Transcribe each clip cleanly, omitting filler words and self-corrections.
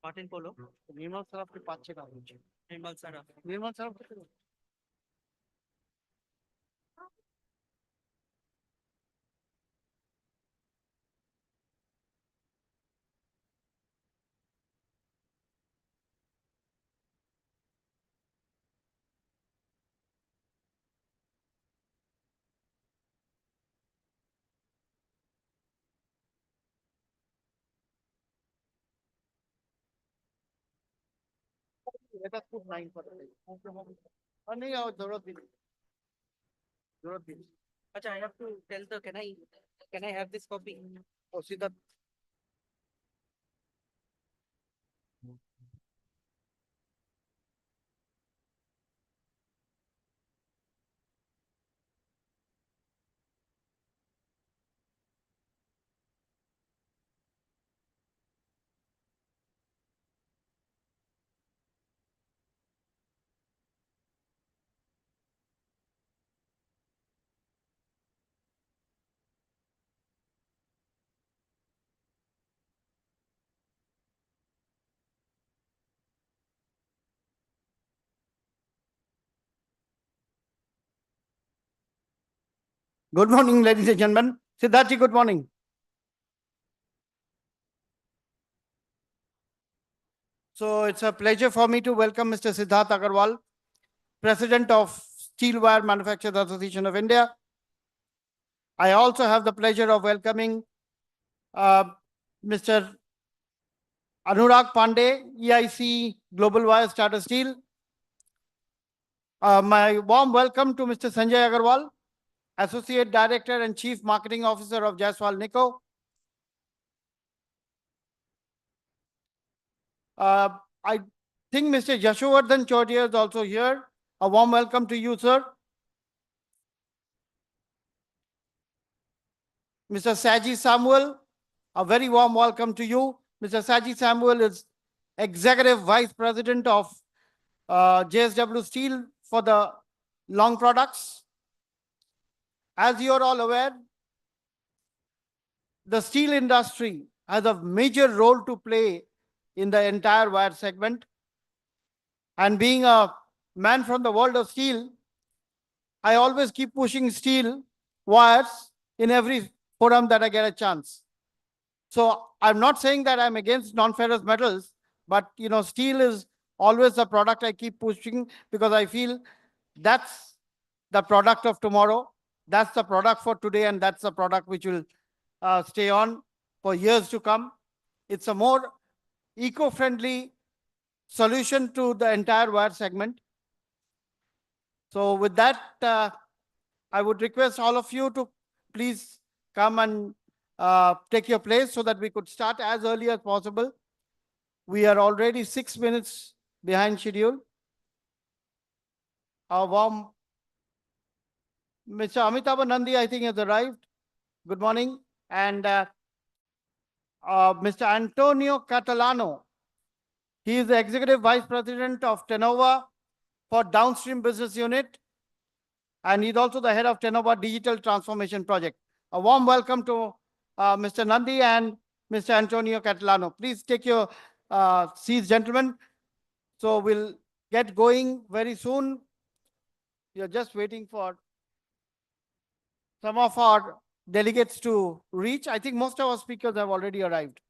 Patil polo নির্মল সারাফকে পাচ্ছে না বলছে। নির্মল সারাফ নির্মল সারাফ এটা খুব নাইন করে और नहीं और जरूरत भी नहीं जरूरत भी नहीं अच्छा I have to tell the can I have this copy और सीधा Good morning, ladies and gentlemen. Siddharthi, good morning. So it's a pleasure for me to welcome Mr. Siddharth Agarwal, President of Steel Wire Manufacturers Association of India. I also have the pleasure of welcoming Mr. Anurag Pandey, EIC Global Wires Tata Steel. My warm welcome to Mr. Sanjay Agarwal, Associate Director and Chief Marketing Officer of Jaiswal Nico. I think Mr. Yashovardhan Chaudhary is also here. A warm welcome to you, sir. Mr. Saji Samuel, a very warm welcome to you. Mr. Saji Samuel is Executive Vice President of JSW Steel for the long products. As you are all aware, the steel industry has a major role to play in the entire wire segment. And being a man from the world of steel, I always keep pushing steel wires in every forum that I get a chance. So I'm not saying that I'm against non-ferrous metals, but steel is always the product I keep pushing because I feel that's the product of tomorrow. That's the product for today, and that's the product which will stay on for years to come. It's a more eco-friendly solution to the entire wire segment. So with that, I would request all of you to please come and take your place so that we could start as early as possible. We are already 6 minutes behind schedule. Our warm Mr. Amitabh Nandi, I think, has arrived. Good morning. And Mr. Antonio Catalano, he is the Executive Vice President of Tenova for Downstream Business Unit. And he's also the head of Tenova Digital Transformation Project. A warm welcome to Mr. Nandi and Mr. Antonio Catalano. Please take your seats, gentlemen. So we'll get going very soon. We are just waiting for some of our delegates to reach. I think most of our speakers have already arrived.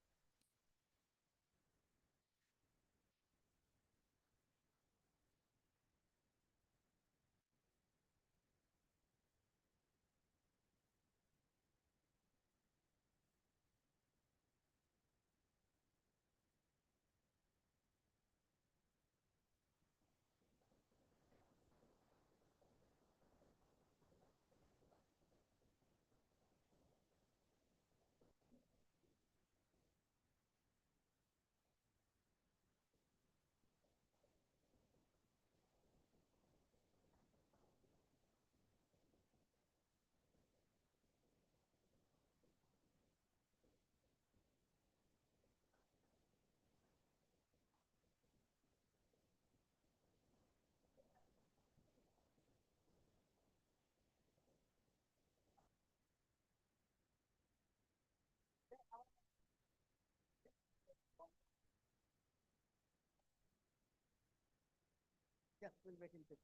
We'll make him sit.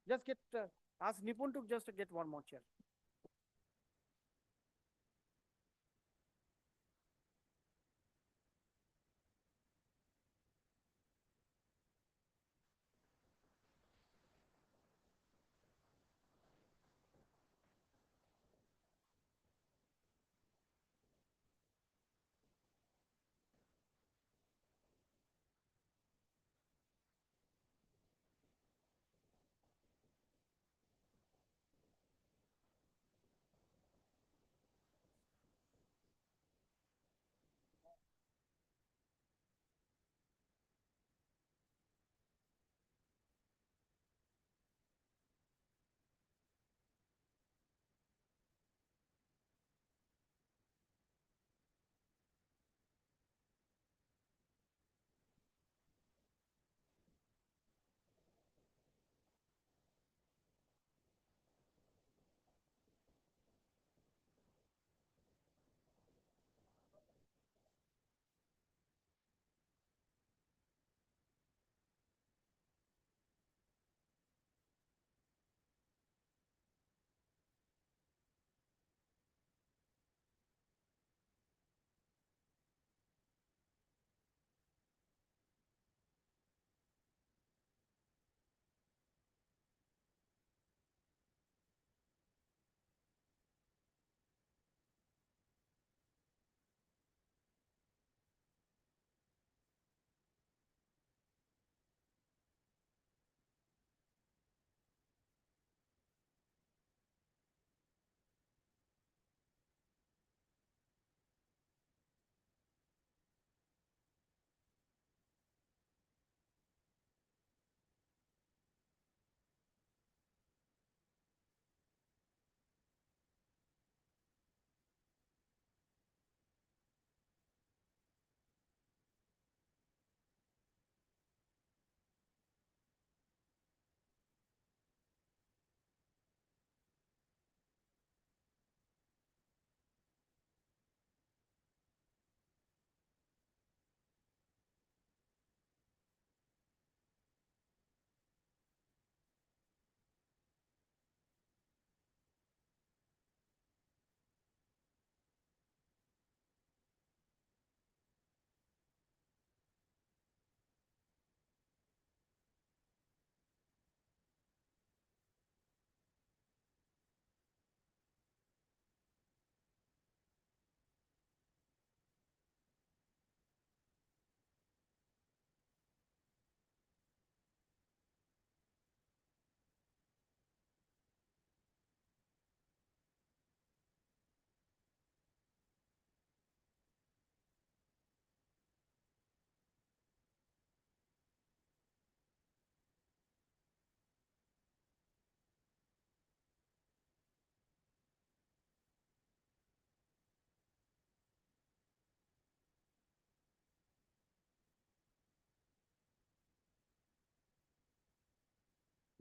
Just get, ask Nipun to just get one more chair.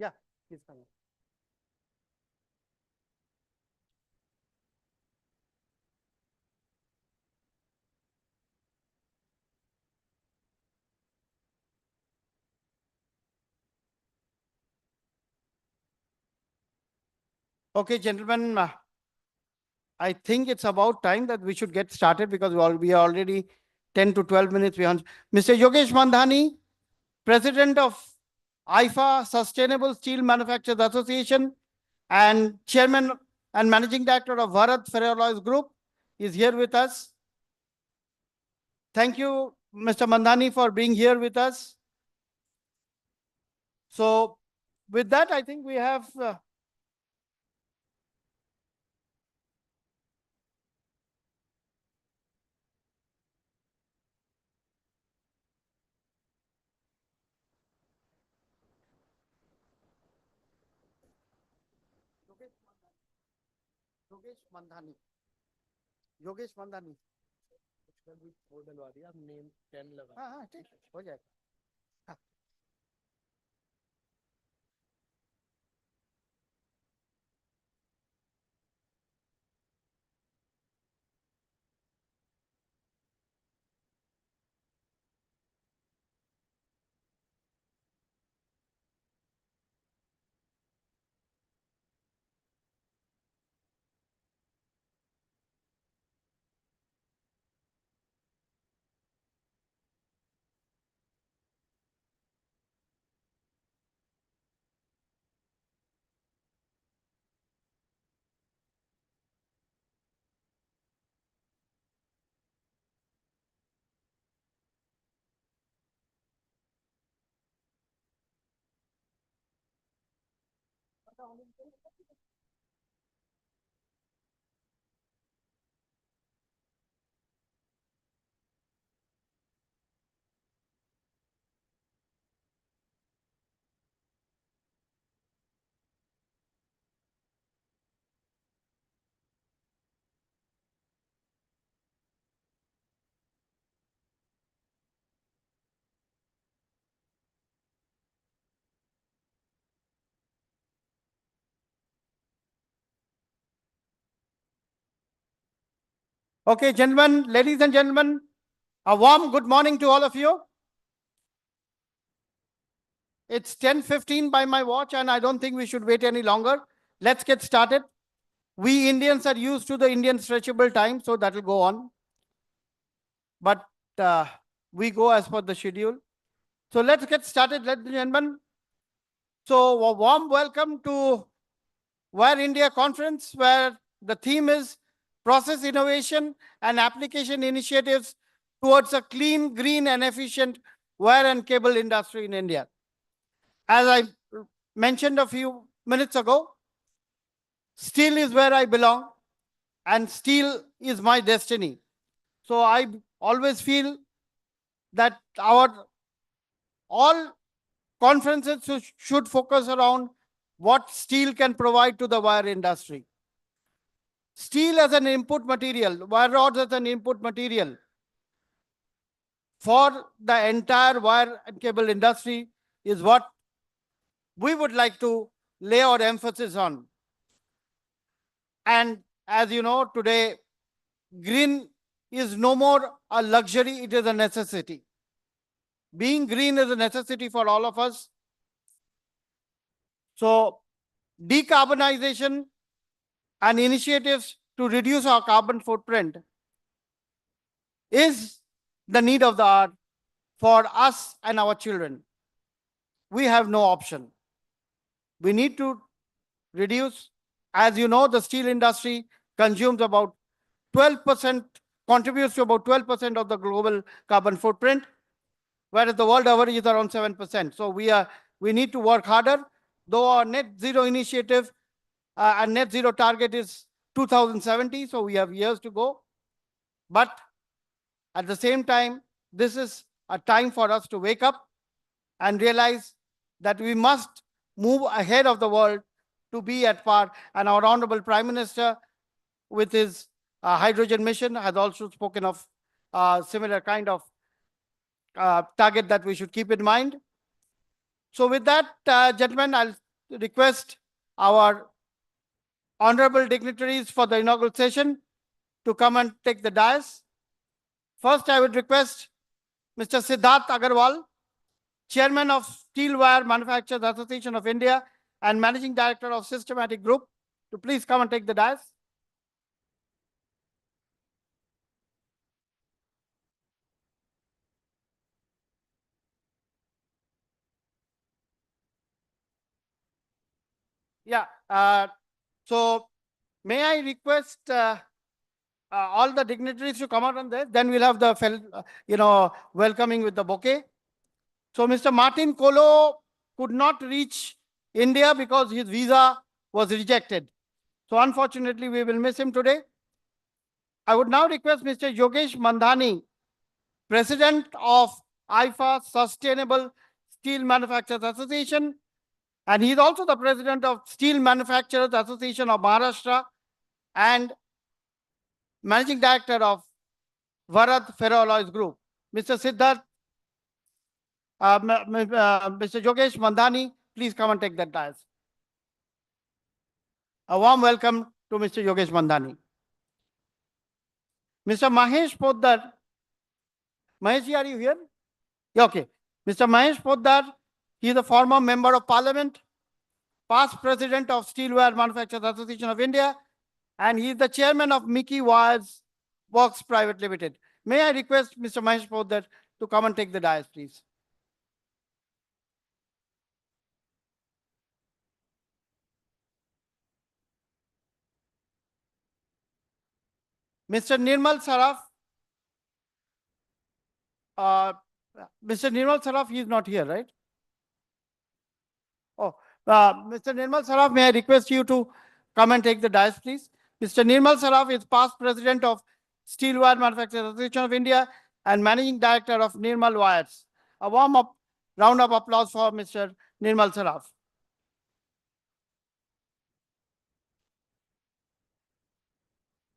Yeah, please come. Okay, gentlemen, I think it's about time that we should get started because we are already 10 to 12 minutes behind. Mr. Yogesh Mandhani, President of IFA Sustainable Steel Manufacturers Association and Chairman and Managing Director of Bharat Ferroalloys Group, is here with us. Thank you, Mr. Mandhani, for being here with us. So, with that, I think we have Yogesh Mandhani Yogesh Mandhani वो डलवा दिया अब name 10 लगा हाँ हाँ ठीक हो जाएगा हाँ. Okay, gentlemen, ladies and gentlemen, a warm good morning to all of you. It's 10:15 by my watch, and I don't think we should wait any longer. Let's get started. We Indians are used to the Indian stretchable time, so that will go on. But we go as per the schedule. So let's get started, ladies and gentlemen. So a warm welcome to Wire India Conference, where the theme is process innovation and application initiatives towards a clean, green, and efficient wire and cable industry in India. As I mentioned a few minutes ago, steel is where I belong, and steel is my destiny. So I always feel that our all conferences should focus around what steel can provide to the wire industry. Steel as an input material, wire rods as an input material for the entire wire and cable industry is what we would like to lay our emphasis on. And as you know, today, green is no more a luxury, it is a necessity. Being green is a necessity for all of us. So, decarbonization and initiatives to reduce our carbon footprint is the need of the hour for us and our children. We have no option. We need to reduce. As you know, the steel industry consumes about 12%, contributes to about 12% of the global carbon footprint, whereas the world average is around 7%. So we need to work harder. Though our net zero initiative and net zero target is 2070, so we have years to go. But at the same time, this is a time for us to wake up and realize that we must move ahead of the world to be at par. And our Honorable Prime Minister, with his hydrogen mission, has also spoken of similar kind of target that we should keep in mind. So with that, gentlemen, I'll request our honorable dignitaries for the inaugural session to come and take the dais. First, I would request Mr. Siddharth Agarwal, Chairman of Steel Wire Manufacturers Association of India and Managing Director of Systematic Group, to please come and take the dais. Yeah. So may I request all the dignitaries to come out on this? Then we'll have the welcoming with the bouquet. So Mr. Martin Kolo could not reach India because his visa was rejected. So unfortunately, we will miss him today. I would now request Mr. Yogesh Mandhani, President of IFA Sustainable Steel Manufacturers Association, and he is also the President of Steel Manufacturers Association of Maharashtra and Managing Director of Bharat Ferroalloys Group. Mr. Siddharth, Mr. Yogesh Mandhani, please come and take that dais. A warm welcome to Mr. Yogesh Mandhani. Mr. Mahesh Poddar. Mahesh, are you here? Yeah, okay. Mr. Mahesh Poddar, he is a former member of parliament, past president of Steel Wire Manufacturers Association of India, and he is the chairman of Mickey Wires Works Private Limited. May I request Mr. Mahesh Poddar to come and take the dais, please. Mr. Nirmal Saraf. Mr. Nirmal Saraf, he is not here, right? Oh, Mr. Nirmal Saraf, may I request you to come and take the dais, please? Mr. Nirmal Saraf is past president of Steel Wire Manufacturers Association of India and managing director of Nirmal Wires. A warm up round of applause for Mr. Nirmal Saraf.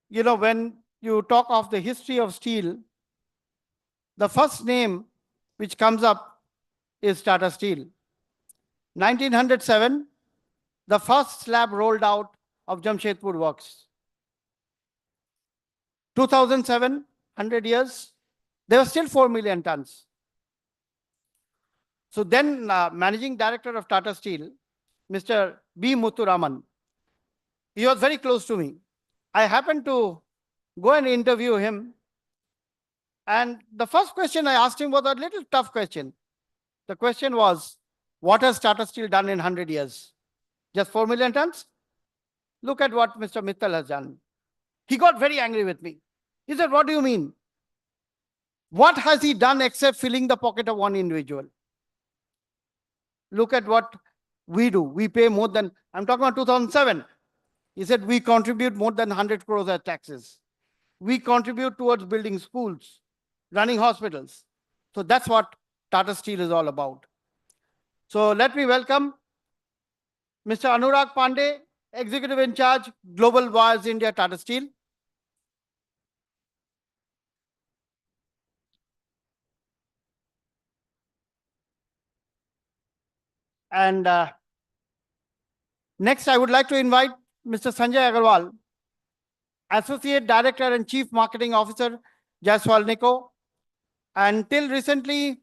You know, when you talk of the history of steel, the first name which comes up is Tata Steel. 1907, the first slab rolled out of Jamshedpur works. 2007, 100 years, there were still 4 million tons. So then managing director of Tata Steel, Mr. B. Muthuraman, he was very close to me. I happened to go and interview him. And the first question I asked him was a little tough question. The question was, what has Tata Steel done in 100 years? Just 4 million tons? Look at what Mr. Mittal has done. He got very angry with me. He said, what do you mean? What has he done except filling the pocket of one individual? Look at what we do. We pay more than, I'm talking about 2007. He said, we contribute more than 100 crores as taxes. We contribute towards building schools, running hospitals. So that's what Tata Steel is all about. So let me welcome Mr. Anurag Pandey, Executive in Charge, Global Wires India, Tata Steel. And next, I would like to invite Mr. Sanjay Agarwal, Associate Director and Chief Marketing Officer, Jaiswal Nico. Until recently,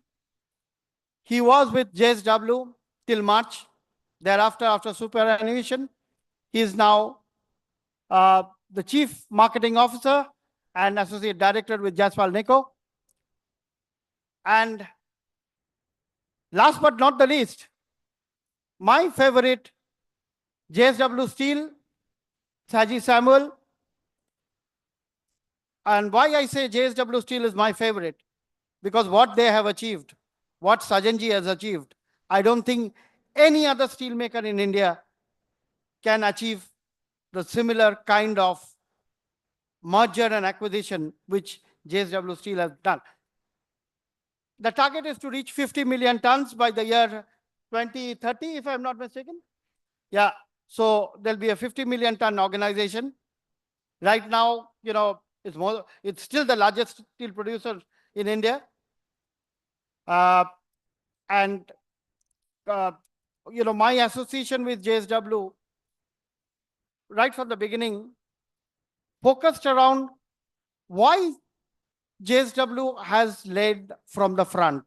he was with JSW till March. Thereafter, after superannuation, he is now the Chief Marketing Officer and Associate Director with Jaiswal Nico. And last but not the least, my favorite JSW Steel, Saji Samuel. And why I say JSW Steel is my favorite, because what they have achieved, what Sajanji has achieved, I don't think any other steel maker in India can achieve the similar kind of merger and acquisition which JSW Steel has done. The target is to reach 50 million tons by the year 2030, if I'm not mistaken. Yeah, so there'll be a 50 million ton organization. Right now, you know, it's still the largest steel producer in India. You know, my association with JSW, right from the beginning, focused around why JSW has led from the front.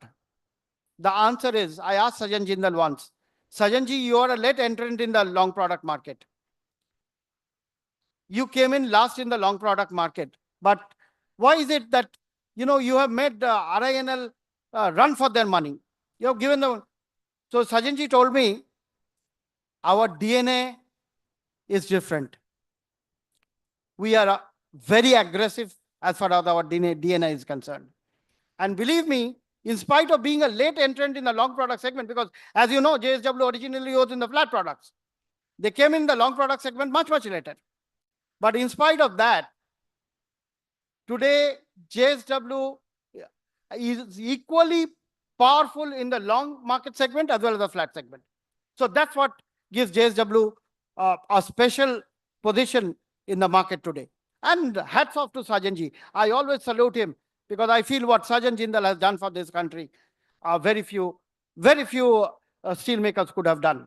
The answer is, I asked Sajan Jindal once, Sajanji, you are a late entrant in the long product market. You came in last in the long product market. But why is it that, you know, you have made RINL run for their money? You have given the... So Sajanji told me, our DNA is different. We are very aggressive as far as our DNA is concerned. And believe me, in spite of being a late entrant in the long product segment, because as you know, JSW originally was in the flat products. They came in the long product segment much, much later. But in spite of that, today JSW is equally powerful in the long market segment as well as the flat segment. So that's what gives JSW a special position in the market today. And hats off to Sajanji. I always salute him because I feel what Sajan Jindal has done for this country, very few steel makers could have done.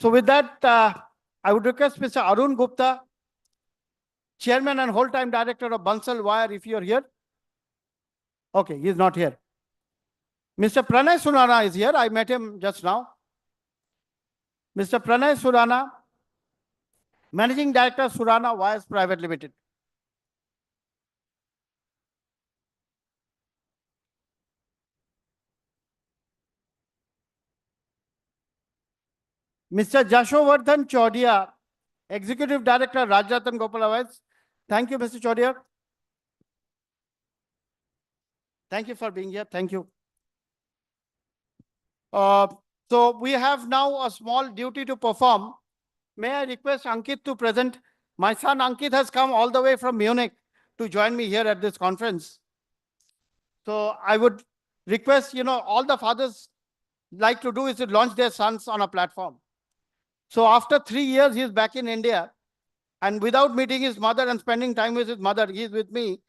So with that, I would request Mr. Arun Gupta, Chairman and whole-time Director of Bansal Wire, if you're here. Okay, he's not here. Mr. Pranay Surana is here. I met him just now. Mr. Pranay Surana, Managing Director, Surana Wires Private Limited. Mr. Jashovardhan Chaudia, Executive Director, Rajratan Gopala Wires. Thank you, Mr. Chaudia. Thank you for being here. Thank you. So we have now a small duty to perform. May I request Ankit to present? My son Ankit has come all the way from Munich to join me here at this conference. So I would request, all the fathers like to do is to launch their sons on a platform. So after 3 years, he's back in India. And without meeting his mother and spending time with his mother, he's with me,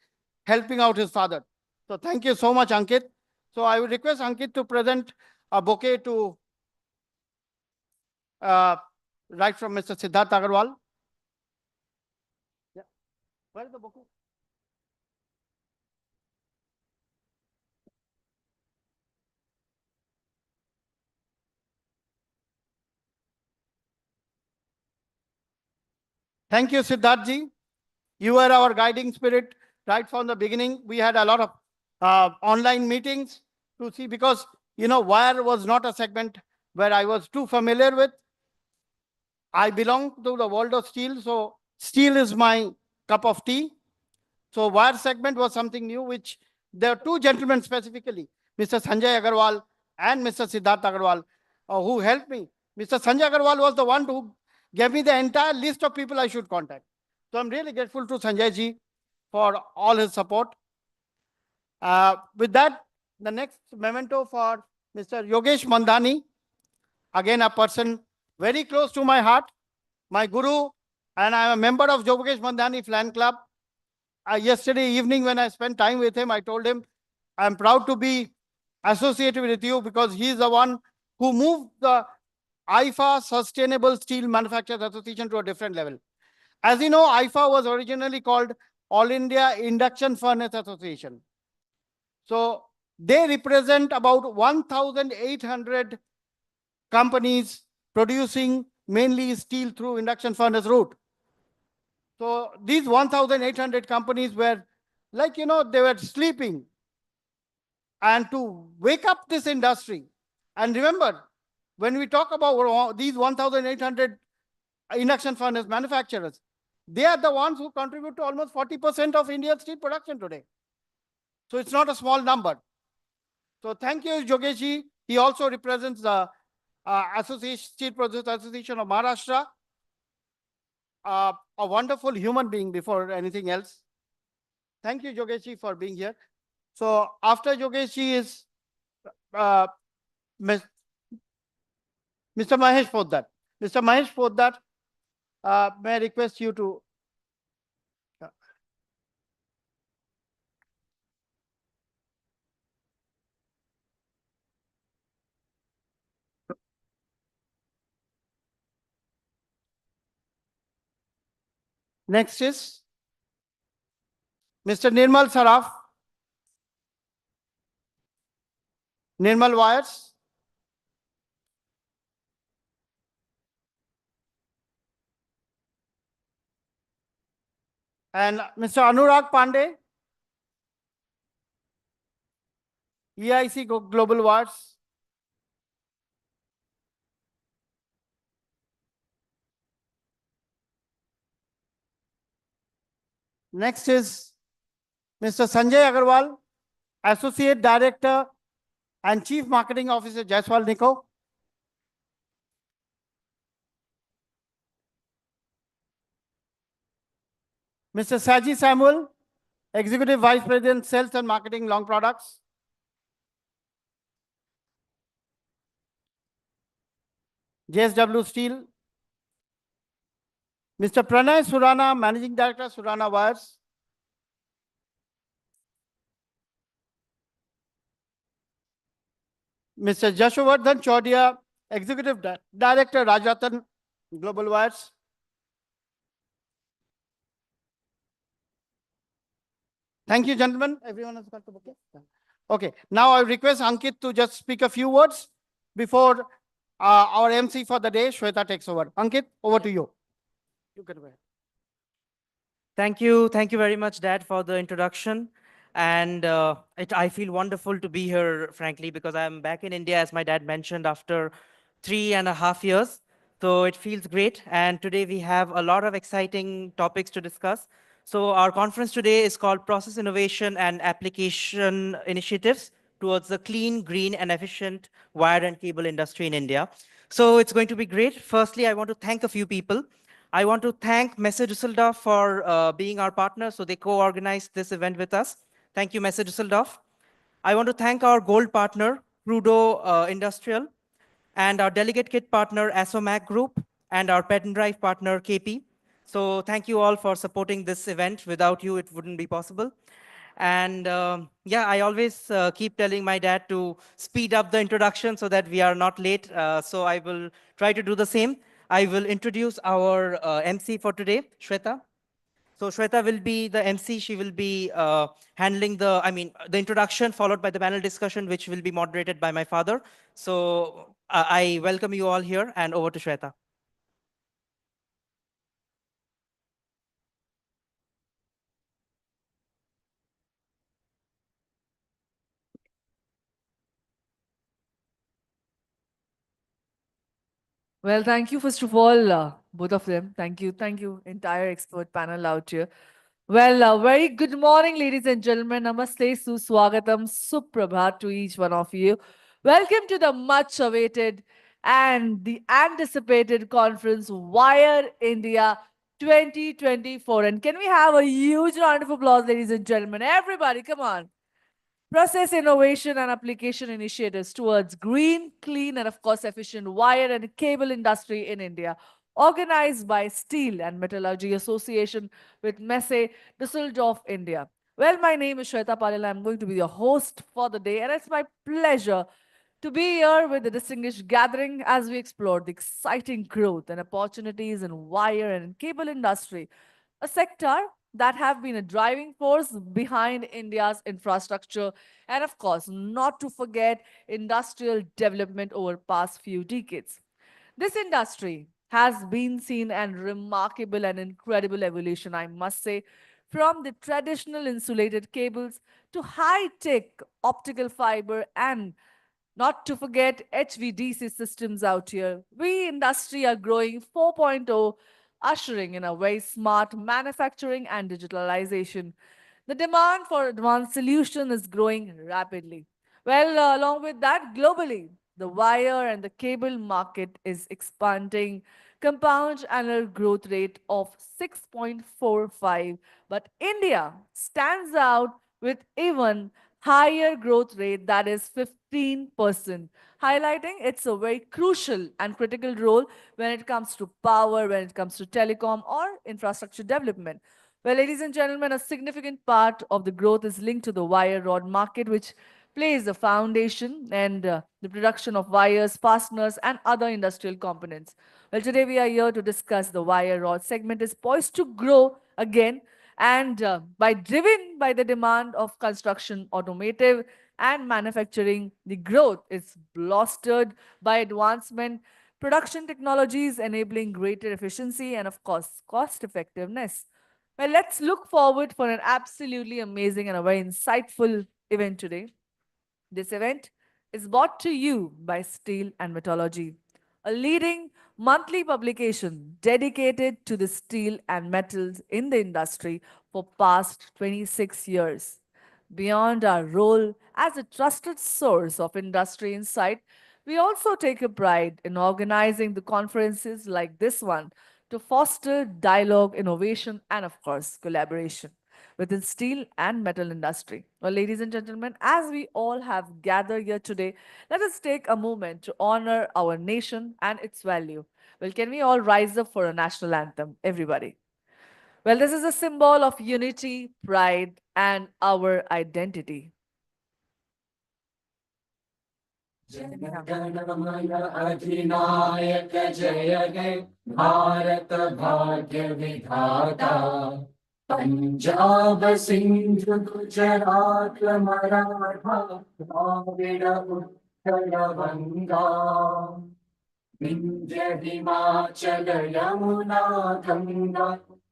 helping out his father. So thank you so much, Ankit. So I would request Ankit to present a bouquet to right from Mr. Siddharth Agarwal. Yeah. Where is the bouquet? Thank you, Siddharthji. You were our guiding spirit right from the beginning. We had a lot of online meetings to see because, wire was not a segment where I was too familiar with. I belong to the world of steel, so steel is my cup of tea. So wire segment was something new, which there are two gentlemen specifically, Mr. Sanjay Agarwal and Mr. Siddharth Agarwal, who helped me. Mr. Sanjay Agarwal was the one who gave me the entire list of people I should contact. So I'm really grateful to Sanjay ji for all his support. With that, the next memento for Mr. Yogesh Mandhani, again a person very close to my heart, my guru, and I'm a member of Yogesh Mandhani Fan Club. Yesterday evening when I spent time with him, I told him, I'm proud to be associated with you because he's the one who moved the IFA Sustainable Steel Manufacturers Association to a different level. As you know, IFA was originally called All India Induction Furnace Association. So they represent about 1,800 companies producing mainly steel through induction furnace route. So these 1,800 companies were like, they were sleeping. And to wake up this industry, and remember, when we talk about these 1,800 induction furnace manufacturers, they are the ones who contribute to almost 40% of India's steel production today. So it's not a small number. So thank you, Jogeshi. He also represents the Steel Producers Association of Maharashtra. A wonderful human being before anything else. Thank you, Jogeshi, for being here. So after Jogeshi is Mr. Mahesh Poddar. Mr. Mahesh Poddar, may I request you to next is Mr. Nirmal Saraf, Nirmal Wires. And Mr. Anurag Pandey, EIC Global Wires. Next is Mr. Sanjay Agarwal, Associate Director and Chief Marketing Officer, Jaiswal Nico. Mr. Saji Samuel, Executive Vice President, Sales and Marketing, Long Products. JSW Steel. Mr. Pranay Surana, Managing Director, Surana Wires. Mr. Jashovardhan Chaudia, Executive Director, Rajratan Global Wires. Thank you, gentlemen. Everyone has got the book. Okay, now I request Ankit to just speak a few words before our MC for the day, Shweta, takes over. Ankit, over to you. You can go ahead. Thank you. Thank you very much, Dad, for the introduction. And I feel wonderful to be here, frankly, because I'm back in India, as my dad mentioned, after 3.5 years. So it feels great. And today we have a lot of exciting topics to discuss. So our conference today is called Process Innovation and Application Initiatives towards the clean, green, and efficient wire and cable industry in India. So it's going to be great. Firstly, I want to thank a few people. I want to thank Messe Düsseldorf for being our partner. So they co-organized this event with us. Thank you, Messe Düsseldorf. I want to thank our gold partner, Crudo Industrial, and our delegate kit partner, Asomac Group, and our pen drive partner, KP. So thank you all for supporting this event. Without you, it wouldn't be possible. And yeah, I always keep telling my dad to speed up the introduction so that we are not late. So I will try to do the same. I will introduce our MC for today, Shweta. So Shweta will be the MC. She will be handling the introduction followed by the panel discussion, which will be moderated by my father. So I welcome you all here and over to Shweta. Well, thank you, first of all, both of them. Thank you, entire expert panel out here. Well, very good morning, ladies and gentlemen. Namaste, Suswagatam, Suprabhat to each one of you. Welcome to the much awaited and the anticipated conference, Wire India 2024. And can we have a huge round of applause, ladies and gentlemen? Everybody, come on. Process innovation and application initiatives towards green, clean, and of course efficient wire and cable industry in India, organized by Steel and Metallurgy Association with Messe Düsseldorf, India. Well, my name is Shweta Palila. I'm going to be your host for the day, and it's my pleasure to be here with the distinguished gathering as we explore the exciting growth and opportunities in wire and cable industry, a sector that have been a driving force behind India's infrastructure and of course not to forget industrial development over past few decades. This industry has been seen and remarkable and incredible evolution, I must say, from the traditional insulated cables to high-tech optical fiber and not to forget HVDC systems out here. We industry are growing 4.0, ushering in a very smart manufacturing and digitalization. The demand for advanced solution is growing rapidly. Well, along with that, globally, the wire and the cable market is expanding compound annual growth rate of 6.45, but India stands out with even higher growth rate that is 15%, highlighting it's a very crucial and critical role when it comes to power, when it comes to telecom or infrastructure development. Well, ladies and gentlemen, a significant part of the growth is linked to the wire rod market, which plays the foundation and the production of wires, fasteners, and other industrial components. Well, today we are here to discuss the wire rod segment is poised to grow again and by driven by the demand of construction, automotive, and manufacturing, the growth is bolstered by advancement, production technologies enabling greater efficiency and, of course, cost effectiveness. Well, let's look forward for an absolutely amazing and a very insightful event today. This event is brought to you by Steel and Metallurgy, a leading monthly publication dedicated to the steel and metals in the industry for past 26 years. Beyond our role as a trusted source of industry insight, we also take a pride in organizing the conferences like this one to foster dialogue, innovation, and of course, collaboration within steel and metal industry. Well, ladies and gentlemen, as we all have gathered here today, let us take a moment to honor our nation and its value. Well, can we all rise up for a national anthem, everybody? Well, this is a symbol of unity, pride, and our identity. Jana Gana Mana अधिनायक जय हे भारत भाग्य विधाता पंजाब सिंध गुजरात मराठा द्राविड उत्कल गंगा विंध्य हिमाचल यमुना गंगा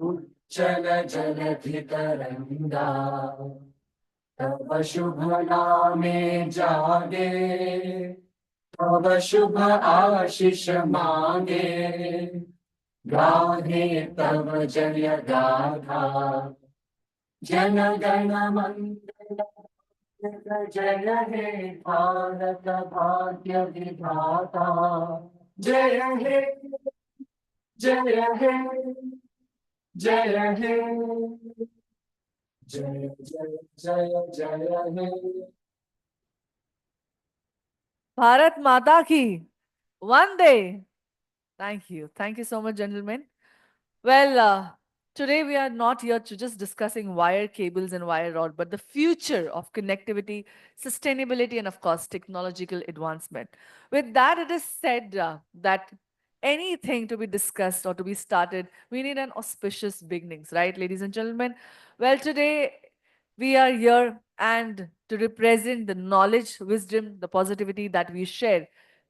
उच्चल जलधि तरंगा तव शुभ नामे जागे तव शुभ आशीष मांगे गाहे तव जय गाथा जन गण मंगल जय हे भारत भाग्य विधाता जय हे जय हे जय हे जय जय जय जय हे Bharat Mata ki Vande. Thank you. Thank you so much, gentlemen. Well, today we are not here to just discussing wire cables and wire rod, but the future of connectivity, sustainability, and of course, technological advancement. With that, it is said that anything to be discussed or to be started, we need an auspicious beginnings, right, ladies and gentlemen? Well, today we are here and to represent the knowledge, wisdom, the positivity that we share.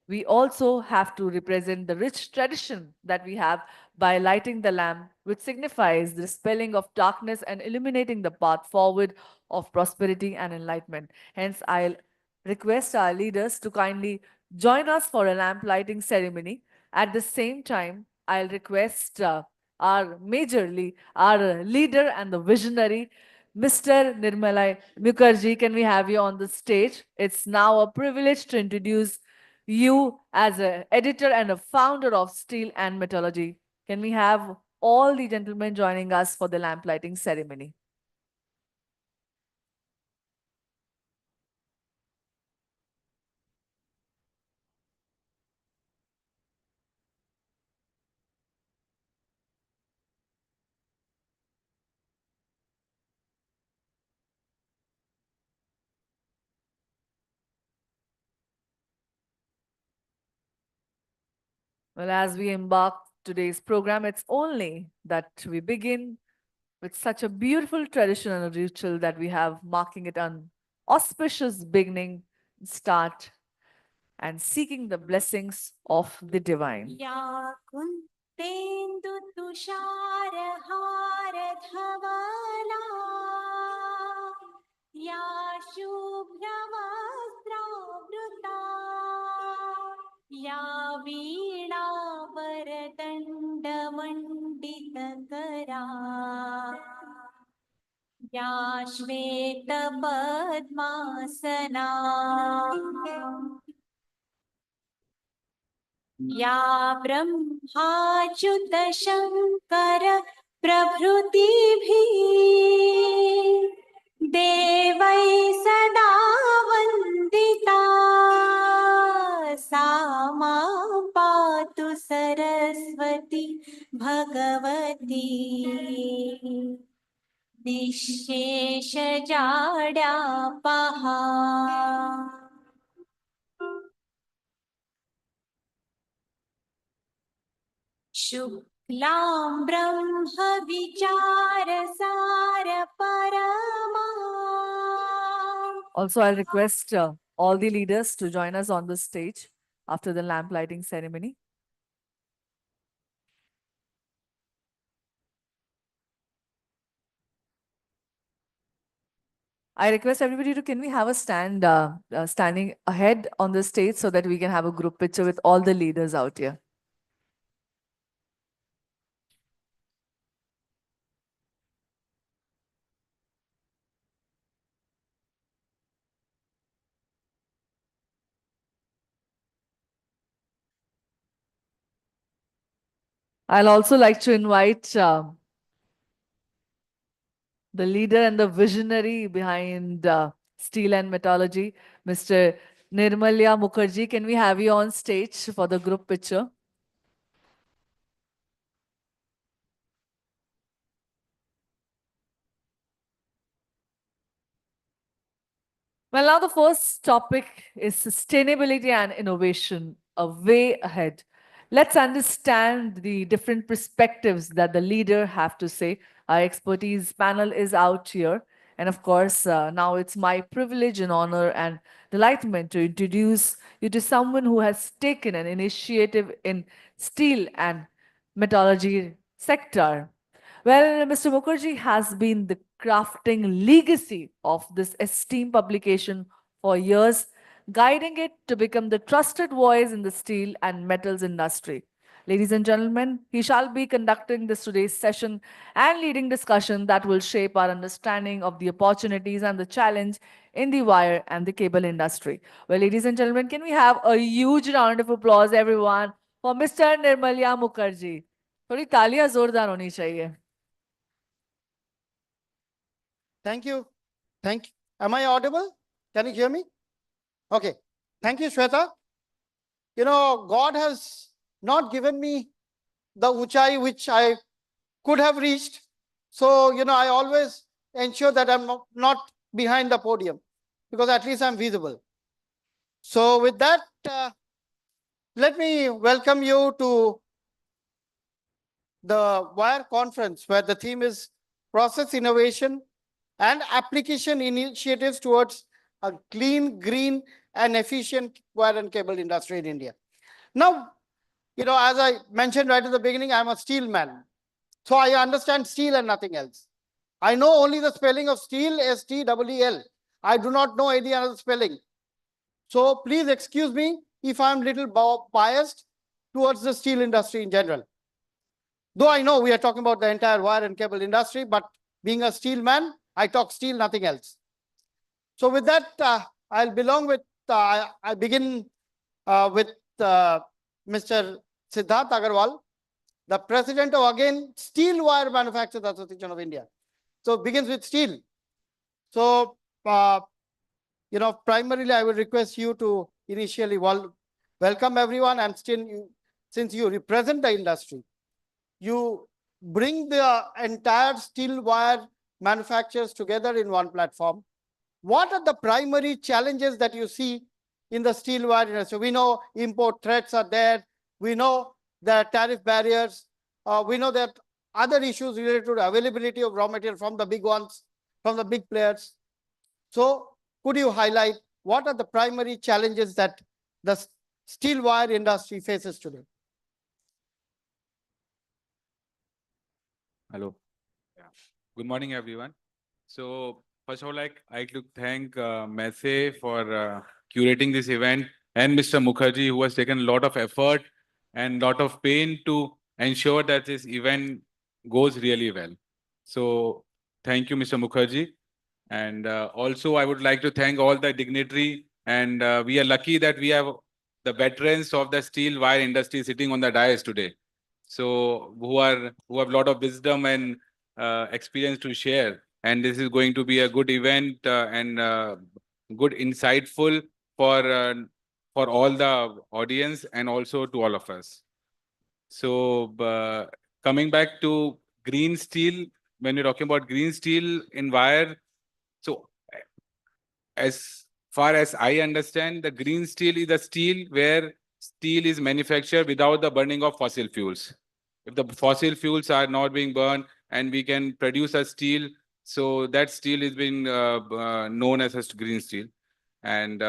We also have to represent the rich tradition that we have by lighting the lamp, which signifies the dispelling of darkness and illuminating the path forward of prosperity and enlightenment. Hence, I'll request our leaders to kindly join us for a lamp lighting ceremony. At the same time, I'll request our majorly, our leader and the visionary, Mr. Nirmalai Mukherjee, can we have you on the stage? It's now a privilege to introduce you as an editor and a founder of Steel and Metallurgy. Can we have all the gentlemen joining us for the lamp lighting ceremony? Well, as we embark today's program, it's only that we begin with such a beautiful tradition and a ritual that we have, marking it an auspicious beginning, start, and seeking the blessings of the divine. या कुन्तेन्दुतुषारहारधवला या शुभ्रवस्त्रावृता या वीणावरदण्डमण्डितकरा या श्वेतपद्मासना या ब्रह्माच्युतशङ्कर प्रभृतिभिः देवै सदा वन्दिता सा मां पातु Saraswati Bhagwati निःशेषजाड्यापहा शुक्लां ब्रह्मविचारसारपरमा Also, I'll request all the leaders to join us on the stage after the lamp lighting ceremony. I request everybody to can we have a standing ahead on the stage so that we can have a group picture with all the leaders out here. I'll also like to invite the leader and the visionary behind Steel and Metallurgy, Mr. Nirmalya Mukherjee. Can we have you on stage for the group picture? Well, now the first topic is sustainability and innovation, a way ahead. Let's understand the different perspectives that the leader have to say. Our expertise panel is out here. And of course, now it's my privilege and honor and delightment to introduce you to someone who has taken an initiative in steel and metallurgy sector. Well, Mr. Mukherjee has been the crafting legacy of this esteemed publication for years, guiding it to become the trusted voice in the steel and metals industry. Ladies and gentlemen, he shall be conducting this today's session and leading discussion that will shape our understanding of the opportunities and the challenge in the wire and the cable industry. Well, ladies and gentlemen, can we have a huge round of applause, everyone, for Mr. Nirmalya Mukherjee? थोड़ी तालियां जोरदार होनी चाहिए. Thank you. Thank you. Am I audible? Can you hear me? Okay. Thank you, Shweta. You know, God has not given me the uchai which I could have reached. So, you know, I always ensure that I'm not behind the podium because at least I'm visible. So with that, let me welcome you to the WIRE conference, where the theme is process innovation and application initiatives towards a clean, green, and efficient wire and cable industry in India. Now, you know, as I mentioned right at the beginning, I'm a steel man. So I understand steel and nothing else. I know only the spelling of steel, S-T-E-E-L. I do not know any other spelling. So please excuse me if I'm little biased towards the steel industry in general. Though I know we are talking about the entire wire and cable industry, but being a steel man, I talk steel, nothing else. So with that, I'll I begin with Mr. Siddharth Agarwal, the president of, again, Steel Wire Manufacturers Association of India. So it begins with steel. So, you know, primarily I will request you to initially welcome everyone, and since you represent the industry, you bring the entire steel wire manufacturers together in one platform. What are the primary challenges that you see in the steel wire industry? We know import threats are there. We know the tariff barriers. We know that other issues related to the availability of raw material from the big ones, from the big players. So could you highlight what are the primary challenges that the steel wire industry faces today? Hello. Yeah. Good morning, everyone. So first of all, I'd like to thank Messe for curating this event, and Mr. Mukherjee, who has taken a lot of effort and lot of pain to ensure that this event goes really well. So thank you, Mr. Mukherjee. And also, I would like to thank all the dignitary. And we are lucky that we have the veterans of the steel wire industry sitting on the dais today. So who have a lot of wisdom and experience to share. And this is going to be a good event and good insightful for all the audience and also to all of us. So coming back to green steel, when you're talking about green steel in wire, so as far as I understand, the green steel is the steel where steel is manufactured without the burning of fossil fuels. If the fossil fuels are not being burned and we can produce a steel, so that steel is being known as a green steel. And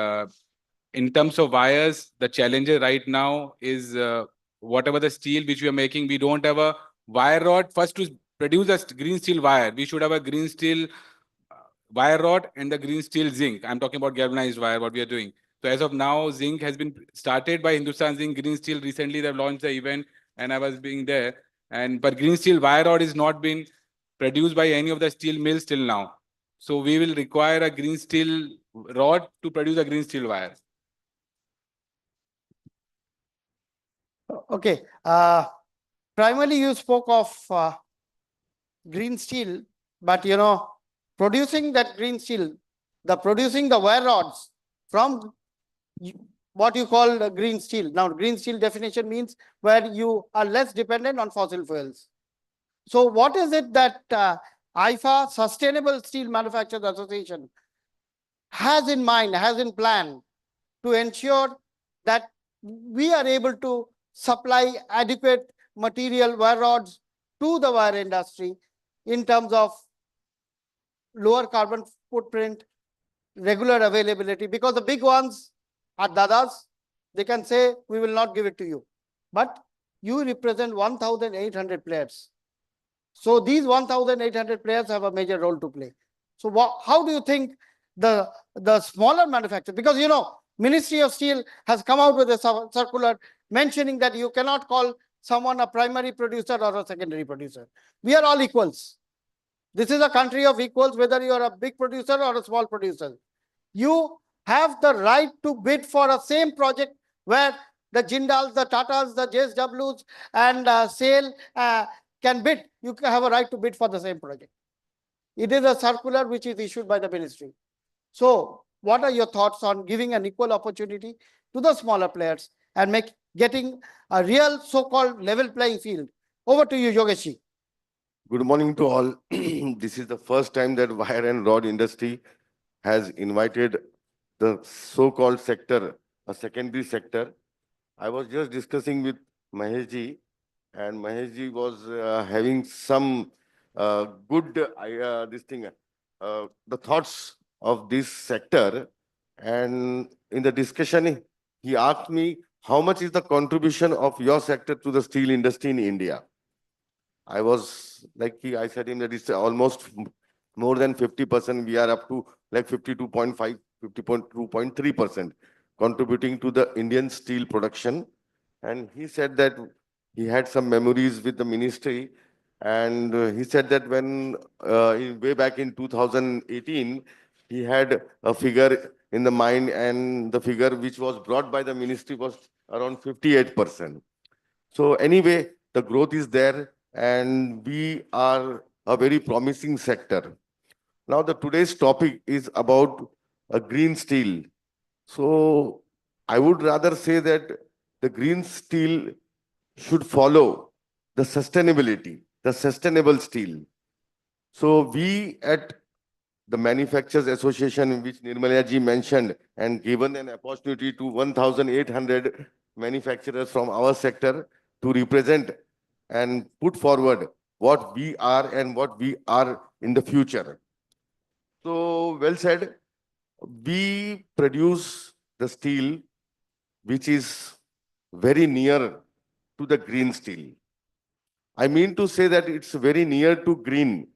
in terms of wires, the challenge right now is whatever the steel which we are making, we don't have a wire rod. First, to produce a green steel wire, we should have a green steel wire rod and the green steel zinc. I'm talking about galvanized wire, what we are doing. So as of now, zinc has been started by Hindustan Zinc Green Steel. Recently, they've launched the event and I was being there. But green steel wire rod is not been produced by any of the steel mills till now. So we will require a green steel rod to produce a green steel wire. Okay. Primarily, you spoke of green steel, but you know, producing that green steel, producing the wire rods from what you call the green steel. Now, green steel definition means where you are less dependent on fossil fuels. So what is it that IFA, Sustainable Steel Manufacturers Association, has in mind, has in plan to ensure that we are able to supply adequate material wire rods to the wire industry in terms of lower carbon footprint, regular availability, because the big ones are dadas. They can say, we will not give it to you. But you represent 1,800 players. So these 1,800 players have a major role to play. So how do you think the smaller manufacturers, because you know, Ministry of Steel has come out with a circular mentioning that you cannot call someone a primary producer or a secondary producer. We are all equals. This is a country of equals, whether you are a big producer or a small producer. You have the right to bid for a same project where the Jindals, the Tatas, the JSWs and SAIL can bid. You have a right to bid for the same project. It is a circular which is issued by the ministry. So what are your thoughts on giving an equal opportunity to the smaller players and getting a real so-called level playing field? Over to you, Yogeshi. Good morning to all. This is the first time that wire and rod industry has invited the so-called sector, a secondary sector. I was just discussing with Maheshji, and Maheshji was having some good the thoughts of this sector. And in the discussion, he asked me, how much is the contribution of your sector to the steel industry in India? I was like, I said him that it's almost more than 50%. We are up to like 52.5, 50.2.3% contributing to the Indian steel production. And he said that he had some memories with the ministry. And he said that when way back in 2018, he had a figure in the mind, and the figure which was brought by the ministry was around 58%. So anyway, the growth is there, and we are a very promising sector. Now, today's topic is about a green steel. So I would rather say that the green steel should follow the sustainability, the sustainable steel. So we at the Manufacturers Association, which Nirmala ji mentioned, and given an opportunity to 1,800 manufacturers from our sector to represent and put forward what we are and what we are in the future. So, well said. We produce the steel which is very near to the green steel. I mean to say that it's very near to green,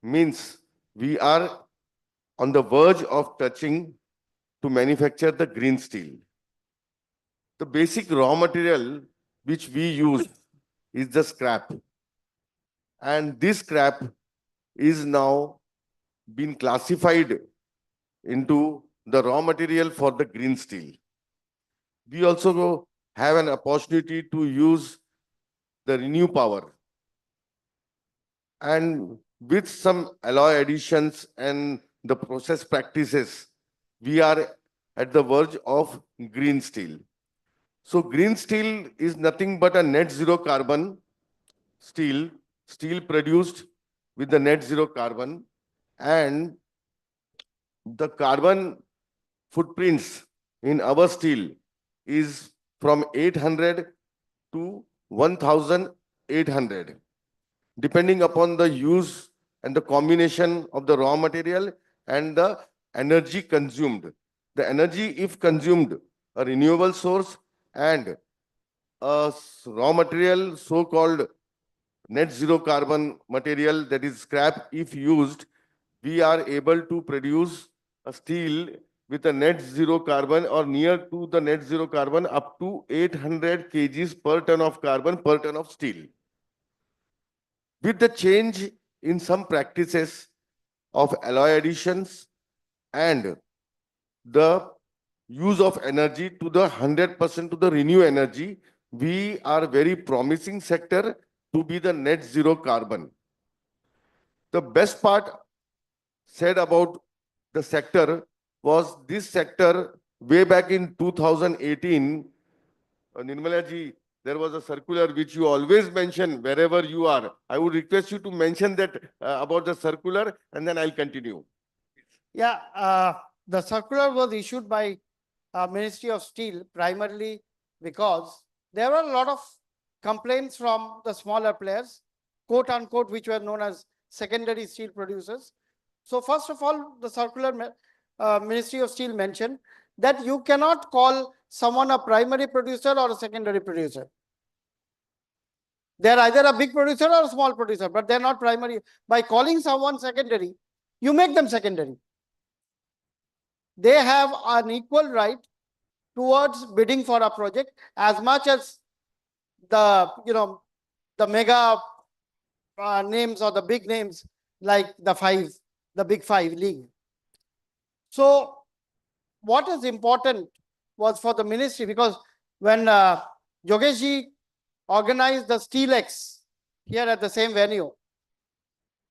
means we are on the verge of touching to manufacture the green steel. The basic raw material which we use is the scrap. And this scrap is now been classified into the raw material for the green steel. We also have an opportunity to use the renew power. And with some alloy additions and the process practices, we are at the verge of green steel. So green steel is nothing but a net zero carbon steel produced with the net zero carbon, and the carbon footprints in our steel is from 800 to 1,800, depending upon the use and the combination of the raw material and the energy consumed. The energy, if consumed, a renewable source, and a raw material, so-called net zero carbon material, that is scrap, if used, we are able to produce a steel with a net zero carbon or near to the net zero carbon up to 800 kgs per ton of carbon per ton of steel. With the change in some practices of alloy additions and the use of energy to the 100% to the renew energy, we are very promising sector to be the net zero carbon. The best part said about the sector was this sector way back in 2018. Nirmala ji, there was a circular which you always mention wherever you are. I would request you to mention that about the circular, and then I'll continue. Yeah, the circular was issued by Ministry of Steel primarily because there were a lot of complaints from the smaller players, quote unquote, which were known as secondary steel producers. So first of all, the circular Ministry of Steel mentioned that you cannot call someone a primary producer or a secondary producer. They're either a big producer or a small producer, but they're not primary. By calling someone secondary, you make them secondary. They have an equal right towards bidding for a project as much as the the mega names or the big names like the big five league. So what is important was for the ministry, because when Yogeshji organized the SteelX here at the same venue,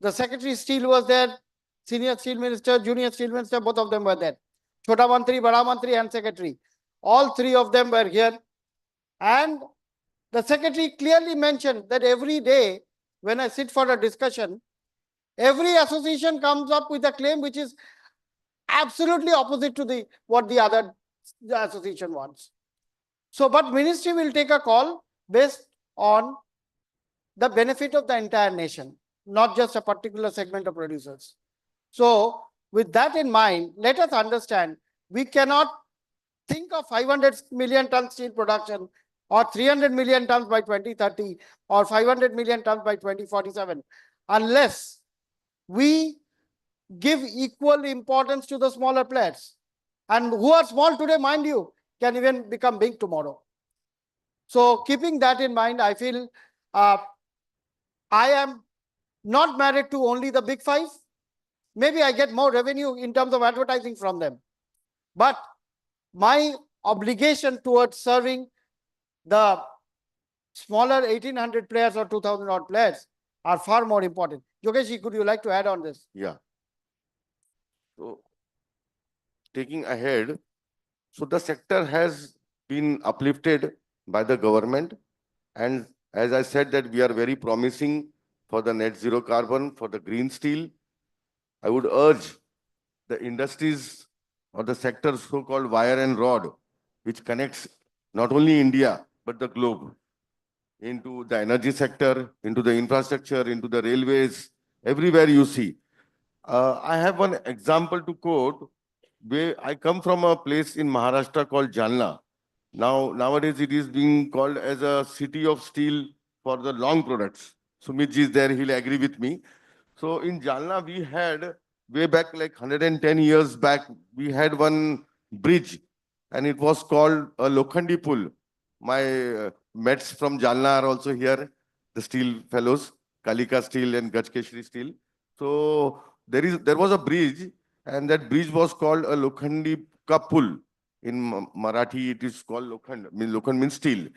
the Secretary Steel was there, Senior Steel Minister, Junior Steel Minister, both of them were there. Chota Mantri, Bada Mantri and Secretary. All three of them were here. And the Secretary clearly mentioned that every day when I sit for a discussion, every association comes up with a claim which is absolutely opposite to what the other association wants. So, but ministry will take a call based on the benefit of the entire nation, not just a particular segment of producers. So, with that in mind, let us understand we cannot think of 500 million ton steel production or 300 million tons by 2030 or 500 million tons by 2047 unless we give equal importance to the smaller players. And who are small today, mind you, can even become big tomorrow. So keeping that in mind, I feel I am not married to only the big five. Maybe I get more revenue in terms of advertising from them. But my obligation towards serving the smaller 1800 players or 2000 odd players are far more important. Yogeshji, could you like to add on this? Yeah. So taking ahead, so the sector has been uplifted by the government. And as I said that we are very promising for the net zero carbon, for the green steel. I would urge the industries or the sector so-called wire and rod, which connects not only India, but the globe, into the energy sector, into the infrastructure, into the railways, everywhere you see. I have one example to quote. Where I come from a place in Maharashtra called Jalna. Nowadays it is being called as a city of steel for the long products. Sumit is there, he'll agree with me. So in Jalna, we had way back like 110 years back, we had one bridge and it was called a Lokhandi Pul. My mates from Jalna are also here, the steel fellows, Kalika Steel and Gajkeshri Steel. So there was a bridge and that bridge was called a Lokhandi Ka Pul. In Marathi, it is called Lokhand. Lokhand means steel.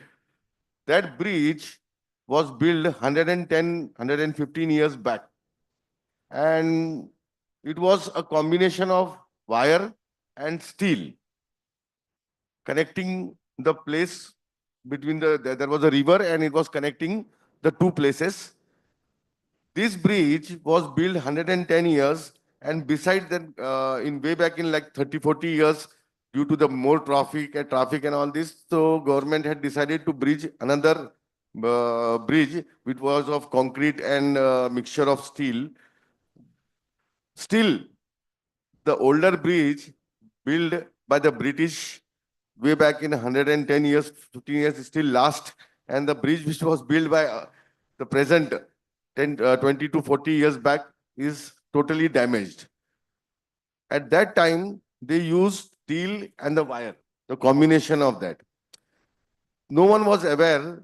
That bridge was built 110, 115 years back. And it was a combination of wire and steel connecting the place between there was a river and it was connecting the two places. This bridge was built 110 years, and beside that, in way back in like 30, 40 years, due to the more traffic and all this, so government had decided to bridge another bridge, which was of concrete and mixture of steel. Still, the older bridge built by the British way back in 110 years, 15 years still last, and the bridge which was built by the present 20 to 40 years back is totally damaged. At that time, they used steel and the wire, the combination of that. No one was aware.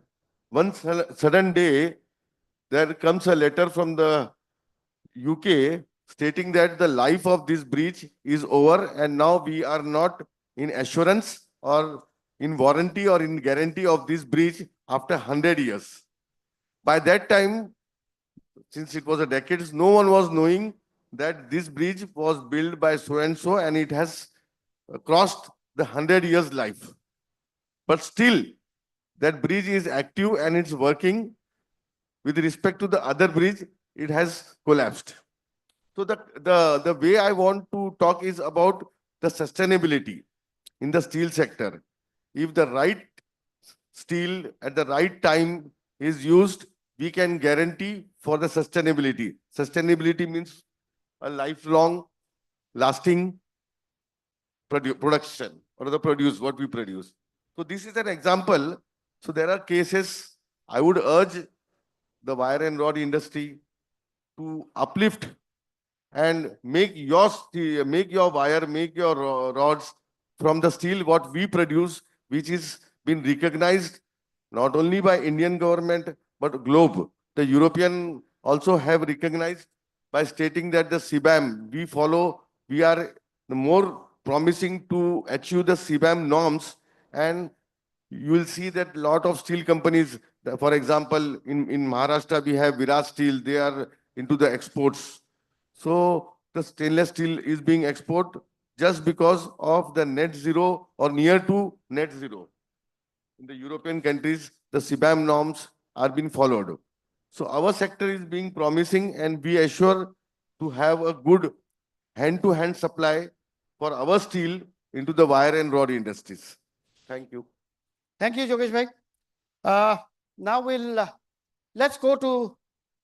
One sudden day, there comes a letter from the UK stating that the life of this bridge is over and now we are not in assurance or in warranty or in guarantee of this bridge after 100 years. By that time, since it was a decade, no one was knowing that this bridge was built by so and so and it has crossed the 100 years life. But still, that bridge is active and it's working. With respect to the other bridge, it has collapsed. So the way I want to talk is about the sustainability in the steel sector. If the right steel at the right time is used, we can guarantee for the sustainability. Sustainability means a lifelong, lasting production or the produce, what we produce. So this is an example. So there are cases I would urge the wire and rod industry to uplift and make your steel, make your wire, make your rods from the steel what we produce, which is been recognized not only by Indian government, but globe. The European also have recognized by stating that the CBAM we follow, we are more promising to achieve the CBAM norms, and you will see that lot of steel companies, for example, in Maharashtra, we have Virat Steel, they are into the exports. So the stainless steel is being exported just because of the net zero or near to net zero. In the European countries, the CBAM norms are being followed. So our sector is being promising, and we assure to have a good hand-to-hand supply for our steel into the wire and rod industries. Thank you. Thank you, Jogesh bhai. Now let's go to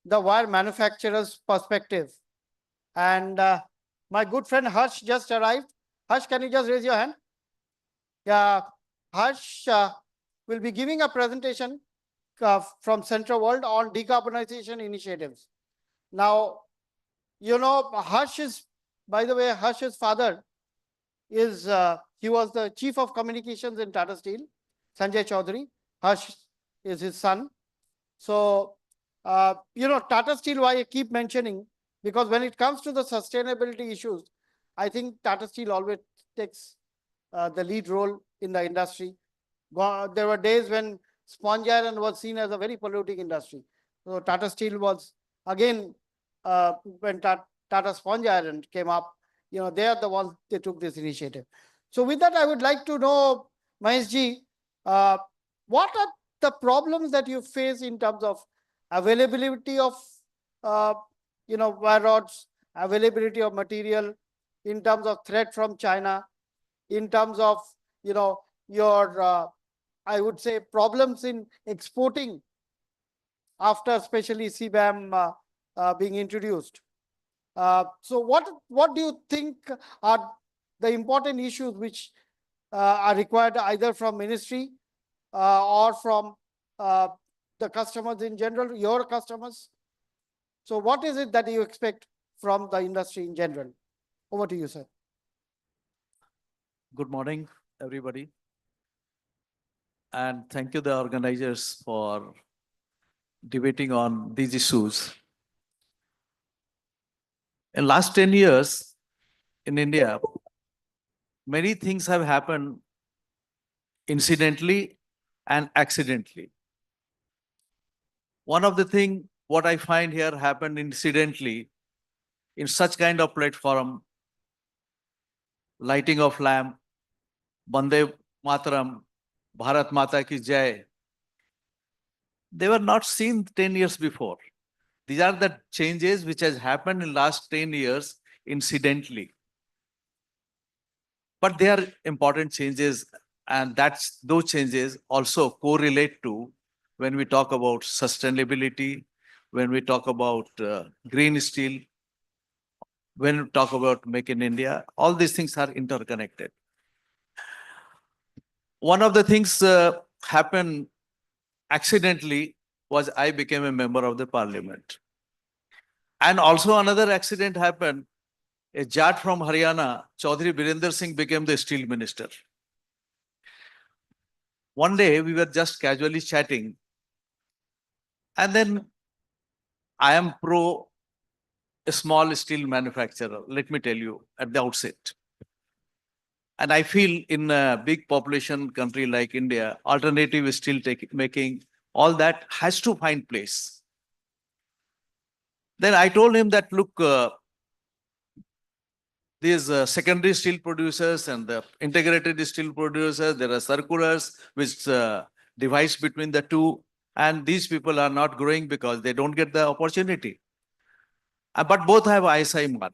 the wire manufacturer's perspective. And my good friend Harsh just arrived. Harsh, can you just raise your hand? Yeah, Harsh will be giving a presentation from Central World on decarbonization initiatives. Now, you know, by the way, Harsh's father is, he was the chief of communications in Tata Steel, Sanjay Chaudhary. Harsh is his son. So, you know, Tata Steel, why I keep mentioning, because when it comes to the sustainability issues, I think Tata Steel always takes the lead role in the industry. There were days when sponge iron was seen as a very polluting industry. So Tata Steel was, again, when Tata Sponge Iron came up, you know, they are the ones they took this initiative. So with that, I would like to know, Maheshji, what are the problems that you face in terms of availability of, you know, wire rods, availability of material, in terms of threat from China, in terms of, you know, your, I would say, problems in exporting after especially CBAM being introduced. So what do you think are the important issues which are required either from ministry or from the customers in general, your customers? So what is it that you expect from the industry in general? Over to you, sir. Good morning, everybody. And thank you, the organizers, for debating on these issues. In last 10 years in India, many things have happened incidentally and accidentally. One of the things what I find here happened incidentally in such kind of platform, lighting of lamp, Vande Mataram, Bharat Mata Ki Jai, they were not seen 10 years before. These are the changes which has happened in last 10 years incidentally. But they are important changes, and those changes also correlate to when we talk about sustainability, when we talk about green steel, when we talk about Make in India, all these things are interconnected. One of the things happened accidentally was I became a member of the parliament. And also another accident happened. A Jat from Haryana, Chaudhary Birender Singh, became the steel minister. One day we were just casually chatting, and then I am pro a small steel manufacturer, let me tell you at the outset. And I feel in a big population country like India, alternative steel making, all that has to find place. Then I told him that, look, these secondary steel producers and the integrated steel producers, there are circulars which divides between the two, and these people are not growing because they don't get the opportunity. But both have ISI mark.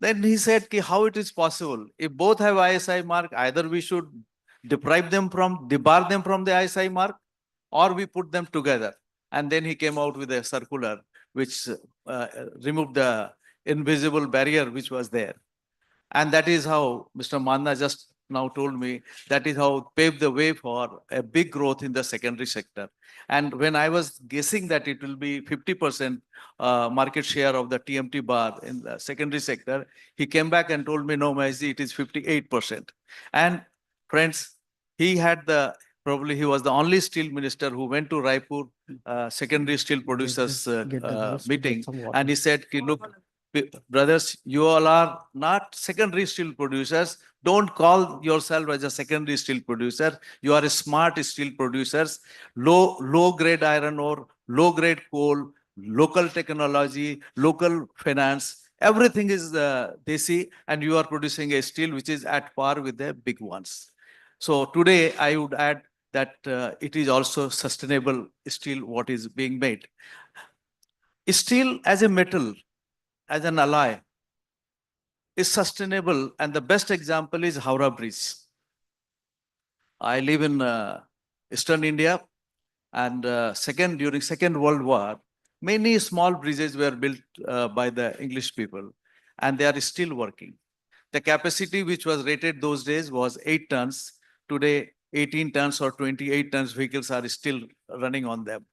Then he said, how it is possible? If both have ISI mark, either we should debar them from the ISI mark, or we put them together. And then he came out with a circular which removed the invisible barrier which was there. And that is how Mr. Manna just now told me, that is how paved the way for a big growth in the secondary sector. And when I was guessing that it will be 50% market share of the TMT bar in the secondary sector, he came back and told me, no, Maheshji, it is 58%. And friends, he had the Probably he was the only steel minister who went to Raipur, secondary steel producers meeting. And he said, "Ki, look, brothers, you all are not secondary steel producers. Don't call yourself as a secondary steel producer. You are a smart steel producers, low grade iron ore, low grade coal, local technology, local finance. Everything is desi, and you are producing a steel which is at par with the big ones." So today I would add that it is also sustainable steel what is being made. Steel as a metal, as an alloy, is sustainable, and the best example is Howrah Bridge. I live in Eastern India, and during Second World War, many small bridges were built by the English people, and they are still working. The capacity which was rated those days was 8 tons. Today, 18 tons or 28 tons vehicles are still running on them.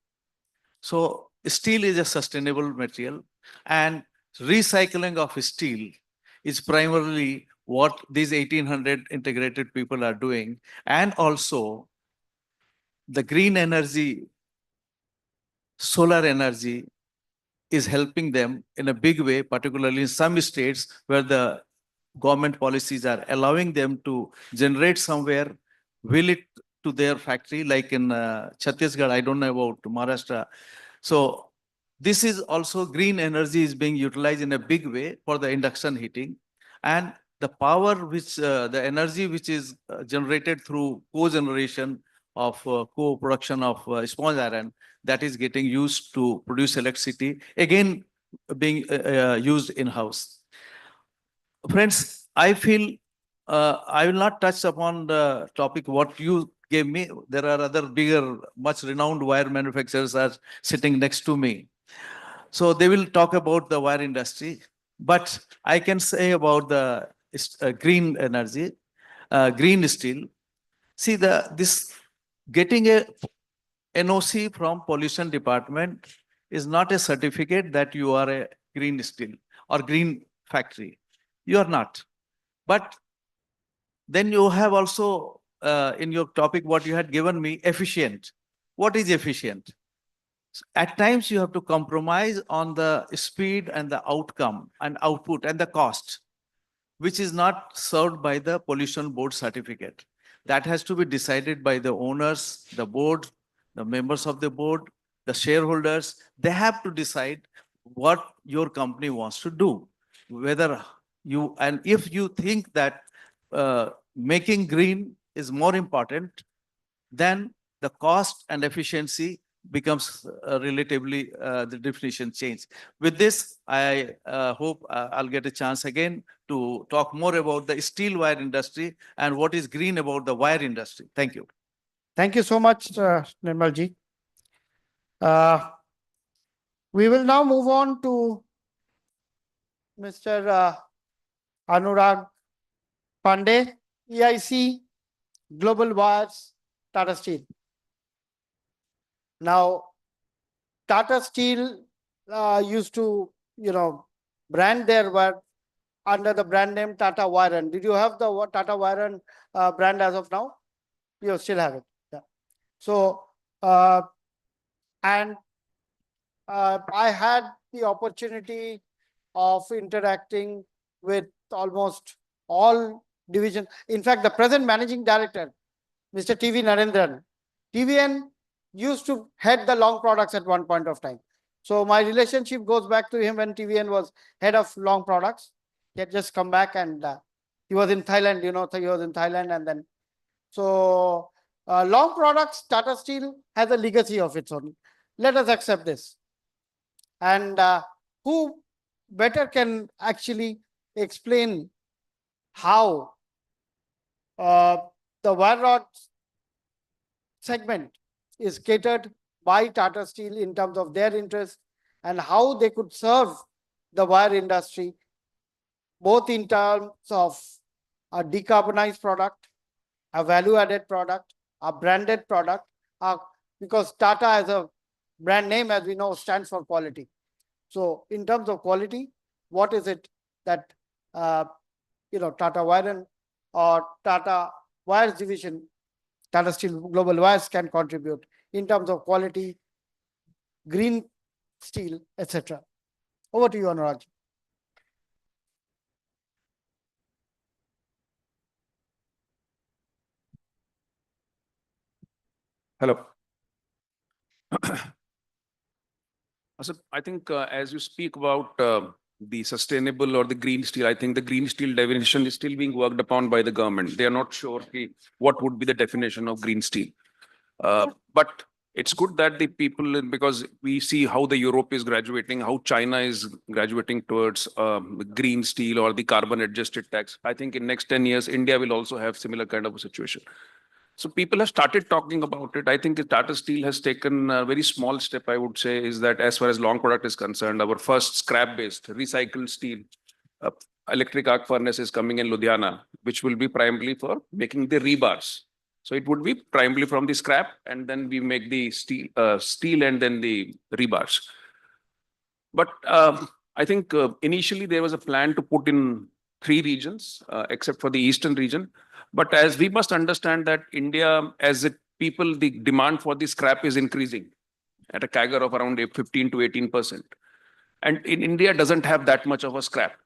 So steel is a sustainable material, and recycling of steel is primarily what these 1800 integrated people are doing. And also the green energy, solar energy is helping them in a big way, particularly in some states where the government policies are allowing them to generate somewhere, wheel it to their factory, like in Chhattisgarh. I don't know about Maharashtra. So this is also green energy is being utilized in a big way for the induction heating. And the power which, the energy which is generated through co-generation of co-production of sponge iron, that is getting used to produce electricity, again being used in-house. Friends, I feel I will not touch upon the topic what you gave me. There are other bigger, much renowned wire manufacturers are sitting next to me. So they will talk about the wire industry. But I can say about the green energy, green steel. See, this getting a NOC from pollution department is not a certificate that you are a green steel or green factory. You are not. But then you have also in your topic what you had given me, efficient. What is efficient? At times you have to compromise on the speed and the outcome and output and the cost, which is not served by the pollution board certificate. That has to be decided by the owners, the board, the members of the board, the shareholders. They have to decide what your company wants to do. Whether you, and if you think that making green is more important, then the cost and efficiency becomes relatively the definition change. With this, I hope I'll get a chance again to talk more about the steel wire industry and what is green about the wire industry. Thank you. Thank you so much, Nirmalji. We will now move on to Mr. Anurag Pandey, EIC, Global Wires, Tata Steel. Now, Tata Steel used to, brand their wire under the brand name Tata Wiren. Did you have the Tata Wiren brand as of now? You still have it. Yeah. So, and I had the opportunity of interacting with almost all divisions. In fact, the present managing director, Mr. TV Narendran, TVN used to head the long products at one point of time. So my relationship goes back to him when TVN was head of long products. He had just come back, and he was in Thailand, he was in Thailand. And then, so long products, Tata Steel has a legacy of its own. Let us accept this. And who better can actually explain how the wire rod segment is catered by Tata Steel in terms of their interest, and how they could serve the wire industry, both in terms of a decarbonized product, a value-added product, a branded product, because Tata as a brand name, as we know, stands for quality. So in terms of quality, what is it that Tata Wiren or Tata Wires division Tata Steel Global Wires can contribute in terms of quality, green steel, etc. Over to you, Anurag. Hello. So I think as you speak about the sustainable or the green steel, I think the green steel definition is still being worked upon by the government. They are not sure what would be the definition of green steel. But it's good that the people, because we see how the Europe is graduating, how China is graduating towards green steel or the carbon adjusted tax. I think in next 10 years, India will also have similar kind of a situation. So people have started talking about it. I think Tata Steel has taken a very small step, I would say, is that as far as long product is concerned, our first scrap-based recycled steel uh, electric arc furnace is coming in Ludhiana, which will be primarily for making the rebars. So it would be primarily from the scrap, and then we make the steel and then the rebars. But I think initially there was a plan to put in 3 regions, except for the eastern region. But as we must understand that India, as a people, the demand for the scrap is increasing at a CAGR of around 15 to 18%. And in India doesn't have that much of a scrap.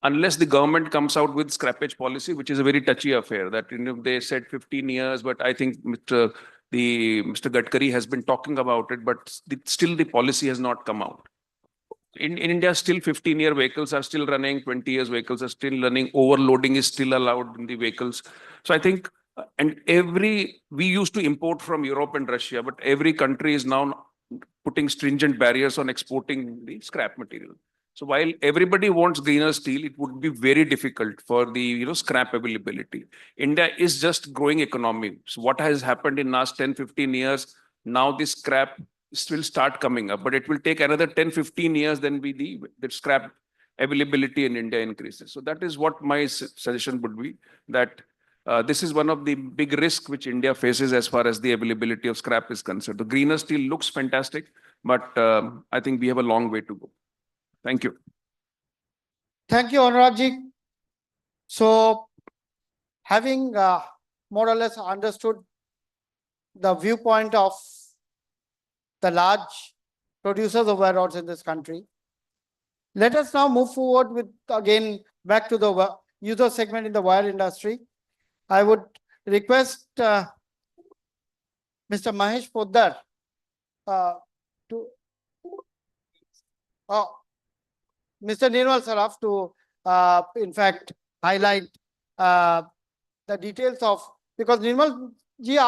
Unless the government comes out with scrappage policy, which is a very touchy affair, that they said 15 years, but I think Mr. Gadkari has been talking about it, but still the policy has not come out. In India, still 15-year vehicles are still running, 20 years vehicles are still running, overloading is still allowed in the vehicles. So I think, and we used to import from Europe and Russia, but every country is now putting stringent barriers on exporting the scrap material. So while everybody wants greener steel, it would be very difficult for the scrap availability. India is just growing economy. So what has happened in last 10, 15 years, now this scrap will start coming up, but it will take another 10, 15 years, then the scrap availability in India increases. So that is what my suggestion would be, that this is one of the big risks which India faces as far as the availability of scrap is concerned. The greener steel looks fantastic, but I think we have a long way to go. Thank you. Thank you, Anurag. So, having more or less understood the viewpoint of the large producers of wire rods in this country, let us now move forward with, again, back to the user segment in the wire industry. I would request Mr. Mahesh Poddar to Mr. Nirmal Saraf to, in fact, highlight the details of, because Nirmal ji,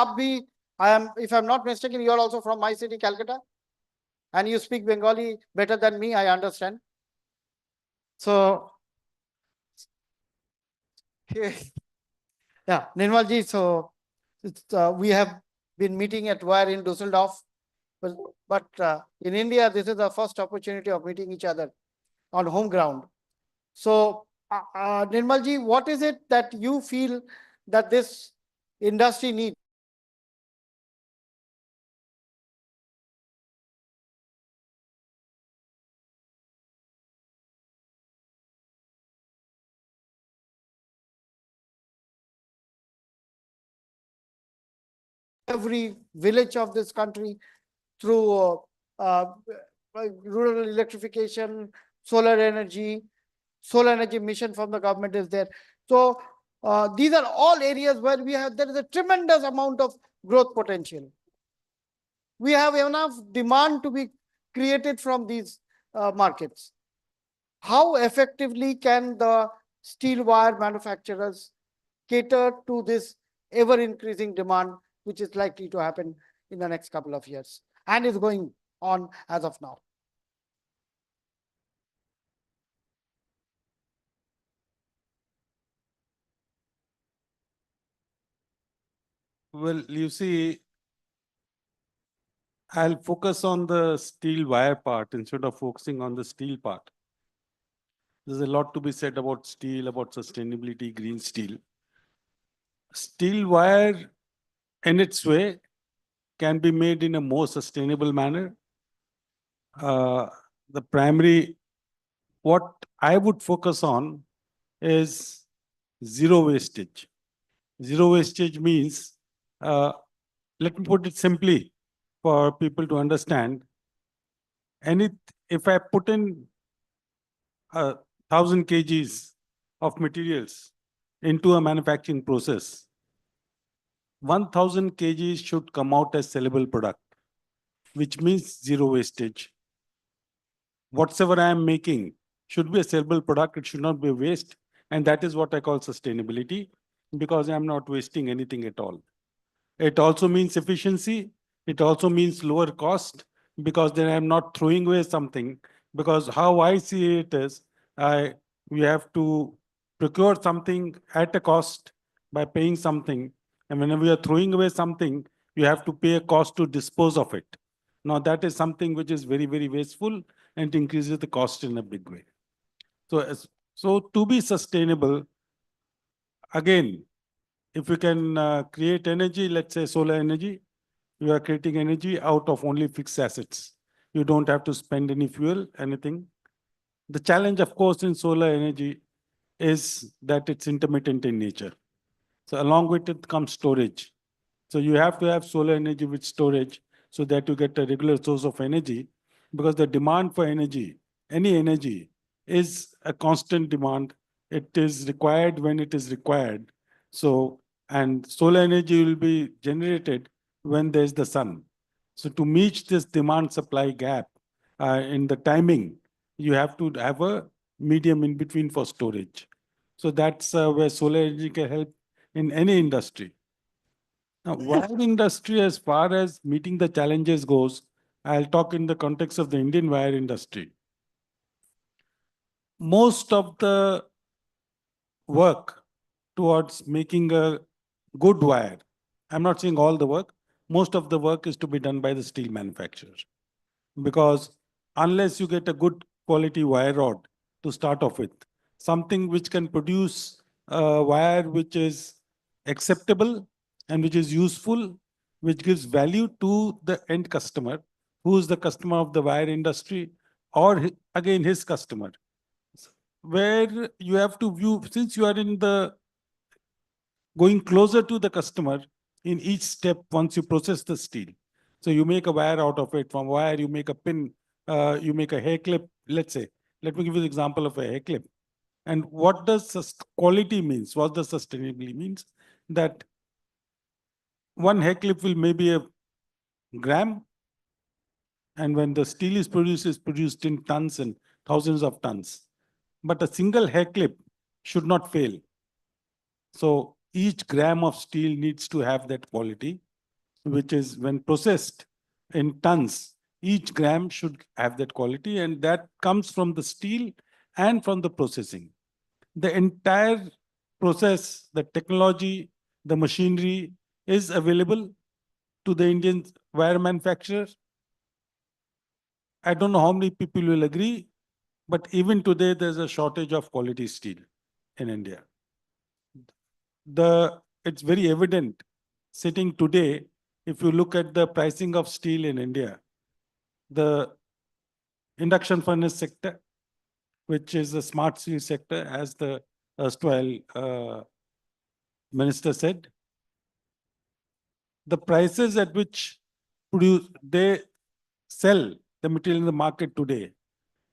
if I'm not mistaken, you are also from my city, Calcutta, and you speak Bengali better than me, I understand. So, yeah, Nirmal ji, so we have been meeting at Wire in Dusseldorf, but in India, this is the first opportunity of meeting each other on home ground. So, Nirmal ji, what is it that you feel that this industry needs? Every village of this country through rural electrification, solar energy mission from the government is there. So these are all areas where there is a tremendous amount of growth potential. We have enough demand to be created from these markets. How effectively can the steel wire manufacturers cater to this ever increasing demand, which is likely to happen in the next couple of years and is going on as of now? Well, you see, I'll focus on the steel wire part instead of focusing on the steel part. There's a lot to be said about steel, about sustainability, green steel. Steel wire, in its way, can be made in a more sustainable manner. What I would focus on is zero wastage. Zero wastage means, let me put it simply for people to understand. If I put in 1,000 kgs of materials into a manufacturing process, 1,000 kgs should come out as sellable product, which means zero wastage. Whatever I am making should be a sellable product. It should not be waste. And that is what I call sustainability, because I'm not wasting anything at all. It also means efficiency. It also means lower cost, because then I'm not throwing away something. Because how I see it is, we have to procure something at a cost by paying something. And whenever you are throwing away something, you have to pay a cost to dispose of it. Now that is something which is very, very wasteful, and it increases the cost in a big way. So to be sustainable, again, if you can create energy, let's say solar energy, you are creating energy out of only fixed assets. You don't have to spend any fuel, anything. The challenge, of course, in solar energy is that it's intermittent in nature. So along with it comes storage. So you have to have solar energy with storage so that you get a regular source of energy, because the demand for energy, any energy, is a constant demand. It is required when it is required. So, and solar energy will be generated when there's the sun. So to meet this demand supply gap in the timing, you have to have a medium in between for storage. So that's where solar energy can help in any industry. Now, wire industry, as far as meeting the challenges goes, I'll talk in the context of the Indian wire industry. Most of the work towards making a good wire, I'm not saying all the work, most of the work is to be done by the steel manufacturers. Because unless you get a good quality wire rod to start off with, something which can produce a wire which is acceptable and which is useful, which gives value to the end customer, who is the customer of the wire industry, or again his customer. Where you have to view, since you are in the going closer to the customer in each step once you process the steel. So you make a wire out of it. From wire, you make a pin, you make a hair clip, let's say. Let me give you the example of a hair clip. And what does quality means? What does sustainability means? That one hair clip will maybe a gram. And when the steel is produced in tons and thousands of tons. But a single hair clip should not fail. So each gram of steel needs to have that quality, which is when processed in tons, each gram should have that quality, and that comes from the steel and from the processing. The entire process, the technology, the machinery is available to the Indian wire manufacturer. I don't know how many people will agree, but even today there's a shortage of quality steel in India. It's very evident sitting today, if you look at the pricing of steel in India, the induction furnace sector, which is the smart steel sector, as the erstwhile minister said, the prices at which they sell the material in the market today,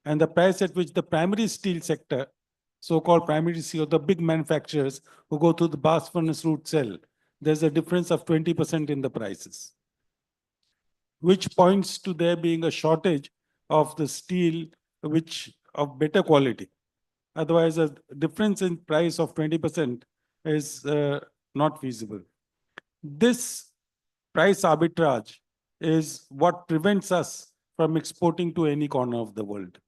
and the price at which the primary steel sector, so-called primary steel, the big manufacturers who go through the blast furnace route sell, there's a difference of 20% in the prices, which points to there being a shortage of the steel which of better quality. Otherwise, a difference in price of 20% is not feasible. This price arbitrage is what prevents us from exporting to any corner of the world.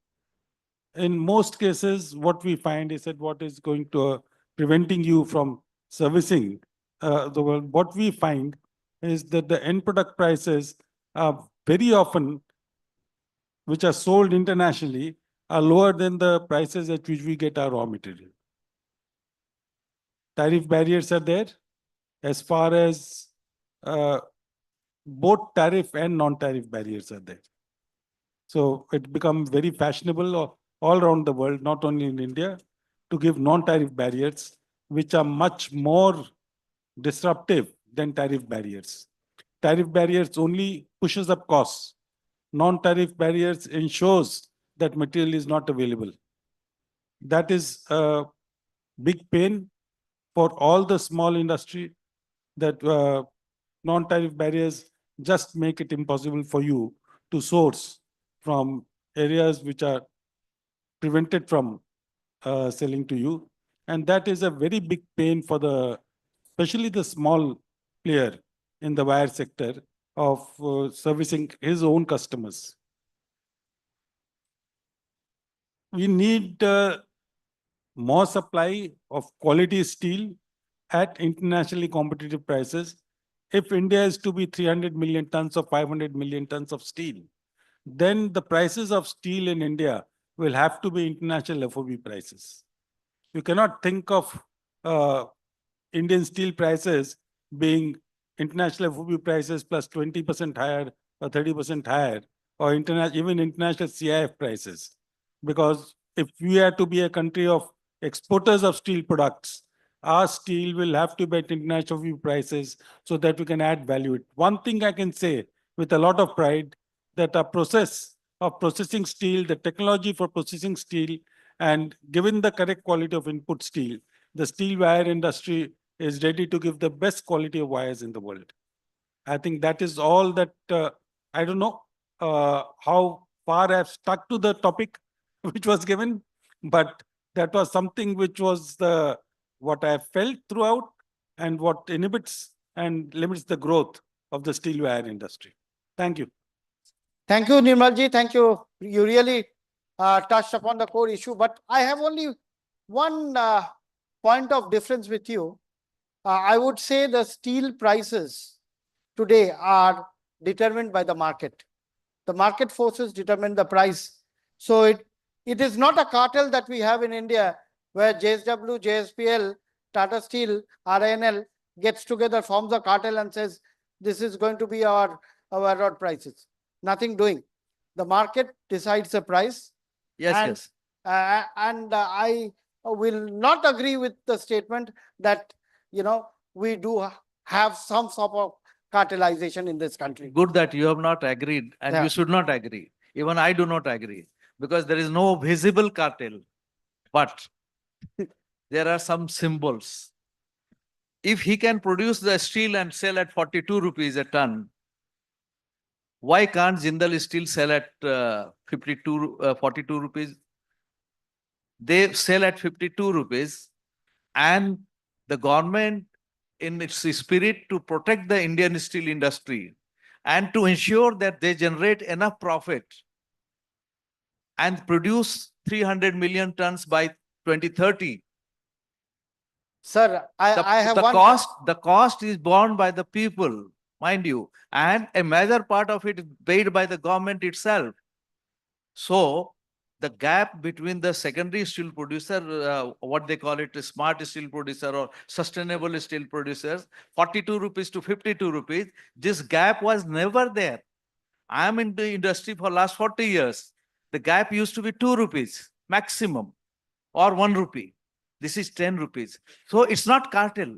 In most cases, what we find is that what is going to preventing you from servicing the world, what we find is that the end product prices are very often, which are sold internationally, are lower than the prices at which we get our raw material. Tariff barriers are there as far as both tariff and non-tariff barriers are there. So it becomes very fashionable all around the world, not only in India, to give non-tariff barriers, which are much more disruptive than tariff barriers. Tariff barriers only pushes up costs. Non-tariff barriers ensures that material is not available. That is a big pain for all the small industry, that non-tariff barriers just make it impossible for you to source from areas which are prevented from selling to you. And that is a very big pain for especially the small player in the wire sector of servicing his own customers. We need more supply of quality steel at internationally competitive prices. If India is to be 300 million tons or 500 million tons of steel, then the prices of steel in India will have to be international FOB prices. You cannot think of Indian steel prices being international FOB prices plus 20% higher or 30% higher, or even international CIF prices. Because if we are to be a country of exporters of steel products, our steel will have to be at international FOB prices so that we can add value. One thing I can say with a lot of pride, that our process of processing steel, the technology for processing steel, and given the correct quality of input steel, the steel wire industry is ready to give the best quality of wires in the world. I think that is all that, I don't know how far I've stuck to the topic which was given, but that was something which was what I felt throughout and what inhibits and limits the growth of the steel wire industry. Thank you. Thank you, Nirmalji. Thank you. You really touched upon the core issue, but I have only one point of difference with you. I would say the steel prices today are determined by the market. The market forces determine the price. So it is not a cartel that we have in India where JSW, JSPL, Tata Steel, RINL gets together, forms a cartel and says, this is going to be our rod prices. Nothing doing. The market decides the price. Yes, and, yes. And I will not agree with the statement that, we do have some sort of cartelization in this country. Good that you have not agreed, and Yeah. you should not agree. Even I do not agree, because there is no visible cartel, but there are some symbols. If he can produce the steel and sell at 42 rupees a ton, why can't Jindal Steel sell at 42 rupees? They sell at 52 rupees, and the government, in its spirit to protect the Indian steel industry and to ensure that they generate enough profit and produce 300 million tons by 2030. Sir, I have one. The cost is borne by the people, mind you, and a major part of it is paid by the government itself. So the gap between the secondary steel producer, what they call it, a smart steel producer or sustainable steel producers, 42 rupees to 52 rupees, this gap was never there. I am in the industry for last 40 years. The gap used to be 2 rupees maximum, or 1 rupee. This is 10 rupees. So it's not cartel.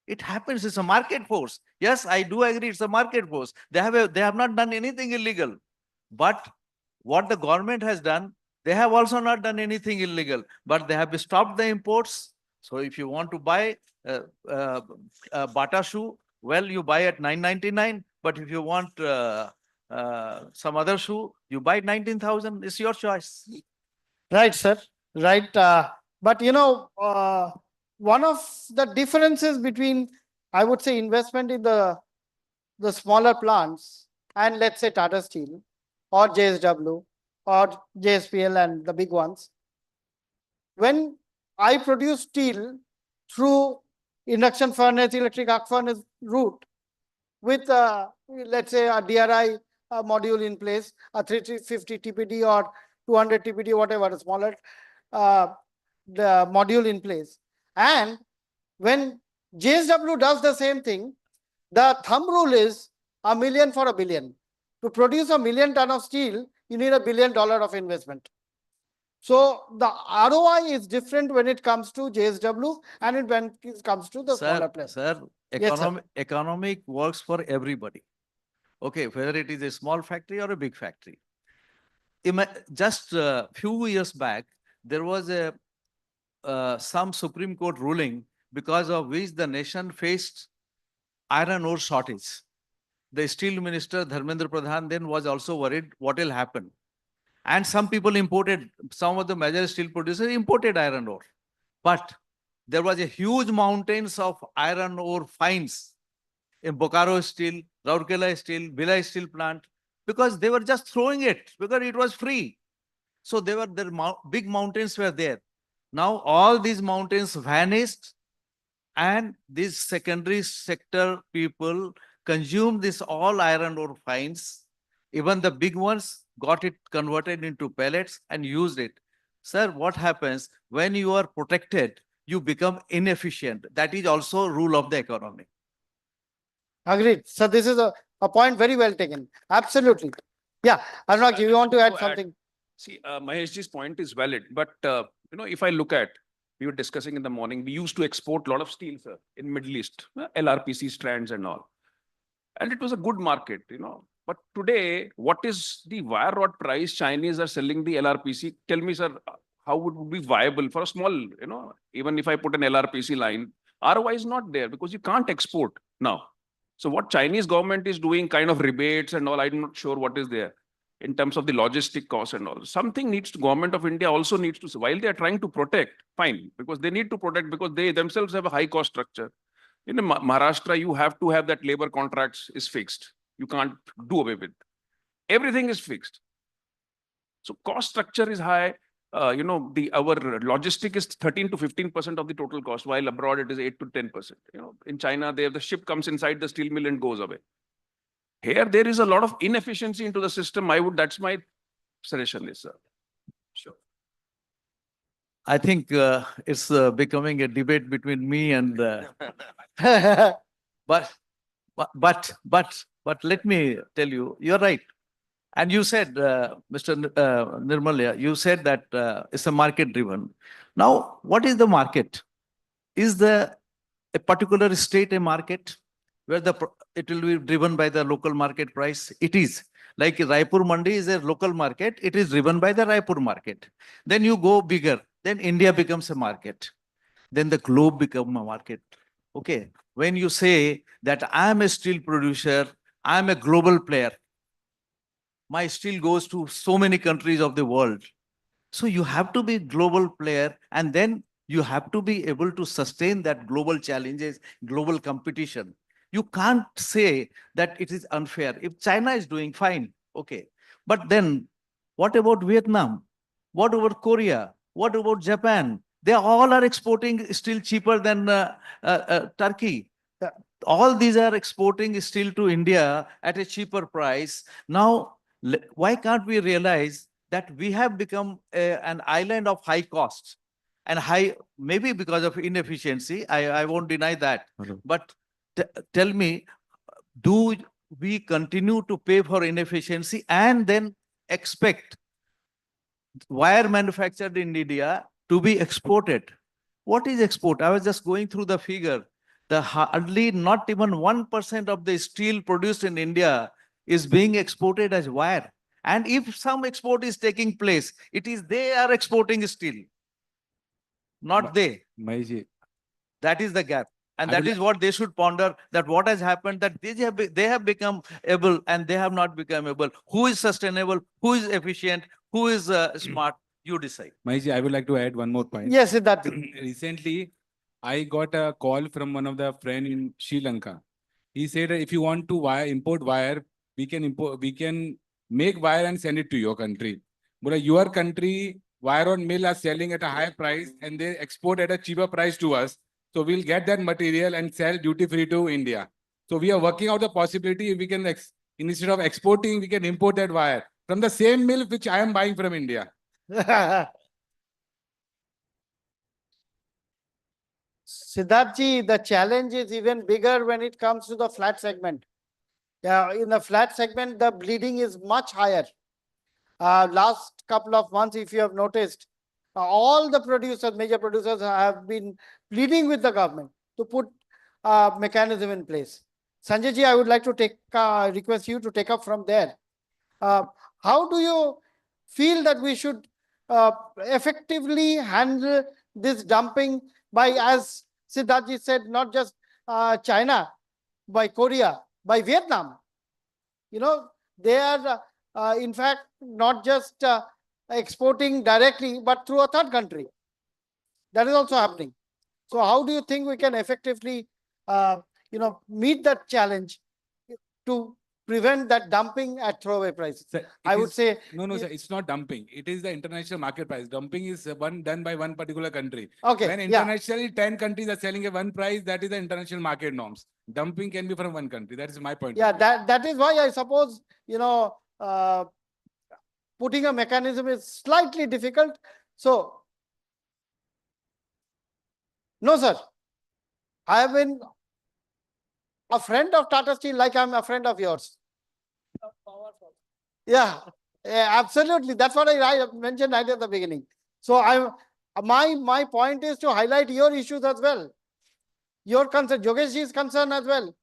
It happens, it's a market force. Yes, I do agree, it's a market force. They have not done anything illegal. But what the government has done, they have also not done anything illegal, but they have stopped the imports. So if you want to buy a Bata shoe, well, you buy at 999. But if you want some other shoe, you buy 19,000. It's your choice. Right, sir. Right. But one of the differences between, I would say, investment in the smaller plants and let's say Tata Steel or JSW or JSPL and the big ones, when I produce steel through induction furnace, electric arc furnace route with, let's say, a DRI module in place, a 350 TPD or 200 TPD, whatever, smaller the module in place. And when JSW does the same thing, the thumb rule is $1 million for $1 billion. To produce 1 million ton of steel, you need $1 billion of investment. So the ROI is different when it comes to JSW and when it comes to the smaller players. Sir, Yes, sir. economic works for everybody. Okay, whether it is a small factory or a big factory. Just a few years back, there was a some Supreme Court ruling because of which the nation faced iron ore shortage. The steel minister Dharmendra Pradhan then was also worried what will happen. And some people imported, some of the major steel producers imported iron ore. But there was a huge mountains of iron ore finds in Bokaro Steel, Rourkela Steel, Bhilai Steel plant, because they were just throwing it because it was free. So there big mountains were there. Now all these mountains vanished and these secondary sector people consumed this all iron ore finds. Even the big ones got it converted into pellets and used it. Sir, what happens when you are protected, you become inefficient. That is also rule of the economy. Agreed. So this is a point very well taken. Absolutely. Yeah, Anurag, you want to add To add, something? See, Maheshji's point is valid, but if I look at, we were discussing in the morning, we used to export a lot of steel, sir, in Middle East, LRPC strands and all. And it was a good market, But today, what is the wire rod price Chinese are selling the LRPC? Tell me, sir, how would it be viable for a small, even if I put an LRPC line, ROI is not there because you can't export now. So what Chinese government is doing, kind of rebates and all, I'm not sure what is there in terms of the logistic costs and all. Something needs to, government of India also needs to, while they are trying to protect, fine, because they need to protect because they themselves have a high cost structure. In Maharashtra, you have to have that labor contracts is fixed. You can't do away with. Everything is fixed. So cost structure is high. Our logistic is 13 to 15% of the total cost, while abroad it is 8 to 10%. In China, the ship comes inside the steel mill and goes away. Here, there is a lot of inefficiency into the system. That's my suggestion is, sir. Sure. I think it's becoming a debate between me and but let me tell you, you're right. And you said, Mr. Nirmal, you said that it's a market driven. Now, what is the market? Is a particular state a market where it will be driven by the local market price? It is. Like Raipur Mandi is a local market. It is driven by the Raipur market. Then you go bigger. Then India becomes a market. Then the globe becomes a market. Okay. When you say that I am a steel producer, I am a global player. My steel goes to so many countries of the world. So you have to be a global player, and then you have to be able to sustain that global challenges, global competition. You can't say that it is unfair. If China is doing fine, okay. But then what about Vietnam? What about Korea? What about Japan? They all are exporting steel cheaper than Turkey. All these are exporting steel to India at a cheaper price. Now, why can't we realize that we have become an island of high costs and maybe because of inefficiency, I won't deny that. But tell me, do we continue to pay for inefficiency and then expect wire manufactured in India to be exported? What is export? I was just going through the figure. Hardly not even 1% of the steel produced in India is being exported as wire. And if some export is taking place, it is they are exporting steel, not they. Maheshji, that is the gap. And that is what they should ponder, that what has happened, that they have become able and they have not become able. Who is sustainable? Who is efficient? Who is smart? You decide. Maheshji, I would like to add one more point. Yes, Siddharth. Recently, I got a call from one of the friend in Sri Lanka. He said that if you want to import wire, we can make wire and send it to your country. But your country, wire rod mill are selling at a high price and they export at a cheaper price to us. So we'll get that material and sell duty free to India. So we are working out the possibility if we can, instead of exporting, we can import that wire from the same mill which I am buying from India. Siddharthji, the challenge is even bigger when it comes to the flat segment. Yeah, in the flat segment, the bleeding is much higher. Last couple of months, if you have noticed, all the producers, major producers have been pleading with the government to put mechanism in place. Sanjay ji, I would like to request you to take up from there. How do you feel that we should effectively handle this dumping by, as Siddharth said, not just China, by Korea, by Vietnam? You know, they are in fact not just exporting directly, but through a third country. That is also happening. So how do you think we can effectively, meet that challenge to prevent that dumping at throwaway prices? Sir, I it would is- say, No, no, sir, it's not dumping. It is the international market price. Dumping is done by one particular country. okay, When yeah, internationally 10 countries are selling at one price, that is the international market norms. Dumping can be from one country. That is my point. yeah, that is why I suppose, putting a mechanism is slightly difficult. So, no, sir, I have been a friend of Tata Steel like I'm a friend of yours. Yeah, absolutely. That's what I mentioned right at the beginning. So my point is to highlight your issues as well. Your concern, Yogeshji's concern as well.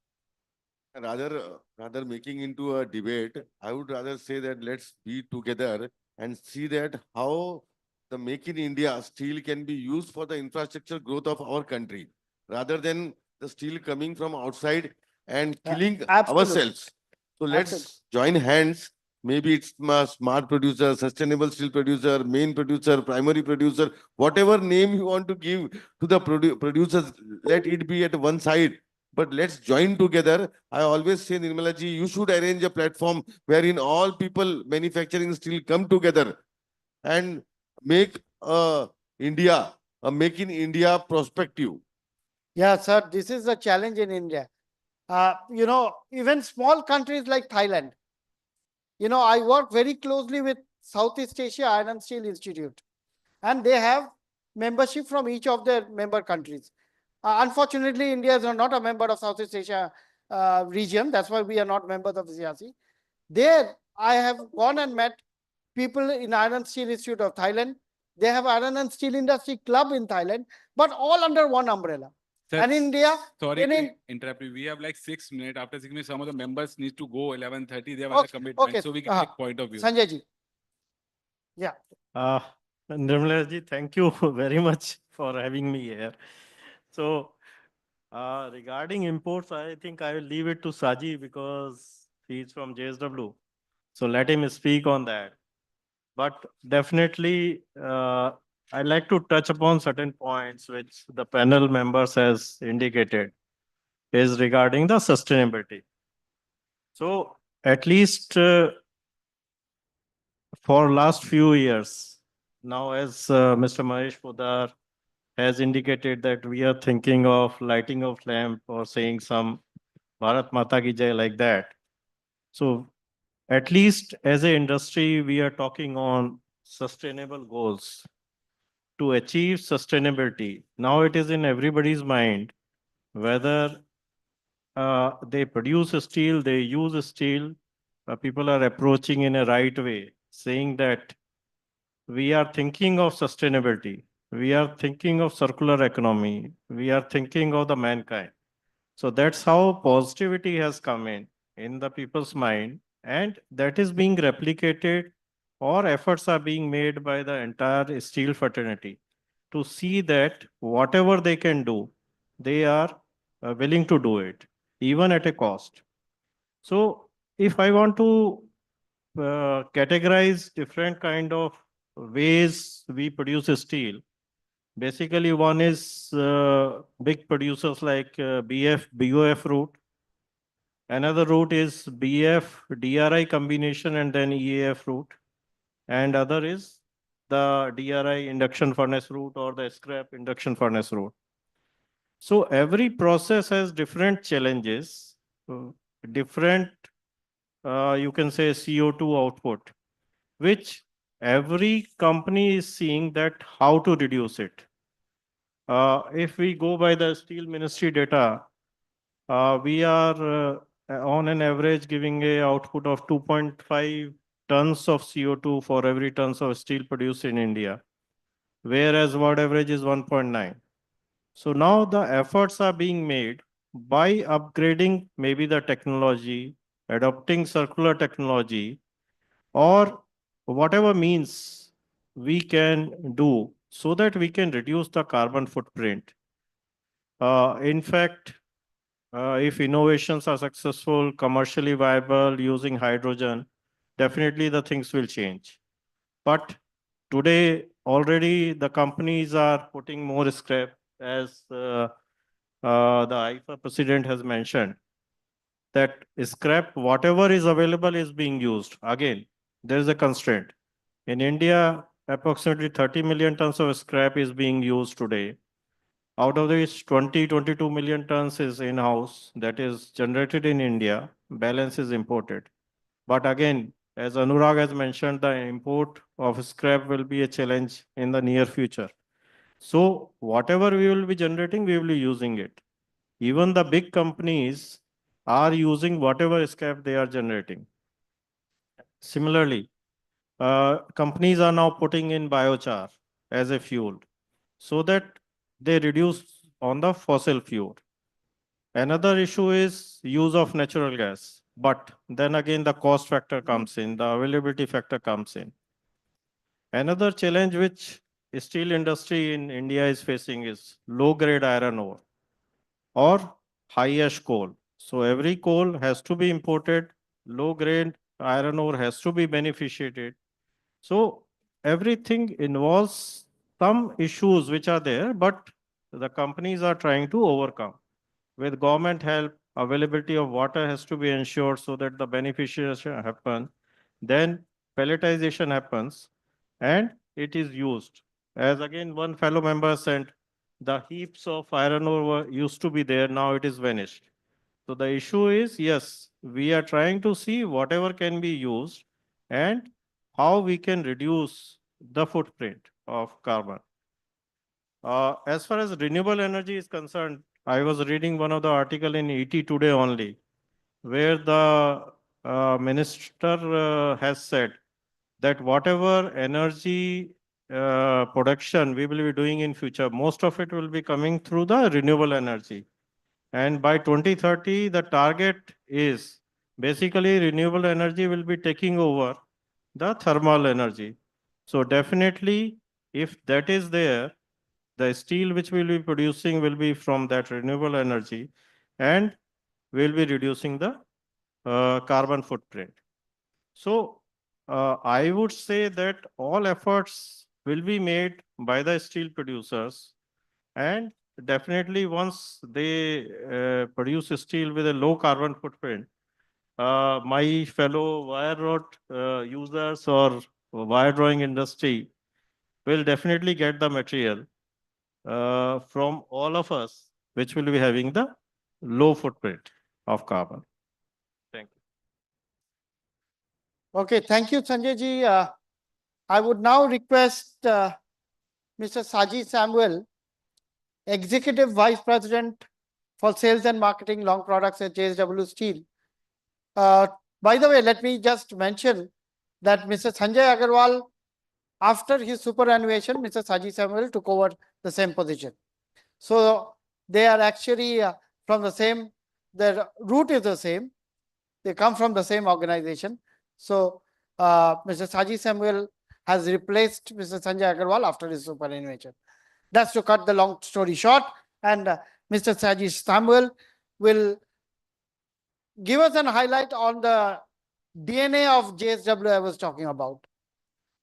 Rather making into a debate, I would rather say that let's be together and see that how the Make in India steel can be used for the infrastructure growth of our country, rather than the steel coming from outside and killing absolutely. ourselves. So let's Absolutely. join hands. Maybe it's smart producer, sustainable steel producer, main producer, primary producer, whatever name you want to give to the producers, let it be at one side. But let's join together. I always say, Nirmala ji, you should arrange a platform wherein all people manufacturing steel come together and make India, a Make in India perspective. Yeah, sir, this is a challenge in India. Even small countries like Thailand, I work very closely with Southeast Asia Iron and Steel Institute, and they have membership from each of their member countries. Unfortunately, India is not a member of Southeast Asia region. That's why we are not members of the CRC. There, I have gone and met people in Iron and Steel Institute of Thailand. They have Iron and Steel Industry Club in Thailand, but all under one umbrella. Sir, And in India, sorry in to interrupt you. We have like 6 minutes. After 6 minutes, some of the members need to go 11:30. They have other Okay, commitments. okay, So we can take point of view. Sanjay ji. Yeah. Nirmala ji, thank you very much for having me here. So, regarding imports, I think I will leave it to Saji because he's from JSW. So let him speak on that. But definitely, I'd like to touch upon certain points which the panel members has indicated is regarding the sustainability. So at least for last few years, now as Mr. Mahesh Poddar has indicated that we are thinking of lighting of lamp or saying some Bharat Mata Ki Jai like that. So at least as an industry, we are talking on sustainable goals to achieve sustainability. Now it is in everybody's mind whether they produce steel, they use steel, people are approaching in a right way, saying that we are thinking of sustainability, we are thinking of circular economy, we are thinking of the mankind. So that's how positivity has come in the people's mind, and that is being replicated, or efforts are being made by the entire steel fraternity to see that whatever they can do, they are willing to do it, even at a cost. So if I want to categorize different kind of ways we produce steel, basically one is big producers like BF, BOF route. Another route is BF, DRI combination and then EAF route. And other is the DRI induction furnace route or the scrap induction furnace route. So every process has different challenges, different, you can say CO2 output, which every company is seeing that how to reduce it. If we go by the Steel Ministry data, we are on an average giving a output of 2.5 tons of CO2 for every tons of steel produced in India, whereas world average is 1.9. So now the efforts are being made by upgrading maybe the technology, adopting circular technology, or whatever means we can do so that we can reduce the carbon footprint. In fact, if innovations are successful, commercially viable using hydrogen, definitely the things will change. But today, already the companies are putting more scrap, as the IFA president has mentioned, that scrap, whatever is available is being used. Again, there is a constraint. In India, approximately 30 million tons of scrap is being used today. Out of which 22 million tons is in-house, that is generated in India, balance is imported. But again, as Anurag has mentioned, the import of scrap will be a challenge in the near future. So whatever we will be generating, we will be using it. Even the big companies are using whatever scrap they are generating. Similarly, companies are now putting in biochar as a fuel so that they reduce on the fossil fuel. Another issue is use of natural gas, but then again the cost factor comes in, the availability factor comes in. Another challenge which steel industry in India is facing is low grade iron ore or high ash coal. So every coal has to be imported, low grade iron ore has to be beneficiated. So everything involves some issues which are there, but the companies are trying to overcome. With government help, availability of water has to be ensured so that the beneficiation happen. Then pelletization happens and it is used. As again, one fellow member said, the heaps of iron ore used to be there, now it is vanished. So the issue is, yes, we are trying to see whatever can be used and how we can reduce the footprint of carbon. As far as renewable energy is concerned, I was reading one of the article in ET today only, where the minister has said that whatever energy production we will be doing in future, most of it will be coming through the renewable energy. And by 2030, the target is basically renewable energy will be taking over the thermal energy. So definitely, if that is there, the steel which we'll be producing will be from that renewable energy and we'll be reducing the carbon footprint. So I would say that all efforts will be made by the steel producers, and definitely once they produce steel with a low carbon footprint, my fellow wire rod users or wire drawing industry will definitely get the material from all of us, which will be having the low footprint of carbon. Thank you. Okay, thank you, Sanjay ji. I would now request Mr. Saji Samuel, Executive Vice President for Sales and Marketing Long Products at JSW Steel. By the way, let me just mention that Mr. Sanjay Agarwal, after his superannuation, Mr. Saji Samuel took over the same position. So they are actually from the same, their root is the same. They come from the same organization. So Mr. Saji Samuel has replaced Mr. Sanjay Agarwal after his superannuation. That's to cut the long story short. And Mr. Saji Samuel will give us a highlight on the DNA of JSW I was talking about,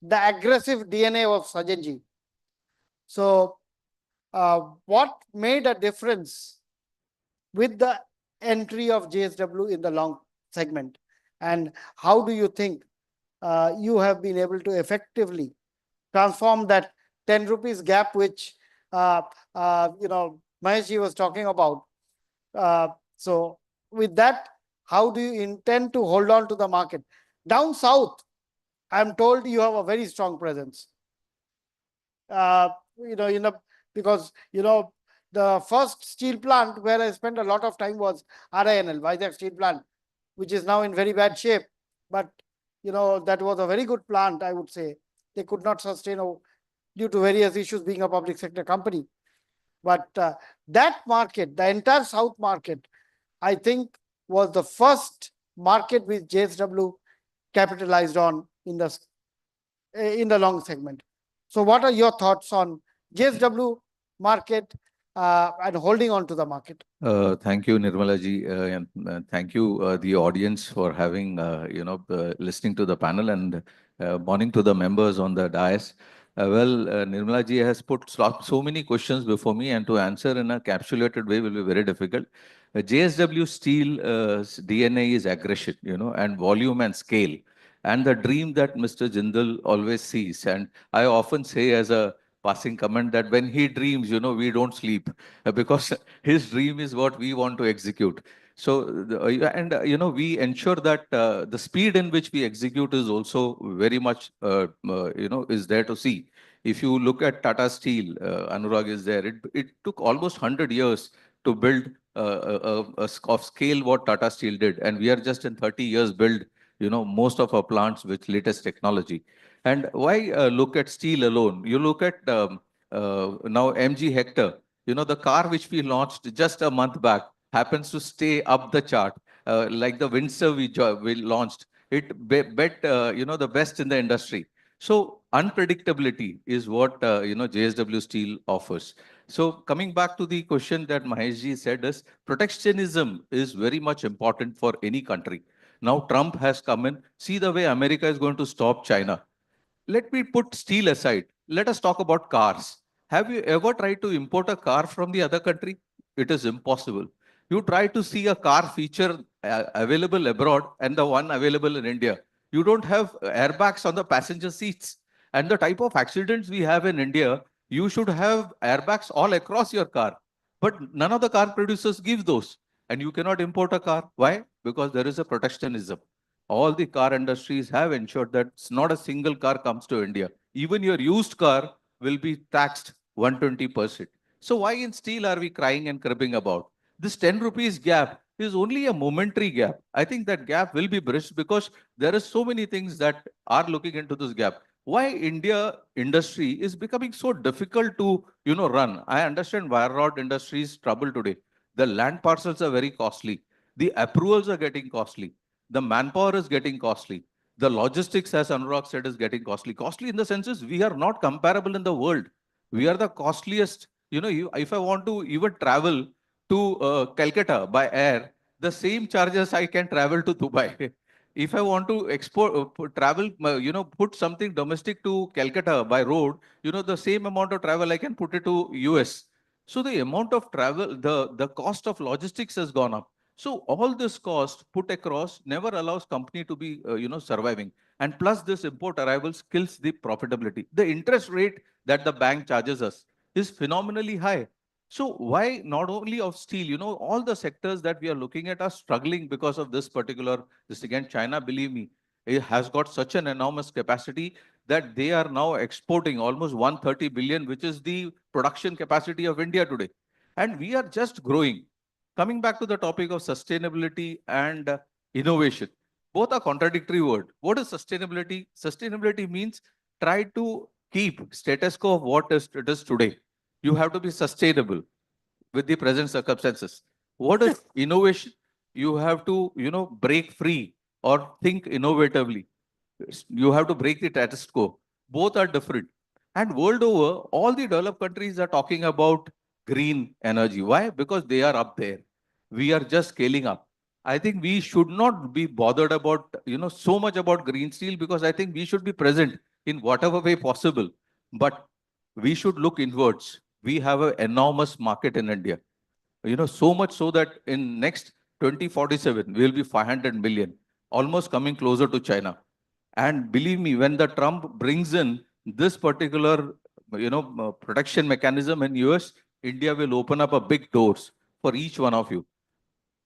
the aggressive DNA of Sajanji. So what made a difference with the entry of JSW in the long segment, and how do you think you have been able to effectively transform that 10 rupees gap which Maheshji was talking about? So with that, how do you intend to hold on to the market? Down south, I'm told you have a very strong presence. Because the first steel plant where I spent a lot of time was RINL, Vizag Steel Plant, which is now in very bad shape. But that was a very good plant, I would say. They could not sustain due to various issues being a public sector company. But that market, the entire South market, I think was the first market which JSW capitalized on in the long segment. So what are your thoughts on JSW market and holding on to the market? Thank you, Nirmala ji, and thank you, the audience, for having, listening to the panel, and morning to the members on the dais. Nirmala ji has put so many questions before me, and to answer in a capsulated way will be very difficult. JSW Steel's DNA is aggression, and volume and scale, and the dream that Mr. Jindal always sees. And I often say as a passing comment that when he dreams, we don't sleep because his dream is what we want to execute. So, we ensure that the speed in which we execute is also very much, is there to see. If you look at Tata Steel, Anurag is there, it took almost 100 years to build of scale what Tata Steel did. And we are just in 30 years build, most of our plants with latest technology. And why look at steel alone? You look at now MG Hector, the car which we launched just a month back happens to stay up the chart. Like the Windsor we launched, it bet, the best in the industry. So unpredictability is what, JSW Steel offers. So coming back to the question that Mahesh ji said is, protectionism is very much important for any country. Now Trump has come in. See the way America is going to stop China. Let me put steel aside. Let us talk about cars. Have you ever tried to import a car from the other country? It is impossible. You try to see a car feature available abroad and the one available in India. You don't have airbags on the passenger seats. And the type of accidents we have in India, you should have airbags all across your car. But none of the car producers give those. And you cannot import a car. Why? Because there is a protectionism. All the car industries have ensured that not a single car comes to India. Even your used car will be taxed 120%. So why in steel are we crying and cribbing about? This 10 rupees gap is only a momentary gap. I think that gap will be bridged because there are so many things that are looking into this gap. Why India industry is becoming so difficult to, run? I understand wire rod industry is trouble today. The land parcels are very costly. The approvals are getting costly. The manpower is getting costly. The logistics, as Anurag said, is getting costly. Costly in the sense is we are not comparable in the world. We are the costliest. If I want to even travel to Calcutta by air, the same charges I can travel to Dubai. If I want to travel, put something domestic to Calcutta by road, the same amount of travel I can put it to US. So the amount of travel, the cost of logistics has gone up. So all this cost put across never allows company to be, surviving. And plus this import arrivals kills the profitability. The interest rate that the bank charges us is phenomenally high. So why not only of steel, all the sectors that we are looking at are struggling because of this particular, this again, China, believe me, it has got such an enormous capacity that they are now exporting almost 130 billion, which is the production capacity of India today. And we are just growing. Coming back to the topic of sustainability and innovation, both are contradictory words. What is sustainability? Sustainability means try to keep status quo of what it is today. You have to be sustainable with the present circumstances. What is innovation? You have to, break free or think innovatively. You have to break the status quo. Both are different. And world over, all the developed countries are talking about green energy. Why? Because they are up there. We are just scaling up. I think we should not be bothered about, so much about green steel because I think we should be present in whatever way possible. But we should look inwards. We have an enormous market in India. So much so that in next 2047, we'll be 500 million, almost coming closer to China. And believe me, when the Trump brings in this particular, protection mechanism in US, India will open up a big doors for each one of you.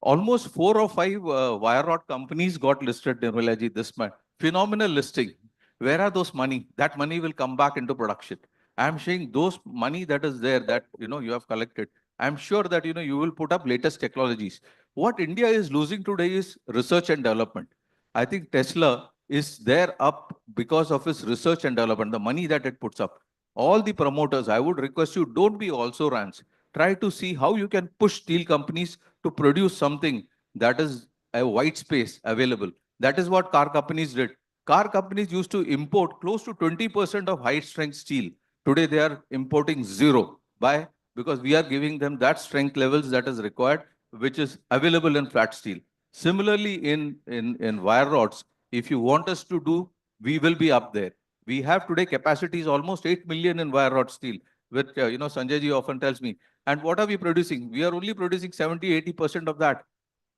Almost 4 or 5 wire rod companies got listed, Nirmala this month. Phenomenal listing. Where are those money? That money will come back into production. I'm saying those money that is there that, you have collected. I'm sure that, you will put up latest technologies. What India is losing today is research and development. I think Tesla is there up because of its research and development, the money that it puts up. All the promoters, I would request you, don't be also rants. try to see how you can push steel companies to produce something that is a white space available. That is what car companies did. Car companies used to import close to 20% of high strength steel. Today they are importing zero. Why? Because we are giving them that strength levels that is required, which is available in flat steel. Similarly, in wire rods, if you want us to do, we will be up there. We have today capacities almost 8 million in wire rod steel, which, Sanjay ji often tells me. And what are we producing? We are only producing 70, 80% of that.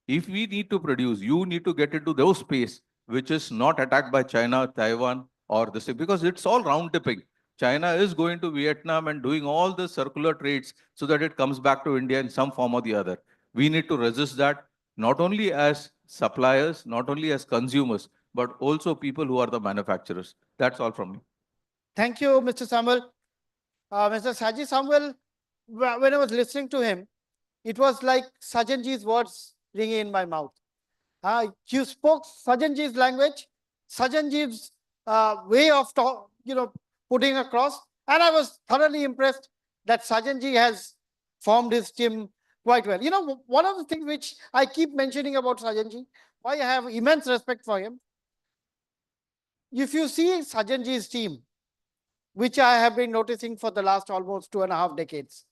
If we need to produce, you need to get into those space, which is not attacked by China, Taiwan, or this, because it's all round tipping. China is going to Vietnam and doing all the circular trades so that it comes back to India in some form or the other. We need to resist that, not only as suppliers, not only as consumers, but also people who are the manufacturers. That's all from me. Thank you, Mr. Samuel. Mr. Saji Samuel, when I was listening to him, it was like Sajanji's words ringing in my mouth. You spoke Sajanji's language, Sajanji's way of putting across, and I was thoroughly impressed that Sajanji has formed his team quite well. One of the things which I keep mentioning about Sajanji, why I have immense respect for him. If you see Sajanji's team, which I have been noticing for the last almost 2.5 decades,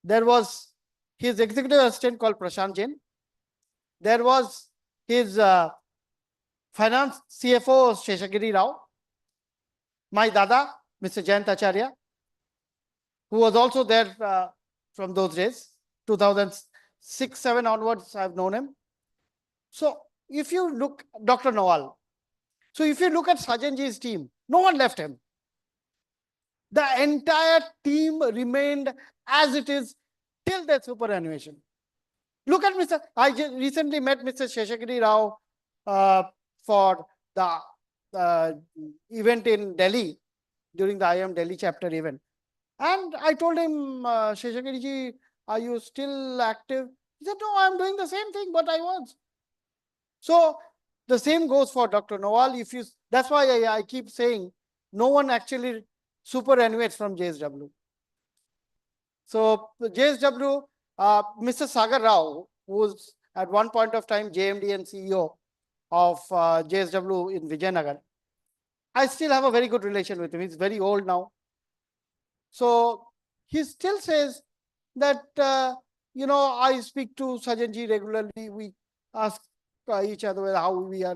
there was his executive assistant called Prashant Jain. There was his finance CFO, Sheshagiri Rao. My Dada, Mr. Jayant Acharya, who was also there from those days, 2006-07 onwards, I've known him. So if you look, Dr. Nawal, so if you look at Sajanji's team, no one left him. The entire team remained as it is till their superannuation. Look at I recently met Mr. Sheshagiri Rao for the event in Delhi, during the IIM Delhi chapter event. And I told him, Sheshagiri ji, are you still active? He said, no, I'm doing the same thing, but I was. So the same goes for Dr. Nawal. That's why I keep saying, no one actually superannuates from JSW. So JSW, Mr. Sagar Rao, who was at one point of time JMD and CEO of JSW in Vijayanagar, I still have a very good relation with him. He's very old now. So he still says that, I speak to Sajanji regularly. We ask each other how we are,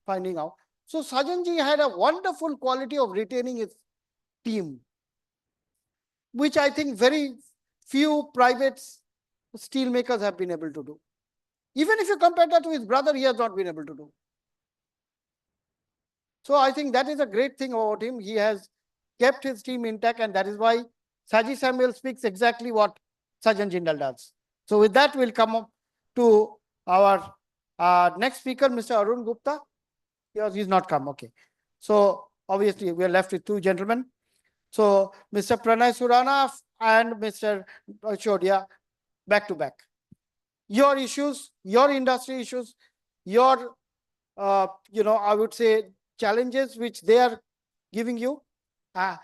finding out. So Sajanji had a wonderful quality of retaining his team, which I think very few private steel makers have been able to do. Even if you compare that to his brother, he has not been able to do. So I think that is a great thing about him. He has kept his team intact, and that is why Saji Samuel speaks exactly what Sajan Jindal does. So with that, we'll come up to our next speaker, Mr. Arun Gupta. He's not come, okay. So obviously, we are left with two gentlemen. So Mr. Pranay Surana and Mr. Chodia, back to back. Your issues, your industry issues, your, I would say, challenges which they are giving you, and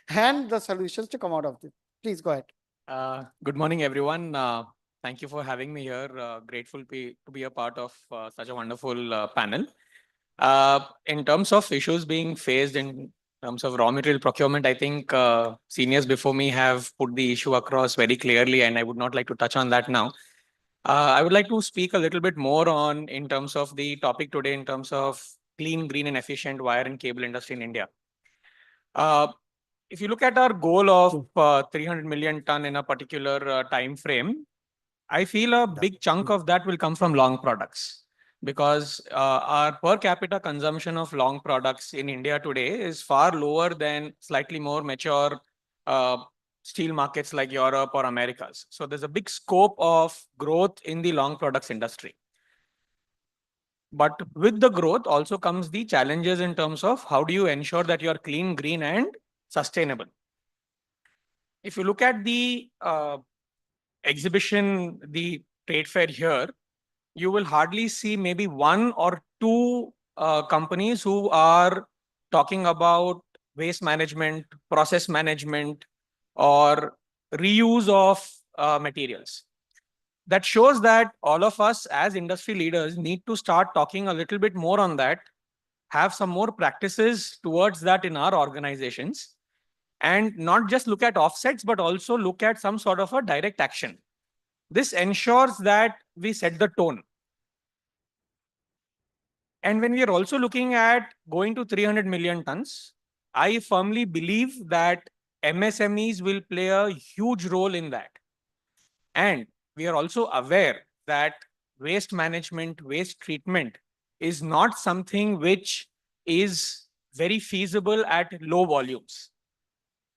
the solutions to come out of it. Please go ahead. Good morning, everyone. Thank you for having me here. Grateful to be a part of such a wonderful panel. In terms of issues being faced in terms of raw material procurement, I think seniors before me have put the issue across very clearly, and I would not like to touch on that now. I would like to speak a little bit more on in terms of the topic today, in terms of clean, green, and efficient wire and cable industry in India. If you look at our goal of 300 million ton in a particular time frame, I feel a big chunk of that will come from long products, because our per capita consumption of long products in India today is far lower than slightly more mature steel markets like Europe or Americas. So there's a big scope of growth in the long products industry. But with the growth also comes the challenges in terms of how do you ensure that you are clean, green, and sustainable. If you look at the exhibition, the trade fair here, you will hardly see maybe one or two companies who are talking about waste management, process management, or reuse of materials. That shows that all of us as industry leaders need to start talking a little bit more on that, have some more practices towards that in our organizations, and not just look at offsets, but also look at some sort of a direct action. This ensures that we set the tone. And when we are also looking at going to 300 million tons, I firmly believe that MSMEs will play a huge role in that. And we are also aware that waste management, waste treatment is not something which is very feasible at low volumes.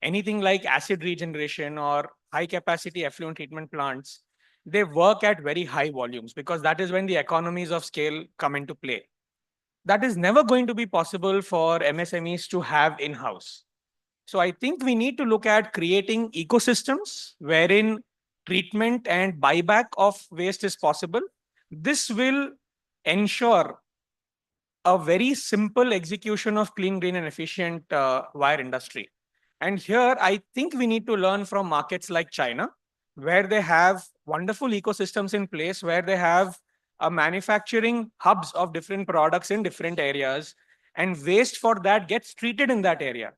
Anything like acid regeneration or high capacity effluent treatment plants, they work at very high volumes because that is when the economies of scale come into play. That is never going to be possible for MSMEs to have in-house. So I think we need to look at creating ecosystems wherein treatment and buyback of waste is possible. This will ensure a very simple execution of clean, green, and efficient wire industry. And here, I think we need to learn from markets like China, where they have wonderful ecosystems in place, where they have manufacturing hubs of different products in different areas, and waste for that gets treated in that area.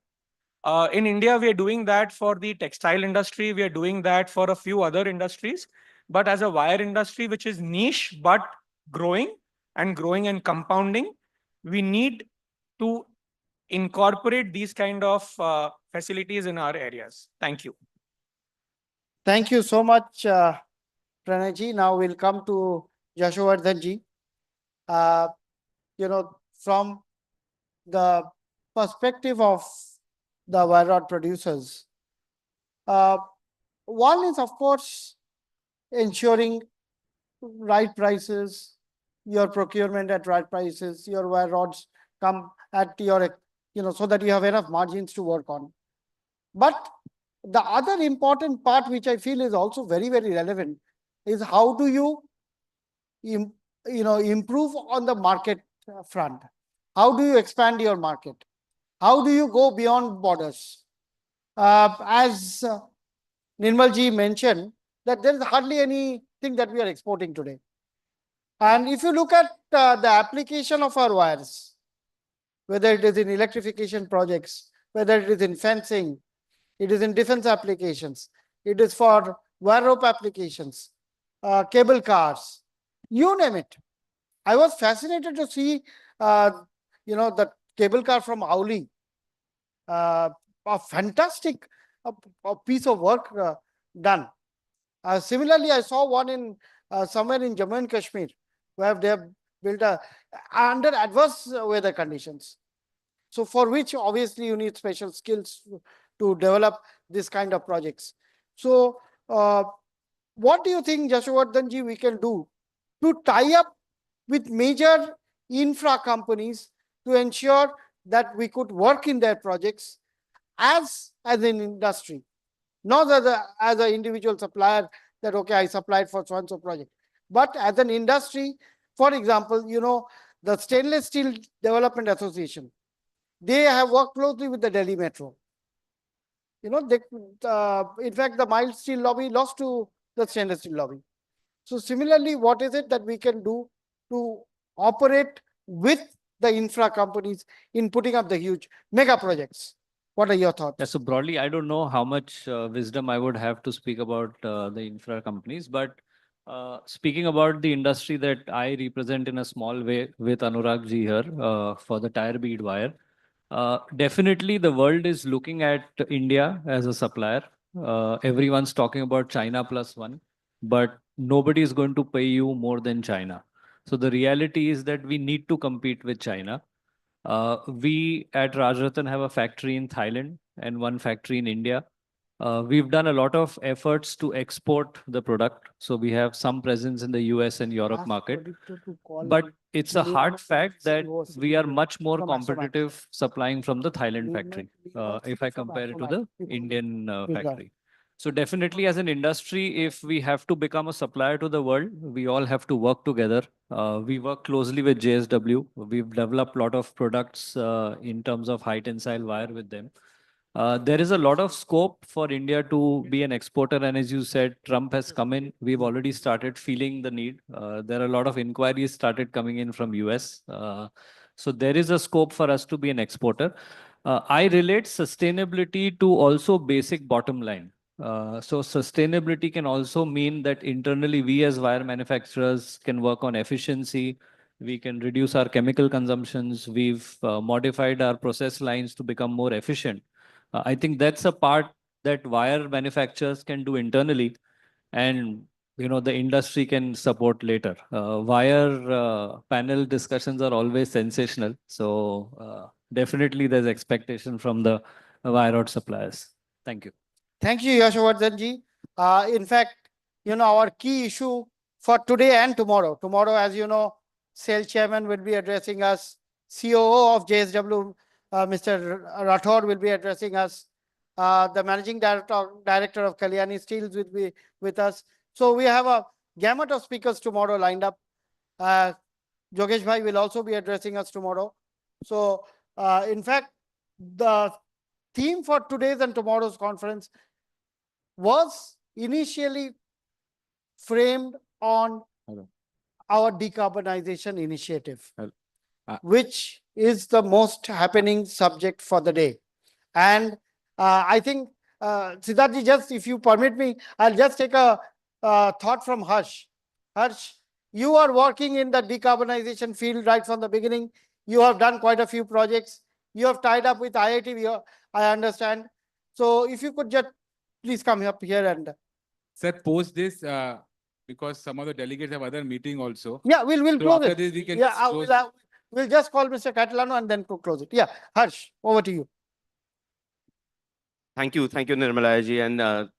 In India, we are doing that for the textile industry. We are doing that for a few other industries. But as a wire industry, which is niche but growing and compounding, we need to incorporate these kind of facilities in our areas. Thank you. Thank you so much, Pranayji. Now we'll come to Yashovardhanji. From the perspective of the wire rod producers, one is, of course, ensuring right prices, your procurement at right prices, your wire rods come at your, so that you have enough margins to work on. But the other important part, which I feel is also very, very relevant, is how do you, improve on the market front? How do you expand your market? How do you go beyond borders? As Nirmalji mentioned, that there is hardly anything that we are exporting today. And if you look at the application of our wires, whether it is in electrification projects, whether it is in fencing, it is in defense applications, it is for wire rope applications, cable cars, you name it. I was fascinated to see, the cable car from Auli, a fantastic piece of work done. Similarly, I saw one in somewhere in Jammu and Kashmir, where they have built under adverse weather conditions. So for which obviously you need special skills to develop this kind of projects. So what do you think, Yashovardhanji, we can do to tie up with major infra companies to ensure that we could work in their projects as an industry, not as an individual supplier that, okay, I supplied for so-and-so project, but as an industry. For example, the Stainless Steel Development Association, they have worked closely with the Delhi Metro. In fact, the mild steel lobby lost to the stainless steel lobby. So similarly, what is it that we can do to operate with the infra companies in putting up the huge mega projects? What are your thoughts? Yeah, so broadly, I don't know how much wisdom I would have to speak about the infra companies, but speaking about the industry that I represent in a small way with Anurag ji here for the tire bead wire, definitely the world is looking at India as a supplier. Everyone's talking about China plus one, but nobody is going to pay you more than China. So the reality is that we need to compete with China. We at Rajratan have a factory in Thailand and one factory in India. We've done a lot of efforts to export the product. So we have some presence in the US and Europe market. But it's a hard fact that we are much more competitive supplying from the Thailand factory if I compare it to the Indian factory. So definitely as an industry, if we have to become a supplier to the world, we all have to work together. We work closely with JSW. We've developed a lot of products in terms of high tensile wire with them. There is a lot of scope for India to be an exporter. And as you said, Trump has come in. We've already started feeling the need. There are a lot of inquiries started coming in from US. So there is a scope for us to be an exporter. I relate sustainability to also basic bottom line. So sustainability can also mean that internally we as wire manufacturers can work on efficiency. We can reduce our chemical consumptions. We've modified our process lines to become more efficient. I think that's a part that wire manufacturers can do internally, and the industry can support later. Wire panel discussions are always sensational, so definitely there's expectation from the wire rod suppliers. Thank you. Thank you, Yashovardhan ji. In fact, our key issue for today and tomorrow. Tomorrow, as you know, sales chairman will be addressing us. COO of JSW, Mr. Rathod will be addressing us. The managing director of Kalyani Steels will be with us. So we have a gamut of speakers tomorrow lined up. Jogesh Bhai will also be addressing us tomorrow. So in fact, the theme for today's and tomorrow's conference was initially framed on our decarbonization initiative, which is the most happening subject for the day. And I think, Siddharth, just if you permit me, I'll just take a thought from Harsh. Harsh, you are working in the decarbonization field right from the beginning. You have done quite a few projects. You have tied up with IIT, I understand. So if you could just please come up here and... Sir, post this, because some of the delegates have other meeting also. Yeah, we'll So close after it. this, we can Yeah, close. we'll just call Mr. Catalano and then close it. Yeah, Harsh, over to you. Thank you, Nirmala ji. And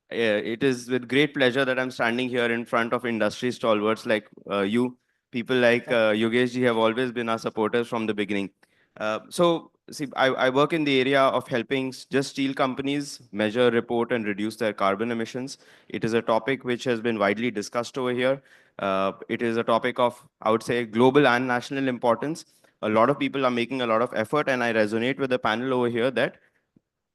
it is with great pleasure that I'm standing here in front of industry stalwarts like you. People like Yogesh ji have always been our supporters from the beginning. So, see, I work in the area of helping just steel companies measure, report, and reduce their carbon emissions. It is a topic which has been widely discussed over here. It is a topic of, I would say, global and national importance. A lot of people are making a lot of effort, and I resonate with the panel over here that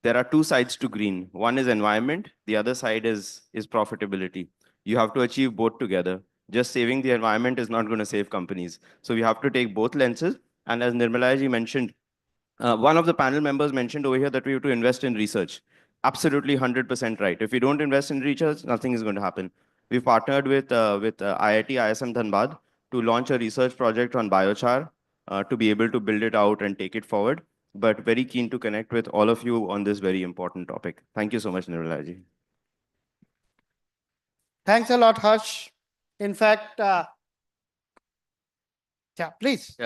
there are two sides to green. One is environment, the other side is profitability. You have to achieve both together. Just saving the environment is not going to save companies. So we have to take both lenses. And as Nirmala ji mentioned, one of the panel members mentioned over here that we have to invest in research. Absolutely 100% right. If we don't invest in research, nothing is going to happen. We've partnered with IIT ISM Dhanbad to launch a research project on biochar to be able to build it out and take it forward. But very keen to connect with all of you on this very important topic. Thank you so much, Nirmala ji. Thanks a lot, Harsh. In fact, yeah, please.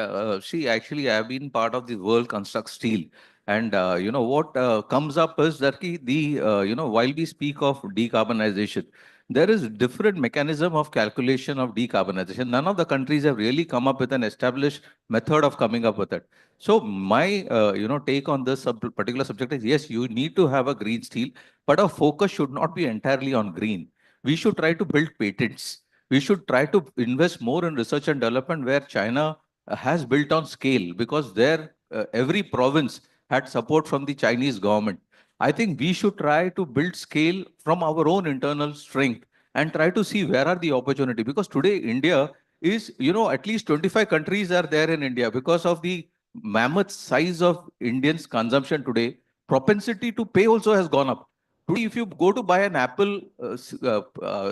See, actually, I have been part of the World Construct Steel. And, what comes up is that while we speak of decarbonization, there is different mechanism of calculation of decarbonization. None of the countries have really come up with an established method of coming up with it. So my, take on this particular subject is, yes, you need to have a green steel, but our focus should not be entirely on green. We should try to build patents. We should try to invest more in research and development where China has built on scale, because there every province had support from the Chinese government. I think we should try to build scale from our own internal strength and try to see where are the opportunity. Because today India is, at least 25 countries are there in India because of the mammoth size of Indians' consumption today. Propensity to pay also has gone up. Today, if you go to buy an Apple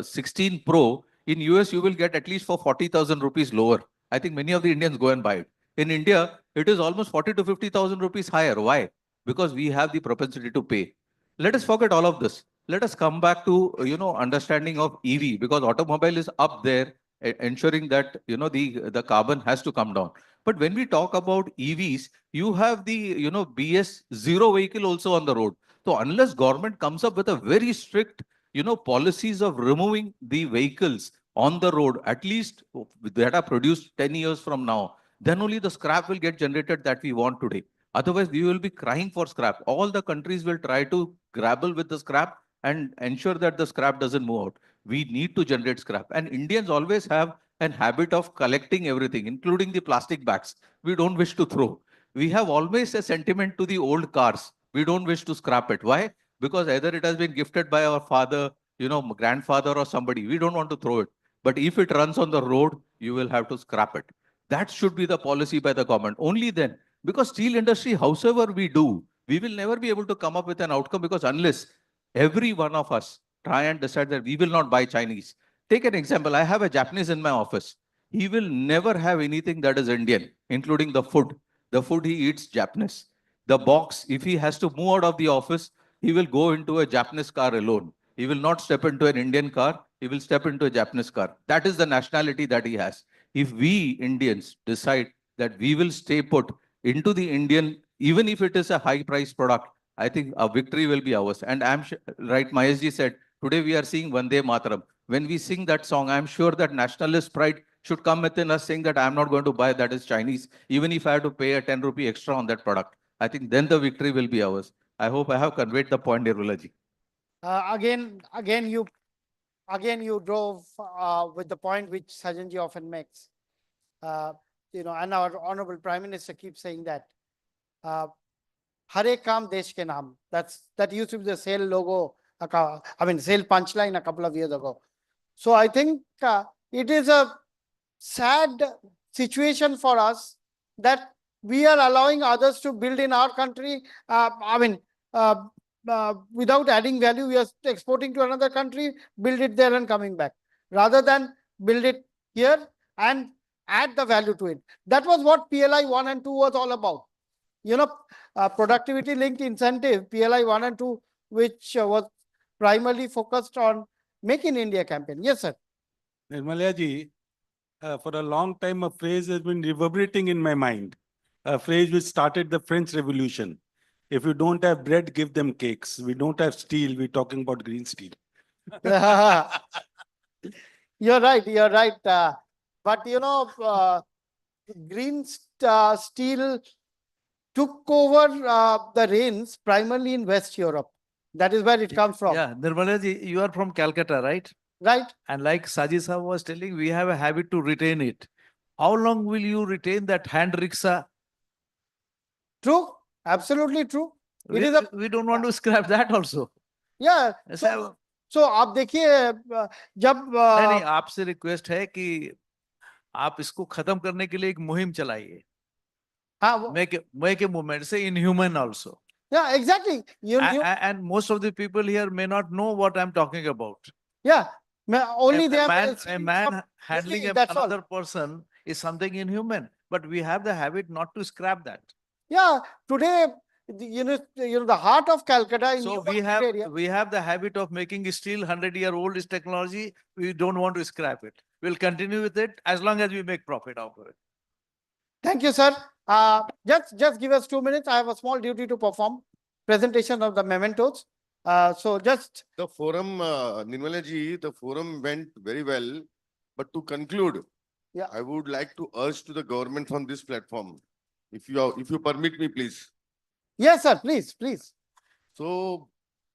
16 Pro, in US, you will get at least for 40,000 rupees lower. I think many of the Indians go and buy it. In India, it is almost 40 to 50,000 rupees higher. Why? Because we have the propensity to pay. Let us forget all of this. Let us come back to, understanding of EV, because automobile is up there, ensuring that, the carbon has to come down. But when we talk about EVs, you have the, BS zero vehicle also on the road. So unless government comes up with a very strict, policies of removing the vehicles on the road, at least that are produced 10 years from now, then only the scrap will get generated that we want today. Otherwise, we will be crying for scrap. All the countries will try to grapple with the scrap and ensure that the scrap doesn't move out. We need to generate scrap. And Indians always have an habit of collecting everything, including the plastic bags. We don't wish to throw. We have always a sentiment to the old cars. We don't wish to scrap it. Why? Because either it has been gifted by our father, grandfather or somebody. We don't want to throw it. But if it runs on the road, you will have to scrap it. That should be the policy by the government. Only then, because steel industry, howsoever we do, we will never be able to come up with an outcome, because unless every one of us try and decide that we will not buy Chinese. Take an example. I have a Japanese in my office. He will never have anything that is Indian, including the food. The food he eats Japanese. The box, if he has to move out of the office, he will go into a Japanese car alone. He will not step into an Indian car. He will step into a Japanese car. That is the nationality that he has. If we Indians decide that we will stay put into the Indian, even if it is a high price product, I think a victory will be ours. And I'm sure, right, Maheshji said, today we are seeing Vande Mataram. When we sing that song, I'm sure that nationalist pride should come within us, saying that I'm not going to buy that is Chinese, even if I have to pay a 10 rupee extra on that product. I think then the victory will be ours. I hope I have conveyed the point, Nirmala-ji. Again, you drove with the point which Sajanji often makes. And our honorable Prime Minister keeps saying that. Hare Kam Desh Ke Naam. That used to be the SAIL logo, SAIL punchline a couple of years ago. So I think it is a sad situation for us that we are allowing others to build in our country. Without adding value, we are exporting to another country, build it there and coming back, rather than build it here and add the value to it. That was what PLI 1 and 2 was all about. Productivity linked incentive, PLI 1 and 2, which was primarily focused on Make in India campaign. Yes, sir. Nirmala-ji, for a long time, a phrase has been reverberating in my mind. A phrase which started the French Revolution. If you don't have bread, give them cakes. We don't have steel. We're talking about green steel. You're right. But green steel took over the reins primarily in West Europe. That is where it comes from. Yeah, Nirmala-ji, you are from Calcutta, right? Right. And like Saji Sahab was telling, we have a habit to retain it. How long will you retain that hand rickshaw? True. Absolutely true. We don't want to scrap that also. Yeah. So आप देखिए जब नहीं, आपसे request है कि आप इसको खत्म करने के लिए एक मुहिम चलाइए. Make a movement, say inhuman also. Yeah, exactly. And most of the people here may not know what I'm talking about. Yeah, only a man handling another person is something inhuman, but we have the habit not to scrap that. Yeah, today, the heart of Calcutta. So we have the habit of making steel 100-year-old technology. We don't want to scrap it. We'll continue with it as long as we make profit out of it. Thank you, sir. Just give us 2 minutes. I have a small duty to perform. Presentation of the mementos. So just the forum, Nirmala-ji, the forum went very well. But to conclude, I would like to urge to the government from this platform, if you permit me, please. Yes, sir. Please. So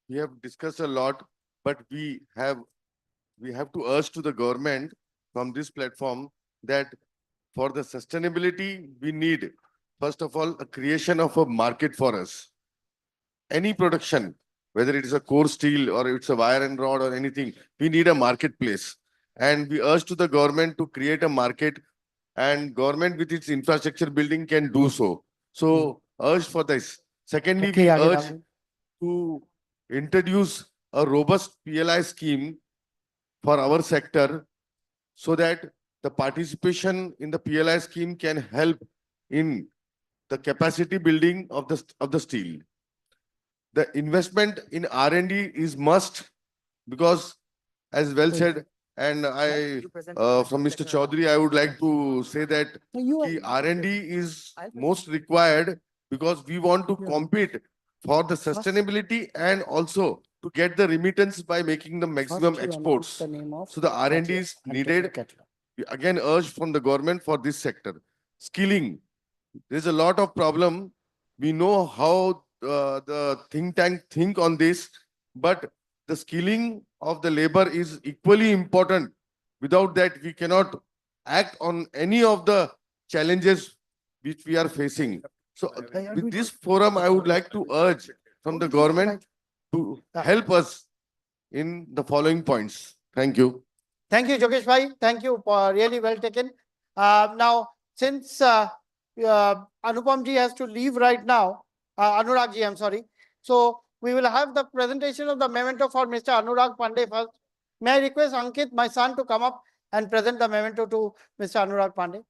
we have discussed a lot, but we have to urge to the government from this platform that for the sustainability, we need, first of all, a creation of a market for us. Any production, whether it is a core steel or it's a wire and rod or anything, we need a marketplace. And we urge to the government to create a market, and government with its infrastructure building can do so. So urge for this. Secondly, we urge to introduce a robust PLI scheme for our sector so that the participation in the PLI scheme can help in the capacity building of the steel. The investment in R&D is must, because as well said, and from Mr. Chaudhary, I would like to say that the R&D is most required because we want to compete for the sustainability and also to get the remittance by making the maximum exports. So the R&D is needed. We again urge from the government for this sector. Skilling. There's a lot of problem. We know how the think tank think on this, but the skilling of the labor is equally important. Without that, we cannot act on any of the challenges which we are facing. So with this forum, I would like to urge from the government to help us in the following points. Thank you. Thank you, Jogesh Bhai. Thank you for really well taken. Now, since Anupam ji has to leave right now, Anurag ji, I'm sorry. So we will have the presentation of the memento for Mr. Anurag Pandey first. May I request Ankit, my son, to come up and present the memento to Mr. Anurag Pandey?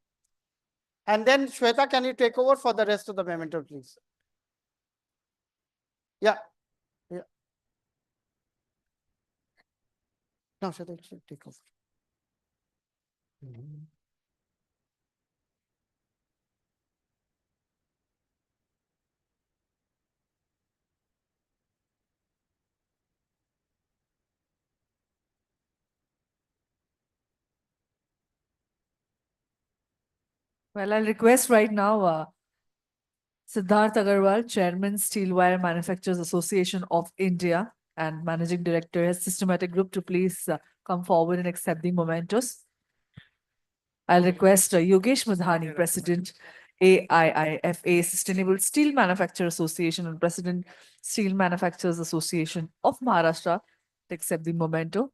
And then Shweta, can you take over for the rest of the memento, please? Yeah. Yeah. No, Shweta, you should take over. Well, I'll request right now Siddharth Agarwal, Chairman, Steelwire Manufacturers Association of India and Managing Director, Systematic Group, to please come forward and accept the mementos. I'll request Yogesh Madhani, President, AIIFA, Sustainable Steel Manufacturers Association and President, Steel Manufacturers Association of Maharashtra, to accept the memento.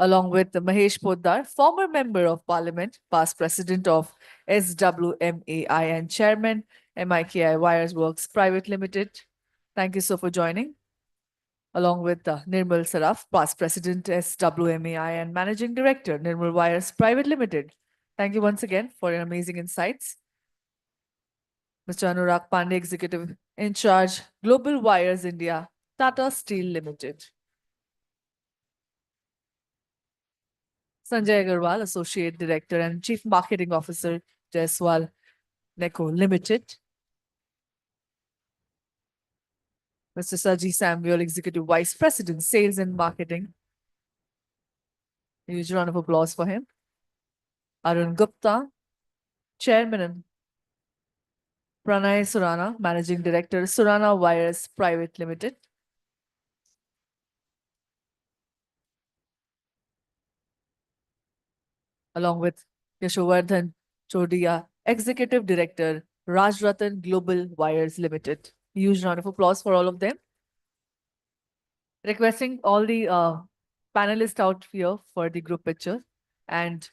Along with Mahesh Poddar, former Member of Parliament, past President of SWMAI and Chairman, MIKI Wires Works Private Limited. Thank you so for joining. Along with Nirmal Saraf, past President, SWMAI and Managing Director, Nirmal Wires Private Limited. Thank you once again for your amazing insights. Mr. Anurag Pandey, Executive in Charge, Global Wires India, Tata Steel Limited. Sanjay Agarwal, Associate Director and Chief Marketing Officer, Jaiswal Neco Limited. Mr. Saji Samuel, Executive Vice President, Sales and Marketing. A huge round of applause for him. Arun Gupta, Chairman, and Pranay Surana, Managing Director, Surana Wires Private Limited. Along with Yashovardhan Chodia, Executive Director, Rajratan Global Wires Limited. Huge round of applause for all of them. Requesting all the panelists out here for the group picture and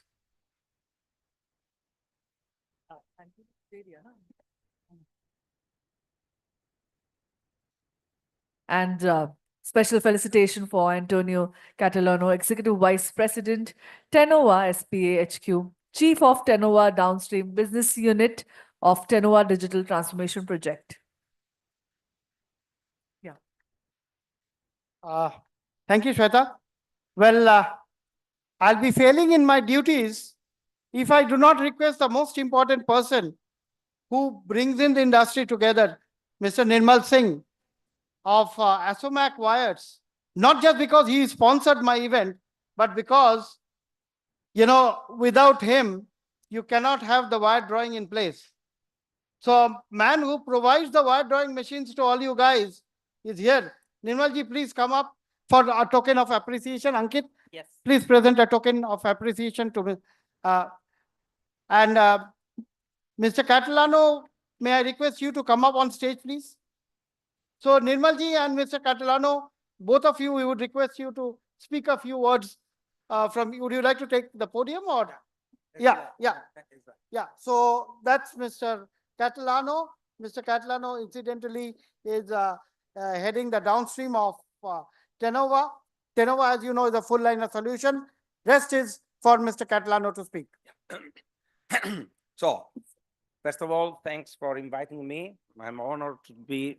special felicitation for Antonio Catalano, Executive Vice President, Tenova SPA HQ, Chief of Tenova Downstream Business Unit of Tenova Digital Transformation Project. Yeah. Thank you, Shweta. Well, I'll be failing in my duties if I do not request the most important person who brings in the industry together, Mr. Nirmal Singh of Asomac Wires, not just because he sponsored my event, but because, you know, without him, you cannot have the wire drawing in place. So a man who provides the wire drawing machines to all you guys is here. Nirmalji, please come up for a token of appreciation. Ankit, yes, please present a token of appreciation to me. Mr. Catalano, may I request you to come up on stage, please? So Nirmalji and Mr. Catalano, both of you, we would request you to speak a few words from you. Would you like to take the podium or? Yeah. So that's Mr. Catalano. Mr. Catalano, incidentally, is heading the downstream of Tenova. Tenova, as you know, is a full liner solution. Rest is for Mr. Catalano to speak. So, first of all, thanks for inviting me. I'm honored to be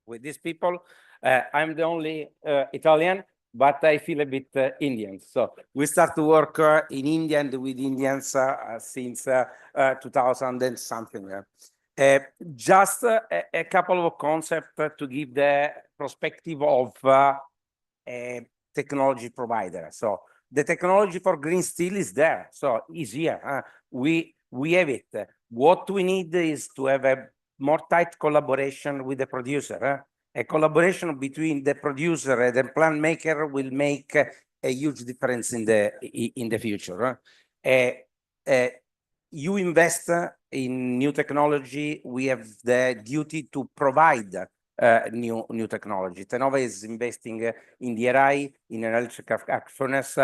with these people. I'm the only Italian, but I feel a bit Indian. So we start to work in India and with Indians since 2000 and something. Just a couple of concepts to give the perspective of a technology provider. So the technology for green steel is there. So it's here. We have it. What we need is to have a more tight collaboration with the producer. A collaboration between the producer and the plant maker will make a huge difference in the future. You invest in new technology, we have the duty to provide new technology. Tenova is investing in DRI, in an electric arc furnace,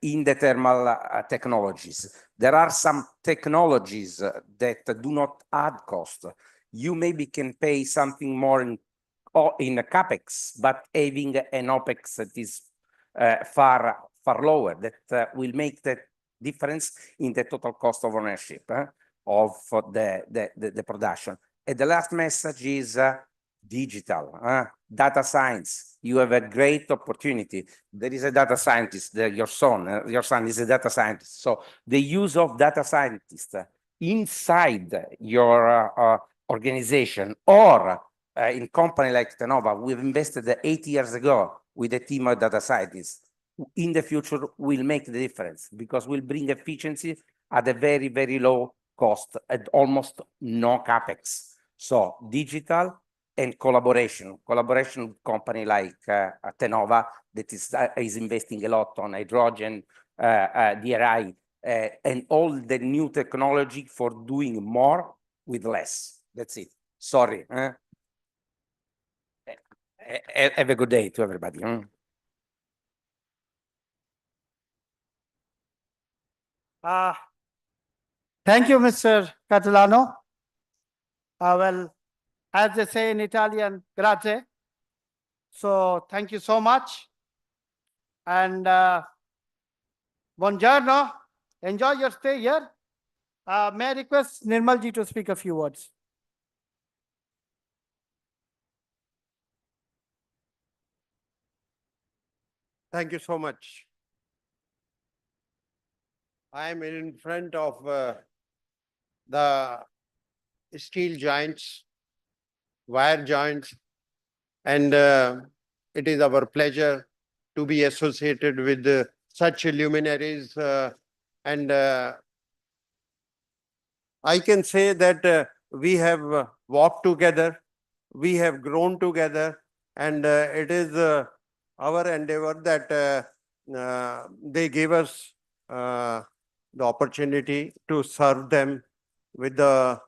in the thermal technologies. There are some technologies that do not add cost. You maybe can pay something more in CapEx, but having an OpEx that is far lower, that will make the difference in the total cost of ownership of the production. And the last message is digital, data science. You have a great opportunity. There is a data scientist, your son is a data scientist. So the use of data scientists inside your organization or in company like Tenova, we've invested 8 years ago with a team of data scientists. In the future, will make the difference because we'll bring efficiency at a very, very low cost at almost no CapEx. So digital and collaboration company like Tenova that is investing a lot on hydrogen, DRI, and all the new technology for doing more with less. That's it. Sorry. Have a good day to everybody. Thank you, Mr. Catalano. Well, as they say in Italian, grazie. So thank you so much. And buongiorno. Enjoy your stay here. May I request Nirmalji to speak a few words? Thank you so much. I am in front of the steel giants, wire giants, and it is our pleasure to be associated with such luminaries. And I can say that we have walked together, we have grown together, and it is our endeavor that they gave us the opportunity to serve them with the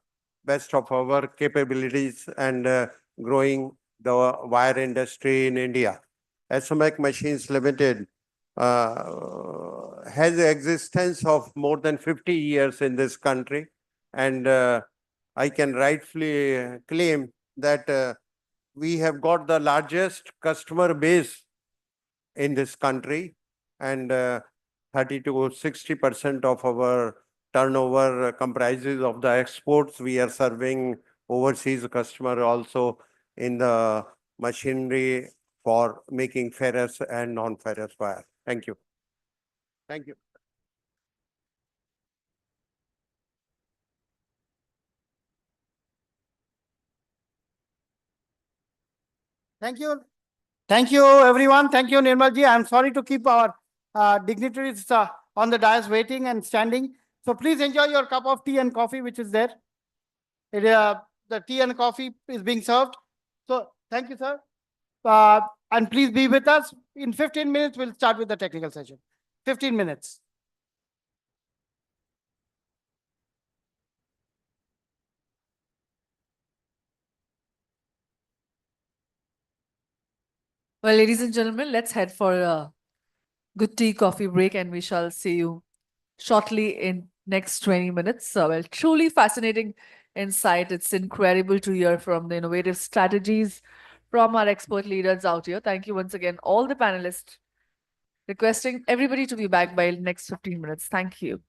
best of our capabilities and growing the wire industry in India. SMAC Machines Limited has the existence of more than 50 years in this country, and I can rightfully claim that we have got the largest customer base in this country, and 30 to 60% of our turnover comprises of the exports. We are serving overseas customer also in the machinery for making ferrous and non-ferrous wire. Thank you. Thank you. Thank you. Thank you, everyone. Thank you, Nirmalji. I'm sorry to keep our dignitaries on the dais waiting and standing. So please enjoy your cup of tea and coffee, which is there. The tea and coffee is being served. So thank you, sir. And please be with us. In 15 minutes, we'll start with the technical session. 15 minutes. Well, ladies and gentlemen, let's head for a good tea coffee break and we shall see you shortly in next 20 minutes. Well, truly fascinating insight. It's incredible to hear from the innovative strategies from our expert leaders out here. Thank you once again, all the panelists. Requesting everybody to be back by next 15 minutes. Thank you.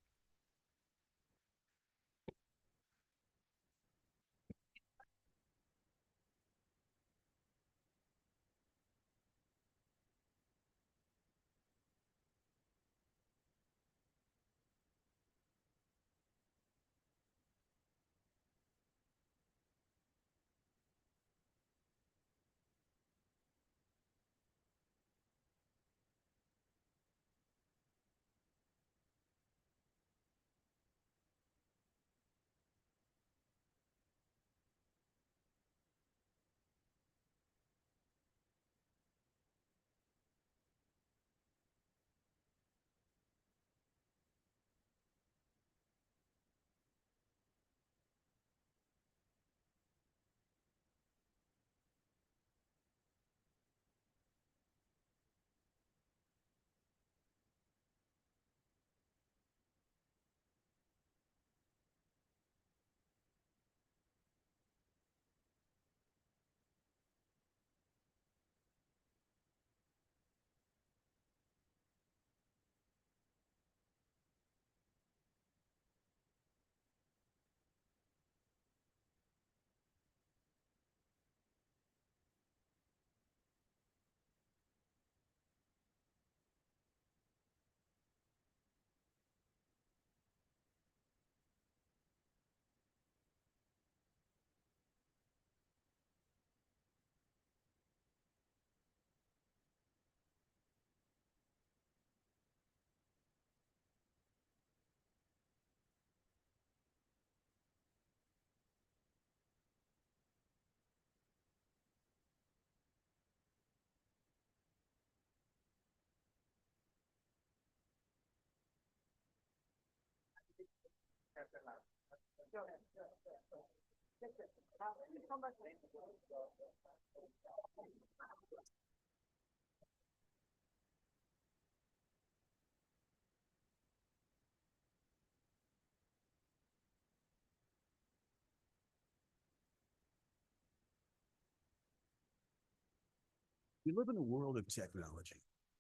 We live in a world of technology.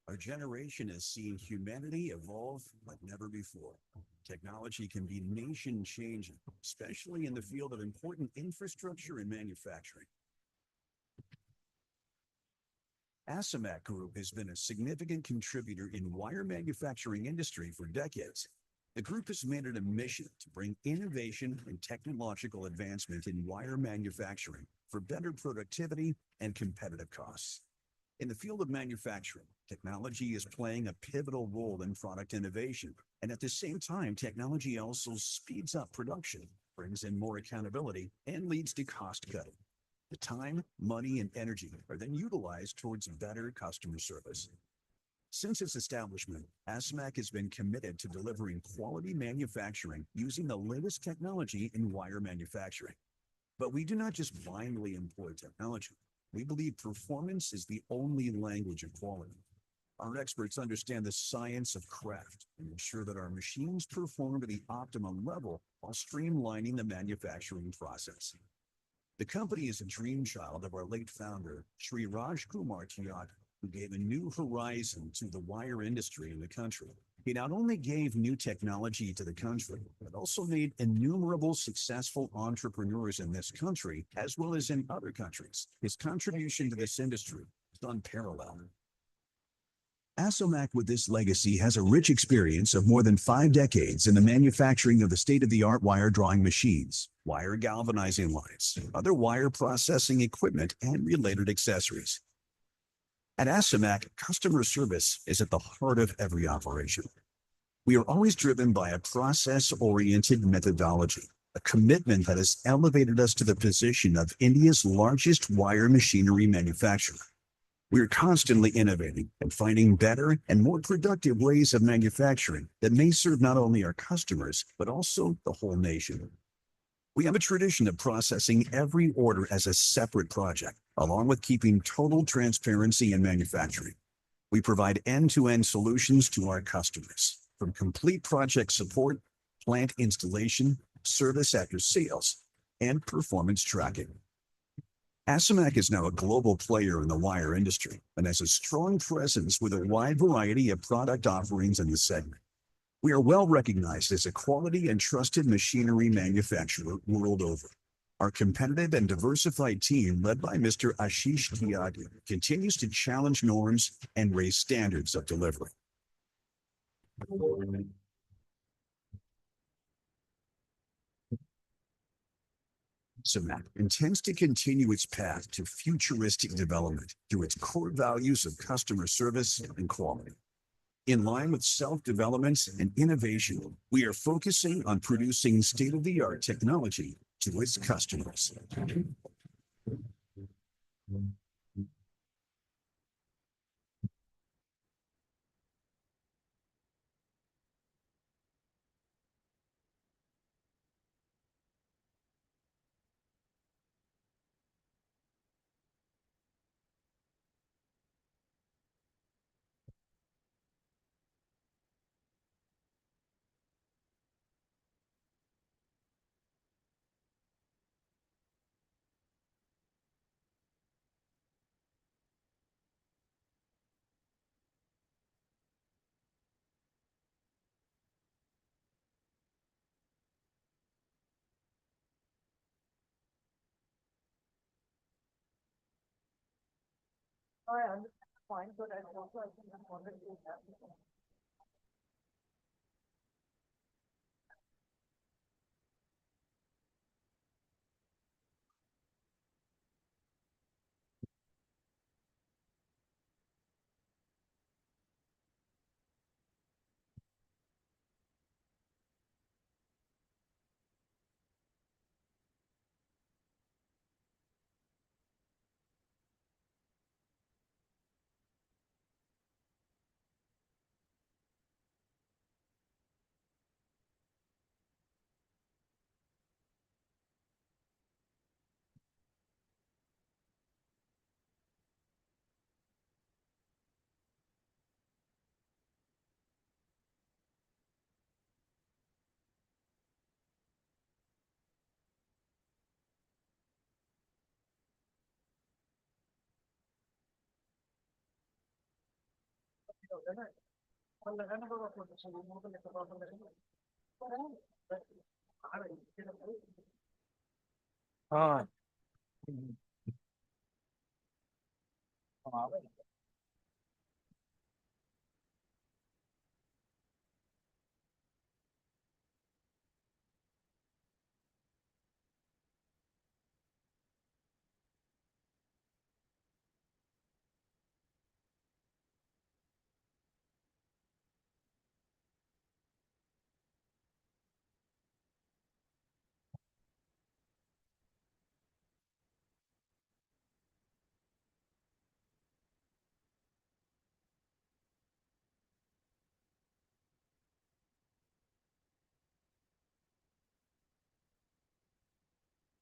Our generation has seen humanity evolve like never before. Technology can be nation changing, especially in the field of important infrastructure and manufacturing. Asamak Group has been a significant contributor in wire manufacturing industry for decades. The group has made it a mission to bring innovation and technological advancement in wire manufacturing for better productivity and competitive costs. In the field of manufacturing, technology is playing a pivotal role in product innovation, and at the same time, technology also speeds up production, brings in more accountability, and leads to cost cutting. The time, money, and energy are then utilized towards better customer service. Since its establishment, ASMAC has been committed to delivering quality manufacturing using the latest technology in wire manufacturing. But we do not just blindly employ technology. We believe performance is the only language of quality. Our experts understand the science of craft and ensure that our machines perform to the optimum level while streamlining the manufacturing process. The company is a dream child of our late founder, Sri Raj Kumar Tiagi, who gave a new horizon to the wire industry in the country. He not only gave new technology to the country, but also made innumerable successful entrepreneurs in this country, as well as in other countries. His contribution to this industry is unparalleled. Asomac with this legacy has a rich experience of more than 5 decades in the manufacturing of the state-of-the-art wire drawing machines, wire galvanizing lines, other wire processing equipment, and related accessories. At Asomac, customer service is at the heart of every operation. We are always driven by a process-oriented methodology, a commitment that has elevated us to the position of India's largest wire machinery manufacturer. We are constantly innovating and finding better and more productive ways of manufacturing that may serve not only our customers, but also the whole nation. We have a tradition of processing every order as a separate project, along with keeping total transparency in manufacturing. We provide end-to-end solutions to our customers, from complete project support, plant installation, service after sales, and performance tracking. Asomac is now a global player in the wire industry and has a strong presence with a wide variety of product offerings in the segment. We are well recognized as a quality and trusted machinery manufacturer world over. Our competitive and diversified team, led by Mr. Ashish Tyagi, continues to challenge norms and raise standards of delivery. Asomac intends to continue its path to futuristic development through its core values of customer service and quality. In line with self-development and innovation, we are focusing on producing state-of-the-art technology to its customers. I understand the point, but I also I think I wanted to have. हाँ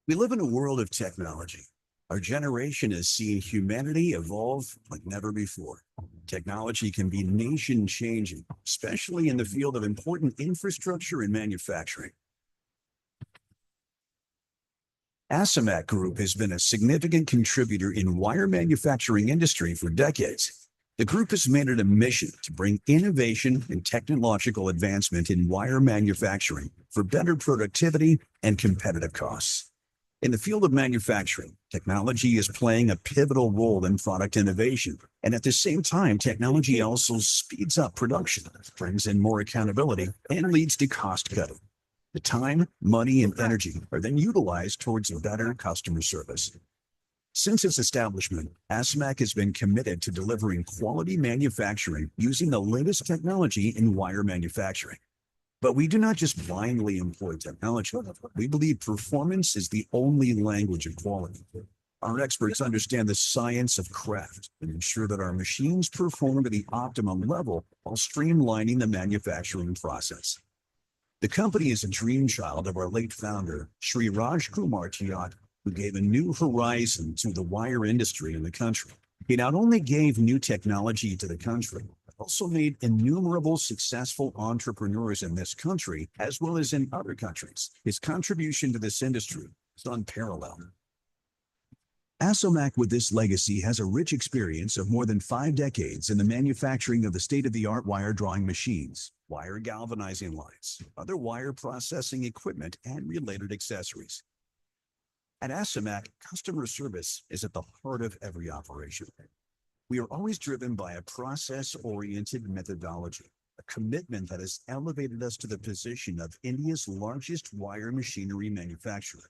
We live in a world of technology. Our generation has seen humanity evolve like never before. Technology can be nation changing, especially in the field of important infrastructure and manufacturing. Asamat Group has been a significant contributor in wire manufacturing industry for decades. The group has made it a mission to bring innovation and technological advancement in wire manufacturing for better productivity and competitive costs. In the field of manufacturing, technology is playing a pivotal role in product innovation. And at the same time, technology also speeds up production, brings in more accountability, and leads to cost cutting. The time, money, and energy are then utilized towards better customer service. Since its establishment, ASMAC has been committed to delivering quality manufacturing using the latest technology in wire manufacturing. But we do not just blindly employ technology. We believe performance is the only language of quality. Our experts understand the science of craft and ensure that our machines perform at the optimum level while streamlining the manufacturing process. The company is a dream child of our late founder, Sri Raj Kumar Tiat, who gave a new horizon to the wire industry in the country. He not only gave new technology to the country, but also made innumerable successful entrepreneurs in this country, as well as in other countries. His contribution to this industry is unparalleled. Asomac with this legacy has a rich experience of more than 5 decades in the manufacturing of the state-of-the-art wire drawing machines, wire galvanizing lines, other wire processing equipment, and related accessories. At Asomac, customer service is at the heart of every operation. We are always driven by a process-oriented methodology, a commitment that has elevated us to the position of India's largest wire machinery manufacturer.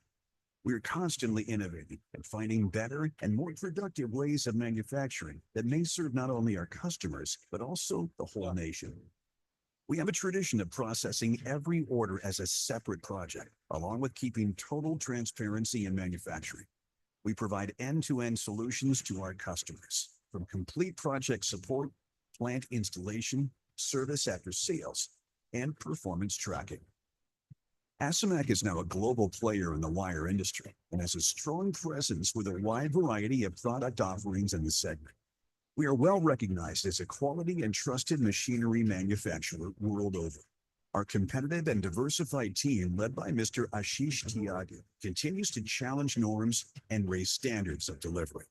We are constantly innovating and finding better and more productive ways of manufacturing that may serve not only our customers, but also the whole nation. We have a tradition of processing every order as a separate project, along with keeping total transparency in manufacturing. We provide end-to-end solutions to our customers, from complete project support, plant installation, service after sales, and performance tracking. Asomac is now a global player in the wire industry and has a strong presence with a wide variety of product offerings in the segment. We are well recognized as a quality and trusted machinery manufacturer world over. Our competitive and diversified team, led by Mr. Ashish Tyagi, continues to challenge norms and raise standards of delivery.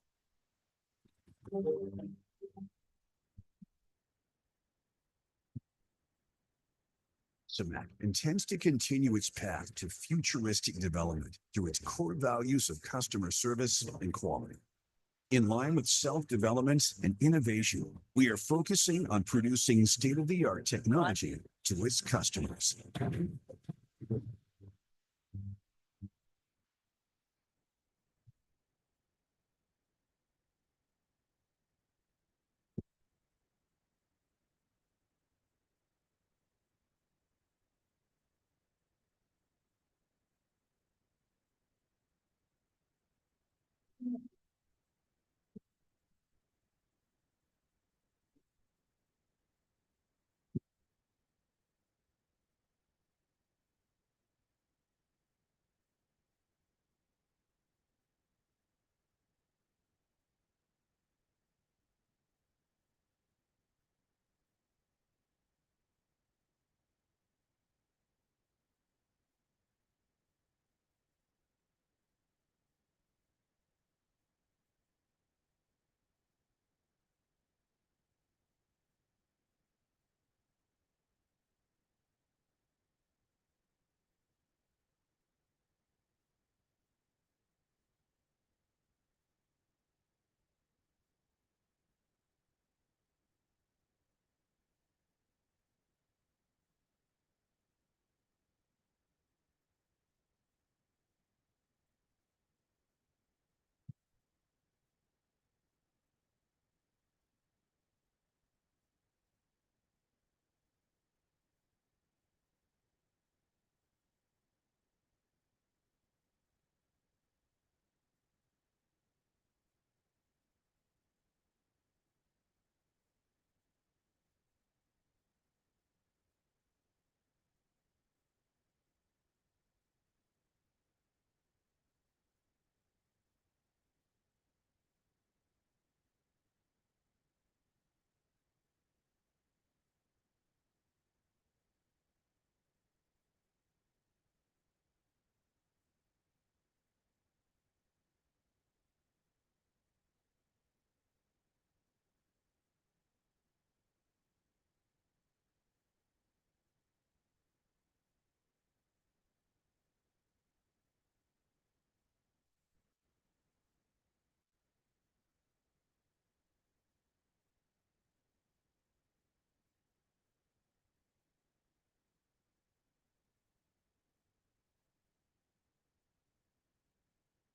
Asomac intends to continue its path to futuristic development through its core values of customer service and quality. In line with self-development and innovation, we are focusing on producing state-of-the-art technology to its customers.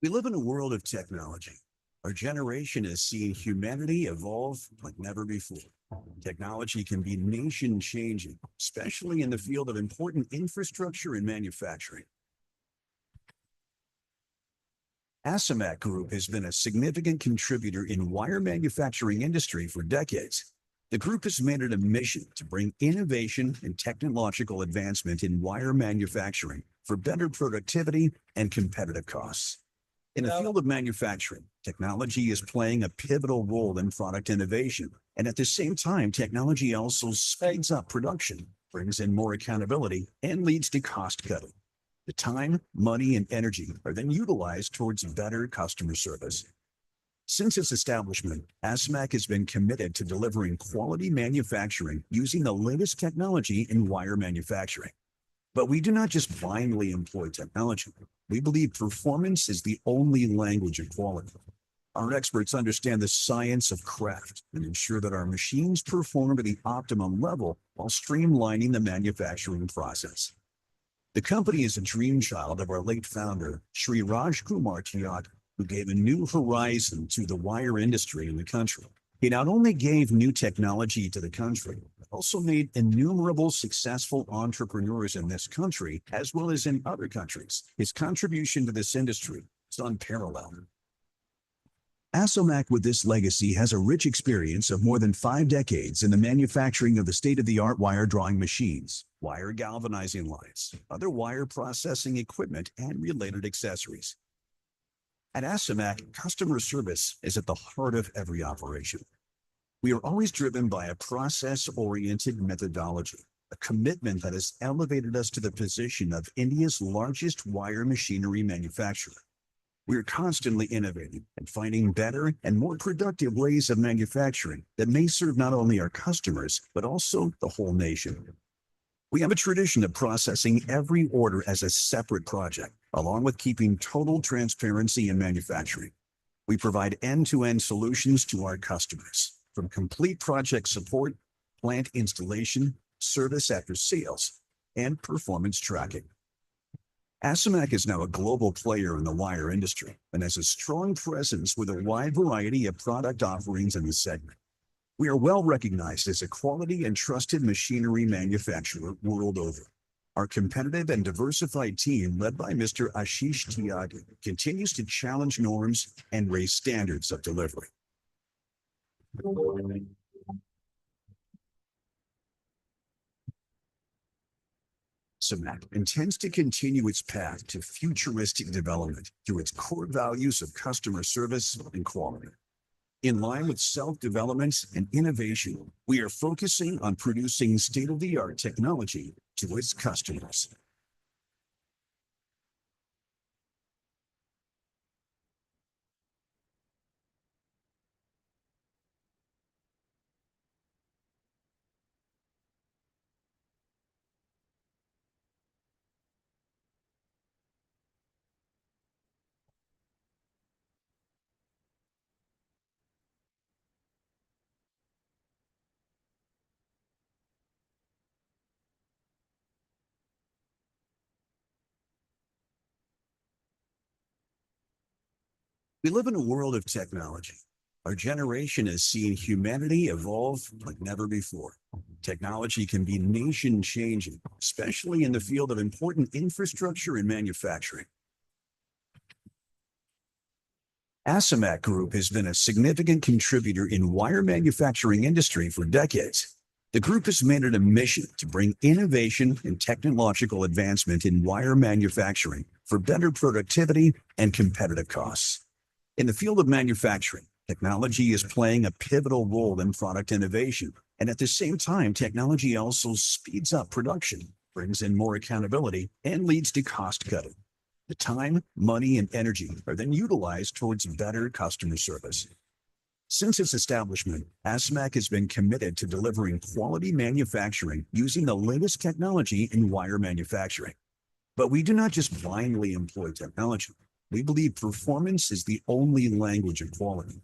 We live in a world of technology. Our generation has seen humanity evolve like never before. Technology can be nation-changing, especially in the field of important infrastructure and manufacturing. Asamat Group has been a significant contributor in wire manufacturing industry for decades. The group has made it a mission to bring innovation and technological advancement in wire manufacturing for better productivity and competitive costs. In the field of manufacturing, technology is playing a pivotal role in product innovation. And at the same time, technology also speeds up production, brings in more accountability, and leads to cost cutting. The time, money, and energy are then utilized towards better customer service. Since its establishment, ASMAC has been committed to delivering quality manufacturing using the latest technology in wire manufacturing. But we do not just blindly employ technology. We believe performance is the only language of quality. Our experts understand the science of craft and ensure that our machines perform at the optimum level while streamlining the manufacturing process. The company is a dream child of our late founder, Sri Raj Kumar Tyagi, who gave a new horizon to the wire industry in the country. He not only gave new technology to the country, but also made innumerable successful entrepreneurs in this country, as well as in other countries. His contribution to this industry is unparalleled. Asomac with this legacy has a rich experience of more than 5 decades in the manufacturing of the state-of-the-art wire drawing machines, wire galvanizing lines, other wire processing equipment, and related accessories. At Asomac, customer service is at the heart of every operation. We are always driven by a process-oriented methodology, a commitment that has elevated us to the position of India's largest wire machinery manufacturer. We are constantly innovating and finding better and more productive ways of manufacturing that may serve not only our customers, but also the whole nation. We have a tradition of processing every order as a separate project, along with keeping total transparency in manufacturing. We provide end-to-end solutions to our customers, from complete project support, plant installation, service after sales, and performance tracking. Asomac is now a global player in the wire industry and has a strong presence with a wide variety of product offerings in the segment. We are well recognized as a quality and trusted machinery manufacturer world over. Our competitive and diversified team, led by Mr. Ashish Tyagi, continues to challenge norms and raise standards of delivery. Asomac intends to continue its path to futuristic development through its core values of customer service and quality. In line with self-development and innovation, we are focusing on producing state-of-the-art technology to its customers. We live in a world of technology. Our generation has seen humanity evolve like never before. Technology can be nation-changing, especially in the field of important infrastructure and manufacturing. Asomac Group has been a significant contributor in wire manufacturing industry for decades. The group has made it a mission to bring innovation and technological advancement in wire manufacturing for better productivity and competitive costs. In the field of manufacturing, technology is playing a pivotal role in product innovation, and at the same time, technology also speeds up production, brings in more accountability, and leads to cost cutting. The time, money, and energy are then utilized towards better customer service. Since its establishment, Asomac has been committed to delivering quality manufacturing using the latest technology in wire manufacturing. But we do not just blindly employ technology. We believe performance is the only language of quality.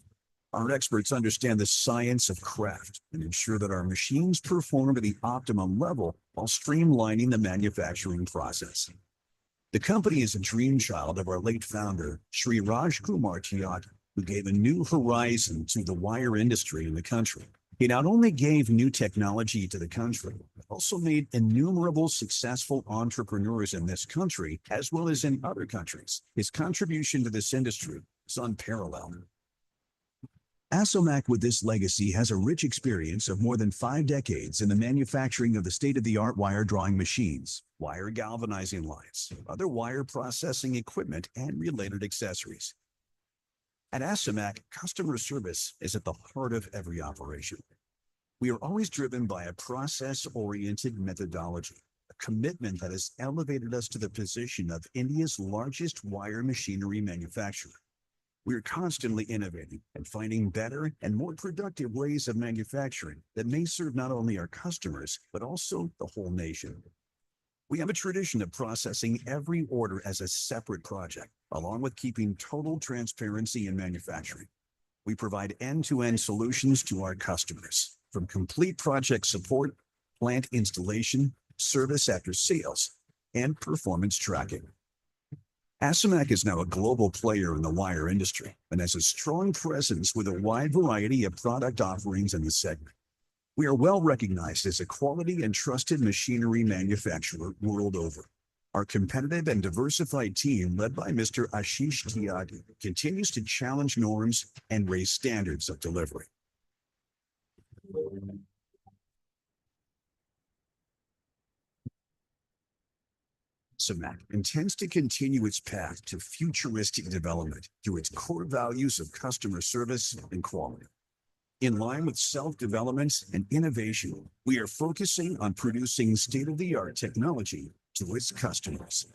Our experts understand the science of craft and ensure that our machines perform at the optimum level while streamlining the manufacturing process. The company is a dream child of our late founder, Sri Raj Kumar Tiagi, who gave a new horizon to the wire industry in the country. He not only gave new technology to the country, but also made innumerable successful entrepreneurs in this country, as well as in other countries. His contribution to this industry is unparalleled. Asomac with this legacy has a rich experience of more than 5 decades in the manufacturing of the state-of-the-art wire drawing machines, wire galvanizing lines, other wire processing equipment, and related accessories. At Asomac, customer service is at the heart of every operation. We are always driven by a process-oriented methodology, a commitment that has elevated us to the position of India's largest wire machinery manufacturer. We are constantly innovating and finding better and more productive ways of manufacturing that may serve not only our customers, but also the whole nation. We have a tradition of processing every order as a separate project, along with keeping total transparency in manufacturing. We provide end-to-end solutions to our customers, from complete project support, plant installation, service after sales, and performance tracking. Asomac is now a global player in the wire industry and has a strong presence with a wide variety of product offerings in the segment. We are well recognized as a quality and trusted machinery manufacturer world over. Our competitive and diversified team, led by Mr. Ashish Tiagi, continues to challenge norms and raise standards of delivery. Asomac intends to continue its path to futuristic development through its core values of customer service and quality. In line with self-development and innovation, we are focusing on producing state-of-the-art technology to its customers.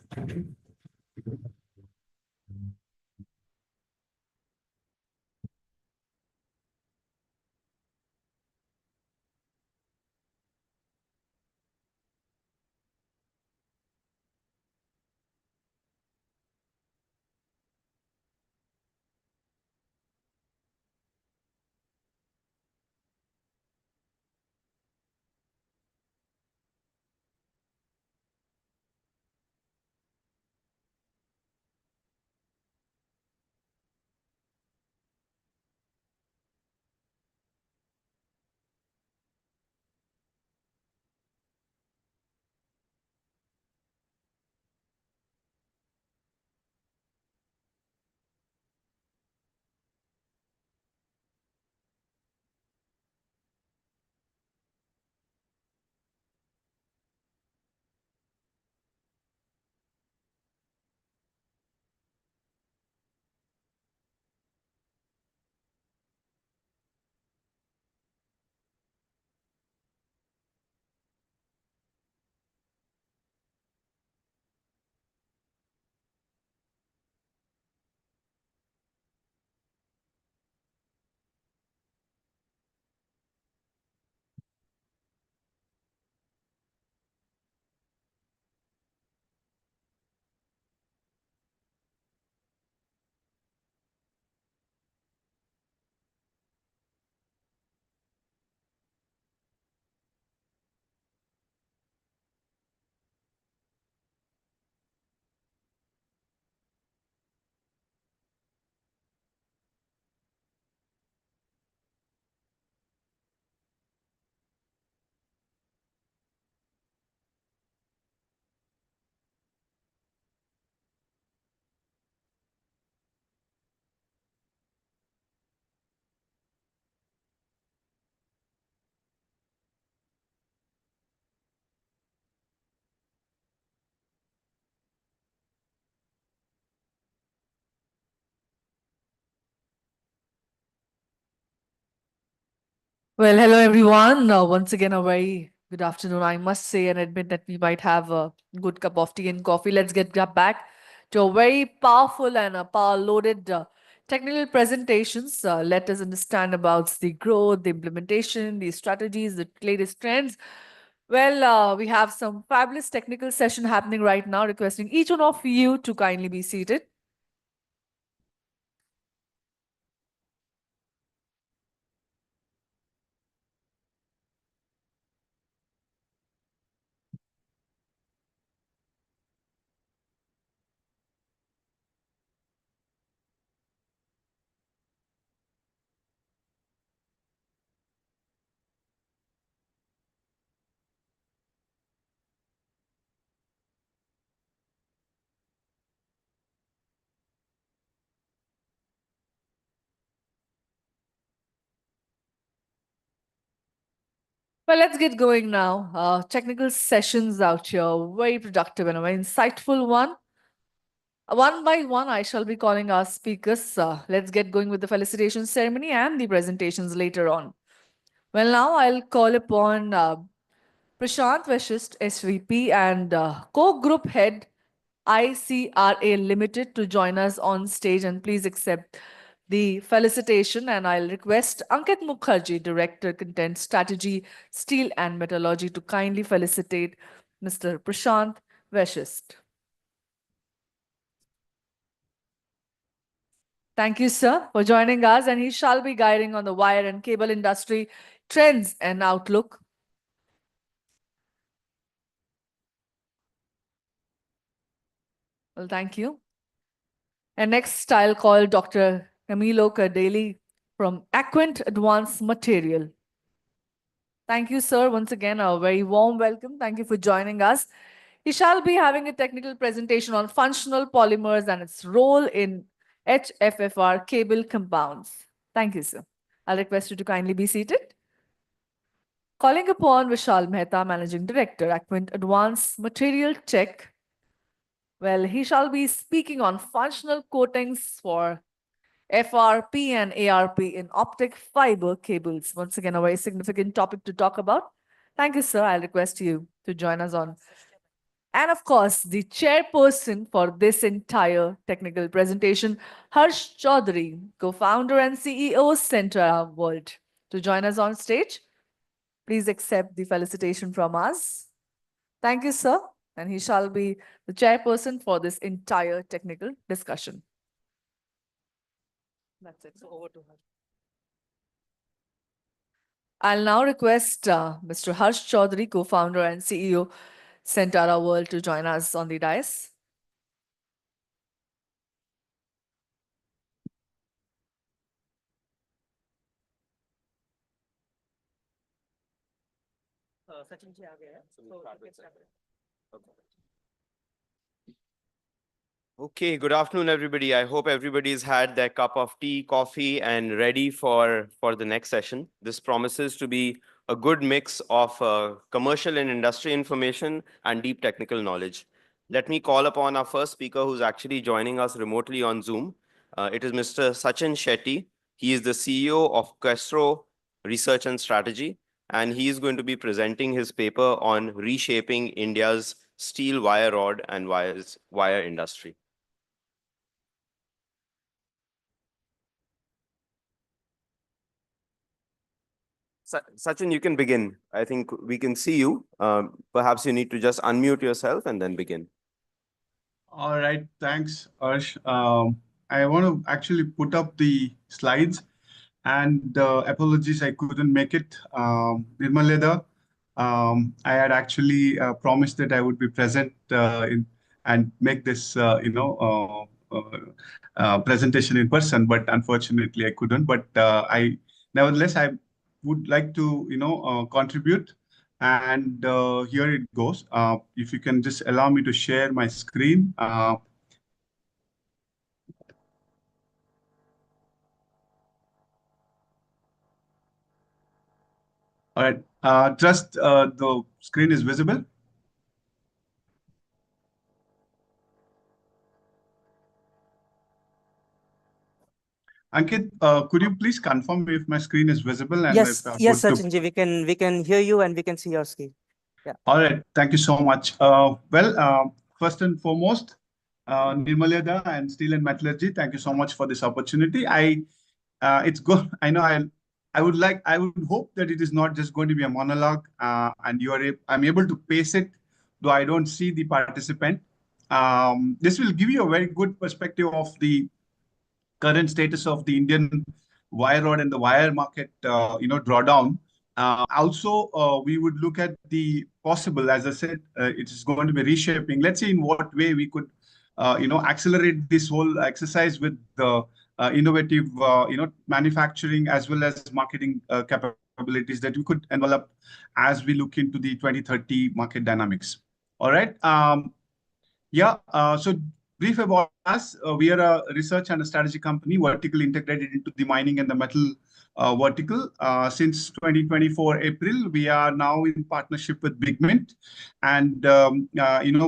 Well, hello everyone. Once again, a very good afternoon. I must say and admit that we might have a good cup of tea and coffee. Let's get back to a very powerful and a power-loaded technical presentations. Let us understand about the growth, the implementation, the strategies, the latest trends. Well, we have some fabulous technical session happening right now. Requesting each one of you to kindly be seated. Well, let's get going now. Technical sessions out here, very productive and a very insightful one. One by one, I shall be calling our speakers. Let's get going with the felicitation ceremony and the presentations later on. Well, now I'll call upon Prashant Vashist, SVP and Co-Group Head, ICRA Limited, to join us on stage, and please accept the felicitation. And I'll request Ankit Mukherjee, Director, Content Strategy, Steel and Metallurgy, to kindly felicitate Mr. Prashant Vashist. Thank you, sir, for joining us, and he shall be guiding on the wire and cable industry trends and outlook. Well, thank you. And next, I'll call Dr. Camilo Cardeli from Aquint Advanced Material. Thank you, sir. Once again, a very warm welcome. Thank you for joining us. He shall be having a technical presentation on functional polymers and its role in HFFR cable compounds. Thank you, sir. I'll request you to kindly be seated. Calling upon Vishal Mehta, Managing Director, Aquint Advanced Material Tech. Well, he shall be speaking on functional coatings for FRP and ARP in optic fiber cables. Once again, a very significant topic to talk about. Thank you, sir. I'll request you to join us on. And of course, the chairperson for this entire technical presentation, Harsh Chaudhary, co-founder and CEO, Centara World, to join us on stage. Please accept the felicitation from us. Thank you, sir. And he shall be the chairperson for this entire technical discussion. That's it. So over to her. I'll now request Mr. Harsh Chaudhary, co-founder and CEO, Centara World, to join us on the dais. Sachin ji aa gaya hai. So you can start. Okay, good afternoon, everybody. I hope everybody's had their cup of tea, coffee, and ready for the next session. This promises to be a good mix of commercial and industry information and deep technical knowledge. Let me call upon our first speaker, who's actually joining us remotely on Zoom. It is Mr. Sachin Shetty. He is the CEO of Questro Research and Strategy, and he is going to be presenting his paper on reshaping India's steel wire rod and wire industry. Sachin, you can begin. I think we can see you. Perhaps you need to just unmute yourself and then begin. All right, thanks, Harsh. I want to actually put up the slides, and apologies, I couldn't make it. Nirmaleda, I had actually promised that I would be present and make this, presentation in person, but unfortunately I couldn't. But nevertheless, I would like to, contribute. And here it goes. If you can just allow me to share my screen. All right. Just the screen is visible. Ankit, could you please confirm if my screen is visible? And Yes, if, yes, good to- Sachin ji, we can hear you and we can see your screen. Yeah. All right. Thank you so much. First and foremost, Nirmaleda and Steel and Metallurgy, thank you so much for this opportunity. It's good. I know I would hope that it is not just going to be a monologue, and I'm able to pace it, though I don't see the participant. This will give you a very good perspective of the current status of the Indian wire rod and the wire market, drawdown. Also, we would look at the possible, as I said, it is going to be reshaping. Let's see in what way we could, accelerate this whole exercise with the innovative, manufacturing as well as marketing capabilities that we could envelop as we look into the 2030 market dynamics. All right. So brief about us. We are a research and a strategy company vertically integrated into the mining and the metal vertical. Since 2024 April, we are now in partnership with Bigmint, and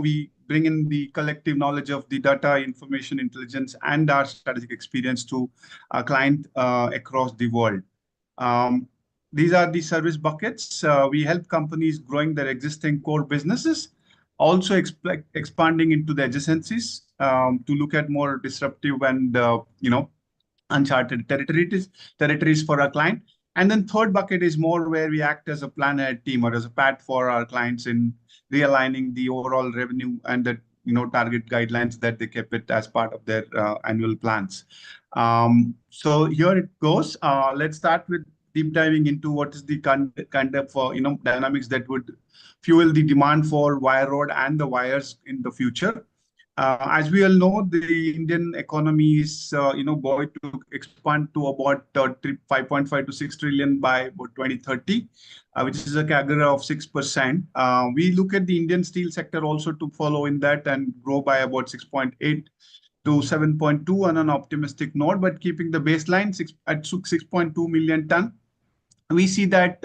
we bring in the collective knowledge of the data, information, intelligence, and our strategic experience to our client across the world. These are the service buckets. We help companies growing their existing core businesses, also expanding into the adjacencies to look at more disruptive and uncharted territories for our client. And then third bucket is more where we act as a planner team or as a PAT for our clients in realigning the overall revenue and the target guidelines that they kept it as part of their annual plans. So here it goes. Let's start with deep diving into what is the kind of dynamics that would fuel the demand for wire rod and the wires in the future. As we all know, the Indian economy is going to expand to about 5.5 to 6 trillion by about 2030, which is a CAGR of 6%. We look at the Indian steel sector also to follow in that and grow by about 6.8 to 7.2 on an optimistic note, but keeping the baseline at 6.2 million ton. We see that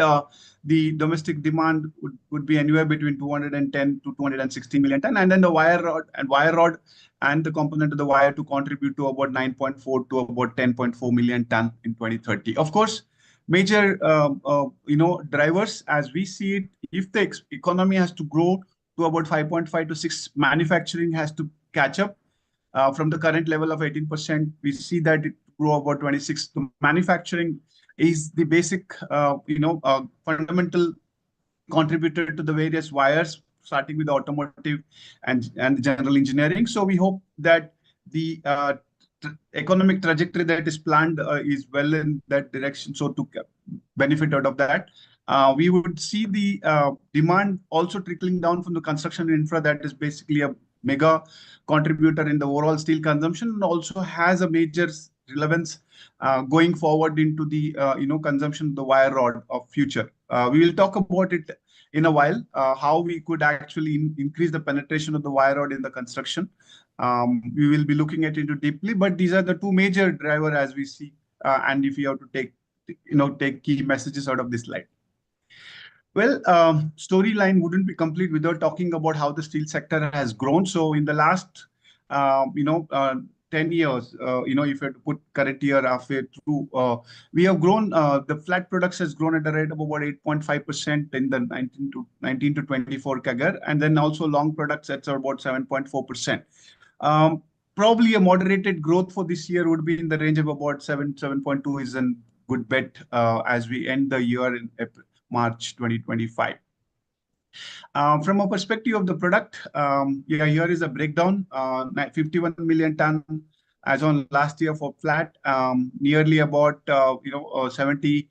the domestic demand would be anywhere between 210 to 260 million ton, and then the wire rod and the component of the wire to contribute to about 9.4 to about 10.4 million ton in 2030. Of course, major drivers as we see it, if the economy has to grow to about 5.5 to 6, manufacturing has to catch up from the current level of 18%. We see that it grow about 26. The manufacturing is the basic, fundamental contributor to the various wires, starting with automotive and general engineering. So we hope that the economic trajectory that is planned is well in that direction. So to benefit out of that, we would see the demand also trickling down from the construction infra that is basically a mega contributor in the overall steel consumption, and also has a major relevance going forward into the consumption of the wire rod of future. We will talk about it in a while, how we could actually increase the penetration of the wire rod in the construction. We will be looking at it deeply, but these are the two major drivers as we see, and if you have to take key messages out of this slide. Well, storyline wouldn't be complete without talking about how the steel sector has grown. So in the last 10 years, if you had to put current year halfway through, we have grown, the flat products has grown at a rate of about 8.5% in the 19 to 24 CAGR, and then also long products at about 7.4%. Probably a moderated growth for this year would be in the range of about 7.2 is a good bet as we end the year in March 2025. From a perspective of the product, here is a breakdown. 51 million ton as on last year for flat, nearly about 72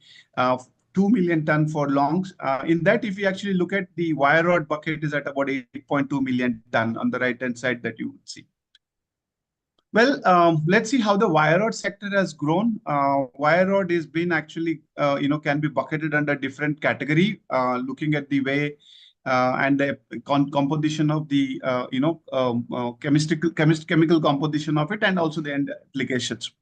million ton for longs. In that, if you actually look at the wire rod bucket, is at about 8.2 million ton on the right hand side that you would see. Well, let's see how the wire rod sector has grown. Wire rod has been actually, can be bucketed under different category, looking at the way and the composition of the, chemical composition of it, and also the end applications.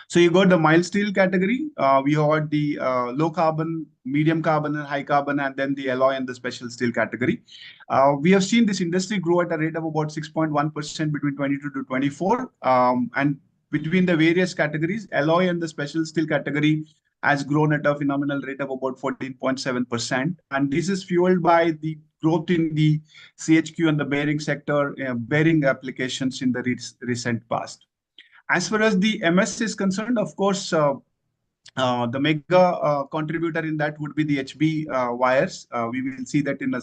So you got the mild steel category. We got the low carbon, medium carbon, and high carbon, and then the alloy and the special steel category. We have seen this industry grow at a rate of about 6.1% between 22 to 24. And between the various categories, alloy and the special steel category has grown at a phenomenal rate of about 14.7%. And this is fueled by the growth in the CHQ and the bearing sector, bearing applications in the recent past. As far as the MS is concerned, of course, the mega contributor in that would be the HB wires. We will see that in a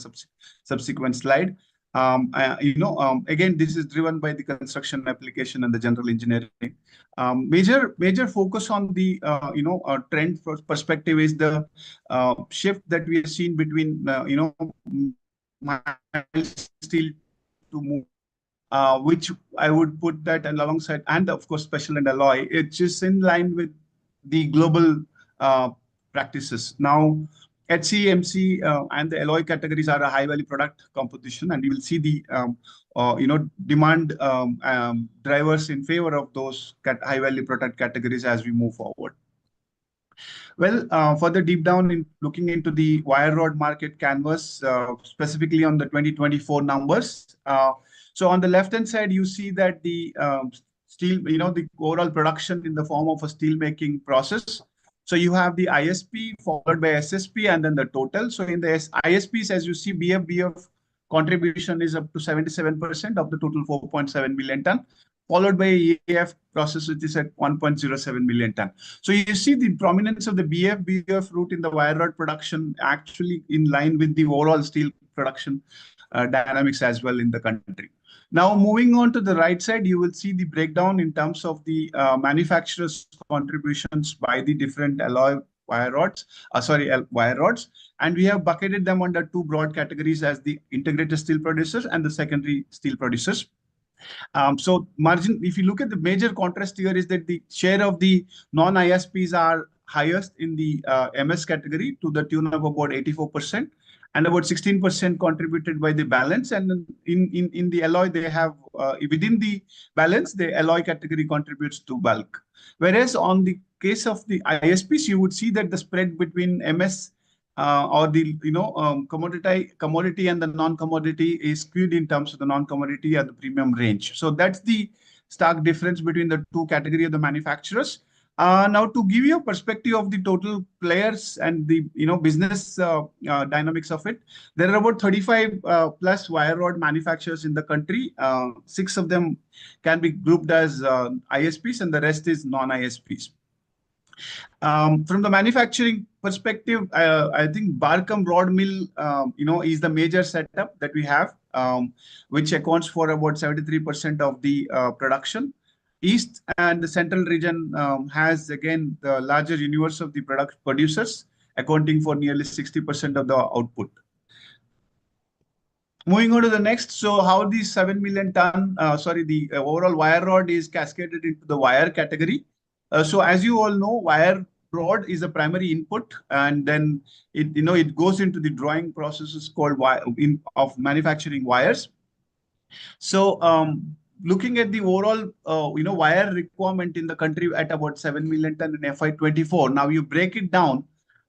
subsequent slide. Again, this is driven by the construction application and the general engineering. Major focus on the trend perspective is the shift that we have seen between mild steel to move. Which I would put that alongside, and of course, special and alloy. It's just in line with the global practices. Now, HC, MC, and the alloy categories are a high-value product composition, and you will see the demand drivers in favor of those high-value product categories as we move forward. Well, further deep down in looking into the wire rod market canvas, specifically on the 2024 numbers. So on the left-hand side, you see that the steel, the overall production in the form of a steel making process. So you have the ISP followed by SSP and then the total. So in the ISPs, as you see, BF contribution is up to 77% of the total 4.7 million ton, followed by EAF process, which is at 1.07 million ton. So you see the prominence of the BF route in the wire rod production actually in line with the overall steel production dynamics as well in the country. Now, moving on to the right side, you will see the breakdown in terms of the manufacturers' contributions by the different alloy wire rods, wire rods. And we have bucketed them under two broad categories as the integrated steel producers and the secondary steel producers. So margin, if you look at the major contrast here is that the share of the non-ISPs are highest in the MS category to the tune of about 84%, and about 16% contributed by the balance. And in the alloy, they have within the balance, the alloy category contributes to bulk. Whereas on the case of the ISPs, you would see that the spread between MS or the commodity and the non-commodity is skewed in terms of the non-commodity at the premium range. So that's the stark difference between the two categories of the manufacturers. Now, to give you a perspective of the total players and the business dynamics of it, there are about 35 plus wire rod manufacturers in the country. 6 of them can be grouped as ISPs, and the rest is non-ISPs. From the manufacturing perspective, I think Barkam Rod Mill, is the major setup that we have, which accounts for about 73% of the production. East and the central region has again the larger universe of the producers, accounting for nearly 60% of the output. Moving on to the next, so how the 7 million ton, the overall wire rod is cascaded into the wire category. So as you all know, wire rod is a primary input, and then it goes into the drawing processes called of manufacturing wires. So looking at the overall wire requirement in the country at about 7 million ton in FY24. Now you break it down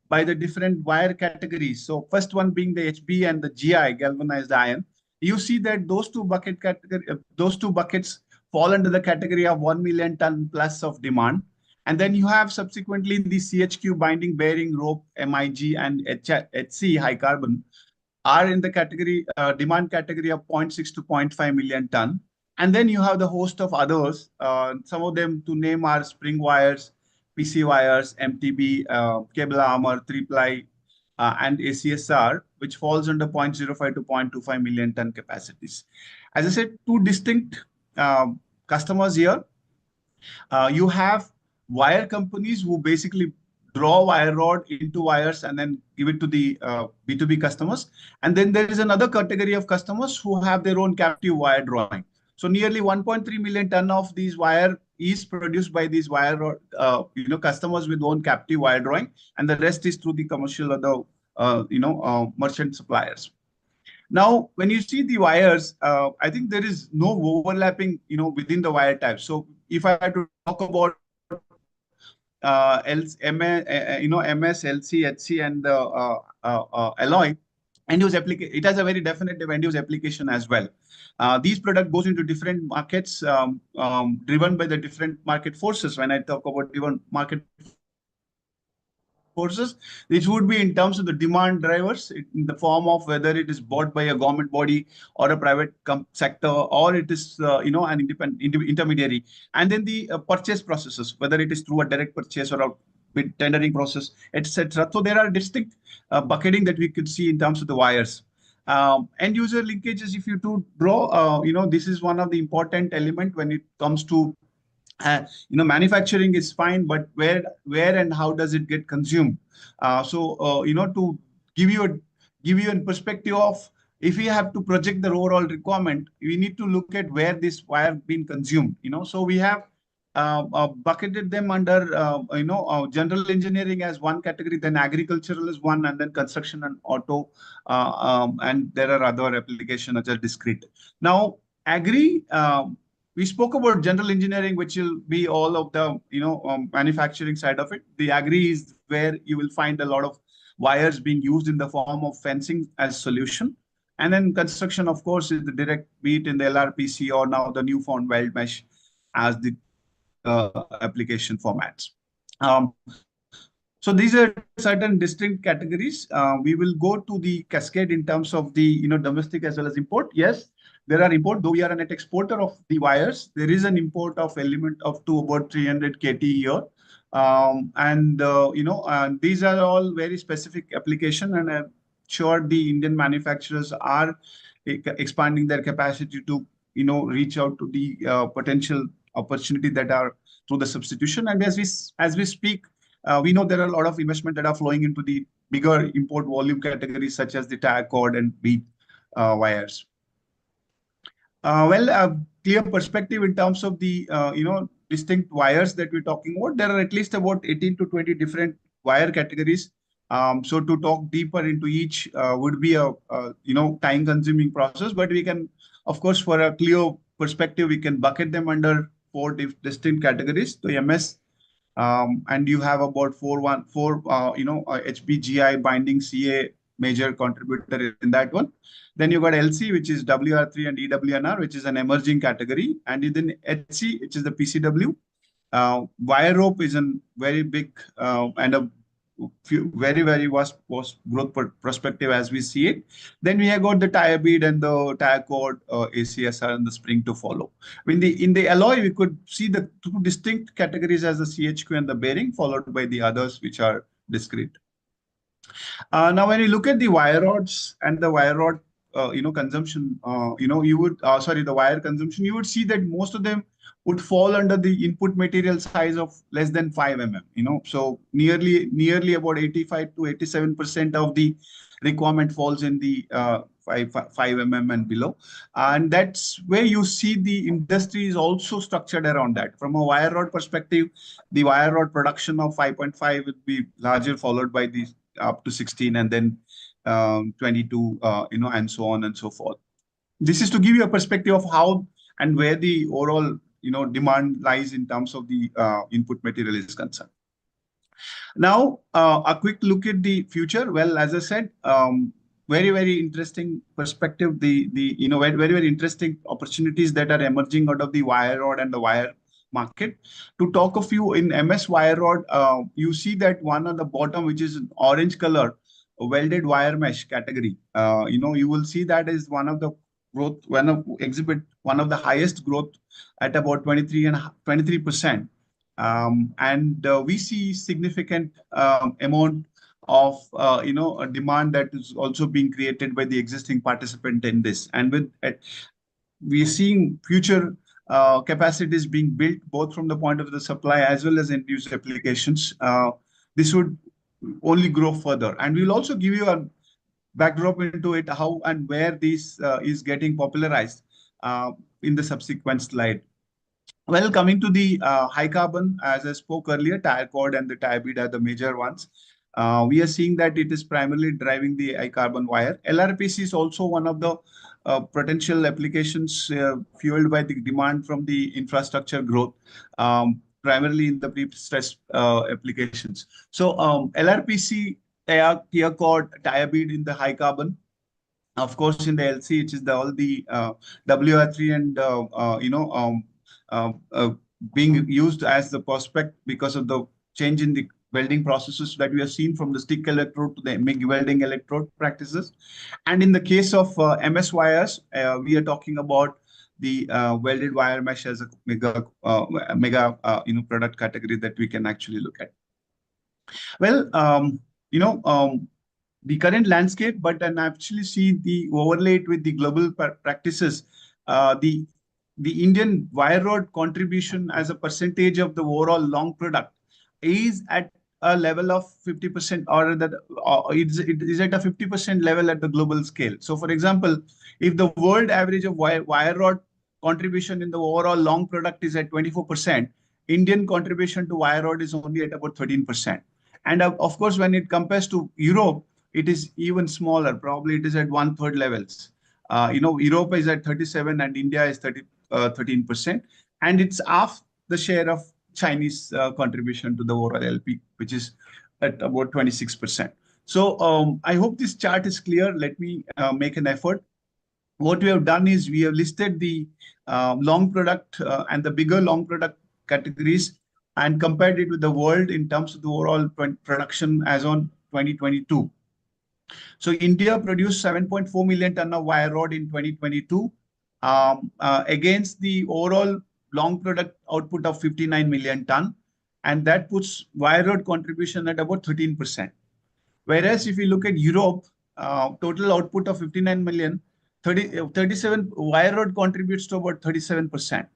by the different wire categories. So first one being the HB and the GI, galvanized iron. You see that those two buckets fall under the category of 1 million ton plus of demand. And then you have subsequently the CHQ binding bearing rope, MIG and HC high carbon are in the category demand category of 0.6 to 0.5 million ton. And then you have the host of others. Some of them to name are spring wires, PC wires, MTB, cable armor, 3-ply, and ACSR, which falls under 0.05 to 0.25 million ton capacities. As I said, two distinct customers here. You have wire companies who basically draw wire rod into wires and then give it to the B2B customers. And then there is another category of customers who have their own captive wire drawing. So nearly 1.3 million ton of these wire is produced by these wire customers with own captive wire drawing, and the rest is through the commercial or the merchant suppliers. Now, when you see the wires, I think there is no overlapping within the wire type. So if I had to talk about MS, LC, HC, and the alloy end-use application, it has a very definitive end-use application as well. These product goes into different markets driven by the different market forces. When I talk about different market forces, this would be in terms of the demand drivers in the form of whether it is bought by a government body or a private sector, or it is an independent intermediary, and then the purchase processes, whether it is through a direct purchase or a bid tendering process, etc. So there are distinct bucketing that we could see in terms of the wires. End user linkages, if you to draw, this is one of the important element when it comes to manufacturing is fine, but where and how does it get consumed? To give you a perspective of, if we have to project the overall requirement, we need to look at where this wire been consumed. So we have bucketed them under general engineering as one category, then agricultural is one, and then construction and auto, and there are other applications such as discrete. Now, agri, we spoke about general engineering, which will be all of the manufacturing side of it. The agri is where you will find a lot of wires being used in the form of fencing as solution. And then construction, of course, is the direct, be it in the LRPC or now the newfound weld mesh as the application formats. So these are certain distinct categories. We will go to the cascade in terms of the domestic as well as import. Yes, there are import, though we are a net exporter of the wires. There is an import of element of to about 300 KT a year. And these are all very specific application, and I'm sure the Indian manufacturers are expanding their capacity to reach out to the potential opportunity that are through the substitution. And as we speak, we know there are a lot of investment that are flowing into the bigger import volume categories such as the tire cord and bead wires. Clear perspective in terms of the distinct wires that we're talking about. There are at least about 18 to 20 different wire categories. So to talk deeper into each would be a time-consuming process. But we can, of course, for a clear perspective, we can bucket them under 4 distinct categories. So MS, and you have about four HBGI binding CA major contributor in that one. Then you got LC, which is WR3 and EWNR, which is an emerging category. And then HC, which is the PCW. Wire rope is a very big and a very vast growth perspective as we see it. Then we have got the tire bead and the tire cord, ACSR and the spring to follow. In the alloy, we could see the 2 distinct categories as the CHQ and the bearing, followed by the others which are discrete. Now, when you look at the wire rods and the wire rod, consumption, you would, the wire consumption, you would see that most of them would fall under the input material size of less than 5 mm. So nearly about 85 to 87% of the requirement falls in the 5 mm and below. And that's where you see the industry is also structured around that. From a wire rod perspective, the wire rod production of 5.5 would be larger, followed by the up to 16 and then 22, and so on and so forth. This is to give you a perspective of how and where the overall, demand lies in terms of the input material is concerned. Now, a quick look at the future. Well, as I said, very, very interesting perspective. Very, very interesting opportunities that are emerging out of the wire rod and the wire market. To talk of you in MS wire rod, you see that one on the bottom, which is an orange color, welded wire mesh category. You will see that is one of the growth, one of the highest growth at about 23%. And we see significant amount of a demand that is also being created by the existing participant in this. And with we are seeing future capacities being built both from the point of the supply as well as end-use applications. This would only grow further. And we'll also give you a backdrop into it, how and where this is getting popularized in the subsequent slide. Well, coming to the high carbon, as I spoke earlier, tire cord and the tire bead are the major ones. We are seeing that it is primarily driving the high carbon wire. LRPC is also one of the potential applications fueled by the demand from the infrastructure growth, primarily in the pre-stressed applications. So LRPC, tire cord, tire bead in the high carbon. Of course, in the LC, it is all the WR3 and being used as the prospect because of the change in the welding processes that we have seen from the stick electrode to the MIG welding electrode practices. And in the case of MS wires, we are talking about the welded wire mesh as a mega product category that we can actually look at. Well, the current landscape, but then actually see the overlay it with the global practices. The Indian wire rod contribution as a percentage of the overall long product is at a level of 50%, or that it is at a 50% level at the global scale. So, for example, if the world average of wire rod contribution in the overall long product is at 24%, Indian contribution to wire rod is only at about 13%. And of course, when it compares to Europe, it is even smaller. Probably it is at 1/3 levels. Europe is at 37 and India is 13%. And it's half the share of Chinese contribution to the overall LP, which is at about 26%. So I hope this chart is clear. Let me make an effort. What we have done is we have listed the long product and the bigger long product categories and compared it with the world in terms of the overall production as on 2022. So India produced 7.4 million ton of wire rod in 2022 against the overall long product output of 59 million ton. And that puts wire rod contribution at about 13%. Whereas if you look at Europe, total output of 59 million, 37 wire rod contributes to about 37%.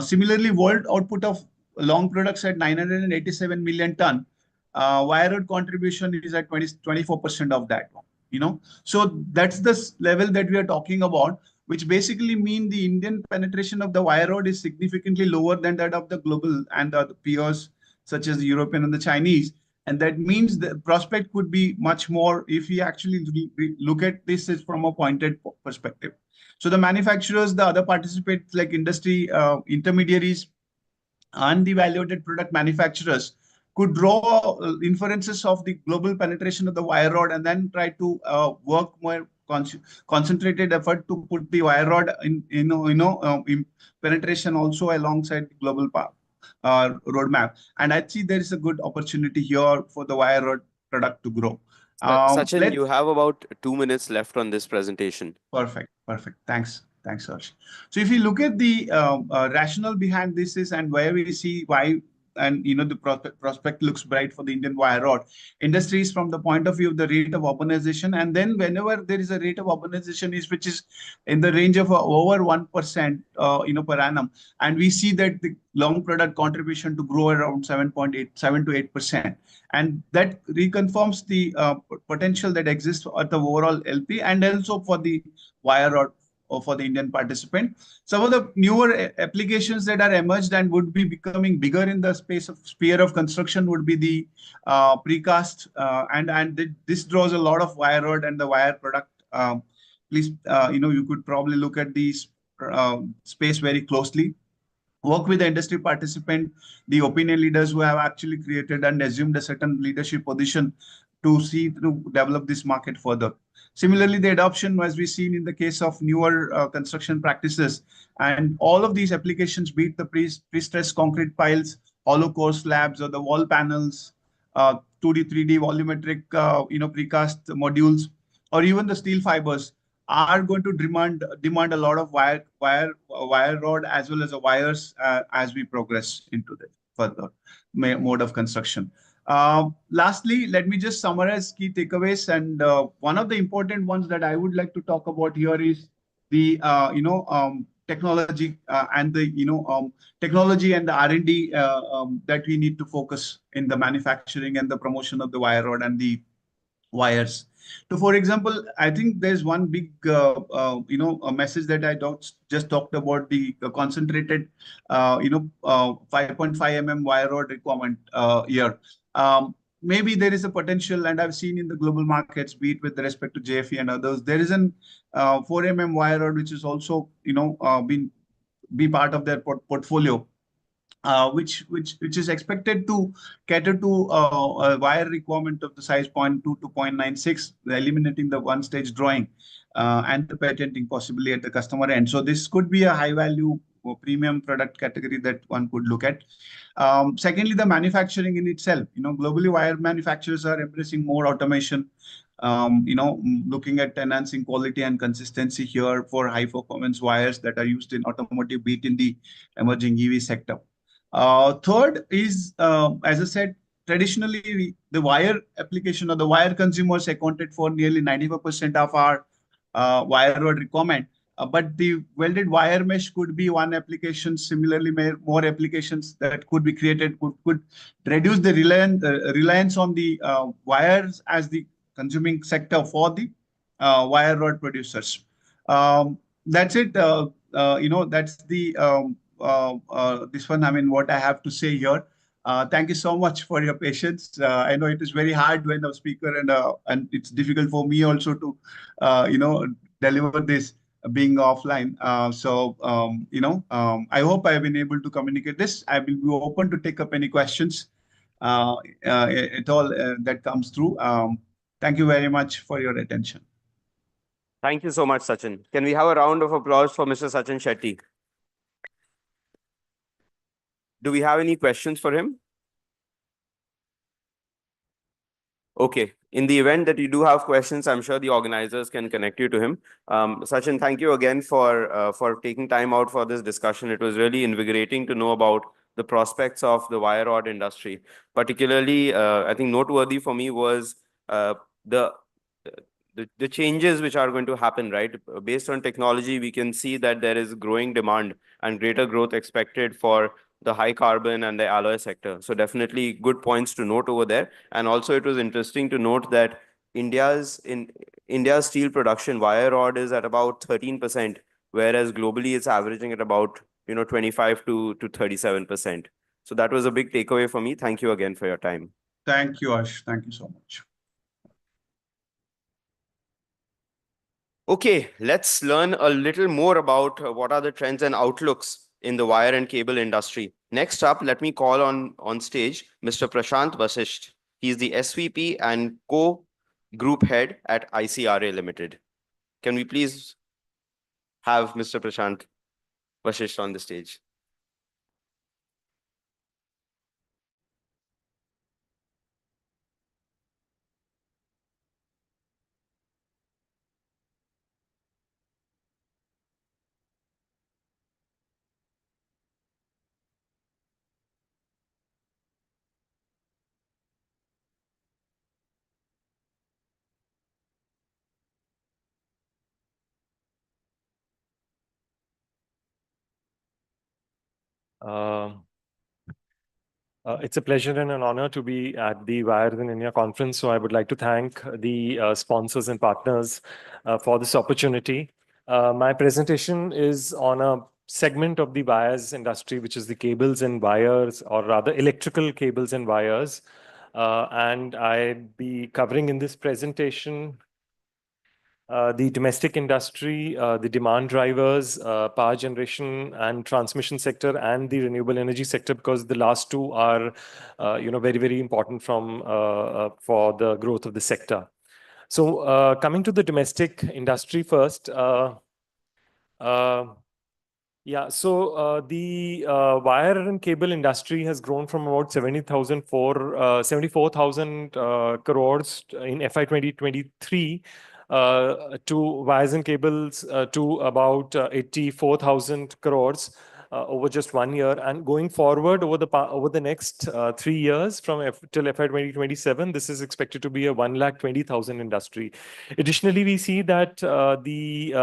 Similarly, world output of long products at 987 million ton, wire rod contribution is at 24% of that one, you know. So that's the level that we are talking about, which basically mean the Indian penetration of the wire rod is significantly lower than that of the global and the peers such as the European and the Chinese. And that means the prospect could be much more if we actually look at this as from a pointed perspective. So the manufacturers, the other participants like industry intermediaries and the value-added product manufacturers could draw inferences of the global penetration of the wire rod and then try to work more concentrated effort to put the wire rod in penetration also alongside the global roadmap. And I see there is a good opportunity here for the wire rod product to grow. Sachin, you have about 2 minutes left on this presentation. Perfect. Thanks, Harsh. So if you look at the rationale behind this is and where we see why and the prospect looks bright for the Indian wire rod industries from the point of view of the rate of urbanization, and then whenever there is a rate of urbanization which is in the range of over 1% per annum, and we see that the long product contribution to grow around 7 to 8%, and that reconfirms the potential that exists at the overall LP and also for the wire rod or for the Indian participant. Some of the newer applications that are emerged and would be becoming bigger in the sphere of construction would be the precast, and this draws a lot of wire rod and the wire product. Please, you could probably look at these space very closely. Work with the industry participant, the opinion leaders who have actually created and assumed a certain leadership position to develop this market further. Similarly, the adoption, as we've seen in the case of newer construction practices, and all of these applications, be it the pre-stressed concrete piles, hollow core slabs, or the wall panels, 2D, 3D volumetric, precast modules, or even the steel fibers, are going to demand a lot of wire rod as well as the wires as we progress into the further mode of construction. Lastly, let me just summarize key takeaways. And one of the important ones that I would like to talk about here is the technology and the technology and the R&D that we need to focus in the manufacturing and the promotion of the wire rod and the wires. So, for example, I think there's one big, a message that I just talked about, the concentrated, 5.5 mm wire rod requirement here. Maybe there is a potential, and I've seen in the global markets, be it with respect to JFE and others, there is an 4 mm wire rod, which is also, be part of their portfolio. Which is expected to cater to a wire requirement of the size 0.2 to 0.96, eliminating the one-stage drawing and the patenting possibly at the customer end. So this could be a high-value or premium product category that one could look at. Secondly, the manufacturing in itself. Globally, wire manufacturers are embracing more automation. Looking at enhancing quality and consistency here for high-performance wires that are used in automotive, be it in the emerging EV sector. Third is, as I said, traditionally, the wire application or the wire consumers accounted for nearly 95% of our wire rod requirement. But the welded wire mesh could be one application. Similarly, more applications that could be created could reduce the reliance on the wires as the consuming sector for the wire rod producers. That's it. That's the this one, what I have to say here. Thank you so much for your patience. I know it is very hard when a speaker and it's difficult for me also to, deliver this. being offline. I hope I've been able to communicate this. I will be open to take up any questions at all that comes through. Thank you very much for your attention. Thank you so much, Sachin. Can we have a round of applause for Mr. Sachin Shetty? Do we have any questions for him? Okay. In the event that you do have questions, I'm sure the organizers can connect you to him. Sachin, thank you again for taking time out for this discussion. It was really invigorating to know about the prospects of the wire rod industry. Particularly, I think noteworthy for me was the changes which are going to happen, right? Based on technology, we can see that there is growing demand and greater growth expected for the high carbon and the alloy sector. So definitely good points to note over there. And also it was interesting to note that India's steel production, wire rod is at about 13%, whereas globally it's averaging at about 25 to 37%. So that was a big takeaway for me. Thank you again for your time. Thank you, Ash. Thank you so much. Okay, let's learn a little more about what are the trends and outlooks in the wire and cable industry. Next up, let me call on stage Mr. Prashant Vasisht. He is the SVP and co-group head at ICRA Limited. Can we please have Mr. Prashant Vasisht on the stage? It's a pleasure and an honor to be at the Wires in India conference. So I would like to thank the sponsors and partners for this opportunity. My presentation is on a segment of the wires industry, which is the cables and wires, or rather electrical cables and wires. And I'll be covering in this presentation the domestic industry, the demand drivers, power generation and transmission sector, and the renewable energy sector, because the last two are, very, very important for the growth of the sector. So coming to the domestic industry first. The wire and cable industry has grown from about 74,000 crores in FY 2023 to wires and cables to about 84,000 crores over just 1 year. And going forward over the next 3 years till FY 2027, this is expected to be a 120,000 industry. Additionally, we see that the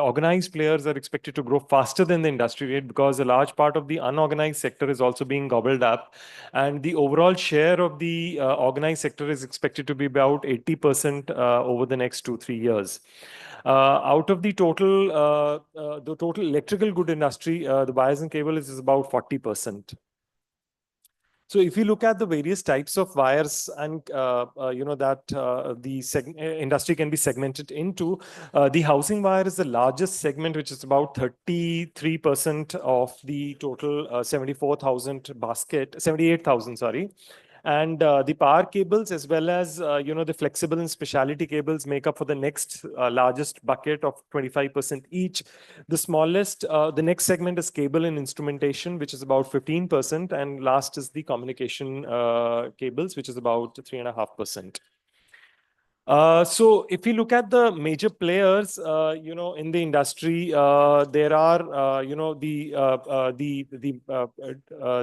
organized players are expected to grow faster than the industry rate, because a large part of the unorganized sector is also being gobbled up, and the overall share of the organized sector is expected to be about 80% over the next 2-3 years. Out of the total electrical good industry, the wires and cables is about 40%. So if you look at the various types of wires and industry can be segmented into, the housing wire is the largest segment, which is about 33% of the total 78,000, sorry. And the power cables, as well as the flexible and specialty cables, make up for the next largest bucket of 25% each. The smallest, the next segment is cable and instrumentation, which is about 15%, and last is the communication cables, which is about 3.5%. So if you look at the major players, in the industry, there are,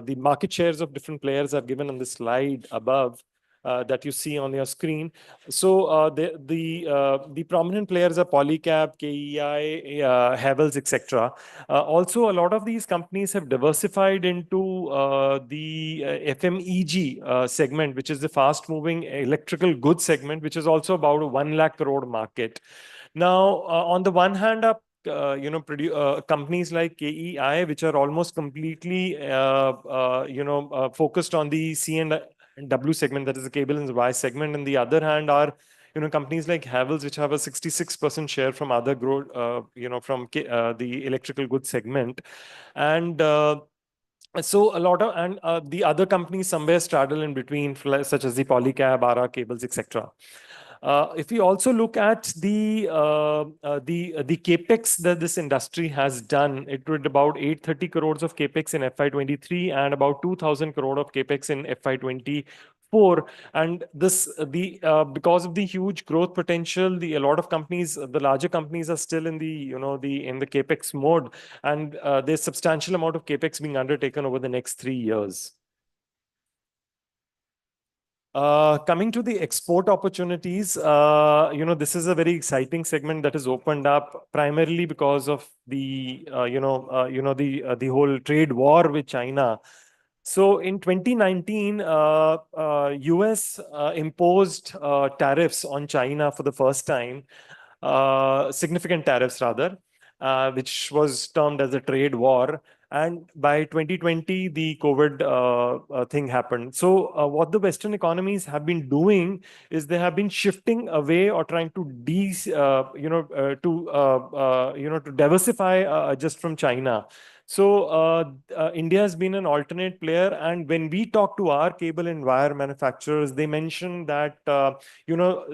the market shares of different players are given on the slide above that you see on your screen. So the prominent players are Polycab, KEI, Havells, etc. Also, a lot of these companies have diversified into the FMEG segment, which is the fast-moving electrical goods segment, which is also about a 1 lakh crore market. Now, on the one hand, companies like KEI, which are almost completely, focused on the C and W segment, that is the cable and wire segment. And the other hand are, companies like Havells, which have a 66% share from other from the electrical goods segment. And so a lot of, and the other companies somewhere straddle in between, such as the Polycab, Ara Cables, etc. If we also look at the capex that this industry has done, it did about 830 crores of capex in FY23 and about 2,000 crore of capex in FY24. And this because of the huge growth potential, a lot of companies, the larger companies, are still in the in the capex mode, and there's substantial amount of capex being undertaken over the next 3 years. Coming to the export opportunities, this is a very exciting segment that has opened up primarily because of the the whole trade war with China. So in 2019, US imposed tariffs on China for the first time, significant tariffs rather, which was termed as a trade war. And by 2020, the COVID thing happened. So what the Western economies have been doing is they have been shifting away or trying to to diversify just from China. So India has been an alternate player, and when we talk to our cable and wire manufacturers, they mention that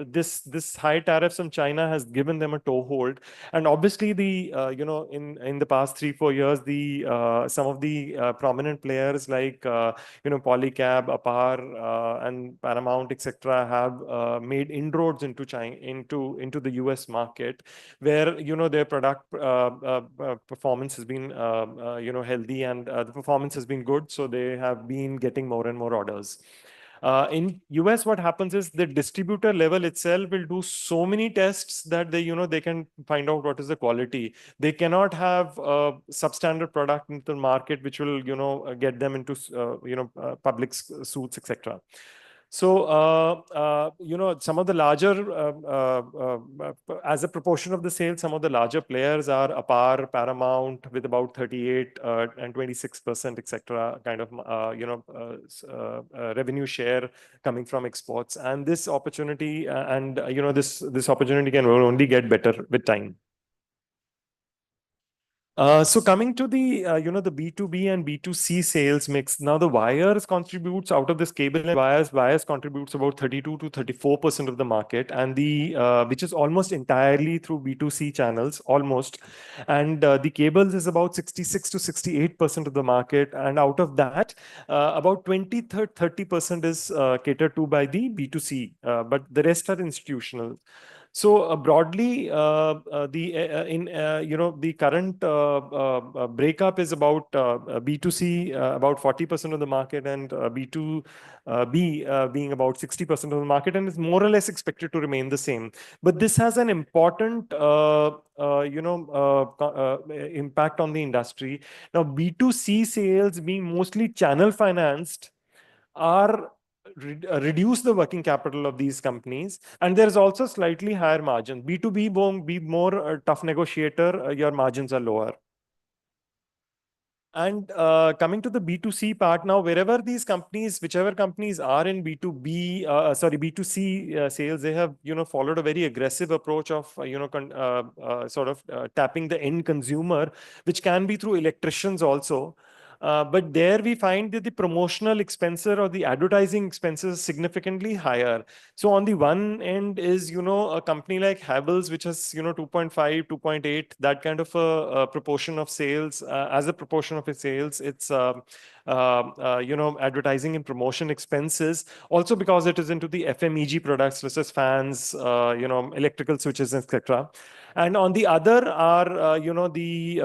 this high tariffs on China has given them a toehold. And obviously, the in the past 3-4 years, the some of the prominent players like Polycab, Apar, and Paramount, etc., have made inroads into China, into the US market, where their product performance has been healthy, and the performance has been good, so they have been getting more and more orders. In US, what happens is the distributor level itself will do so many tests that they can find out what is the quality. They cannot have a substandard product into the market, which will get them into public suits, etc. So, some of the larger, as a proportion of the sales, some of the larger players are Apar, Paramount, with about 38 and 26%, etc., kind of, revenue share coming from exports. And this opportunity, this opportunity can only get better with time. So coming to the the B2B and B2C sales mix, now the wires contributes out of this cable and wires contributes about 32 to 34% of the market, and the which is almost entirely through B2C channels, almost, and the cables is about 66 to 68% of the market, and out of that, about 30% is catered to by the B2C, but the rest are institutional. So broadly, the current breakup is about B2C about 40% of the market, and B2B being about 60% of the market, and is more or less expected to remain the same. But this has an important impact on the industry. Now, B2C sales, being mostly channel financed, are reduce the working capital of these companies, and there is also slightly higher margin. B2B won't be more tough negotiator, your margins are lower. And coming to the B2C part now, wherever these companies, whichever companies are in B2C sales, they have followed a very aggressive approach of sort of tapping the end consumer, which can be through electricians also. But there we find that the promotional expenses or the advertising expenses is significantly higher. So on the one end is, a company like Havells, which has, 2.5, 2.8, that kind of a proportion of sales. As a proportion of its sales, it's, advertising and promotion expenses. Also because it is into the FMEG products, such as fans, electrical switches, etc. And on the other are, on the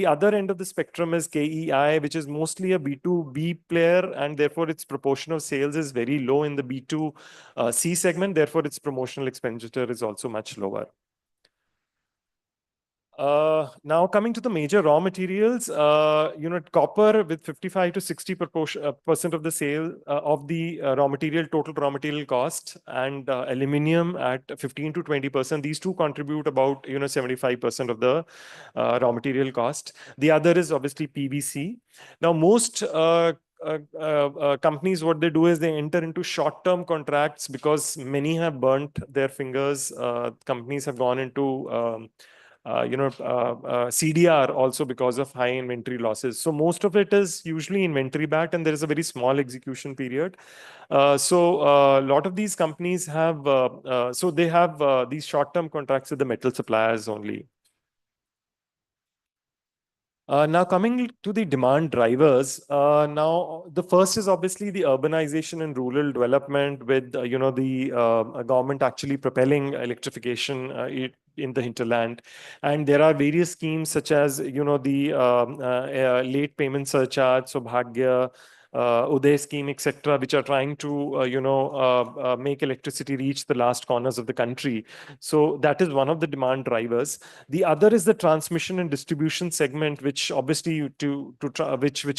other end of the spectrum is KEI, which is mostly a B2B player, and therefore its proportion of sales is very low in the B2C segment. Therefore, its promotional expenditure is also much lower. Now coming to the major raw materials, copper with 55 to 60% of the sale of the total raw material cost, and aluminum at 15 to 20%. These two contribute about 75% of the raw material cost. The other is obviously PVC. Now most companies, what they do is they enter into short-term contracts because many have burnt their fingers. Companies have gone into CDR also because of high inventory losses. So most of it is usually inventory backed, and there is a very small execution period. So a lot of these companies have, so they have these short-term contracts with the metal suppliers only. Now coming to the demand drivers, now the first is obviously the urbanization and rural development with, the government actually propelling electrification in the hinterland. And there are various schemes such as, the late payment surcharge, Saubhagya, Uday scheme, etc., which are trying to, make electricity reach the last corners of the country. So that is one of the demand drivers. The other is the transmission and distribution segment, which obviously which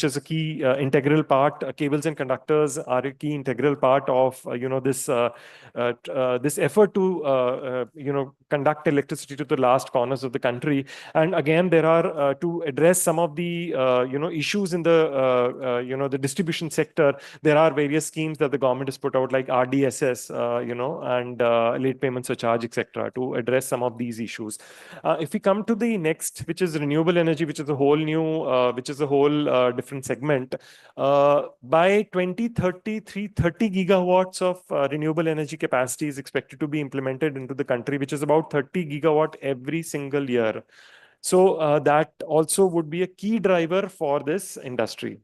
is a key integral part. Cables and conductors are a key integral part of this effort to conduct electricity to the last corners of the country. And again, there are to address some of the issues in the distribution sector. There are various schemes that the government has put out, like RDSS, and late payment surcharge, etc., to address some of these issues. If we come to the next, which is renewable energy, which is a whole new, different segment. By 2030, 330 gigawatts of renewable energy capacity is expected to be implemented into the country, which is about 30 gigawatt every single year. So that also would be a key driver for this industry.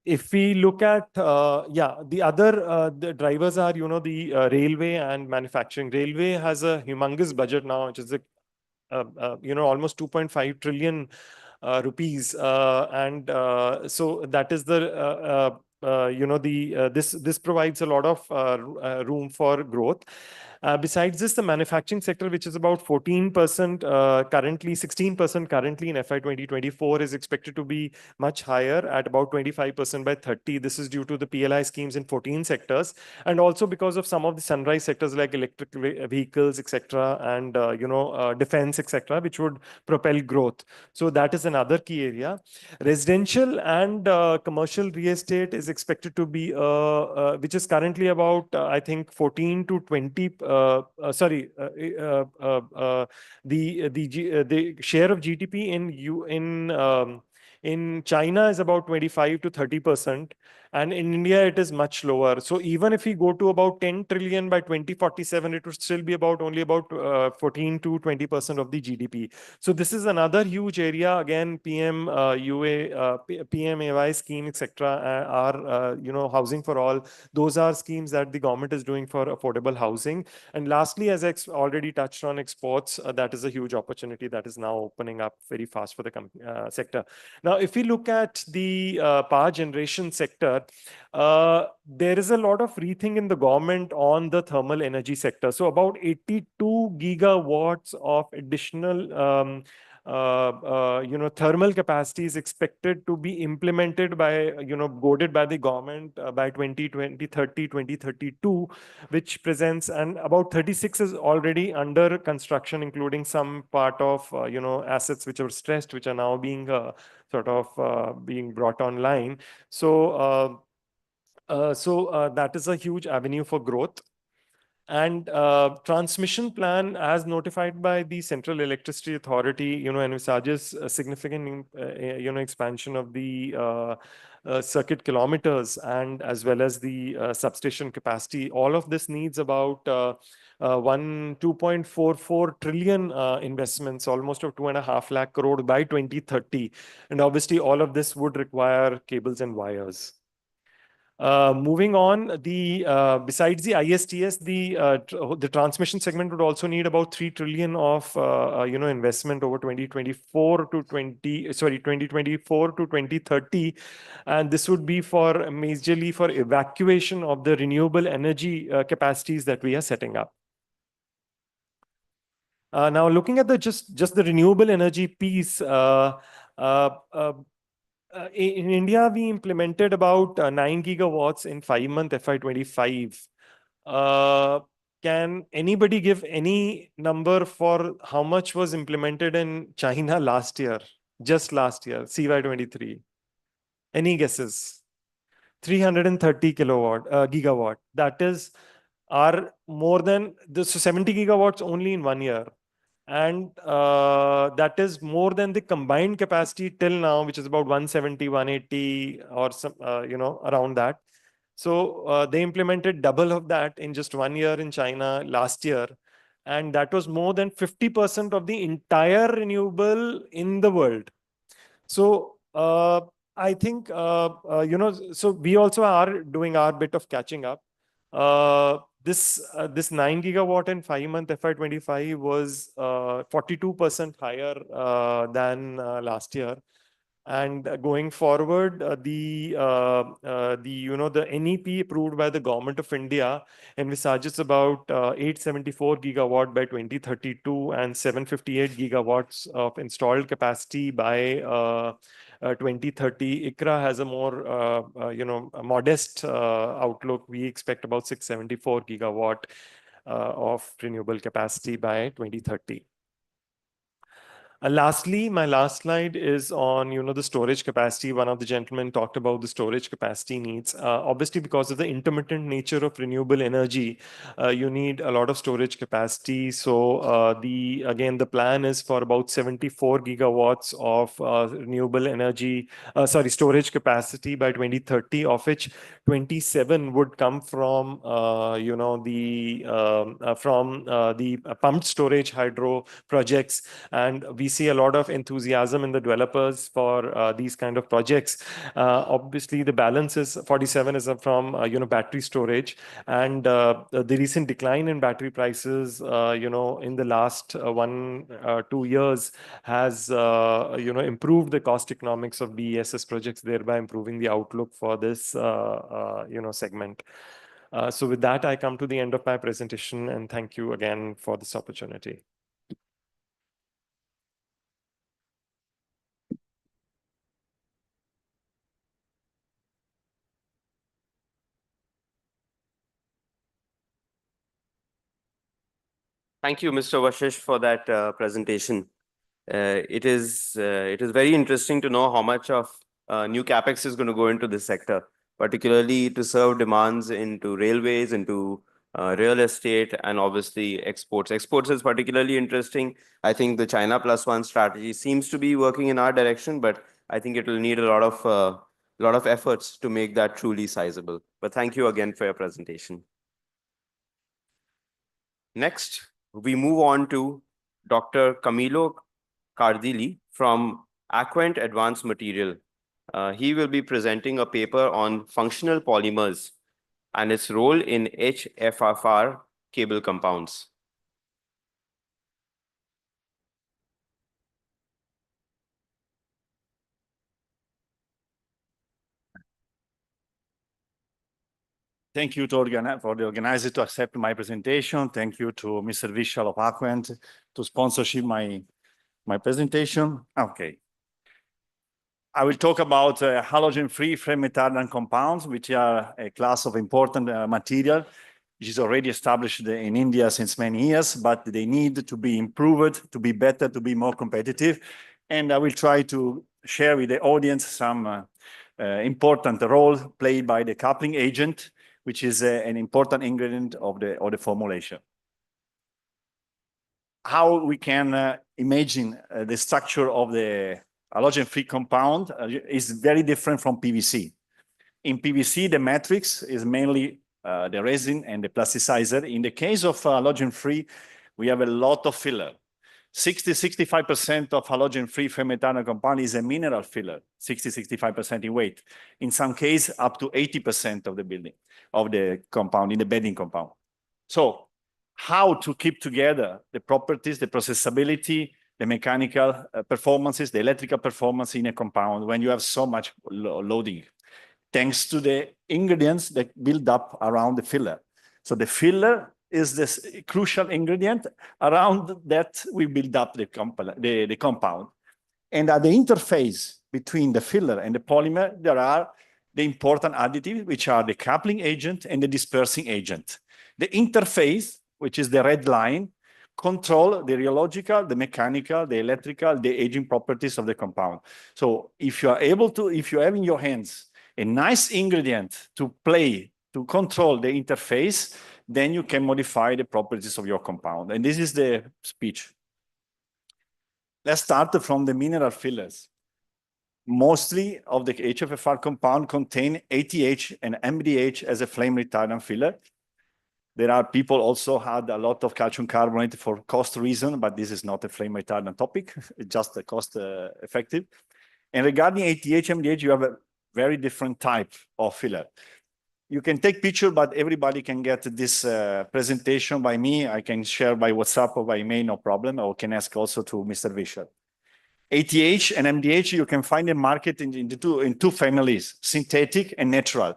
If we look at, the other the drivers are, the railway and manufacturing. Railway has a humongous budget now, which is almost 2.5 trillion rupees, and so that is the this provides a lot of room for growth. Besides this, the manufacturing sector, which is about 14% currently, 16% currently in FY 2024, is expected to be much higher at about 25% by 30. This is due to the PLI schemes in 14 sectors, and also because of some of the sunrise sectors like electric vehicles, etc., and defense, etc., which would propel growth. So that is another key area. Residential and commercial real estate is expected to be, which is currently about, I think, 14 to 20. The share of GDP in China is about 25 to 30%, and in India it is much lower. So even if we go to about 10 trillion by 2047, it would still be only about 14 to 20% of the GDP. So this is another huge area. Again, PMAY scheme, etc., are housing for all. Those are schemes that the government is doing for affordable housing. And lastly, as I already touched on, exports, that is a huge opportunity that is now opening up very fast for the sector. Now, if we look at the power generation sector, there is a lot of rethink in the government on the thermal energy sector. So about 82 gigawatts of additional thermal capacity is expected to be implemented by, goaded by the government by 2030, 2032, which presents, and about 36 is already under construction, including some part of, assets which are stressed, which are now being being brought online. So, that is a huge avenue for growth. And transmission plan, as notified by the Central Electricity Authority, envisages a significant, expansion of the circuit kilometers, and as well as the substation capacity. All of this needs about 2.44 trillion investments, almost of 2.5 lakh crore by 2030. And obviously, all of this would require cables and wires. Moving on, besides the ISTS, the transmission segment would also need about 3 trillion of investment over 2024 to 2030, and this would be majorly for evacuation of the renewable energy capacities that we are setting up. Now, looking at just the renewable energy piece. In India, we implemented about 9 gigawatts in 5-month FY25. Can anybody give any number for how much was implemented in China last year, just last year, CY23? Any guesses? 330 gigawatt. That is are more than this 70 gigawatts only in 1 year. And that is more than the combined capacity till now, which is about 170, 180 or some, around that. So they implemented double of that in just 1 year in China last year. And that was more than 50% of the entire renewable in the world. So I think, so we also are doing our bit of catching up. This 9 gigawatt in 5-month FY25 was 42% higher than last year. And going forward, the NEP approved by the Government of India envisages about 874 gigawatt by 2032 and 758 gigawatts of installed capacity by 2030. ICRA has a more, a modest outlook. We expect about 674 gigawatt of renewable capacity by 2030. Lastly, my last slide is on, the storage capacity. One of the gentlemen talked about the storage capacity needs. Obviously, because of the intermittent nature of renewable energy, you need a lot of storage capacity. So again, the plan is for about 74 gigawatts of renewable energy, storage capacity by 2030, of which 27 would come from, the pumped storage hydro projects. And we see a lot of enthusiasm in the developers for these kind of projects. Obviously, the balance is 47 is from battery storage, and the recent decline in battery prices, in the last 1-2 years has improved the cost economics of BESS projects, thereby improving the outlook for this segment. So with that, I come to the end of my presentation, and thank you again for this opportunity. Thank you, Mr. Vashish, for that presentation. It is very interesting to know how much of new capex is going to go into this sector, particularly to serve demands into railways, into real estate, and obviously exports. Exports is particularly interesting. I think the China Plus One strategy seems to be working in our direction, but I think it will need a lot of efforts to make that truly sizable. But thank you again for your presentation. Next, we move on to Dr. Camillo Cardilli from Aquent Advanced Material. He will be presenting a paper on functional polymers and its role in HFFR cable compounds. Thank you for the organizer to accept my presentation. Thank you to Mr. Vishal of Aquent to sponsorship my presentation. Okay. I will talk about halogen-free flame retardant compounds, which are a class of important material, which is already established in India since many years, but they need to be improved, to be better, to be more competitive. And I will try to share with the audience some important role played by the coupling agent, which is an important ingredient of the formulation. How we can imagine the structure of the halogen-free compound is very different from PVC. In PVC, the matrix is mainly the resin and the plasticizer. In the case of halogen-free, we have a lot of filler. 60-65% of halogen-free flame retardant compound is a mineral filler, 60-65% in weight. In some cases, up to 80% of the building of the compound, in the bedding compound. So how to keep together the properties, the processability, the mechanical performances, the electrical performance in a compound when you have so much loading, thanks to the ingredients that build up around the filler. So the filler is this crucial ingredient. Around that, we build up the compound. And at the interface between the filler and the polymer, there are the important additives, which are the coupling agent and the dispersing agent. The interface, which is the red line, control the rheological, the mechanical, the electrical, the aging properties of the compound. So if you are able to, if you have in your hands a nice ingredient to play, to control the interface, then you can modify the properties of your compound. And this is the speech. Let's start from the mineral fillers. Mostly of the HFFR compound contain ATH and MDH as a flame retardant filler. There are people also had a lot of calcium carbonate for cost reason, but this is not a flame retardant topic. It's just a cost effective. And regarding ATH, MDH, you have a very different type of filler. You can take picture, but everybody can get this presentation by me. I can share by WhatsApp or by email, no problem, or can ask also to Mr. Vischer. ATH and MDH, you can find a market in two families, synthetic and natural.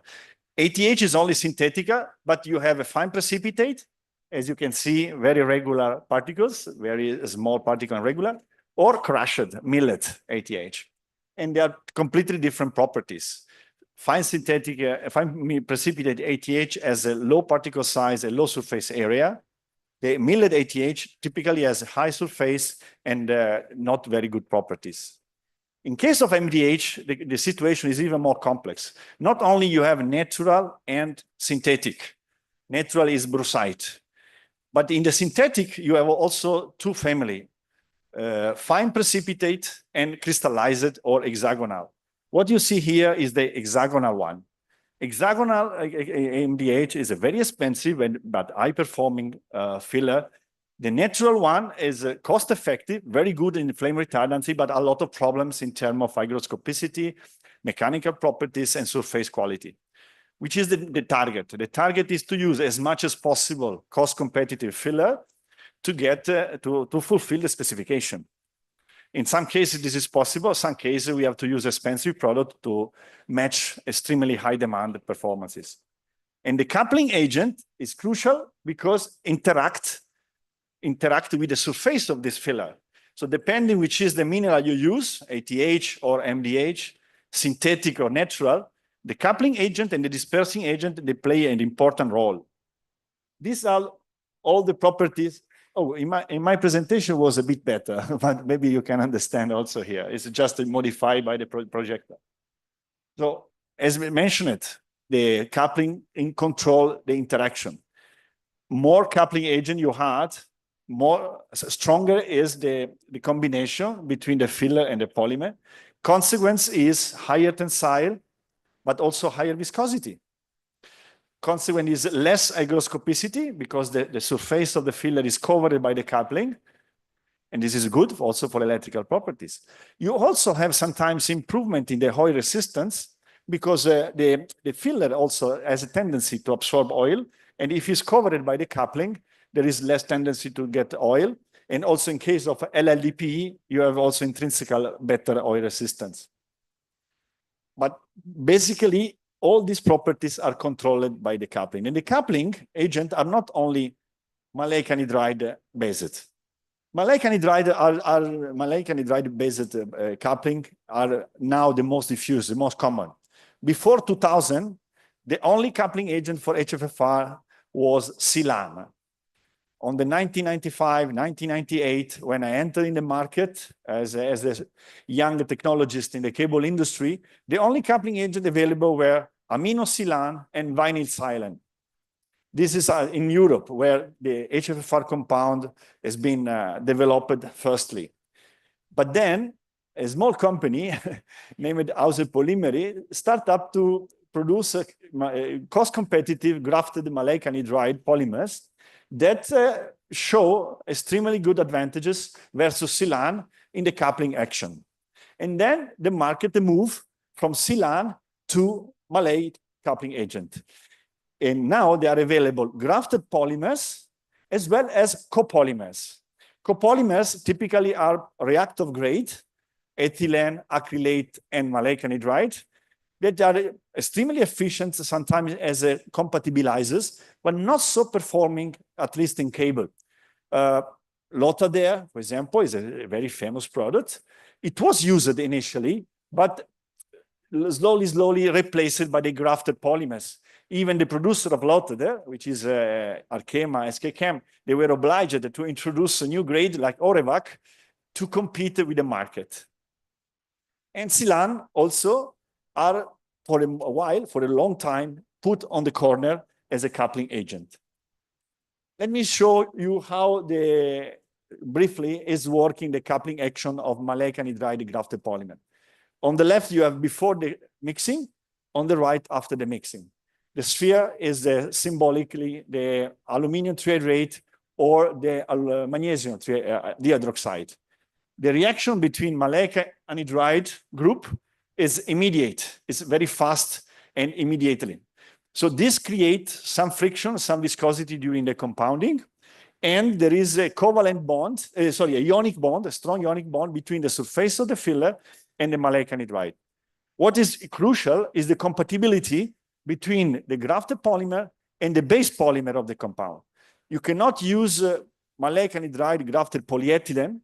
ATH is only synthetica, but you have a fine precipitate, as you can see, very regular particles, very small particle and regular, or crushed millet ATH. And they are completely different properties. Fine synthetic, fine precipitate ATH has a low particle size, a low surface area. The millet ATH typically has a high surface and not very good properties. In case of MDH, the situation is even more complex. Not only you have natural and synthetic. Natural is brucite. But in the synthetic, you have also two families, fine precipitate and crystallized or hexagonal. What you see here is the hexagonal one. Hexagonal MDH is a very expensive but high-performing filler. The natural one is cost-effective, very good in flame retardancy, but a lot of problems in terms of hygroscopicity, mechanical properties, and surface quality, which is the target. The target is to use as much as possible cost-competitive filler to get to fulfill the specification. In some cases, this is possible. In some cases, we have to use expensive product to match extremely high demand performances. And the coupling agent is crucial because interact with the surface of this filler. So depending which is the mineral you use, ATH or MDH, synthetic or natural, the coupling agent and the dispersing agent, they play an important role. These are all the properties. Oh, in my presentation was a bit better, but maybe you can understand also here. It's just modified by the projector. So as we mentioned, the coupling control the interaction. More coupling agent you had, more stronger is the combination between the filler and the polymer. Consequence is higher tensile, but also higher viscosity. Consequence is less hygroscopicity because the surface of the filler is covered by the coupling. And this is good also for electrical properties. You also have sometimes improvement in the oil resistance because the filler also has a tendency to absorb oil. And if it's covered by the coupling, there is less tendency to get oil. And also in case of LLDPE, you have also intrinsically better oil resistance. But basically, all these properties are controlled by the coupling. And the coupling agent are not only maleic anhydride based. Maleic anhydride based coupling are now the most diffused, the most common. Before 2000, the only coupling agent for HFFR was Silan. On the 1995, 1998, when I entered in the market as a young technologist in the cable industry, the only coupling agent available were aminosilane and vinyl silane. This is in Europe, where the HFFR compound has been developed firstly. But then a small company named Hauser Polymeri started up to produce cost-competitive grafted maleic anhydride polymers that show extremely good advantages versus Silan in the coupling action. And then the market moved from Silan to maleic coupling agent. And now they are available grafted polymers as well as copolymers. Copolymers typically are reactive grade, ethylene, acrylate, and maleic anhydride, that are extremely efficient sometimes as compatibilizers, but not so performing, at least in cable. Lotadere, for example, is a very famous product. It was used initially, but slowly replaced by the grafted polymers. Even the producer of Lotte, which is Arkema, SK Chem, they were obliged to introduce a new grade like Orevac to compete with the market. And Silan also are for a while, for a long time, put on the corner as a coupling agent. Let me show you how briefly is working the coupling action of maleic anhydride grafted polymer. On the left, you have before the mixing, on the right, after the mixing. The sphere is symbolically the aluminum trihydrate or the magnesium dihydroxide. The reaction between maleic anhydride group is immediate. It's very fast and immediately. So this creates some friction, some viscosity during the compounding. And there is a covalent bond, a ionic bond, a strong ionic bond between the surface of the filler and the maleic anhydride. What is crucial is the compatibility between the grafted polymer and the base polymer of the compound. You cannot use maleic anhydride grafted polyethylene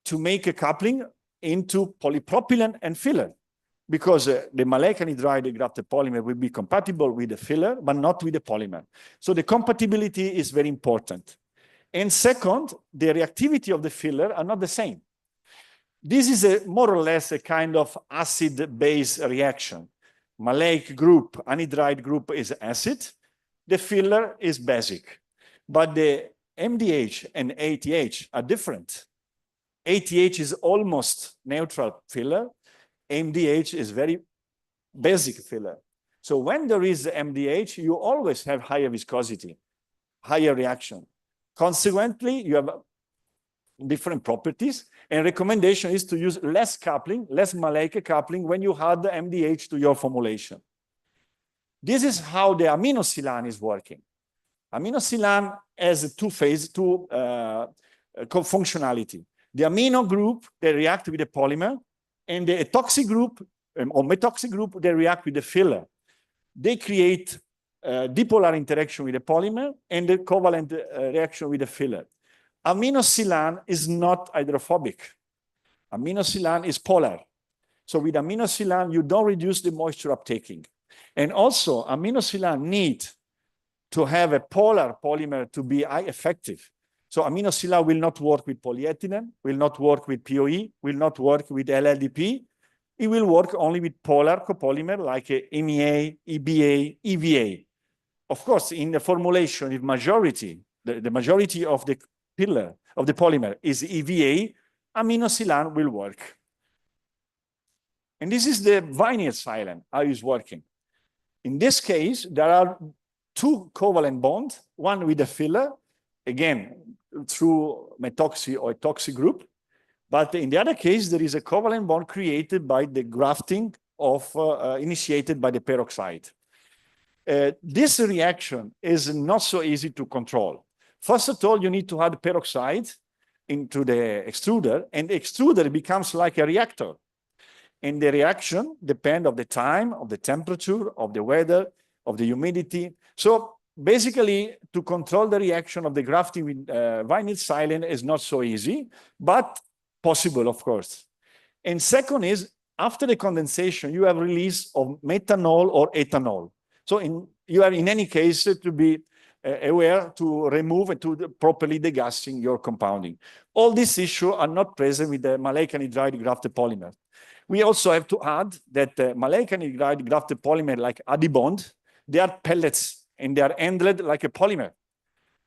to make a coupling into polypropylene and filler, because the maleic anhydride grafted polymer will be compatible with the filler, but not with the polymer. So the compatibility is very important. And second, the reactivity of the filler are not the same. This is more or less a kind of acid-base reaction. Maleic group, anhydride group is acid. The filler is basic. But the MDH and ATH are different. ATH is almost neutral filler. MDH is very basic filler. So when there is MDH, you always have higher viscosity, higher reaction. Consequently, you have different properties, and recommendation is to use less coupling, less maleic coupling when you add the MDH to your formulation. This is how the aminosilane is working. Aminosilane has two functionality. The amino group, they react with the polymer, and the etoxy group or methoxy group, they react with the filler. They create dipolar interaction with the polymer and the covalent reaction with the filler. Aminosilane is not hydrophobic. Aminosilane is polar. So with aminosilane, you don't reduce the moisture uptaking. And also, aminosilane needs to have a polar polymer to be effective. So aminosilane will not work with polyethylene, will not work with POE, will not work with LLDP. It will work only with polar copolymer like MEA, EBA, EVA. Of course, in the formulation, if the majority of the pillar of the polymer is EVA, aminosilane will work. And this is the vinyl silane, how it's working. In this case, there are two covalent bonds, one with the filler, again, through methoxy or etoxy group. But in the other case, there is a covalent bond created by the grafting initiated by the peroxide. This reaction is not so easy to control. First of all, you need to add peroxide into the extruder, and the extruder becomes like a reactor. And the reaction depends on the time, of the temperature, of the weather, of the humidity. So basically, to control the reaction of the grafting with vinyl silane is not so easy, but possible, of course. And second is, after the condensation, you have release of methanol or ethanol. So you are in any case to be aware to remove and to properly degassing your compounding. All these issues are not present with the maleic anhydride grafted polymer. We also have to add that maleic anhydride grafted polymer like Adibond, they are pellets and they are handled like a polymer.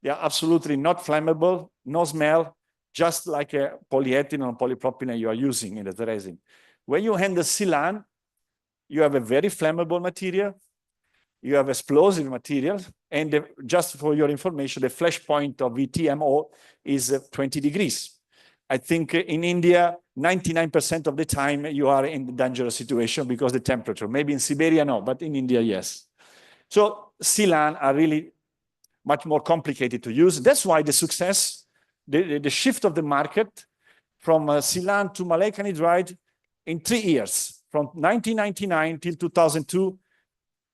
They are absolutely not flammable, no smell, just like a polyethylene or polypropylene you are using in the resin. When you handle silane, you have a very flammable material, you have explosive material, and just for your information, the flash point of VTMO is 20 degrees. I think in India, 99% of the time you are in a dangerous situation because the temperature. Maybe in Siberia, no, but in India, yes. So silane are really much more complicated to use. That's why the success, the shift of the market from silane to maleic anhydride in 3 years, from 1999 till 2002,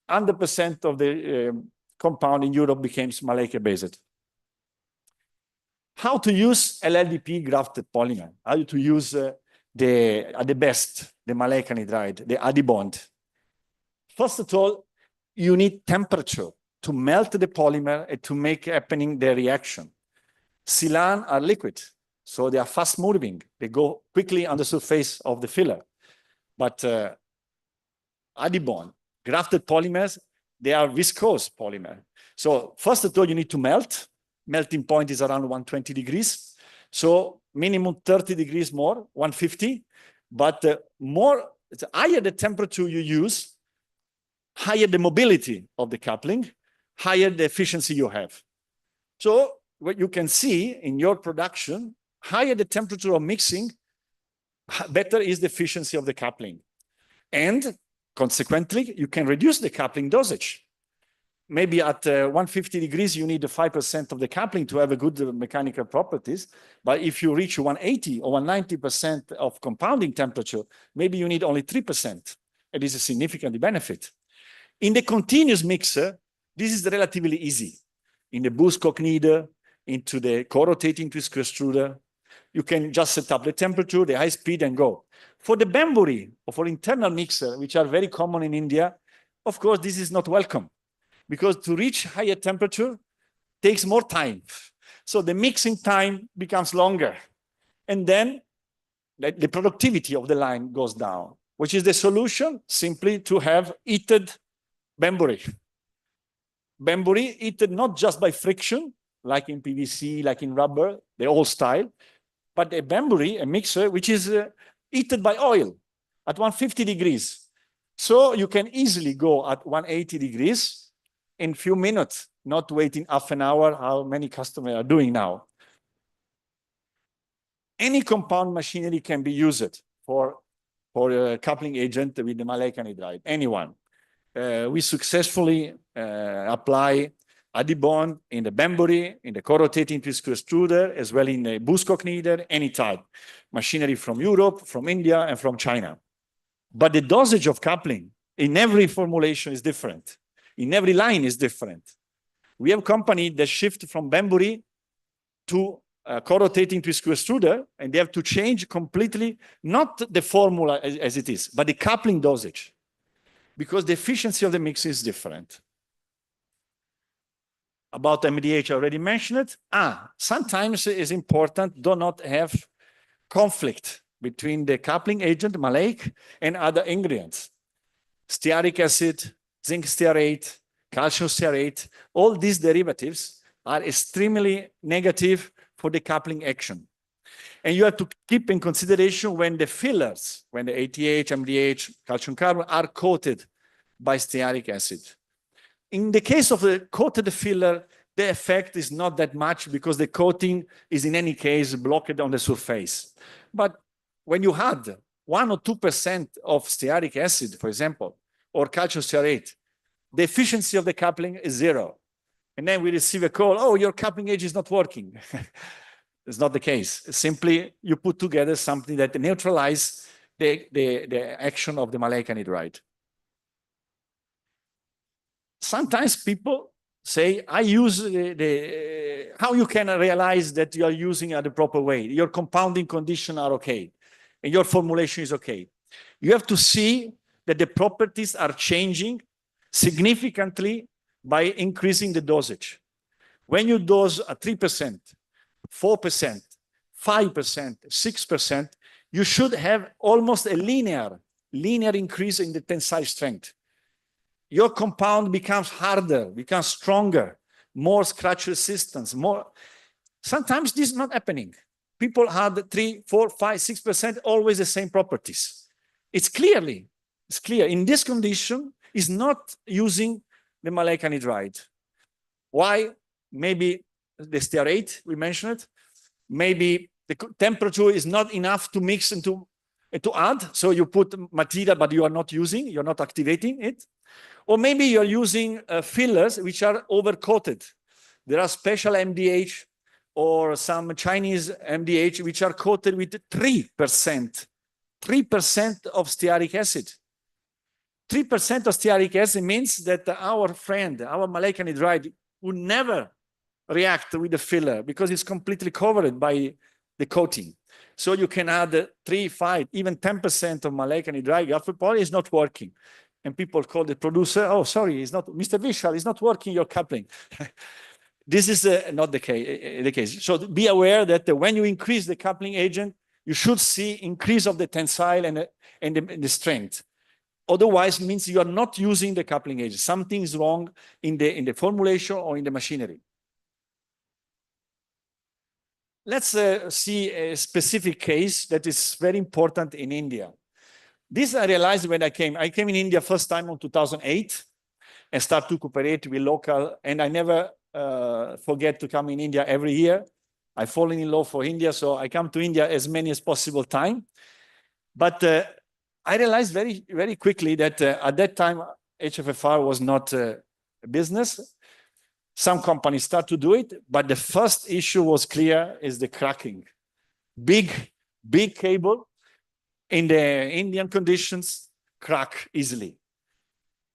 100% of the compound in Europe became maleic based. How to use LLDP grafted polymer? How to use the best, the maleic anhydride, the Adibond. First of all, you need temperature to melt the polymer and to make happening the reaction. Silan are liquid, so they are fast moving. They go quickly on the surface of the filler. But Adibond, grafted polymers, they are viscose polymer. So first of all, you need to melt. Melting point is around 120 degrees. So minimum 30 degrees more, 150. But the higher the temperature you use, higher the mobility of the coupling, higher the efficiency you have. So what you can see in your production, higher the temperature of mixing, better is the efficiency of the coupling. And consequently, you can reduce the coupling dosage. Maybe at 150 degrees, you need 5% of the coupling to have a good mechanical properties. But if you reach 180 or 190% of compounding temperature, maybe you need only 3%. It is a significant benefit. In the continuous mixer, this is relatively easy. In the Buskok kneader, into the co-rotating twist extruder, you can just set up the temperature, the high speed, and go. For the Bembury or for internal mixer, which are very common in India, of course, this is not welcome because to reach higher temperature takes more time. So the mixing time becomes longer. And then the productivity of the line goes down, which is the solution simply to have heated Bembury. Bembury heated not just by friction, like in PVC, like in rubber, the old style, but a Bembury, a mixer, which is heated by oil at 150 degrees. So you can easily go at 180 degrees in a few minutes, not waiting half an hour, how many customers are doing now. Any compound machinery can be used for a coupling agent with the maleic anhydride, anyone. We successfully apply Adibond in the Bembury, in the co-rotating twist extruder, as well in the Buskok kneader, any type. Machinery from Europe, from India, and from China. But the dosage of coupling in every formulation is different. In every line is different. We have companies that shift from Bembury to co-rotating twist extruder, and they have to change completely, not the formula as it is, but the coupling dosage, because the efficiency of the mix is different. About MDH, I already mentioned it. Sometimes it is important do not have conflict between the coupling agent, maleic, and other ingredients. Stearic acid, zinc stearate, calcium stearate, all these derivatives are extremely negative for the coupling action. And you have to keep in consideration when the fillers, when the ATH, MDH, calcium carbon are coated by stearic acid. In the case of the coated filler, the effect is not that much because the coating is in any case blocked on the surface. But when you add 1 or 2% of stearic acid, for example, or calcium stearate, the efficiency of the coupling is 0. And then we receive a call, oh, your coupling agent is not working. It's not the case. Simply, you put together something that neutralizes the action of the maleic anhydride. Sometimes people say, I use how you can realize that you are using it the proper way. Your compounding conditions are okay, and your formulation is okay. You have to see that the properties are changing significantly by increasing the dosage. When you dose at 3%, 4%, 5%, 6%, you should have almost a linear increase in the tensile strength. Your compound becomes harder, becomes stronger, more scratch resistance, more. Sometimes this is not happening. People had 3, 4, 5, 6%, always the same properties. It's clear. In this condition, is not using the maleic anhydride. Why? Maybe the stearate, we mentioned it. Maybe the temperature is not enough to mix and to add. So you put material, but you are not using, you're not activating it. Or maybe you're using fillers which are overcoated. There are special MDH or some Chinese MDH which are coated with 3% of stearic acid. 3% of stearic acid means that our friend, our maleic anhydride, would never react with the filler because it's completely covered by the coating. So you can add 3, 5, even 10% of maleic anhydride. Alpha poly is not working. and people call the producer, oh, sorry, it's not, Mr. Vishal, it's not working, your coupling. This is not the case. So be aware that when you increase the coupling agent, you should see increase of the tensile and the strength. Otherwise, it means you are not using the coupling agent. Something is wrong in the formulation or in the machinery. Let's see a specific case that is very important in India. This I realized when I came. I came in India first time in 2008 and start to cooperate with local, and I never forget to come in India every year. I fallen in love for India, so I come to India as many as possible time. But I realized very, very quickly that at that time, HFFR was not a business. Some companies start to do it, but the first issue was clear, is the cracking. Big cable in the Indian conditions crack easily.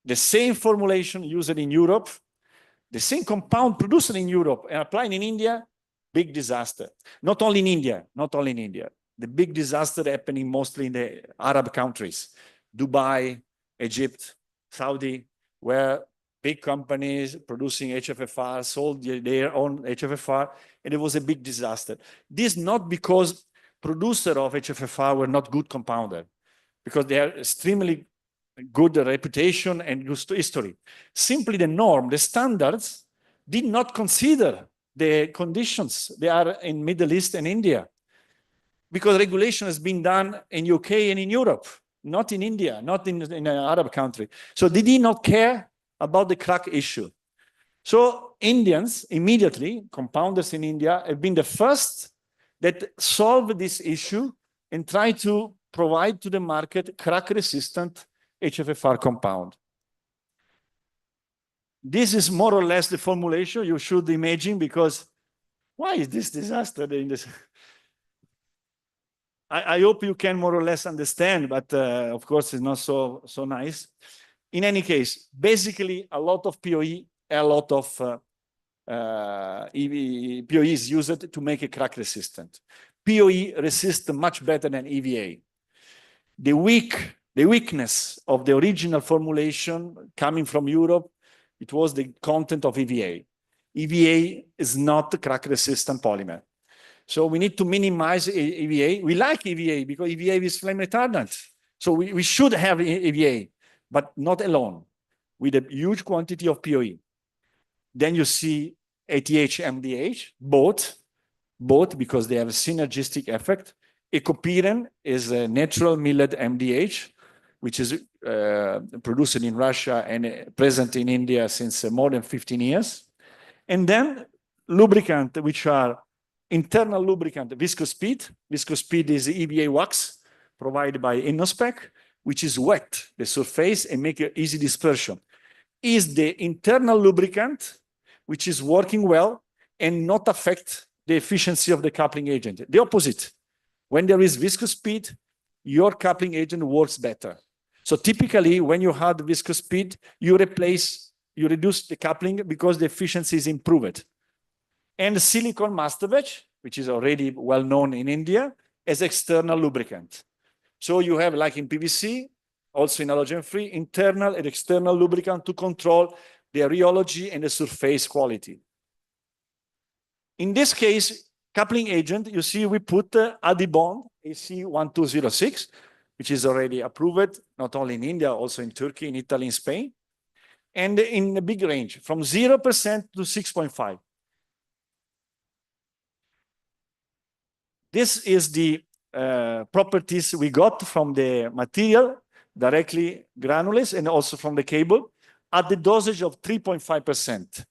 The same formulation used in Europe, the same compound produced in Europe and applied in India, big disaster. Not only in India. The big disaster happening mostly in the Arab countries, Dubai, Egypt, Saudi, where big companies producing HFFR sold their own HFFR, and it was a big disaster. This not because producers of HFFR were not good compounder, because they are extremely good reputation and good history. Simply the norm, the standards did not consider the conditions they are in Middle East and India, because regulation has been done in UK and in Europe, not in India, not in an Arab country. So they did not care about the crack issue. So Indians immediately, compounders in India, have been the first that solved this issue and try to provide to the market crack-resistant HFFR compound. This is more or less the formulation you should imagine, because why is this disaster in this? I hope you can more or less understand, but of course it's not so nice. In any case, basically a lot of POE, a lot of POE is used to make a crack resistant. POE resists much better than EVA. The weakness of the original formulation coming from Europe, it was the content of EVA. EVA is not a crack resistant polymer. So we need to minimize EVA. We like EVA because EVA is flame retardant. So we should have EVA, but not alone, with a huge quantity of POE. Then you see ATH, MDH, both because they have a synergistic effect. Ecopyrin is a natural millet MDH, which is produced in Russia and present in India since more than 15 years. And then lubricant, which are internal lubricant, Viscospeed. Viscospeed is EVA wax provided by Innospec, which is wet the surface and make an easy dispersion. Is the internal lubricant, which is working well and not affect the efficiency of the coupling agent. The opposite. When there is Viscospeed, your coupling agent works better. So typically, when you have Viscospeed, you reduce the coupling because the efficiency is improved. And silicone masterbatch, which is already well known in India, as external lubricant. So you have, like in PVC, also in halogen-free, internal and external lubricant to control the rheology and the surface quality. In this case, coupling agent, you see we put Adibond AC1206, which is already approved, not only in India, also in Turkey, in Italy, in Spain, and in a big range, from 0% to 6.5. This is the properties we got from the material, directly granules, and also from the cable, at the dosage of 3.5%.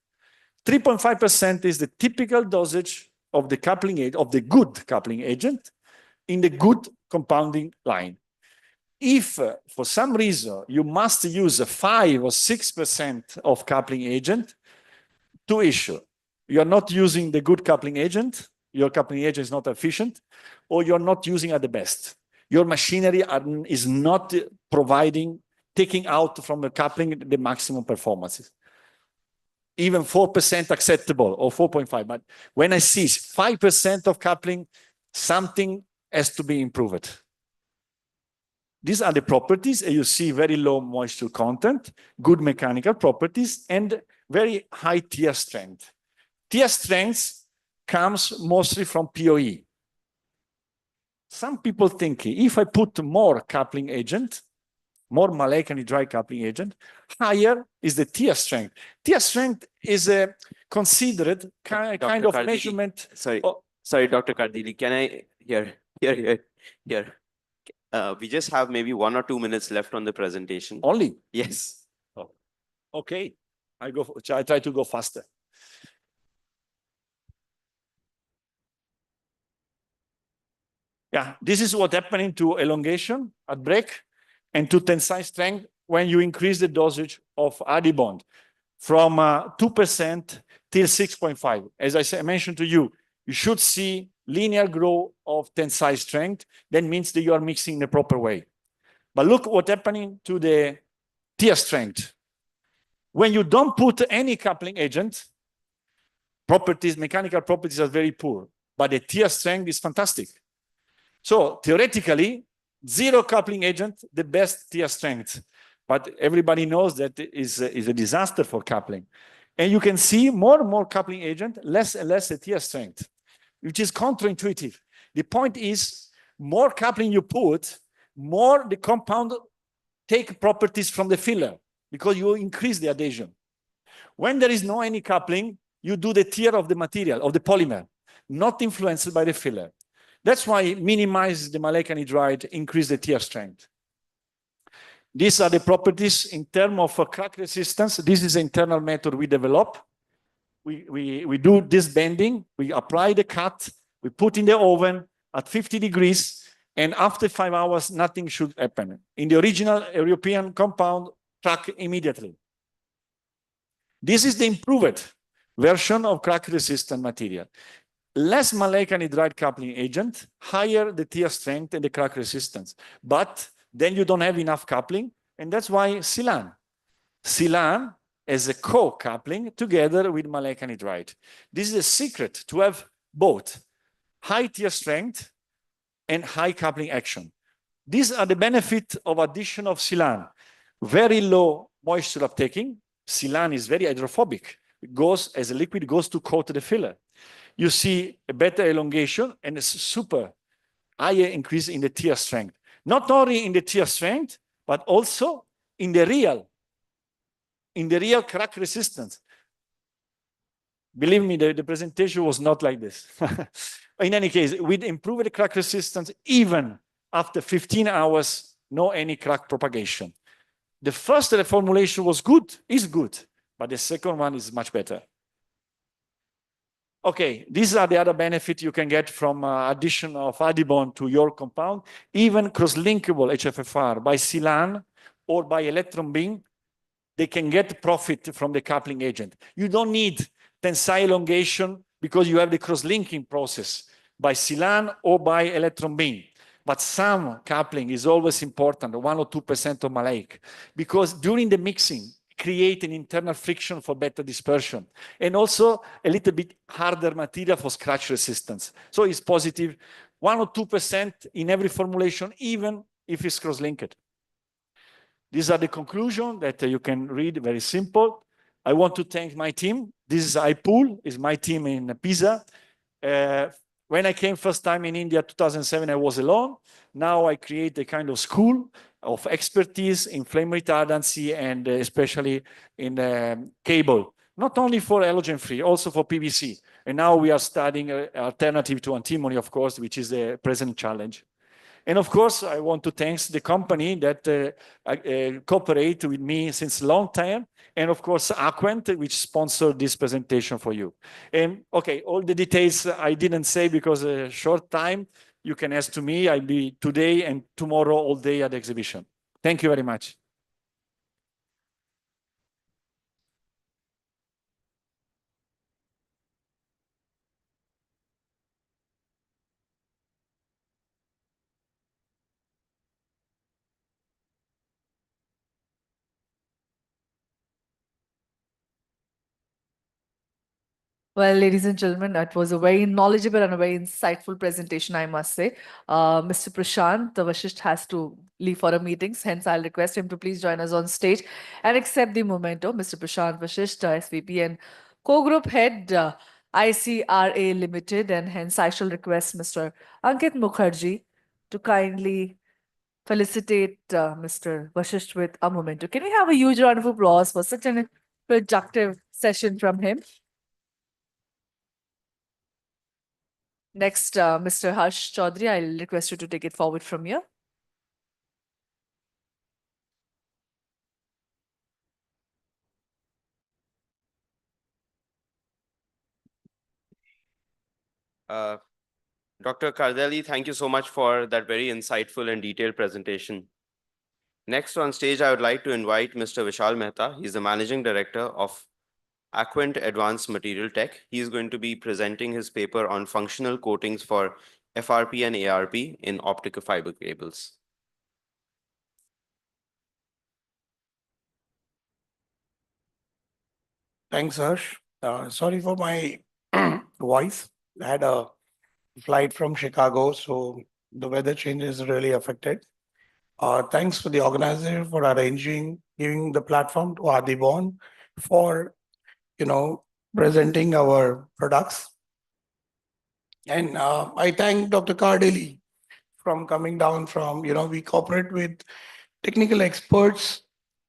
3.5% is the typical dosage of the coupling agent, of the good coupling agent, in the good compounding line. If for some reason you must use 5 or 6% of coupling agent, two issues. You are not using the good coupling agent, your coupling agent is not efficient, or you're not using at the best. Your machinery is not providing, taking out from the coupling the maximum performances. Even 4% acceptable, or 4.5, but when I see 5% of coupling, something has to be improved. These are the properties, and you see very low moisture content, good mechanical properties, and very high tear strength. Tear strength comes mostly from POE. Some people think if I put more coupling agent, more maleic anhydride coupling agent, higher is the tear strength. Tear strength is a considered kind of Kardili, measurement. Sorry, Dr. Kardili, can I, here. We just have maybe 1 or 2 minutes left on the presentation. Only? Yes. Oh, okay, I try to go faster. Yeah, this is what happening to elongation at break and to tensile strength when you increase the dosage of Adibond from 2% till 6.5. As I mentioned to you, you should see linear growth of tensile strength. That means that you are mixing in the proper way. But look what's happening to the tear strength. When you don't put any coupling agent, mechanical properties are very poor, but the tear strength is fantastic. So theoretically, zero coupling agent, the best tear strength. But everybody knows that is a disaster for coupling. And you can see more and more coupling agent, less and less the tear strength, which is counterintuitive. The point is, more coupling you put, more the compound take properties from the filler, because you increase the adhesion. When there is no any coupling, you do the tear of the material, of the polymer, not influenced by the filler. That's why minimize the maleic anhydride, increase the tear strength. These are the properties in terms of crack resistance. This is the internal method we develop. We do this bending, we apply the cut, we put in the oven at 50 degrees, and after 5 hours, nothing should happen. In the original European compound, crack immediately. This is the improved version of crack-resistant material. Less maleic anhydride coupling agent, higher the tear strength and the crack resistance. But then you don't have enough coupling, and that's why Silan. Silan as a co-coupling together with maleic anhydride. This is a secret to have both high tear strength and high coupling action. These are the benefits of addition of Silan. Very low moisture uptaking. Silan is very hydrophobic. It goes, as a liquid, goes to coat the filler. You see a better elongation and a super higher increase in the tear strength. Not only in the tear strength, but also in the real crack resistance. Believe me, the presentation was not like this. In any case, with improved crack resistance, even after 15 hours, no any crack propagation. The first reformulation was good, is good, but the second one is much better. Okay, these are the other benefits you can get from addition of Adibond to your compound. Even cross-linkable HFFR by Silan or by electron beam, they can get profit from the coupling agent. You don't need tensile elongation because you have the cross-linking process by Silan or by electron beam. But some coupling is always important, 1 or 2% of maleic, because during the mixing, create an internal friction for better dispersion, and also a little bit harder material for scratch resistance. So it's positive, 1 or 2% in every formulation, even if it's cross-linked. These are the conclusions that you can read, very simple. I want to thank my team. This is iPool, is my team in Pisa. When I came first time in India, 2007, I was alone. Now I create a kind of school of expertise in flame retardancy and especially in cable, not only for halogen free, also for PVC. And now we are studying an alternative to antimony, of course, which is the present challenge. And of course, I want to thank the company that cooperate with me since a long time. And of course, Aquent, which sponsored this presentation for you. And okay, all the details I didn't say because a short time, you can ask to me. I'll be today and tomorrow all day at the exhibition. Thank you very much. Well, ladies and gentlemen, that was a very knowledgeable and a very insightful presentation, I must say. Mr. Prashant Vashisht has to leave for a meeting, hence I'll request him to please join us on stage and accept the memento. Mr. Prashant Vashisht, SVP and Co-Group Head, ICRA Limited, and hence I shall request Mr. Ankit Mukherjee to kindly felicitate Mr. Vashisht with a memento. Can we have a huge round of applause for such an productive session from him? Next, Mr. Harsh Chaudhary, I'll request you to take it forward from here. Dr. Kardeli, thank you so much for that very insightful and detailed presentation. Next on stage, I would like to invite Mr. Vishal Mehta. He's the Managing Director of Aquent Advanced Material Tech. He is going to be presenting his paper on functional coatings for FRP and ARP in optical fiber cables. Thanks, Harsh. Sorry for my voice. I had a flight from Chicago, so the weather change is really affected. Thanks to the organizer for arranging, giving the platform to Adibon for, presenting our products. And I thank Dr. Kardeli from coming down from, we cooperate with technical experts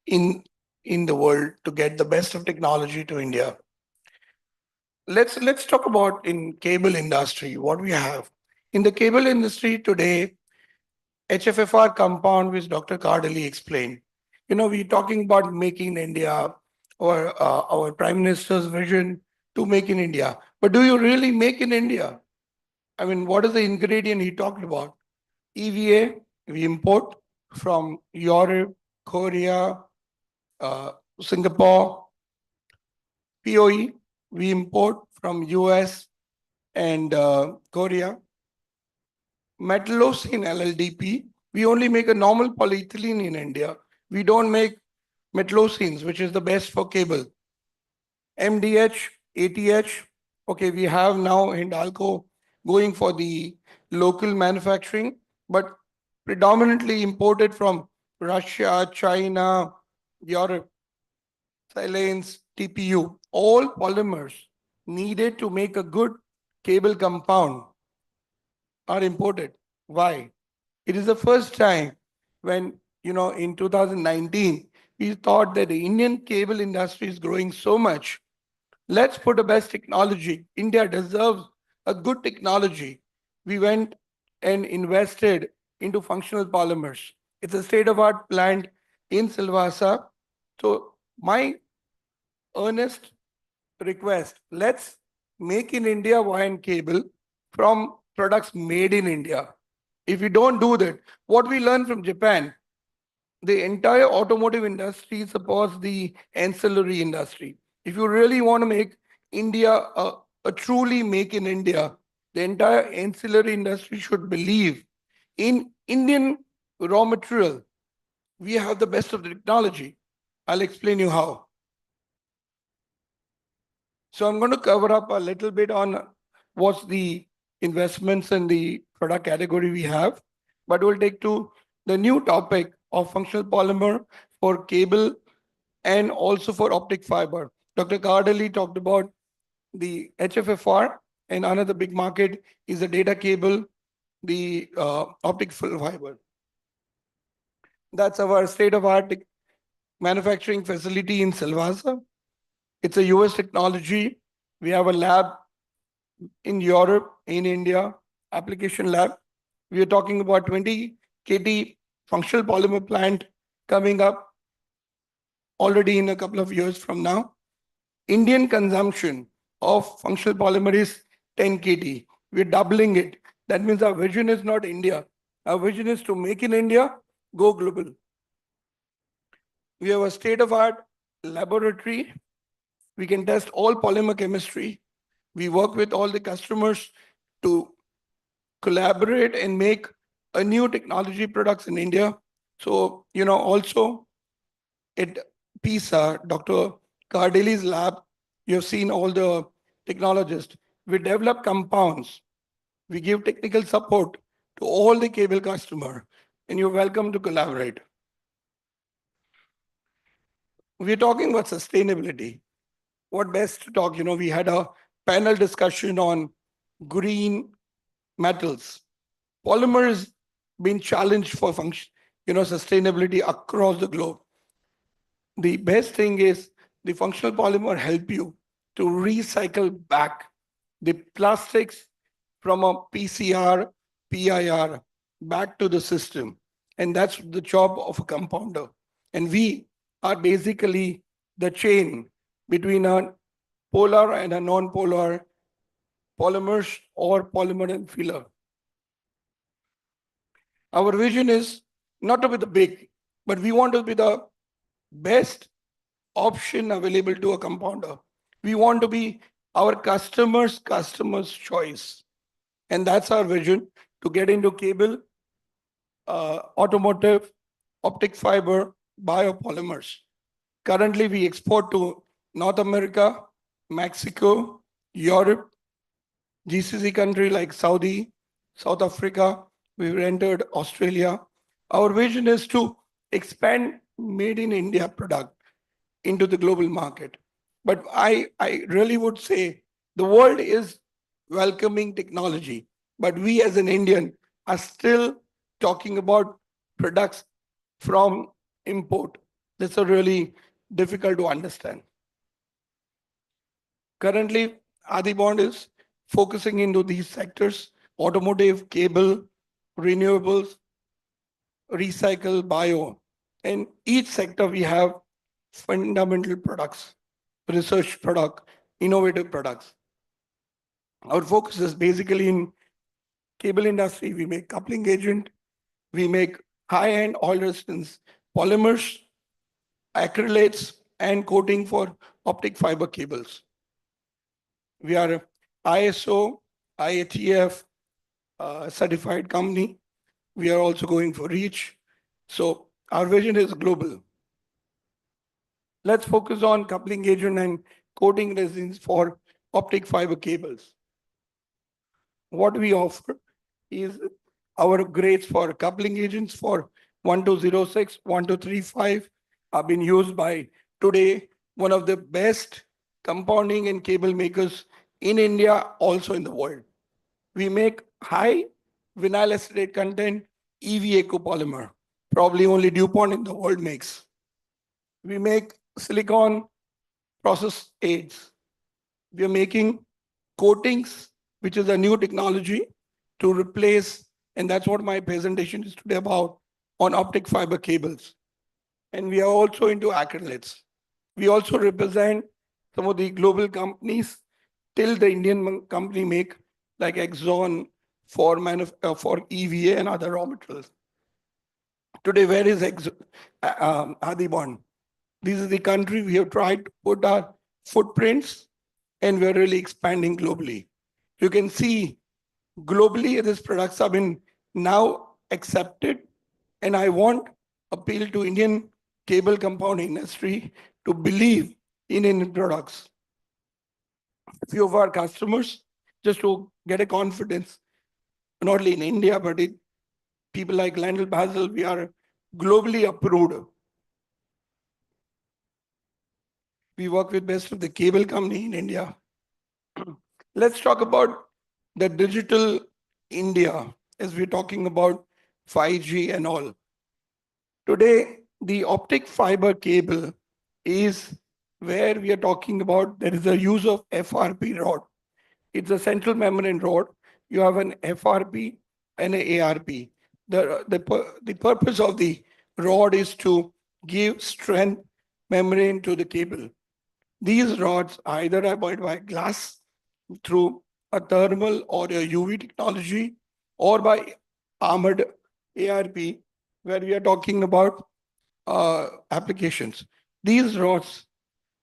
in the world to get the best of technology to India. Let's talk about in cable industry, what we have. In the cable industry today, HFFR compound, which Dr. Kardeli explained, we're talking about making India or our Prime Minister's vision to make in India. But do you really make in India? I mean, what is the ingredient he talked about? EVA, we import from Europe, Korea, Singapore. POE, we import from US and Korea. Metallocene LLDP, we only make a normal polyethylene in India. We don't make metallocenes, which is the best for cable. MDH, ATH, okay, we have now Hindalco going for the local manufacturing, but predominantly imported from Russia, China, Europe. Silanes, TPU, all polymers needed to make a good cable compound are imported. Why? It is the first time when, in 2019, we thought that the Indian cable industry is growing so much. Let's put the best technology. India deserves a good technology. We went and invested into functional polymers. It's a state-of-art plant in Silvassa. So my earnest request, let's make in India wire and cable from products made in India. If we don't do that, what we learn from Japan, the entire automotive industry supports the ancillary industry. If you really want to make India a truly make in India, the entire ancillary industry should believe in Indian raw material. We have the best of the technology. I'll explain you how. So I'm going to cover up a little bit on what's the investments in the product category we have, but we'll take to the new topic of functional polymer for cable and also for optic fiber. Dr. Kardeli talked about the HFFR, and another big market is the data cable, the optic fiber. That's our state-of-art manufacturing facility in Silvassa. It's a US technology. We have a lab in Europe, in India, application lab. We are talking about 20 KT functional polymer plant coming up already in a couple of years from now. Indian consumption of functional polymer is 10 KT. We're doubling it. That means our vision is not India. Our vision is to make in India, go global. We have a state-of-art laboratory. We can test all polymer chemistry. We work with all the customers to collaborate and make a new technology products in India. So, also at PISA, Dr. Kardeli's lab, you have seen all the technologists. We develop compounds. We give technical support to all the cable customer, and you're welcome to collaborate. We're talking about sustainability. What best to talk? We had a panel discussion on green metals. Polymers been challenged for function, sustainability across the globe. The best thing is the functional polymer help you to recycle back the plastics from a PCR, PIR back to the system. And that's the job of a compounder. And we are basically the chain between a polar and a non-polar polymers or polymer and filler. Our vision is not to be the big, but we want to be the best option available to a compounder. We want to be our customer's choice. And that's our vision, to get into cable, automotive, optic fiber, biopolymers. Currently, we export to North America, Mexico, Europe, GCC country like Saudi, South Africa. We've entered Australia. Our vision is to expand made in India product into the global market. But I really would say the world is welcoming technology, but we as an Indian are still talking about products from import. That's a really difficult to understand. Currently, Adibond is focusing into these sectors: automotive, cable, renewables, recycle, bio. In each sector, we have fundamental products, research product, innovative products. Our focus is basically in cable industry. We make coupling agent, we make high-end oil resistance polymers, acrylates, and coating for optic fiber cables. We are ISO, IATF certified company. We are also going for REACH. So our vision is global. Let's focus on coupling agent and coating resins for optic fiber cables. What we offer is our grades for coupling agents for 1206, 1235 have been used by today one of the best compounding and cable makers in India, also in the world. We make high vinyl acetate content EVA copolymer, probably only DuPont in the world makes. We make silicon process aids. We are making coatings, which is a new technology to replace, and that's what my presentation is today about, on optic fiber cables. And we are also into acrylates. We also represent some of the global companies till the Indian company make, like Exxon for EVA and other raw materials. Today, where is Adibond? This is the country we have tried to put our footprints, and we're really expanding globally. You can see globally these products have been now accepted, and I want appeal to Indian cable compound industry to believe in Indian products. A few of our customers, just to get a confidence, not only in India, but in people like LyondellBasell, we are globally approved. We work with best of the cable company in India. Let's talk about the digital India as we're talking about 5G and all. Today, the optic fiber cable is where we are talking about there is a use of FRP rod. It's a central membrane rod. You have an FRP and an ARP. The purpose of the rod is to give strength membrane to the cable. These rods either are made by glass through a thermal or a UV technology, or by armored ARP, where we are talking about applications. These rods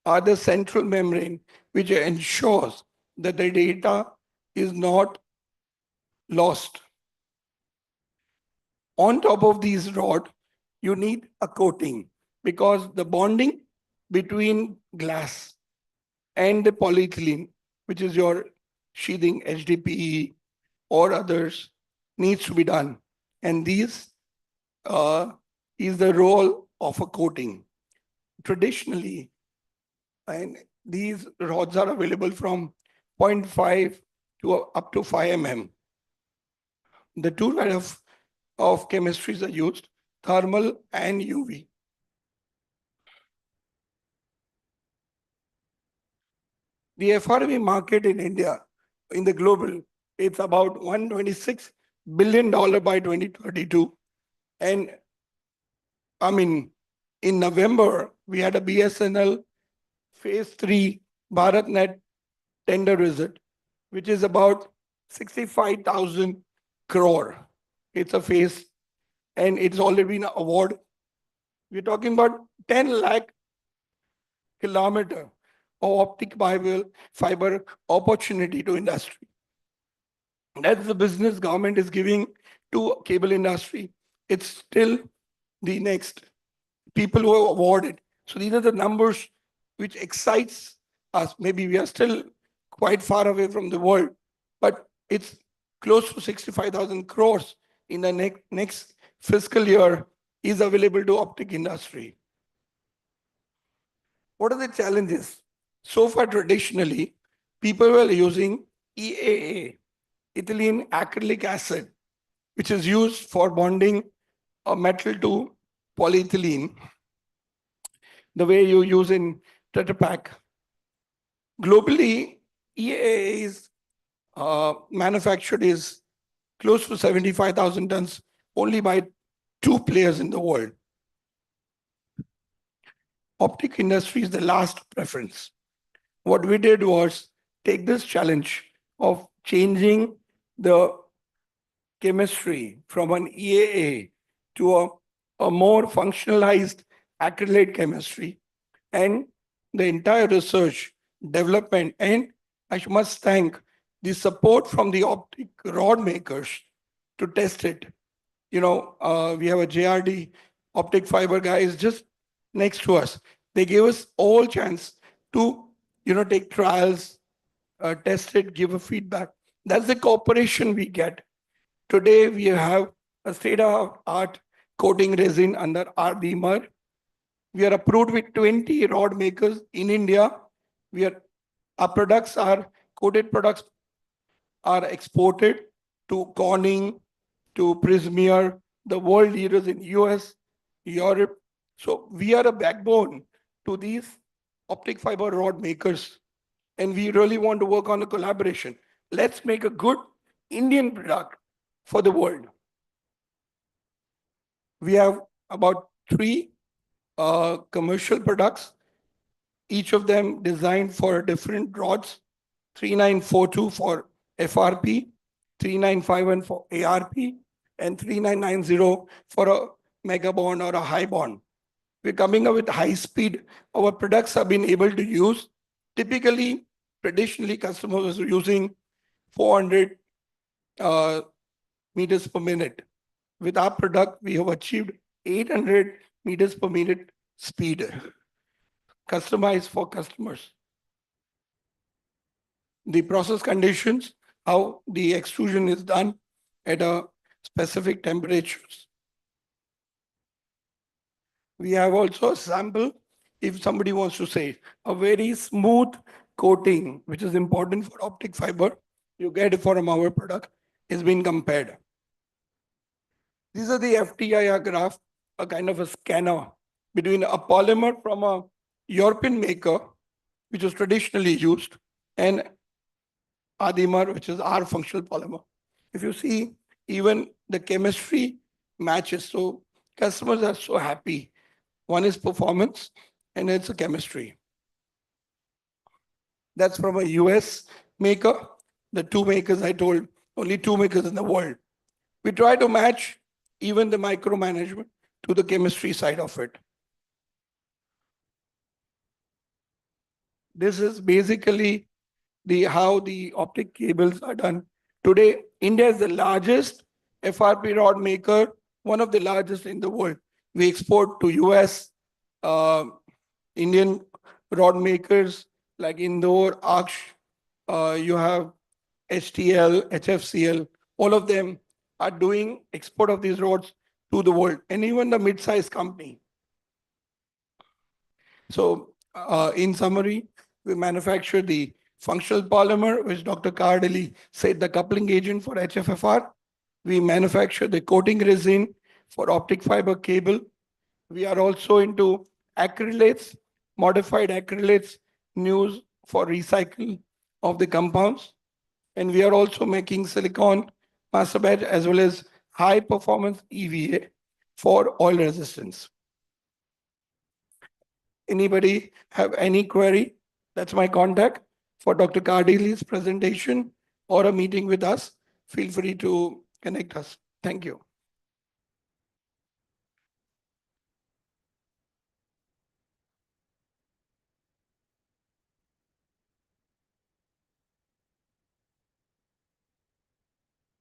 are the central membrane which ensures that the data is not lost. On top of these rods, you need a coating, because the bonding between glass and the polyethylene which is your sheathing, HDPE or others, needs to be done. And these is the role of a coating. Traditionally, and these rods are available from 0.5 to up to 5 mm. The two kinds of chemistries are used, thermal and UV. The FRP market in India, in the global, it's about $126 billion by 2032. And I mean, in November, we had a BSNL phase 3 BharatNet tender result, which is about 65,000 crore. It's a phase, and it's already been an award. We're talking about 10 lakh kilometer of optic fiber opportunity to industry. That's the business government is giving to cable industry. It's still the next people who are awarded. So these are the numbers which excites us. Maybe we are still quite far away from the world, but it's close to 65,000 crores in the next fiscal year is available to optic industry. What are the challenges? So far, traditionally, people were using EAA, ethylene acrylic acid, which is used for bonding a metal to polyethylene, the way you use in Tetra Pak. Globally, EAA is manufactured is close to 75,000 tons only by 2 players in the world. Optic industry is the last preference. What we did was take this challenge of changing the chemistry from an EAA to a more functionalized acrylate chemistry, and the entire research, development, and I must thank the support from the optic rod makers to test it. You know, we have a JRD optic fiber guys just next to us. They gave us all chance to, you know, take trials, test it, give a feedback. That's the cooperation we get. Today, we have a state-of-art coating resin under RDMR. We are approved with 20 rod makers in India. Our products are, coated products are exported to Corning, to Prismier, the world leaders in US, Europe. So we are a backbone to these optic fiber rod makers. And we really want to work on a collaboration. Let's make a good Indian product for the world. We have about 3 commercial products, each of them designed for different rods, 3942 for FRP, 3951 for ARP, and 3990 for a mega bond or a high bond. We're coming up with high speed. Our products have been able to use. Typically, traditionally, customers are using 400 meters per minute. With our product, we have achieved 800 meters per minute speed, customized for customers. The process conditions, how the extrusion is done at a specific temperatures. We have also a sample, if somebody wants to say, a very smooth coating, which is important for optic fiber, you get it from our product, is being compared. These are the FTIR graph, a kind of a scanner between a polymer from a European maker, which was traditionally used, and Adimar, which is our functional polymer. If you see, even the chemistry matches. So customers are so happy. One is performance, and it's a chemistry. That's from a US maker. The 2 makers I told, only 2 makers in the world. We try to match even the micromanagement to the chemistry side of it. This is basically how the optic cables are done. Today, India is the largest FRP rod maker, one of the largest in the world. We export to US, Indian rod makers like Indore, Aksh, you have STL, HFCL, all of them are doing export of these rods to the world, and even the mid-sized company. So in summary, we manufacture the functional polymer, which Dr. Kardali said the coupling agent for HFFR. We manufacture the coating resin for optic fiber cable. We are also into acrylates, modified acrylates, used for recycle of the compounds. And we are also making silicon master batch as well as high performance EVA for oil resistance. Anybody have any query? That's my contact for Dr. Kardili's presentation or a meeting with us. Feel free to connect us. Thank you.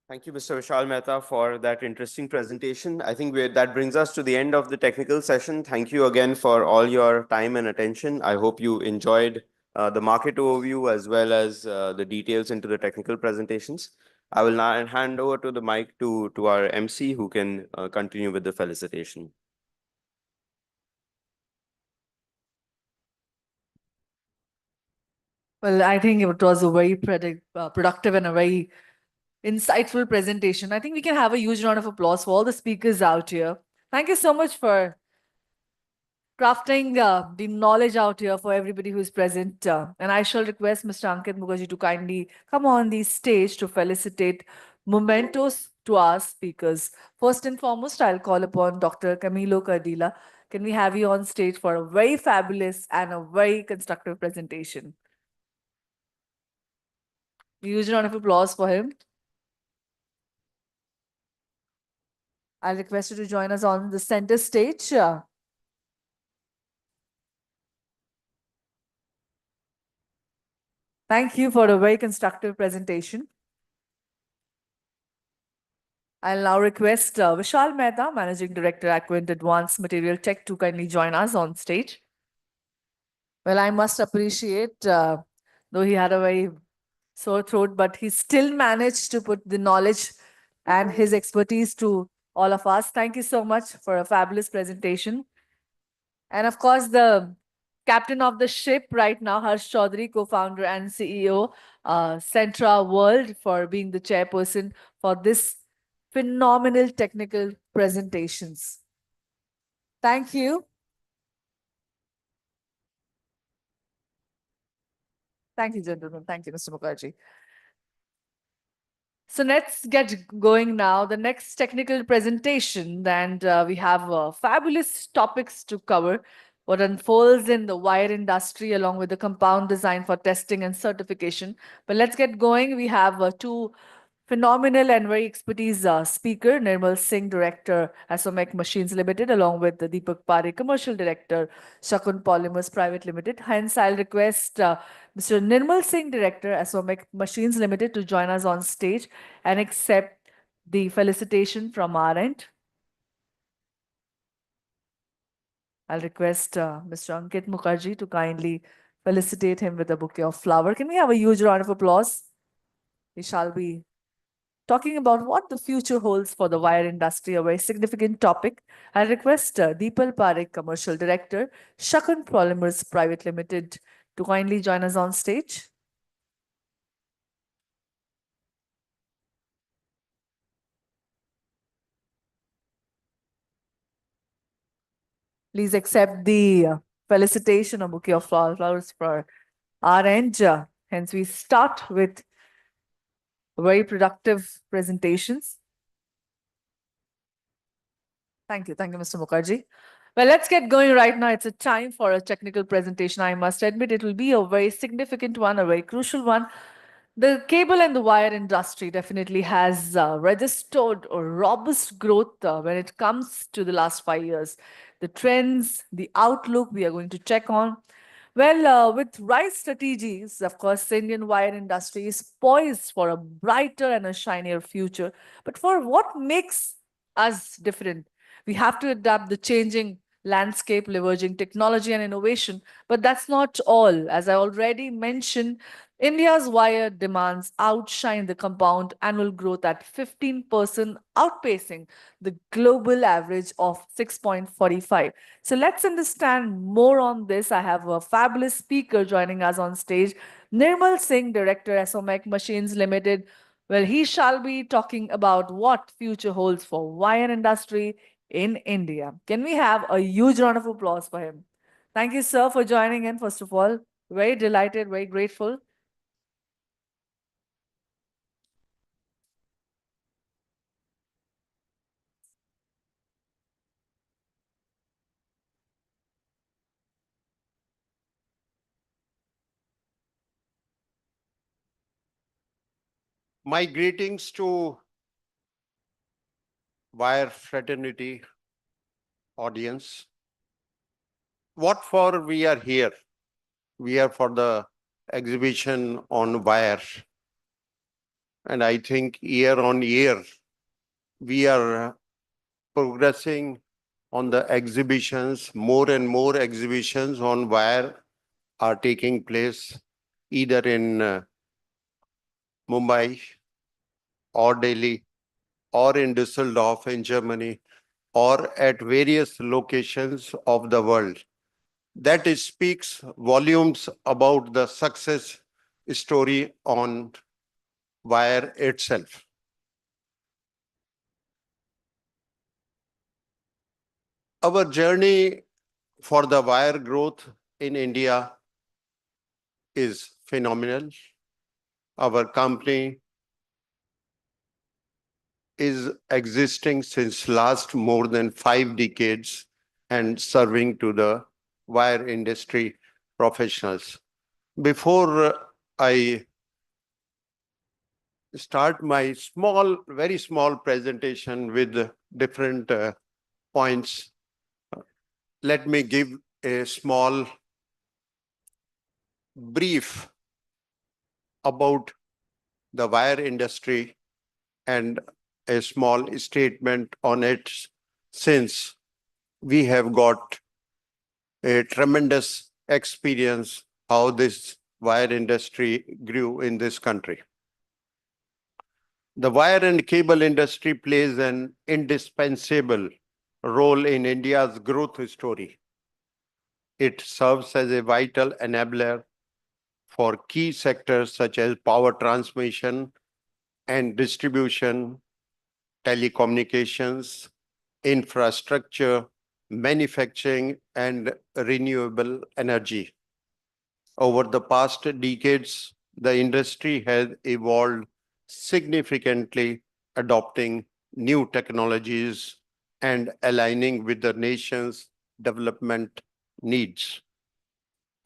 Thank you, Mr. Vishal Mehta, for that interesting presentation. I think that brings us to the end of the technical session. Thank you again for all your time and attention. I hope you enjoyed the market overview as well as the details into the technical presentations. I will now hand over to the mic to our MC, who can continue with the felicitation. Well, I think it was a very productive and a very insightful presentation. I think we can have a huge round of applause for all the speakers out here. Thank you so much for crafting the knowledge out here for everybody who is present. And I shall request Mr. Ankit Mukherjee to kindly come on the stage to felicitate mementos to our speakers. First and foremost, I'll call upon Dr. Camilo Cardila. Can we have you on stage for a very fabulous and a very constructive presentation? A huge round of applause for him. I'll request you to join us on the center stage. Thank you for a very constructive presentation. I'll now request Vishal Mehta, Managing Director, Acuant Advanced Material Tech, to kindly join us on stage. Well, I must appreciate, though he had a very sore throat, but he still managed to put the knowledge and his expertise to all of us. Thank you so much for a fabulous presentation. And of course, the captain of the ship right now, Harsh Chaudhary, co-founder and CEO, Centra World, for being the chairperson for this phenomenal technical presentations. Thank you. Thank you, gentlemen. Thank you, Mr. Mukherjee. So let's get going now. The next technical presentation, and we have fabulous topics to cover. What unfolds in the wire industry along with the compound design for testing and certification. But let's get going. We have two phenomenal and very expertise speaker, Nirmal Singh, Director, Asomec Machines Limited, along with the Deepak Parekh, Commercial Director, Shakun Polymers Private Limited. Hence, I'll request Mr. Nirmal Singh, Director, Asomec Machines Limited, to join us on stage and accept the felicitation from our end. I'll request Mr. Ankit Mukherjee to kindly felicitate him with a bouquet of flowers. Can we have a huge round of applause? We shall be talking about what the future holds for the wire industry, a very significant topic. I'll request Deepak Parekh, Commercial Director, Shakun Polymers Private Limited, to kindly join us on stage. Please accept the felicitation, a bouquet of flowers for our end. Hence, we start with very productive presentations. Thank you. Thank you, Mr. Mukherjee. Well, let's get going right now. It's a time for a technical presentation. I must admit it will be a very significant one, a very crucial one. The cable and the wire industry definitely has registered a robust growth when it comes to the last 5 years. The trends, the outlook we are going to check on. Well, with right strategies, of course, the Indian wire industry is poised for a brighter and a shinier future. But for what makes us different? We have to adapt the changing landscape, leveraging technology and innovation. But that's not all. As I already mentioned, India's wire demands outshine the compound annual growth at 15%, outpacing the global average of 6.45. So let's understand more on this. I have a fabulous speaker joining us on stage, Nirmal Singh, Director, SOMEC Machines Limited. Well, he shall be talking about what future holds for wire industry in India. Can we have a huge round of applause for him? Thank you, sir, for joining in, first of all. Very delighted, very grateful. My greetings to wire fraternity audience. What for we are here? We are for the exhibition on wire. And I think year on year, we are progressing on the exhibitions. More and more exhibitions on wire are taking place either in Mumbai or Delhi or in Düsseldorf in Germany or at various locations of the world. That speaks volumes about the success story on wire itself. Our journey for the wire growth in India is phenomenal. Our company is existing since last more than 5 decades and serving to the wire industry professionals. Before I start my very small presentation with different points, let me give a small brief about the wire industry and a small statement on it, since we have got a tremendous experience how this wire industry grew in this country. The wire and cable industry plays an indispensable role in India's growth story. It serves as a vital enabler for key sectors such as power transmission and distribution, telecommunications, infrastructure, manufacturing, and renewable energy. Over the past decades, the industry has evolved significantly, adopting new technologies and aligning with the nation's development needs.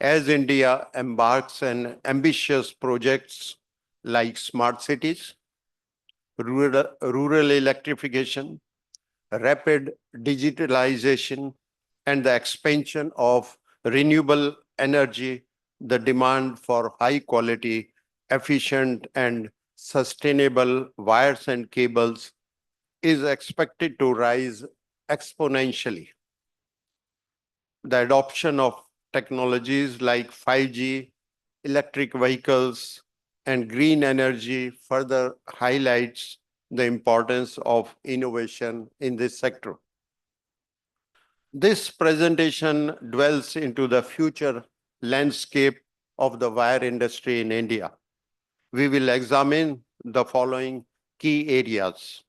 As India embarks on ambitious projects like smart cities, rural electrification, rapid digitalization, and the expansion of renewable energy, the demand for high quality, efficient, and sustainable wires and cables is expected to rise exponentially. The adoption of technologies like 5G, electric vehicles, and green energy further highlights the importance of innovation in this sector. This presentation dwells into the future landscape of the wire industry in India. We will examine the following key areas: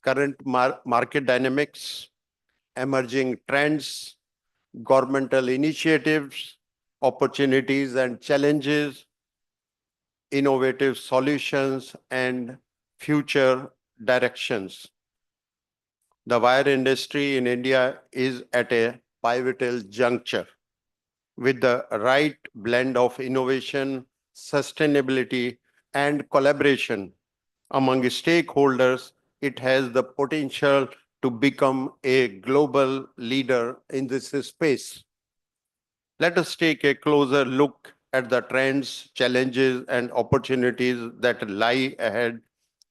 current market dynamics, emerging trends, governmental initiatives, opportunities and challenges, innovative solutions, and future directions. The wire industry in India is at a pivotal juncture. With the right blend of innovation, sustainability, and collaboration among stakeholders, it has the potential to become a global leader in this space. Let us take a closer look at the trends, challenges, and opportunities that lie ahead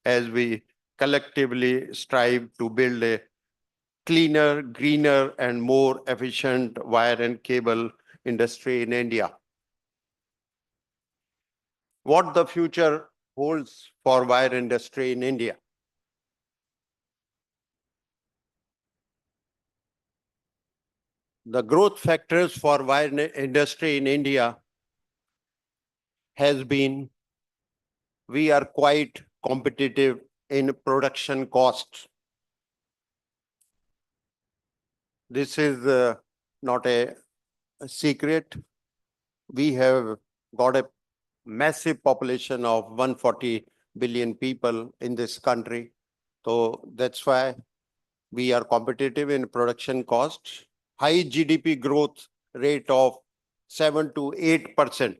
as we collectively strive to build a cleaner, greener, and more efficient wire and cable industry in India. What the future holds for wire industry in India? The growth factors for wire industry in India has been, we are quite competitive in production costs. This is not a secret. We have got a massive population of 140 billion people in this country. So that's why we are competitive in production costs. High GDP growth rate of 7 to 8%.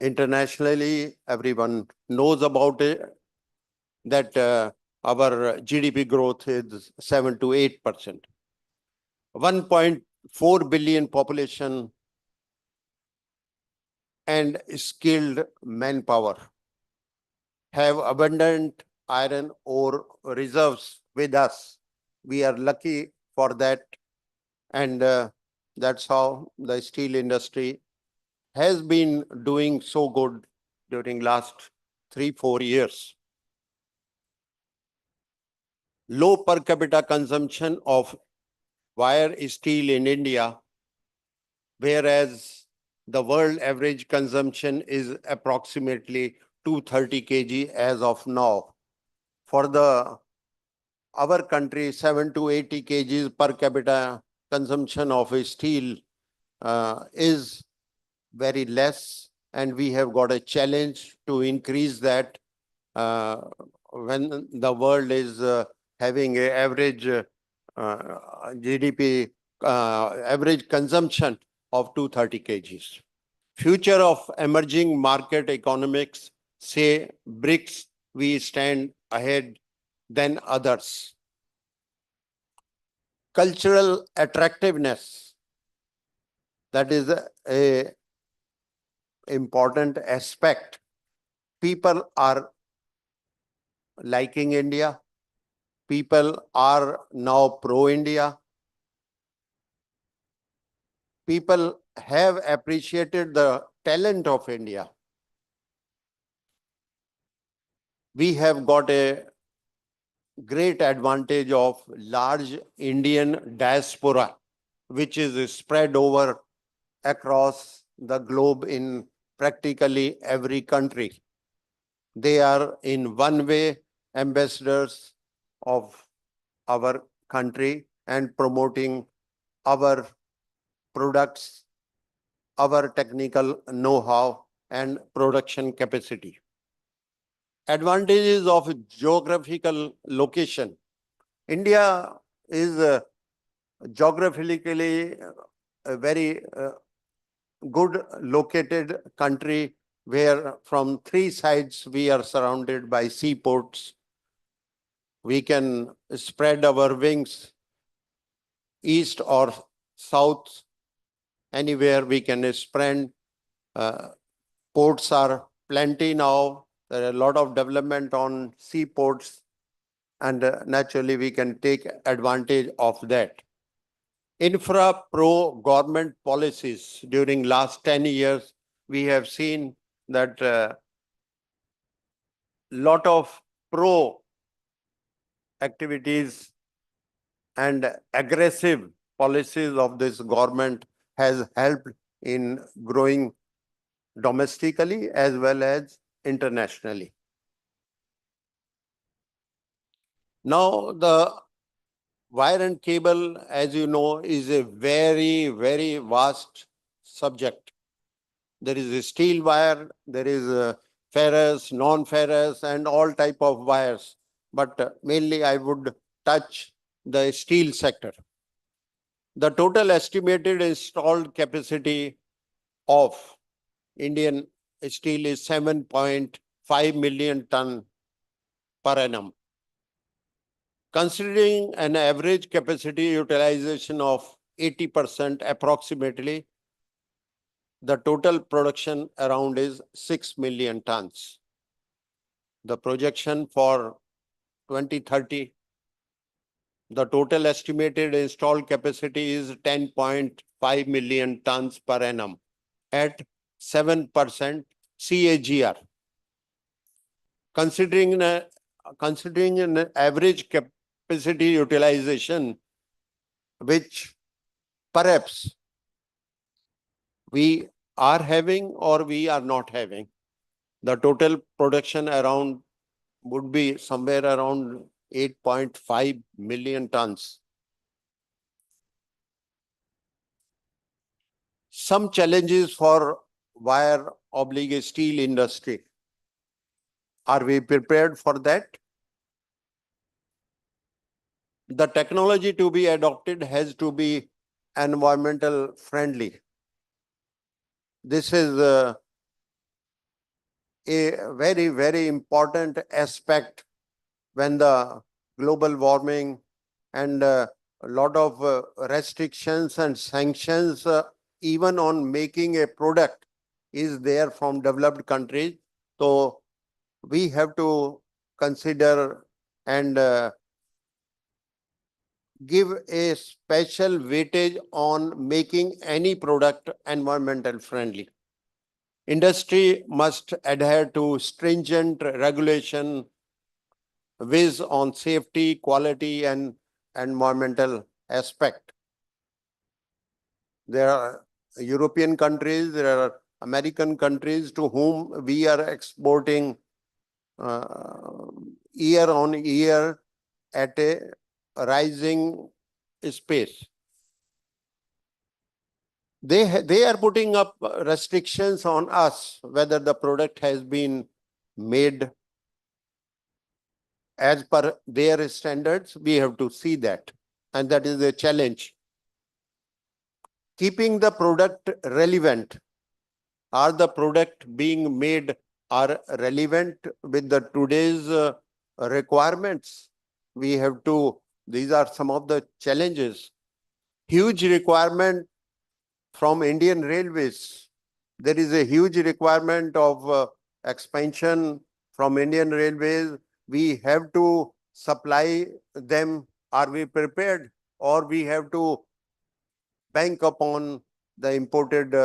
Internationally, everyone knows about it, that our GDP growth is 7 to 8%. 1.4 billion population and skilled manpower, have abundant iron ore reserves with us. We are lucky for that. And that's how the steel industry has been doing so good during last 3-4 years. Low per capita consumption of wire steel in India, whereas the world average consumption is approximately 230 kg as of now. For our country, 7 to 80 kgs per capita consumption of steel is very less, and we have got a challenge to increase that when the world is having an average GDP, average consumption of 230 kgs. Future of emerging market economics, say BRICS, we stand ahead than others. Cultural attractiveness, that is a important aspect. People are liking India. People are now pro-India. People have appreciated the talent of India. We have got a great advantage of large Indian diaspora, which is spread over across the globe in practically every country. They are in one way ambassadors of our country and promoting our products, our technical know-how and production capacity. Advantages of geographical location. India is geographically a very good located country, where from 3 sides we are surrounded by seaports. We can spread our wings east or south, anywhere we can spread. Ports are plenty now. There are a lot of development on seaports, and naturally we can take advantage of that. Infra pro government policies during last 10 years, we have seen that lot of pro activities and aggressive policies of this government has helped in growing domestically as well as internationally. Now, the wire and cable, as you know, is a very, very vast subject. There is a steel wire, there is a ferrous, non-ferrous, and all type of wires. But mainly I would touch the steel sector. The total estimated installed capacity of Indian steel is 7.5 million ton per annum. Considering an average capacity utilization of 80% approximately, the total production around is 6 million tons. The projection for 2030 The total estimated installed capacity is 10.5 million tons per annum at 7% CAGR. Considering an average capacity utilization, which perhaps we are having or we are not having, the total production around would be somewhere around 8.5 million tons. Some challenges for wire/steel industry. Are we prepared for that? The technology to be adopted has to be environmental friendly. This is a very, very important aspect when the global warming and a lot of restrictions and sanctions even on making a product is there from developed countries. So we have to consider and give a special weightage on making any product environmental friendly. Industry must adhere to stringent regulation based on safety, quality, and environmental aspect. There are European countries, there are American countries to whom we are exporting year on year at a rising space. They are putting up restrictions on us whether the product has been made as per their standards. We have to see that, and that is a challenge. Keeping the product relevant. Are the product being made are relevant with the today's requirements? We have to, these are some of the challenges. Huge requirement from Indian Railways. There is a huge requirement of expansion from Indian Railways. We have to supply them. Are we prepared? Or we have to bank upon the imported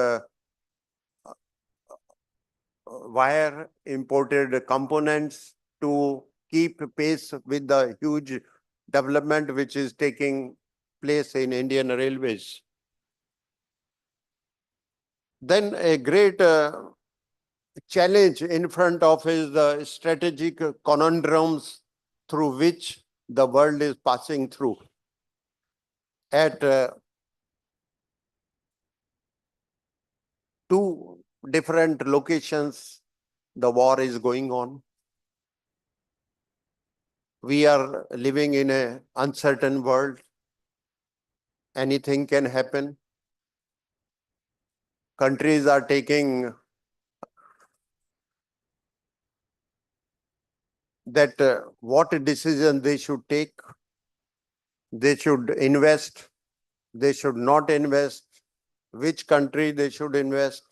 wire, imported components to keep pace with the huge development which is taking place in Indian Railways. Then a great challenge in front of is the strategic conundrums through which the world is passing through. At two different locations, the war is going on. We are living in an uncertain world. Anything can happen. Countries are taking that what decision they should take. They should invest. They should not invest. Which country they should invest.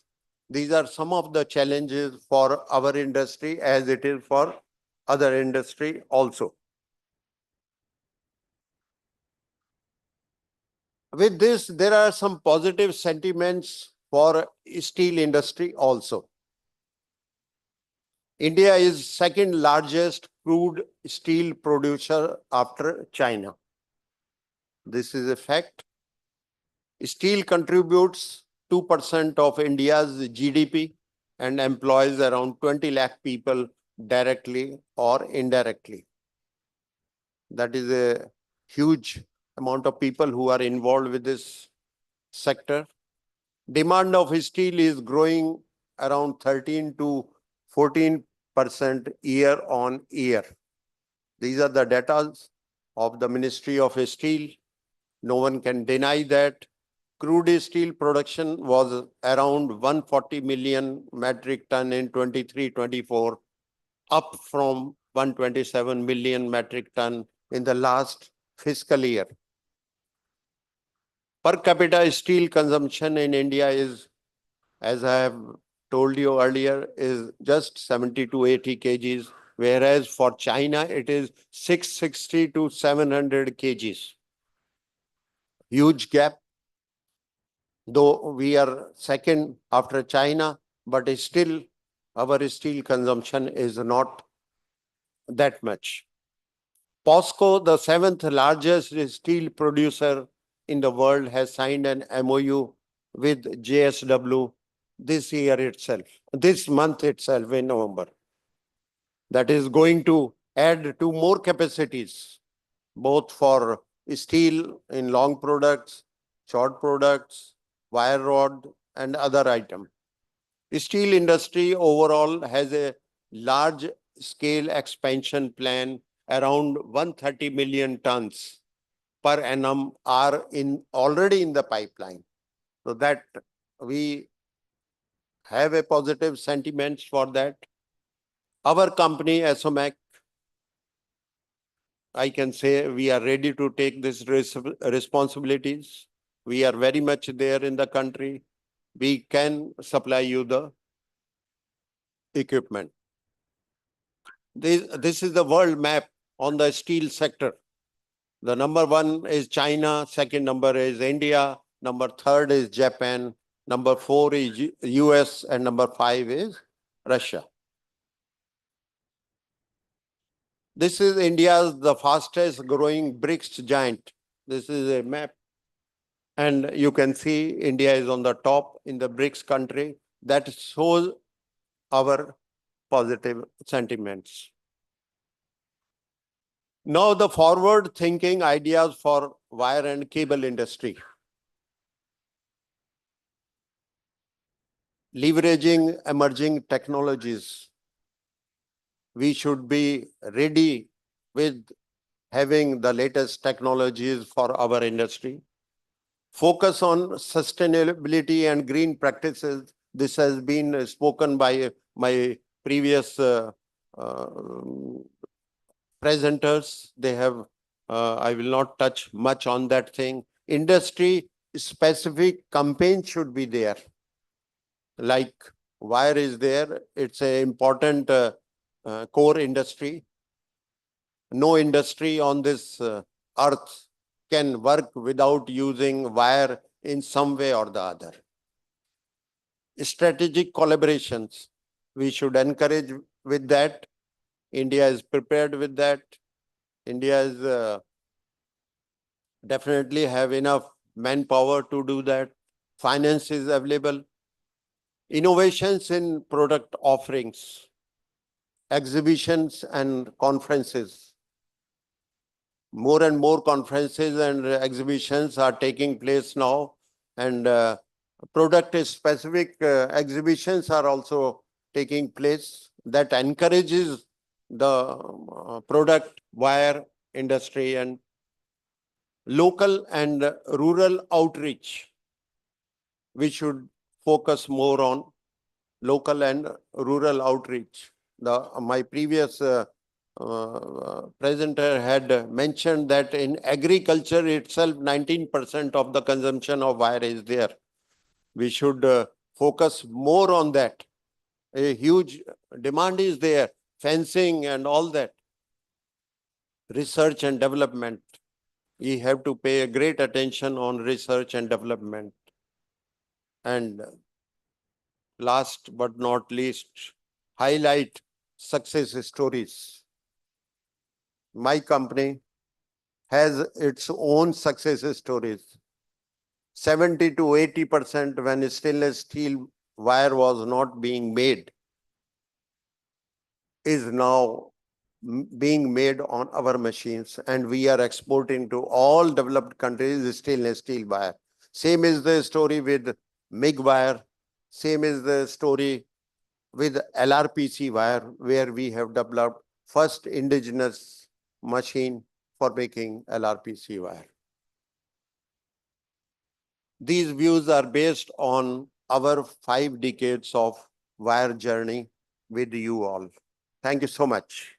These are some of the challenges for our industry as it is for other industry also. With this, there are some positive sentiments for steel industry also. India is second largest crude steel producer after China. This is a fact. Steel contributes 2% of India's GDP and employs around 20 lakh people directly or indirectly. That is a huge amount of people who are involved with this sector. Demand of steel is growing around 13 to 14% year on year. These are the data of the Ministry of Steel. No one can deny that. Crude steel production was around 140 million metric ton in 23-24, up from 127 million metric ton in the last fiscal year. Per capita steel consumption in India is, as I have told you earlier, is just 70 to 80 kgs whereas for China, it is 660 to 700 kgs. Huge gap. Though we are second after China, but still our steel consumption is not that much. POSCO, the seventh largest steel producer in the world, has signed an MOU with JSW this year itself, this month itself in November. That is going to add 2 more capacities, both for steel in long products, short products, wire rod, and other items. Steel industry overall has a large scale expansion plan. Around 130 million tons per annum are already in the pipeline. So that we have a positive sentiments for that. Our company, SOMAC, I can say we are ready to take these responsibilities. We are very much there in the country. We can supply you the equipment. This is the world map on the steel sector. The number 1 is China, second number is India, number 3rd is Japan, number 4 is US, and number 5 is Russia. This is India's the fastest growing BRICS giant. This is a map. And you can see India is on the top in the BRICS country. That shows our positive sentiments. Now the forward thinking ideas for wire and cable industry. Leveraging emerging technologies. We should be ready with having the latest technologies for our industry. Focus on sustainability and green practices. This has been spoken by my previous presenters. They have, I will not touch much on that thing. Industry specific campaign should be there. Like wire is there. It's an important core industry. No industry on this earth can work without using wire in some way or the other. Strategic collaborations, we should encourage with that. India is prepared with that. India is definitely have enough manpower to do that. Finance is available. Innovations in product offerings, exhibitions and conferences. More and more conferences and exhibitions are taking place now, and product-specific exhibitions are also taking place that encourages the product wire industry. And local and rural outreach. We should focus more on local and rural outreach. My previous presenter had mentioned that in agriculture itself, 19% of the consumption of wire is there. We should focus more on that. A huge demand is there, fencing and all that. Research and development. We have to pay a great attention on research and development. And last but not least, highlight success stories. My company has its own success stories. 70 to 80% when stainless steel wire was not being made is now being made on our machines, and we are exporting to all developed countries stainless steel wire. Same is the story with MIG wire. Same is the story with LRPC wire, where we have developed first indigenous machine for making LRPC wire. These views are based on our 5 decades of wire journey with you all. Thank you so much.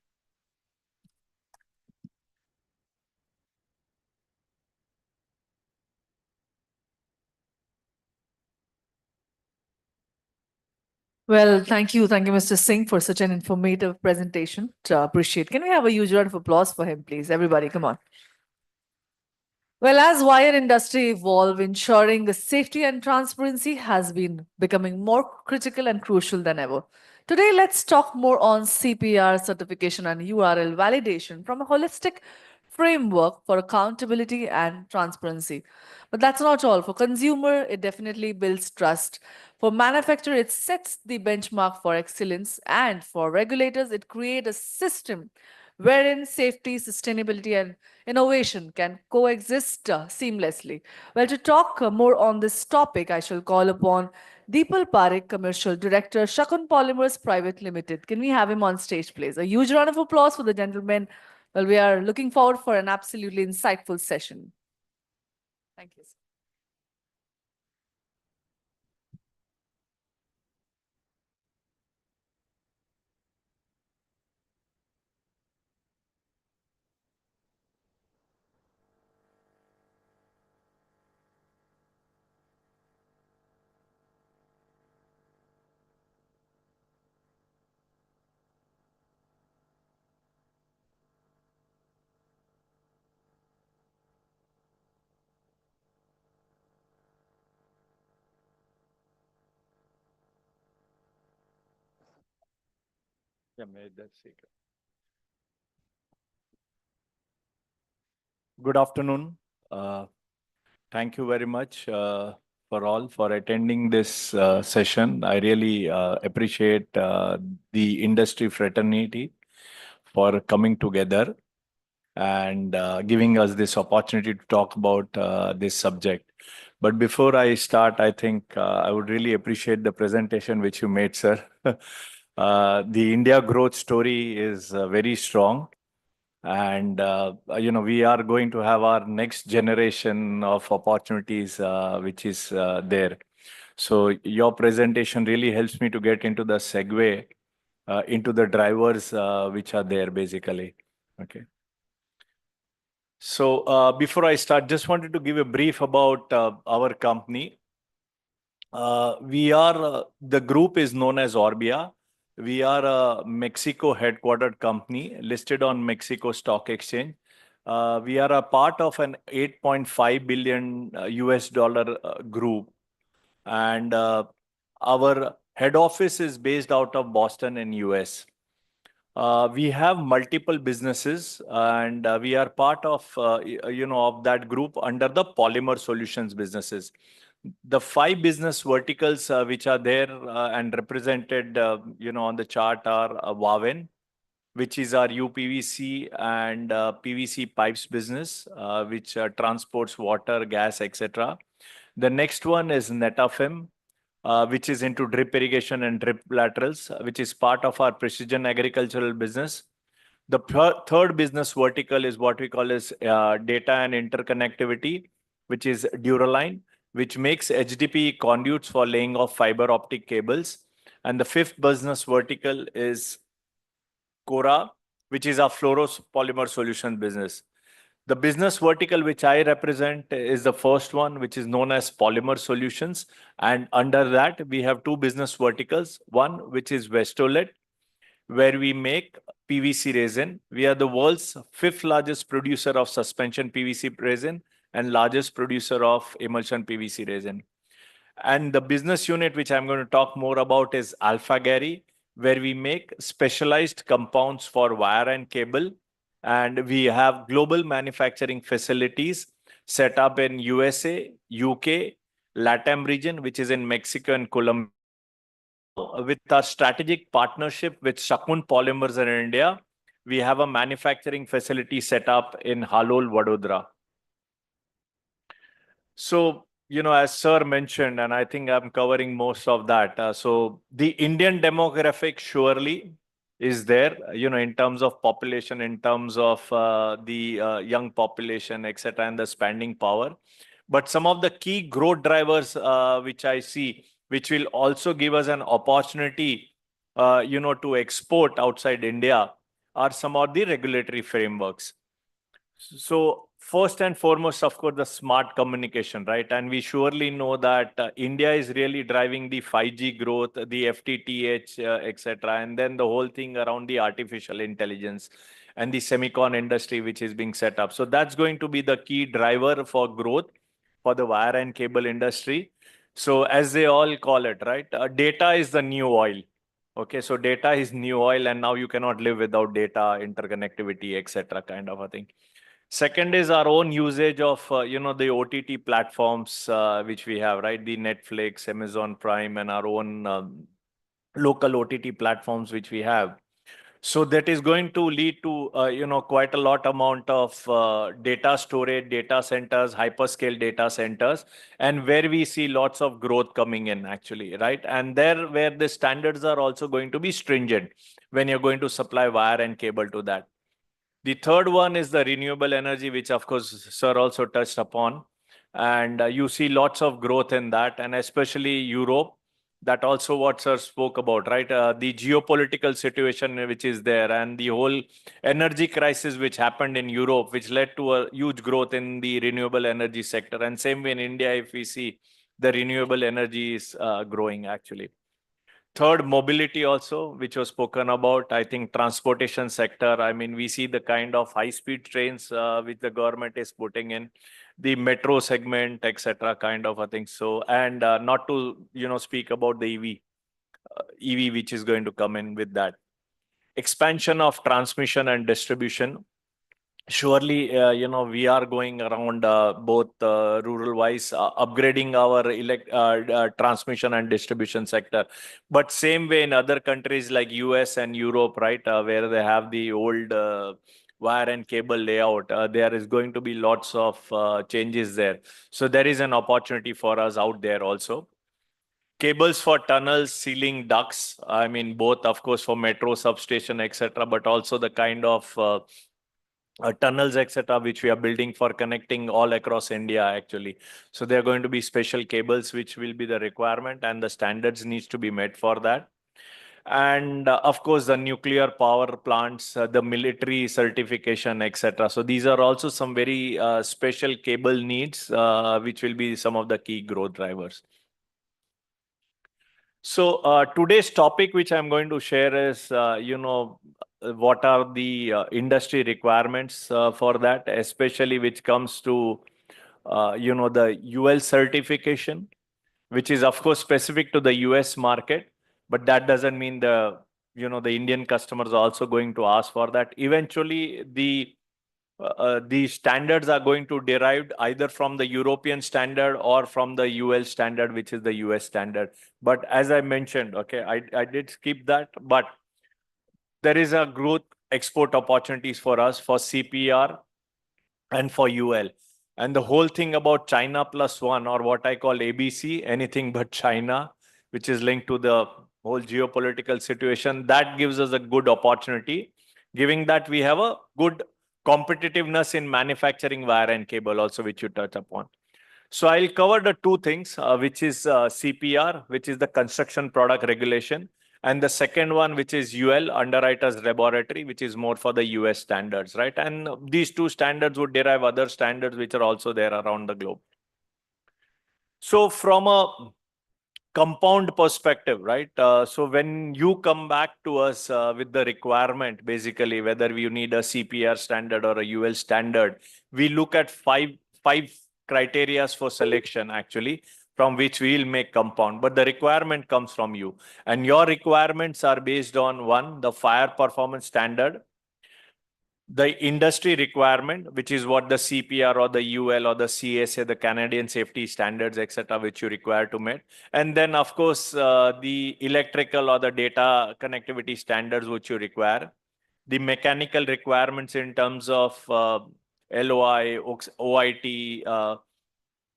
Well, thank you, Mr. Singh, for such an informative presentation. Appreciate. Can we have a huge round of applause for him, please? Everybody, come on. Well, as wire industry evolve, ensuring the safety and transparency has been becoming more critical and crucial than ever. Today, let's talk more on CPR certification and URL validation from a holistic framework for accountability and transparency. But that's not all. For consumer, it definitely builds trust. For manufacturer, it sets the benchmark for excellence. And for regulators, it creates a system wherein safety, sustainability, and innovation can coexist seamlessly. Well, to talk more on this topic, I shall call upon Deepal Parekh, Commercial Director, Shakun Polymers Private Limited. Can we have him on stage, please? A huge round of applause for the gentleman. Well, we are looking forward for an absolutely insightful session. Thank you. Yeah, made that secret. Good afternoon. Thank you very much for attending this session. I really appreciate the industry fraternity for coming together and giving us this opportunity to talk about this subject. But before I start, I think I would really appreciate the presentation which you made, sir. The India growth story is very strong. And, we are going to have our next generation of opportunities, which is there. So your presentation really helps me to get into the segue into the drivers which are there, basically. Okay. So before I start, just wanted to give a brief about our company. The group is known as Orbia. We are a Mexico headquartered company listed on Mexico Stock Exchange. We are a part of an $8.5 billion US dollar group. And our head office is based out of Boston in US. We have multiple businesses and we are part of, of that group under the Polymer Solutions businesses. The 5 business verticals which are there and represented, on the chart are Wavin, which is our UPVC and PVC pipes business, which transports water, gas, etc. The next one is Netafim, which is into drip irrigation and drip laterals, which is part of our precision agricultural business. The third business vertical is what we call as data and interconnectivity, which is Duraline, which makes HDPE conduits for laying of fiber optic cables. And the 5th business vertical is Cora, which is our fluoropolymer solution business. The business vertical which I represent is the first one, which is known as Polymer Solutions. And under that, we have 2 business verticals. One, which is Vestolit, where we make PVC resin. We are the world's 5th largest producer of suspension PVC resin and largest producer of emulsion PVC resin. And the business unit, which I'm going to talk more about, is Alphagary, where we make specialized compounds for wire and cable. And we have global manufacturing facilities set up in USA, UK, LATAM region, which is in Mexico and Colombia. With our strategic partnership with Shakun Polymers in India, we have a manufacturing facility set up in Halol, Vadodara. So, as Sir mentioned, and I think I'm covering most of that. So the Indian demographic surely is there, in terms of population, in terms of the young population, etc., and the spending power. But some of the key growth drivers which I see, which will also give us an opportunity, to export outside India, are some of the regulatory frameworks. So First and foremost, of course, the smart communication, right? And we surely know that India is really driving the 5G growth, the FTTH, etc. And then the whole thing around the artificial intelligence and the semicon industry, which is being set up. So that's going to be the key driver for growth for the wire and cable industry. So as they all call it, right? Data is the new oil. Okay, so data is new oil, and now you cannot live without data, interconnectivity, etc. kind of a thing. Second is our own usage of, the OTT platforms which we have, right? The Netflix, Amazon Prime, and our own local OTT platforms which we have. So that is going to lead to, quite a lot amount of data storage, data centers, hyperscale data centers, and where we see lots of growth coming in actually, right? And there where the standards are also going to be stringent when you're going to supply wire and cable to that. The third one is the renewable energy, which of course, sir also touched upon. And you see lots of growth in that, and especially Europe. That also what sir spoke about, right? The geopolitical situation which is there and the whole energy crisis which happened in Europe, which led to a huge growth in the renewable energy sector. And same way in India, if we see the renewable energy is growing actually. Third, mobility also, which was spoken about. I think transportation sector, I mean, we see the kind of high-speed trains which the government is putting in, the metro segment, etc. kind of a thing. So, and not to, speak about the EV which is going to come in with that. Expansion of transmission and distribution. Surely, we are going around both rural-wise, upgrading our transmission and distribution sector. But same way in other countries like US and Europe, right, where they have the old wire and cable layout, there is going to be lots of changes there. So there is an opportunity for us out there also. Cables for tunnels, ceiling ducts, I mean, both, of course, for metro substation, etc., but also the kind of tunnels, etc., which we are building for connecting all across India, actually. So there are going to be special cables, which will be the requirement, and the standards needs to be met for that. And of course, the nuclear power plants, the military certification, etc. So these are also some very special cable needs, which will be some of the key growth drivers. So today's topic, which I'm going to share is, what are the industry requirements for that, especially which comes to, the UL certification, which is of course specific to the US market, but that doesn't mean the Indian customers are also going to ask for that. Eventually, the standards are going to derive either from the European standard or from the UL standard, which is the US standard. But as I mentioned, okay, I did skip that, but there is a growth export opportunities for us for CPR and for UL. And the whole thing about China plus one, or what I call ABC, anything but China, which is linked to the whole geopolitical situation, that gives us a good opportunity, giving that we have a good competitiveness in manufacturing wire and cable also, which you touch upon. So I'll cover the two things, which is CPR, which is the Construction Product Regulation, and the second one, which is UL, Underwriters Laboratory, which is more for the US standards, right? And these two standards would derive other standards which are also there around the globe. So from a compound perspective, right? So when you come back to us with the requirement, basically, whether you need a CPR standard or a UL standard, we look at five criteria for selection, actually, from which we'll make compound, but the requirement comes from you. And your requirements are based on one, the fire performance standard, the industry requirement, which is what the CPR or the UL or the CSA, the Canadian Safety Standards, etc., which you require to meet. And then, of course, the electrical or the data connectivity standards, which you require. The mechanical requirements in terms of LOI, OIT,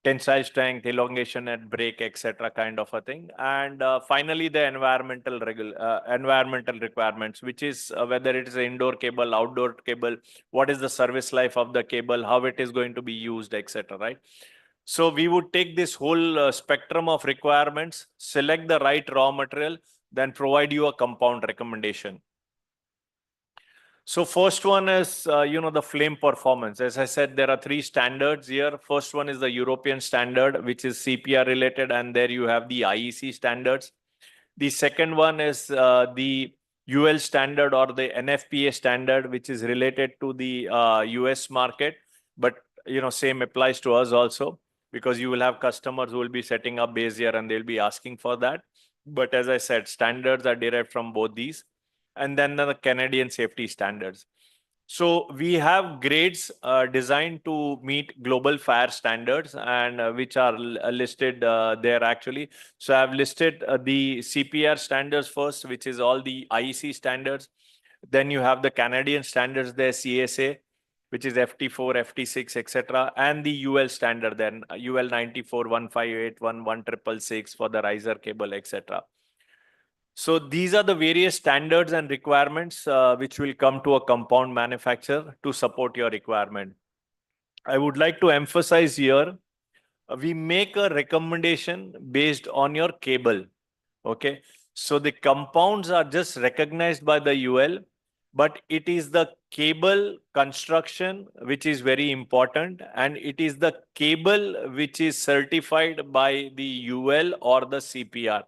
tensile strength, elongation at break, etc., kind of a thing. And finally, the environmental requirements, which is whether it is an indoor cable, outdoor cable, what is the service life of the cable, how it is going to be used, etc., right? So we would take this whole spectrum of requirements, select the right raw material, then provide you a compound recommendation. So first one is, the flame performance. As I said, there are 3 standards here. First one is the European standard, which is CPR related, and there you have the IEC standards. The second one is the UL standard or the NFPA standard, which is related to the US market. But, same applies to us also, because you will have customers who will be setting up base here and they'll be asking for that. But as I said, standards are derived from both these. And then the Canadian safety standards. So we have grades designed to meet global fire standards, and which are listed there actually. So I've listed the CPR standards first, which is all the IEC standards. Then you have the Canadian standards there, CSA, which is FT4, FT6, etc. And the UL standard then, UL 94, 1581, 1666 for the riser cable, etc. So these are the various standards and requirements which will come to a compound manufacturer to support your requirement. I would like to emphasize here, we make a recommendation based on your cable. Okay. So the compounds are just recognized by the UL, but it is the cable construction which is very important, and it is the cable which is certified by the UL or the CPR.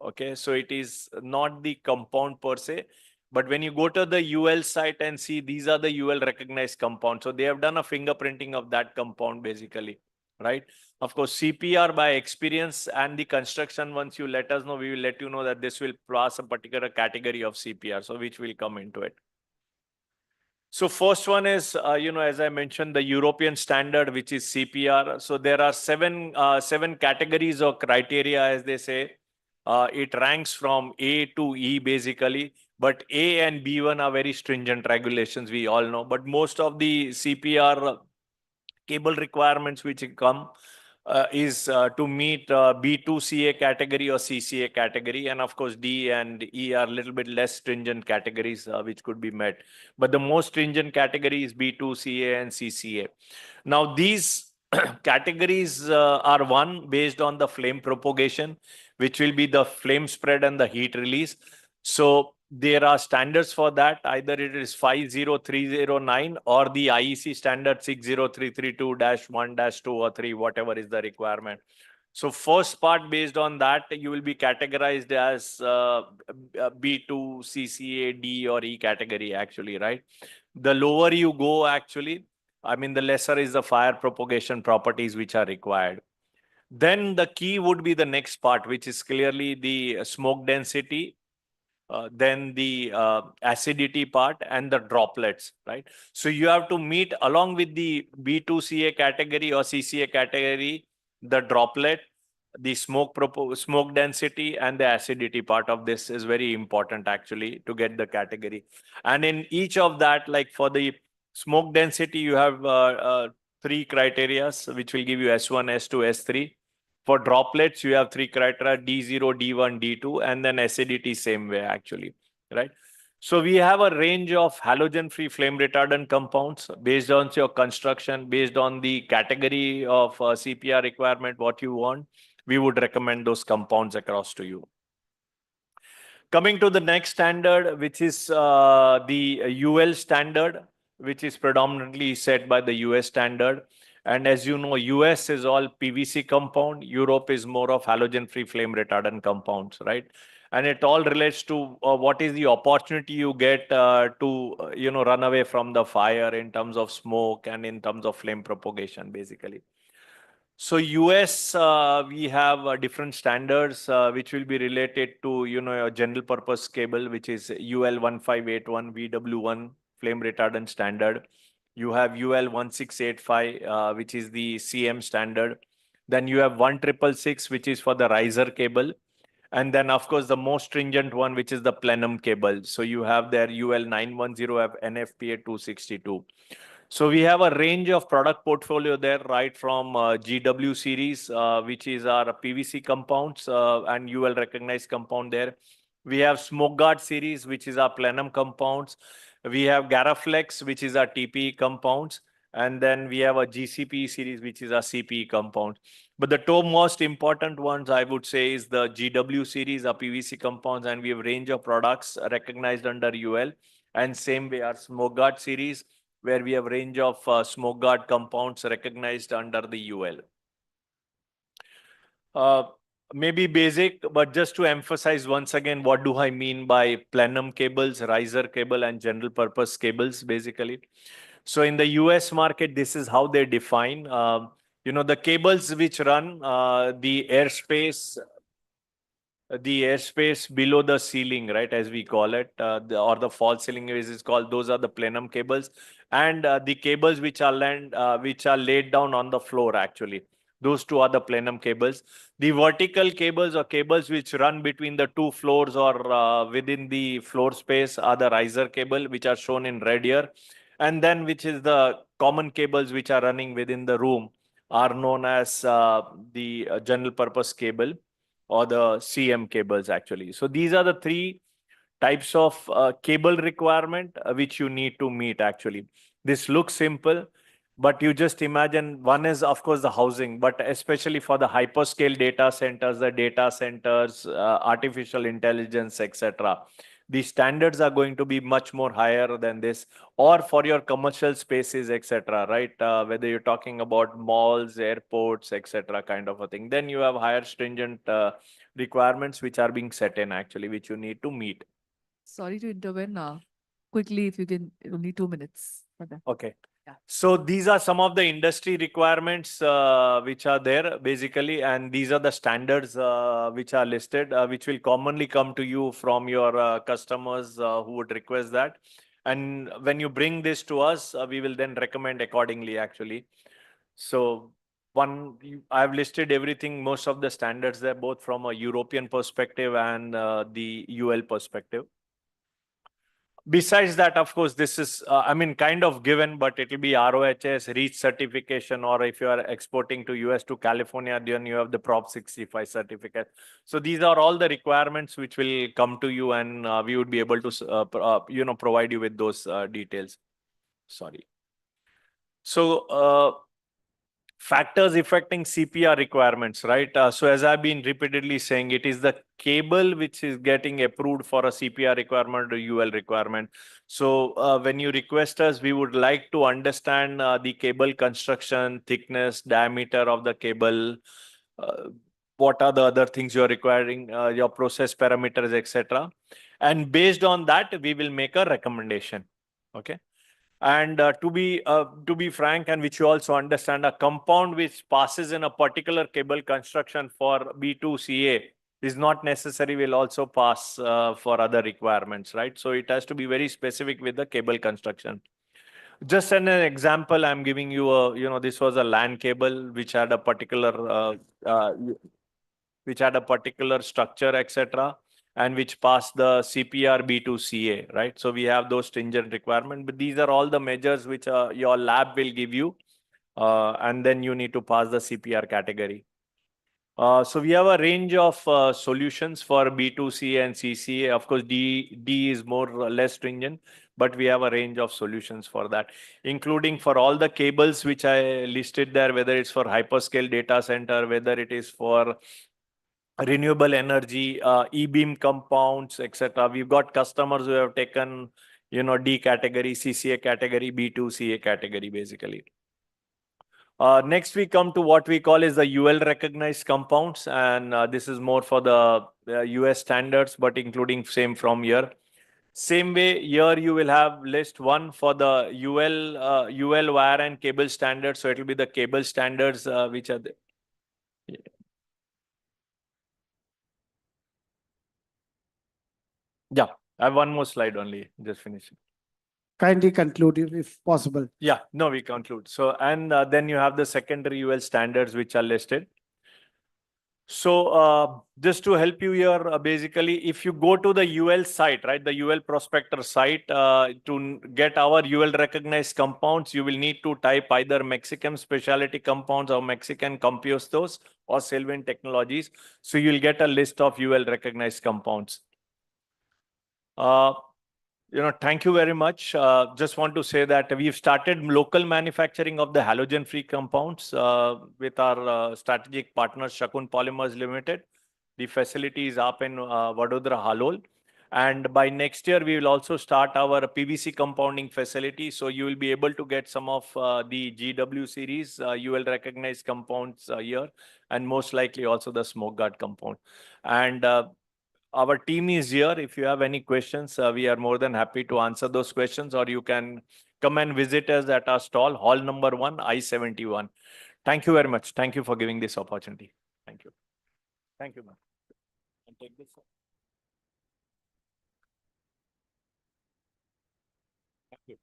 Okay, so it is not the compound per se, but when you go to the UL site and see, these are the UL recognized compounds. So they have done a fingerprinting of that compound basically, right? Of course, CPR by experience and the construction, once you let us know, we will let you know that this will pass a particular category of CPR, so which will come into it. So first one is, as I mentioned, the European standard, which is CPR. So there are seven categories of criteria, as they say. It ranks from A to E basically, but A and B1 are very stringent regulations, we all know. But most of the CPR cable requirements which come is to meet B2 CA category or CCA category. And of course, D and E are a little bit less stringent categories which could be met. But the most stringent category is B2 CA and CCA. Now, these categories are one based on the flame propagation, which will be the flame spread and the heat release. So there are standards for that. Either it is 50309 or the IEC standard 60332-1-2 or 3, whatever is the requirement. So first part, based on that, you will be categorized as B2, CCA, D or E category actually, right? The lower you go actually, the lesser is the fire propagation properties which are required. Then the key would be the next part, which is clearly the smoke density, then the acidity part and the droplets, right? So you have to meet along with the B2CA category or CCA category, the droplet, the smoke density and the acidity part of this is very important actually to get the category. And in each of that, like for the smoke density, you have 3 criteria, which will give you S1, S2, S3. For droplets, you have 3 criteria, D0, D1, D2, and then acidity same way actually, right? So we have a range of halogen-free flame retardant compounds based on your construction, based on the category of CPR requirement, what you want. We would recommend those compounds across to you. Coming to the next standard, which is the UL standard, which is predominantly set by the US standard. And as you know, US is all PVC compound. Europe is more of halogen-free flame retardant compounds, right? And it all relates to what is the opportunity you get to, run away from the fire in terms of smoke and in terms of flame propagation, basically. So US, we have different standards which will be related to, a general purpose cable, which is UL 1581 VW1 flame retardant standard. You have UL 1685, which is the CM standard. Then you have 1666, which is for the riser cable. And then, of course, the most stringent one, which is the plenum cable. So you have there UL 910 NFPA 262. So we have a range of product portfolio there, right from GW series, which is our PVC compounds and UL recognized compound there. We have Smoke Guard series, which is our plenum compounds. We have Garaflex, which is our TPE compounds. And then we have a GCP series, which is our CPE compound. But the two most important ones, I would say, is the GW series, our PVC compounds, and we have a range of products recognized under UL. And same way our smoke guard series, where we have range of smoke guard compounds recognized under the UL. Maybe basic, but just to emphasize once again, what do I mean by plenum cables, riser cable, and general purpose cables, basically. So in the US market, this is how they define, the cables which run the airspace below the ceiling, right, as we call it, or the false ceiling as it's called, those are the plenum cables. And the cables which are laid down on the floor, actually. Those two are the plenum cables. The vertical cables or cables which run between the two floors or within the floor space are the riser cable, which are shown in red here. And then which is the common cables which are running within the room are known as the general purpose cable or the CM cables, actually. So these are the three types of cable requirement which you need to meet, actually. This looks simple, but you just imagine one is, of course, the housing, but especially for the hyperscale data centers, artificial intelligence, etc. The standards are going to be much more higher than this, or for your commercial spaces, etc. Right? Whether you're talking about malls, airports, etc. kind of a thing, then you have higher stringent requirements which are being set in, actually, which you need to meet. Sorry to intervene. Quickly, if you can, only 2 minutes. Okay. So these are some of the industry requirements which are there, basically, and these are the standards which are listed, which will commonly come to you from your customers who would request that. And when you bring this to us, we will then recommend accordingly, actually. So I've listed everything, most of the standards there, both from a European perspective and the UL perspective. Besides that, of course, this is, kind of given, but it will be ROHS, REACH certification, or if you are exporting to US to California, then you have the Prop 65 certificate. So these are all the requirements which will come to you, and we would be able to, provide you with those details. Sorry. So factors affecting CPR requirements, right? So as I've been repeatedly saying, it is the cable which is getting approved for a CPR requirement or UL requirement. So when you request us, we would like to understand the cable construction, thickness, diameter of the cable, what are the other things you're requiring, your process parameters, etc. And based on that, we will make a recommendation. Okay. And to be frank, and which you also understand, a compound which passes in a particular cable construction for B2CA is not necessary, will also pass for other requirements, right? So it has to be very specific with the cable construction. Just an example, I'm giving you this was a LAN cable which had a particular structure, etc., and which pass the CPR B2CA, right? So we have those stringent requirements, but these are all the measures which your lab will give you, and then you need to pass the CPR category. So we have a range of solutions for B2CA and CCA. Of course, D is more or less stringent, but we have a range of solutions for that, including for all the cables which I listed there, whether it's for hyperscale data center, whether it is for renewable energy, E-beam compounds, etc. We've got customers who have taken, D category, CCA category, B2CA category, basically. Next, we come to what we call is the UL recognized compounds, and this is more for the US standards, but including same from here. Same way, here you will have list one for the UL wire and cable standards. So it will be the cable standards which are there. Yeah, I have one more slide only, just finishing. Kindly conclude if possible. Yeah, no, we conclude. So, and then you have the secondary UL standards which are listed. So just to help you here, basically, if you go to the UL site, right, the UL Prospector site, to get our UL recognized compounds, you will need to type either Mexican specialty compounds or Mexican compuestos or Sylvan Technologies. So you'll get a list of UL recognized compounds. Thank you very much. Just want to say that we've started local manufacturing of the halogen-free compounds with our strategic partner, Shakun Polymers Limited. The facility is up in Vadodara, Halol. And by next year, we will also start our PVC compounding facility. So you will be able to get some of the GW series. You will recognize compounds here, and most likely also the smoke guard compound. And our team is here. If you have any questions, we are more than happy to answer those questions, or you can come and visit us at our stall, hall number 1, I-71. Thank you very much. Thank you for giving this opportunity. Thank you. Thank you, ma'am. And take this. Thank you.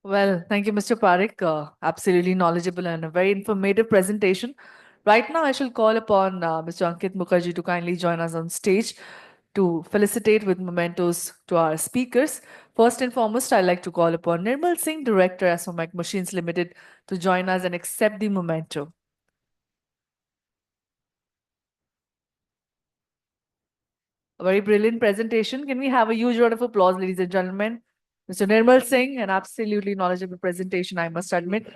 Well, thank you, Mr. Parekh. Absolutely knowledgeable and a very informative presentation. Right now, I shall call upon Mr. Ankit Mukherjee to kindly join us on stage to felicitate with mementos to our speakers. First and foremost, I'd like to call upon Nirmal Singh, Director, Asomac Machines Limited, to join us and accept the memento. A very brilliant presentation. Can we have a huge round of applause, ladies and gentlemen? Mr. Nirmal Singh, an absolutely knowledgeable presentation, I must admit.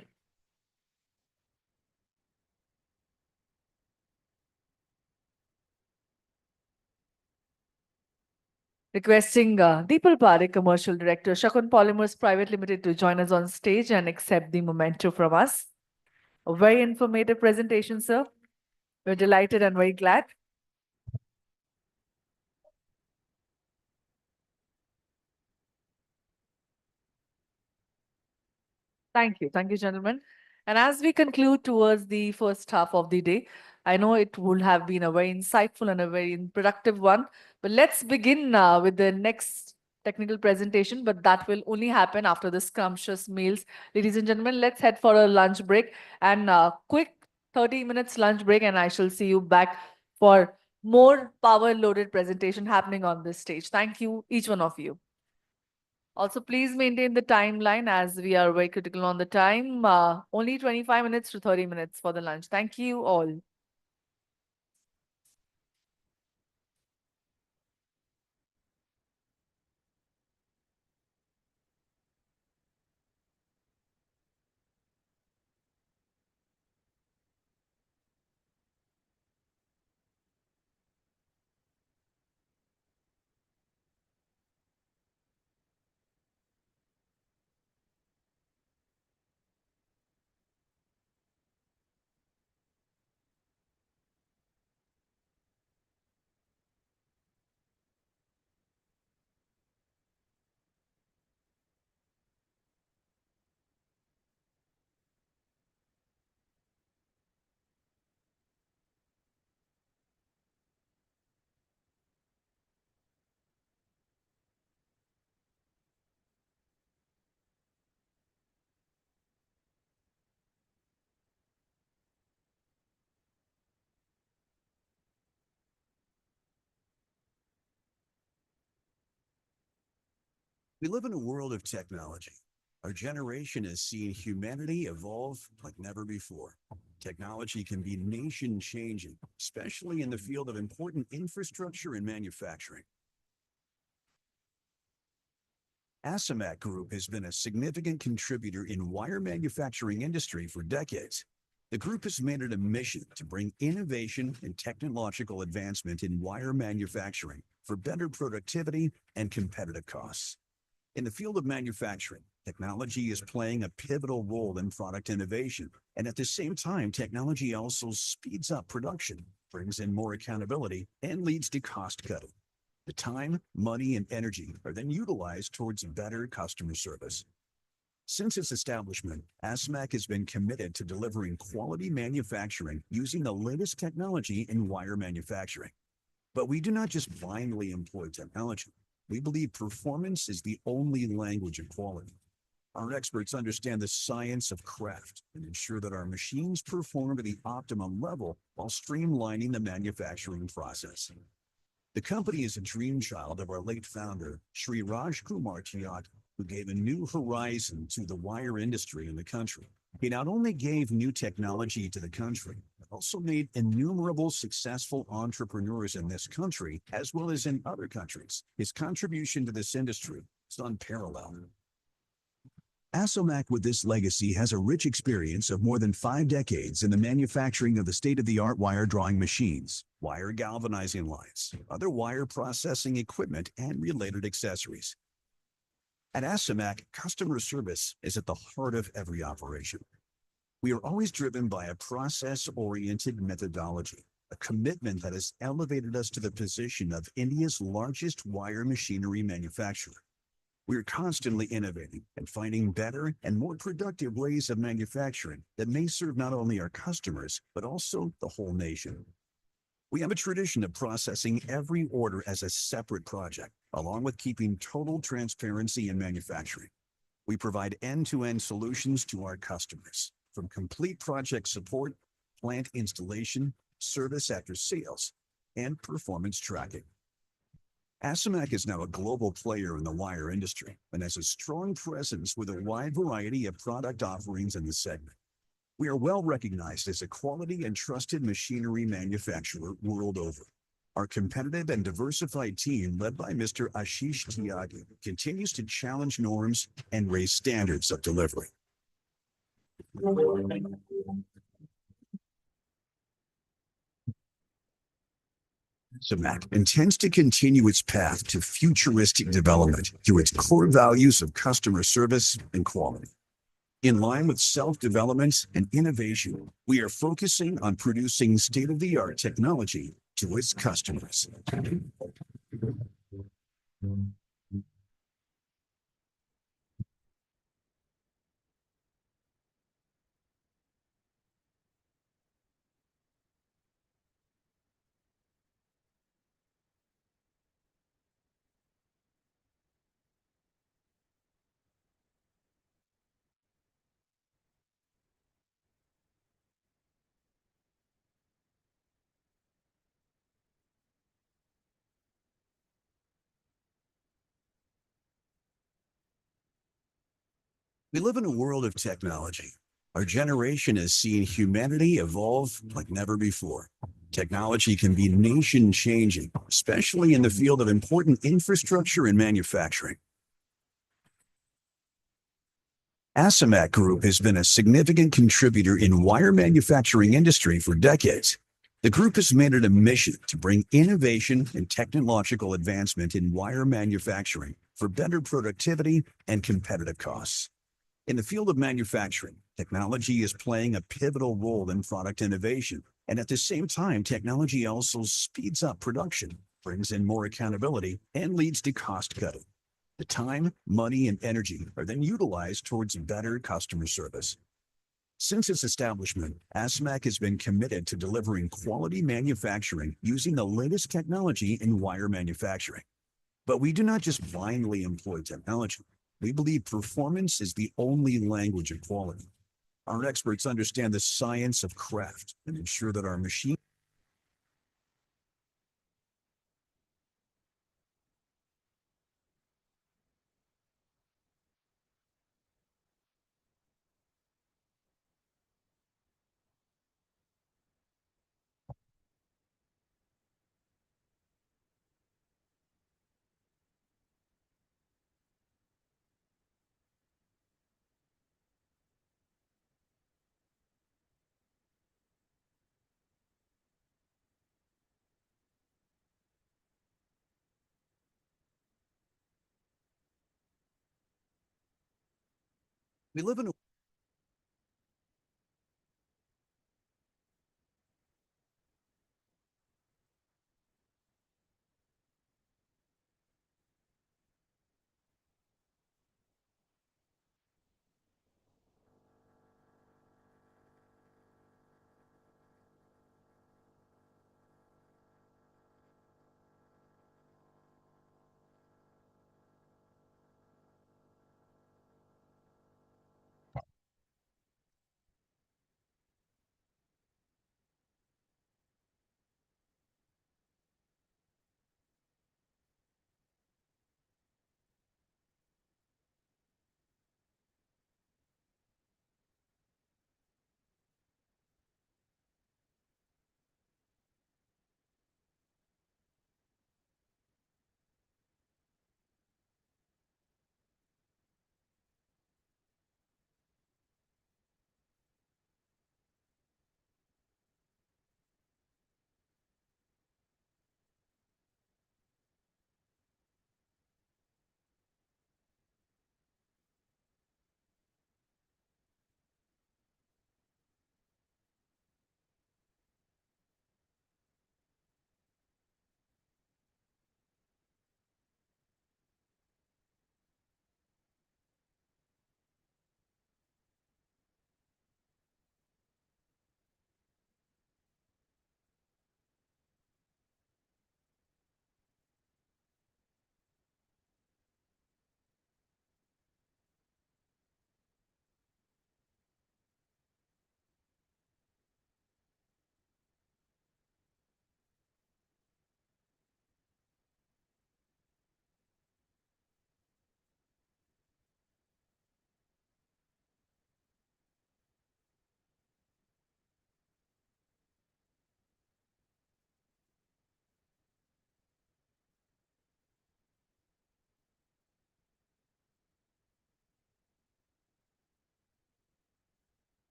Requesting Deepal Parekh, Commercial Director, Shakun Polymers Private Limited, to join us on stage and accept the memento from us. A very informative presentation, sir. We're delighted and very glad. Thank you. Thank you, gentlemen. And as we conclude towards the first half of the day, I know it would have been a very insightful and a very productive one, but let's begin with the next technical presentation, but that will only happen after the scrumptious meals. Ladies and gentlemen, let's head for a lunch break and quick 30 minutes lunch break, and I shall see you back for more power-loaded presentation happening on this stage. Thank you, each one of you. Also, please maintain the timeline as we are very critical on the time. Only 25 minutes to 30 minutes for the lunch. Thank you all. We live in a world of technology. Our generation has seen humanity evolve like never before. Technology can be nation-changing, especially in the field of important infrastructure and manufacturing. Asomac Group has been a significant contributor in wire manufacturing industry for decades. The group has made it a mission to bring innovation and technological advancement in wire manufacturing for better productivity and competitive costs. In the field of manufacturing, technology is playing a pivotal role in product innovation, and at the same time, technology also speeds up production, brings in more accountability, and leads to cost cutting. The time, money, and energy are then utilized towards better customer service. Since its establishment, Asomac has been committed to delivering quality manufacturing using the latest technology in wire manufacturing. But we do not just blindly employ technology. We believe performance is the only language of quality. Our experts understand the science of craft and ensure that our machines perform at the optimum level while streamlining the manufacturing process. The company is a dream child of our late founder, Sri Raj Kumar Tiat, who gave a new horizon to the wire industry in the country. He not only gave new technology to the country, but also made innumerable successful entrepreneurs in this country, as well as in other countries. His contribution to this industry is unparalleled. Asomac, with this legacy, has a rich experience of more than 5 decades in the manufacturing of the state-of-the-art wire drawing machines. wire galvanizing lines, other wire processing equipment, and related accessories. At ASIMAC, customer service is at the heart of every operation. We are always driven by a process-oriented methodology, a commitment that has elevated us to the position of India's largest wire machinery manufacturer. We are constantly innovating and finding better and more productive ways of manufacturing that may serve not only our customers, but also the whole nation. We have a tradition of processing every order as a separate project, along with keeping total transparency in manufacturing. We provide end-to-end solutions to our customers, from complete project support, plant installation, service after sales, and performance tracking. ASIMAC is now a global player in the wire industry and has a strong presence with a wide variety of product offerings in the segment. We are well recognized as a quality and trusted machinery manufacturer world over. Our competitive and diversified team, led by Mr. Ashish Tyagi, continues to challenge norms and raise standards of delivery. ASIMAC intends to continue its path to futuristic development through its core values of customer service and quality. In line with self-development and innovation, we are focusing on producing state-of-the-art technology to its customers. We live in a world of technology. Our generation has seen humanity evolve like never before. Technology can be nation-changing, especially in the field of important infrastructure and manufacturing. ASIMAC Group has been a significant contributor in wire manufacturing industry for decades. The group has made it a mission to bring innovation and technological advancement in wire manufacturing for better productivity and competitive costs. In the field of manufacturing, technology is playing a pivotal role in product innovation, and at the same time, technology also speeds up production, brings in more accountability, and leads to cost cutting. The time, money, and energy are then utilized towards better customer service. Since its establishment, ASIMAC has been committed to delivering quality manufacturing using the latest technology in wire manufacturing. But we do not just blindly employ technology. We believe performance is the only language of quality. Our experts understand the science of craft and ensure that our machine we live in a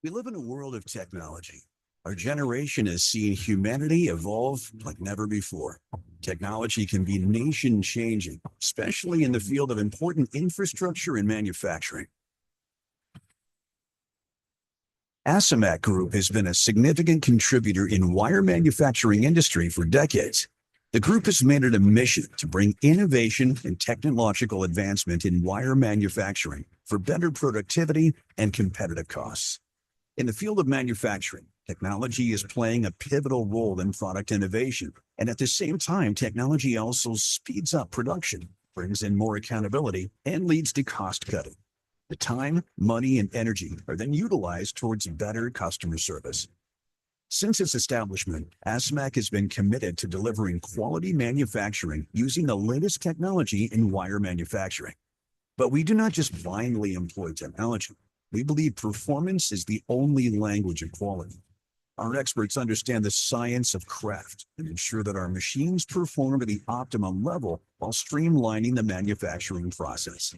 We live in a world of technology. Our generation has seen humanity evolve like never before. Technology can be nation-changing, especially in the field of important infrastructure and manufacturing. Asamak Group has been a significant contributor in wire manufacturing industry for decades. The group has made it a mission to bring innovation and technological advancement in wire manufacturing for better productivity and competitive costs. In the field of manufacturing, technology is playing a pivotal role in product innovation, and at the same time, technology also speeds up production, brings in more accountability, and leads to cost cutting. The time, money, and energy are then utilized towards better customer service. Since its establishment, ASMAC has been committed to delivering quality manufacturing using the latest technology in wire manufacturing. But we do not just blindly employ technology. We believe performance is the only language of quality. Our experts understand the science of craft and ensure that our machines perform at the optimum level while streamlining the manufacturing process.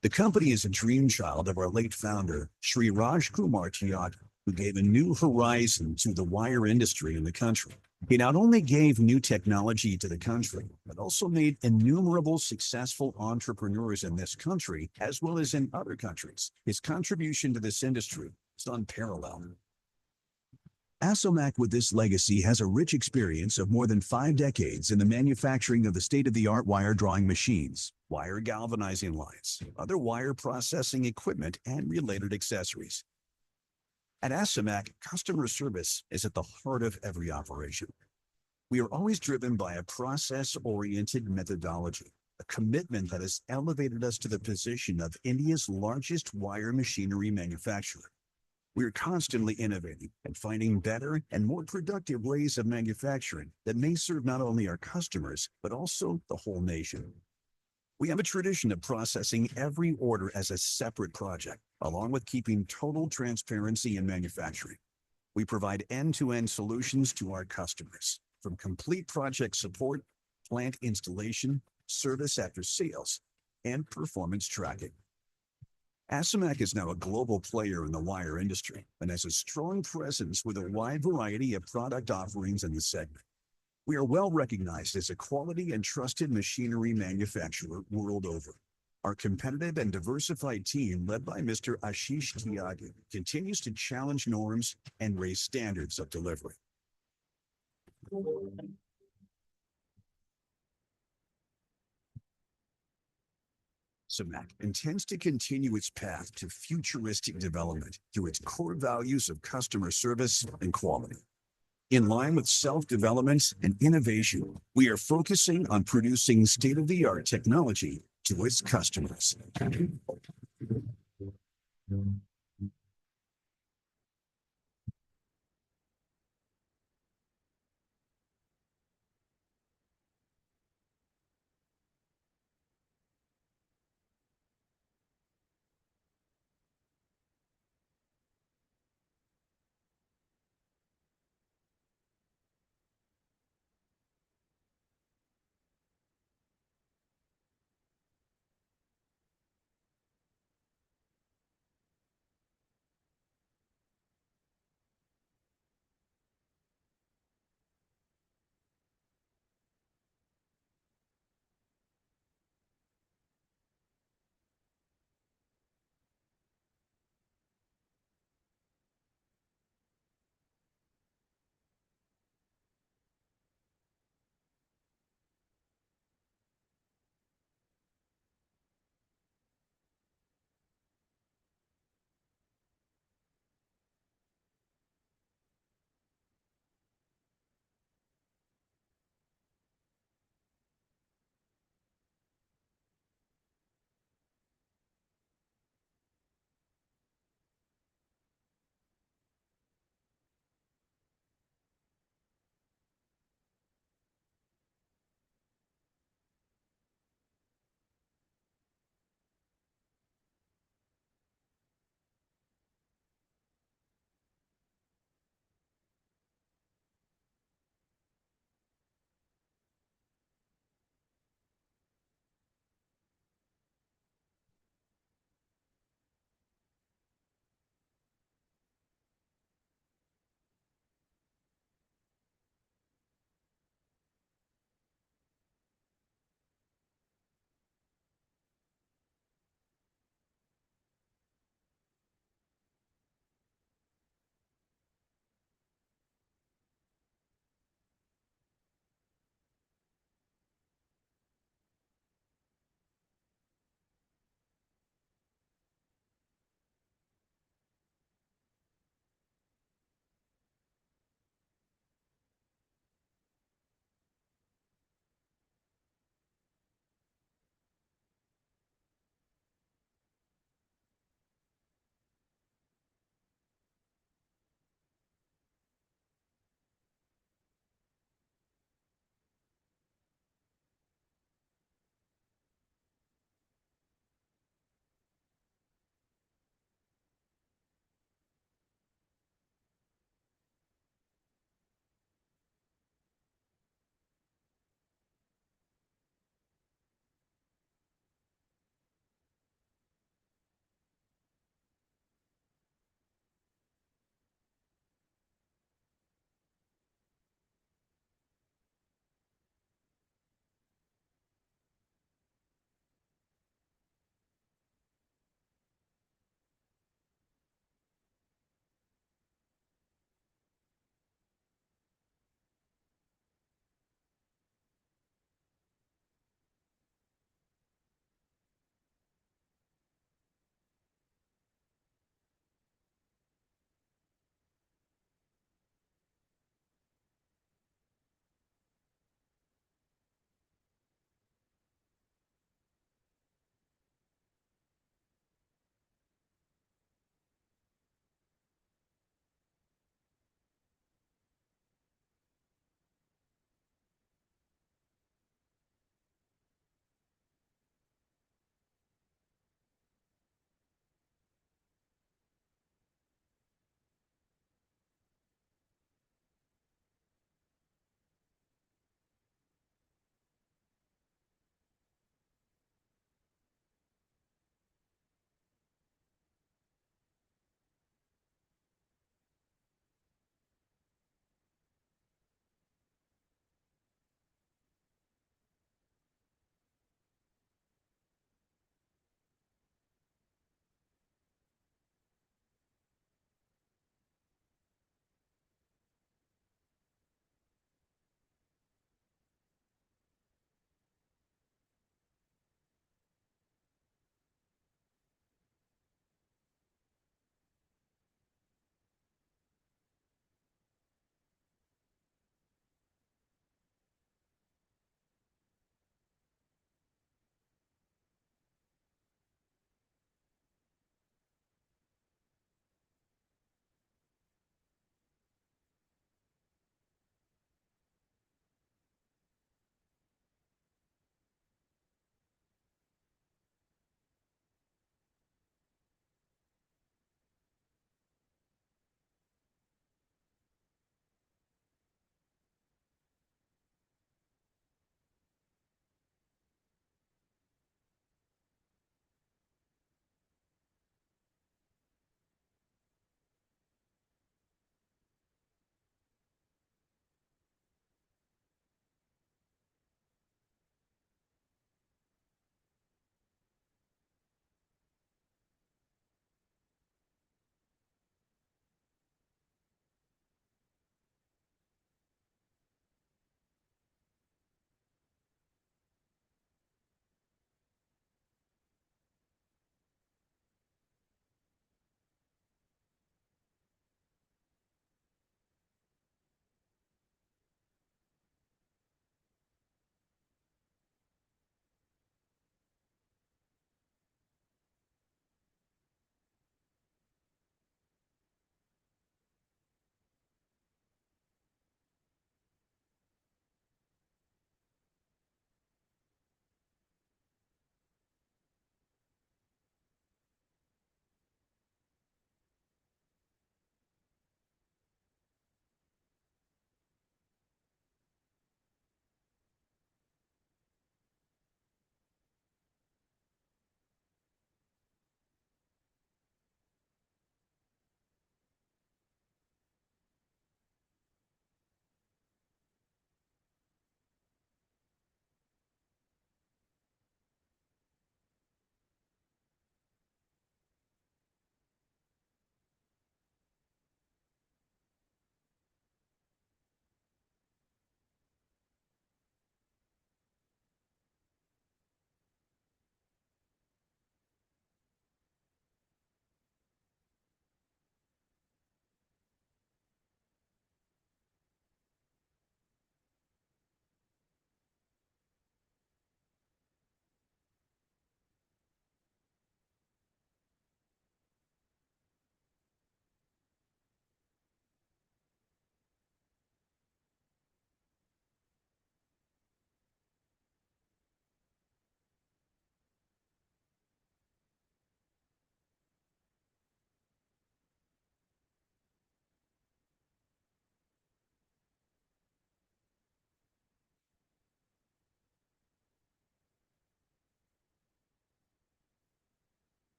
The company is a dream child of our late founder, Sri Raj Kumar Tiagi, who gave a new horizon to the wire industry in the country. He not only gave new technology to the country, but also made innumerable successful entrepreneurs in this country, as well as in other countries. His contribution to this industry is unparalleled. Asomac with this legacy has a rich experience of more than 5 decades in the manufacturing of the state-of-the-art wire drawing machines, wire galvanizing lines, other wire processing equipment, and related accessories. At Asomac, customer service is at the heart of every operation. We are always driven by a process-oriented methodology, a commitment that has elevated us to the position of India's largest wire machinery manufacturer. We are constantly innovating and finding better and more productive ways of manufacturing that may serve not only our customers, but also the whole nation. We have a tradition of processing every order as a separate project, along with keeping total transparency in manufacturing. We provide end-to-end solutions to our customers, from complete project support, plant installation, service after sales, and performance tracking. Asomac is now a global player in the wire industry and has a strong presence with a wide variety of product offerings in the segment. We are well recognized as a quality and trusted machinery manufacturer world over. Our competitive and diversified team, led by Mr. Ashish Tyagi, continues to challenge norms and raise standards of delivery. Asomac intends to continue its path to futuristic development through its core values of customer service and quality. In line with self-development and innovation, we are focusing on producing state-of-the-art technology to its customers.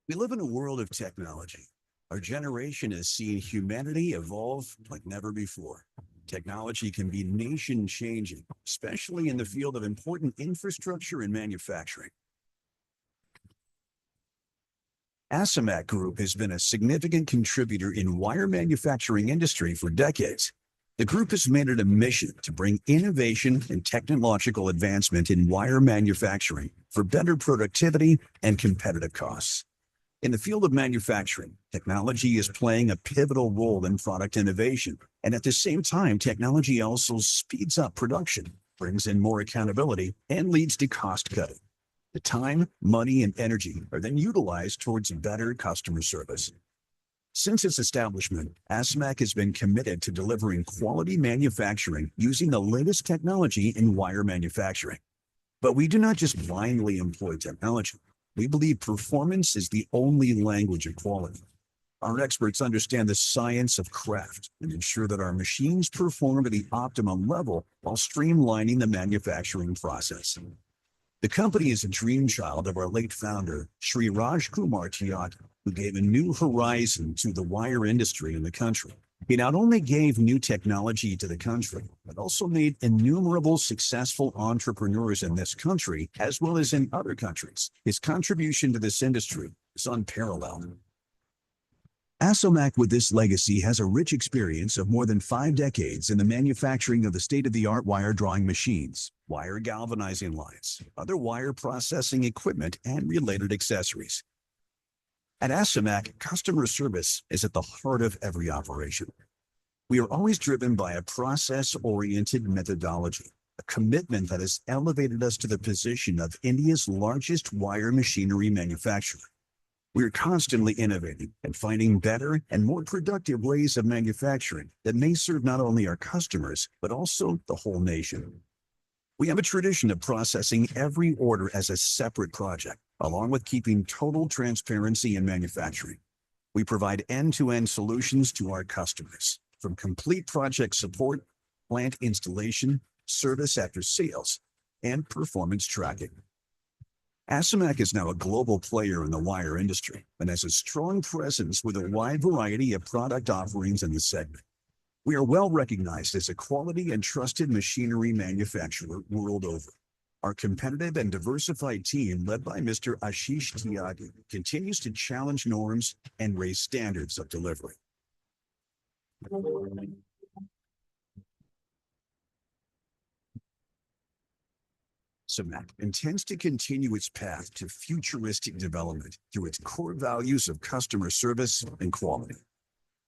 We live in a world of technology. Our generation has seen humanity evolve like never before. Technology can be nation-changing, especially in the field of important infrastructure and manufacturing. Asamat Group has been a significant contributor in wire manufacturing industry for decades. The group has made it a mission to bring innovation and technological advancement in wire manufacturing for better productivity and competitive costs. In the field of manufacturing, technology is playing a pivotal role in product innovation, and at the same time, technology also speeds up production, brings in more accountability, and leads to cost cutting. The time, money, and energy are then utilized towards better customer service. Since its establishment, ASMAC has been committed to delivering quality manufacturing using the latest technology in wire manufacturing. But we do not just blindly employ technology. We believe performance is the only language of quality. Our experts understand the science of craft and ensure that our machines perform at the optimum level while streamlining the manufacturing process. The company is a dream child of our late founder, Sri Raj Kumar Tiagi, who gave a new horizon to the wire industry in the country. He not only gave new technology to the country, but also made innumerable successful entrepreneurs in this country, as well as in other countries. His contribution to this industry is unparalleled. ASOMAC with this legacy has a rich experience of more than 5 decades in the manufacturing of the state-of-the-art wire drawing machines, wire galvanizing lines, other wire processing equipment, and related accessories. At ASOMAC, customer service is at the heart of every operation. We are always driven by a process-oriented methodology, a commitment that has elevated us to the position of India's largest wire machinery manufacturer. We are constantly innovating and finding better and more productive ways of manufacturing that may serve not only our customers, but also the whole nation. We have a tradition of processing every order as a separate project, along with keeping total transparency in manufacturing. We provide end-to-end solutions to our customers, from complete project support, plant installation, service after sales, and performance tracking. ASOMAC is now a global player in the wire industry and has a strong presence with a wide variety of product offerings in the segment. We are well recognized as a quality and trusted machinery manufacturer world over. Our competitive and diversified team, led by Mr. Ashish Tiagi, continues to challenge norms and raise standards of delivery. ASOMAC intends to continue its path to futuristic development through its core values of customer service and quality.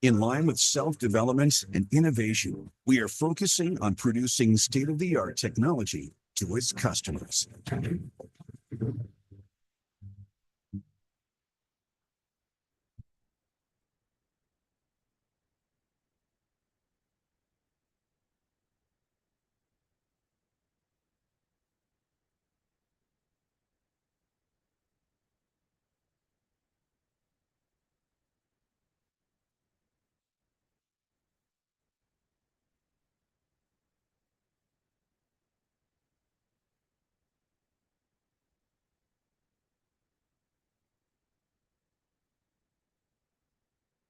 In line with self-development and innovation, we are focusing on producing state-of-the-art technology to its customers.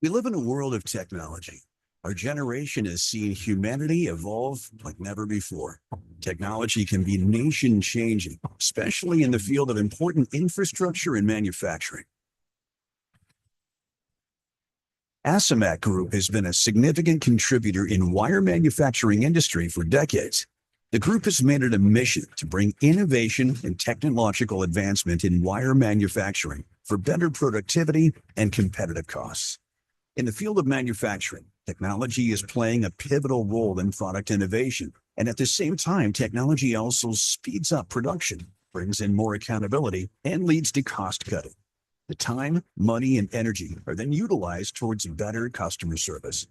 We live in a world of technology. Our generation has seen humanity evolve like never before. Technology can be nation-changing, especially in the field of important infrastructure and manufacturing. ASOMAC Group has been a significant contributor in wire manufacturing industry for decades. The group has made it a mission to bring innovation and technological advancement in wire manufacturing for better productivity and competitive costs. In the field of manufacturing, technology is playing a pivotal role in product innovation, and at the same time, technology also speeds up production, brings in more accountability, and leads to cost cutting. The time, money, and energy are then utilized towards better customer service.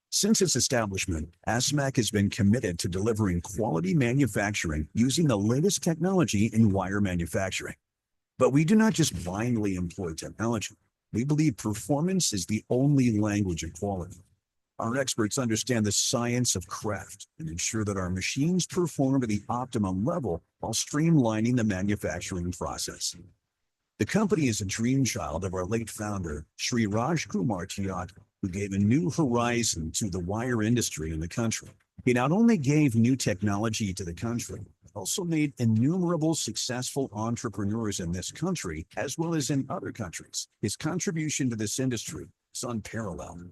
Since its establishment, ASMAC has been committed to delivering quality manufacturing using the latest technology in wire manufacturing. But we do not just blindly employ technology. We believe performance is the only language of quality. Our experts understand the science of craft and ensure that our machines perform at the optimum level while streamlining the manufacturing process. The company is a dream child of our late founder, Sri Raj Kumar Tiagi, who gave a new horizon to the wire industry in the country. He not only gave new technology to the country, but also made innumerable successful entrepreneurs in this country as well as in other countries. His contribution to this industry is unparalleled.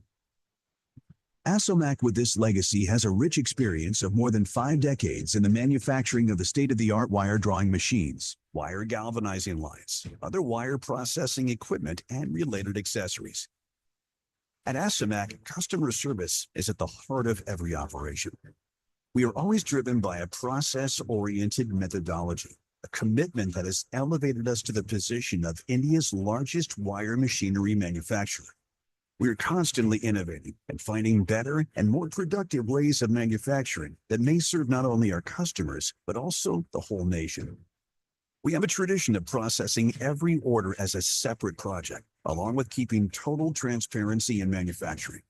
Asomac with this legacy has a rich experience of more than 5 decades in the manufacturing of the state-of-the-art wire drawing machines, wire galvanizing lines, other wire processing equipment, and related accessories. At Asomac, customer service is at the heart of every operation. We are always driven by a process-oriented methodology, a commitment that has elevated us to the position of India's largest wire machinery manufacturer. We are constantly innovating and finding better and more productive ways of manufacturing that may serve not only our customers, but also the whole nation. We have a tradition of processing every order as a separate project, along with keeping total transparency in manufacturing.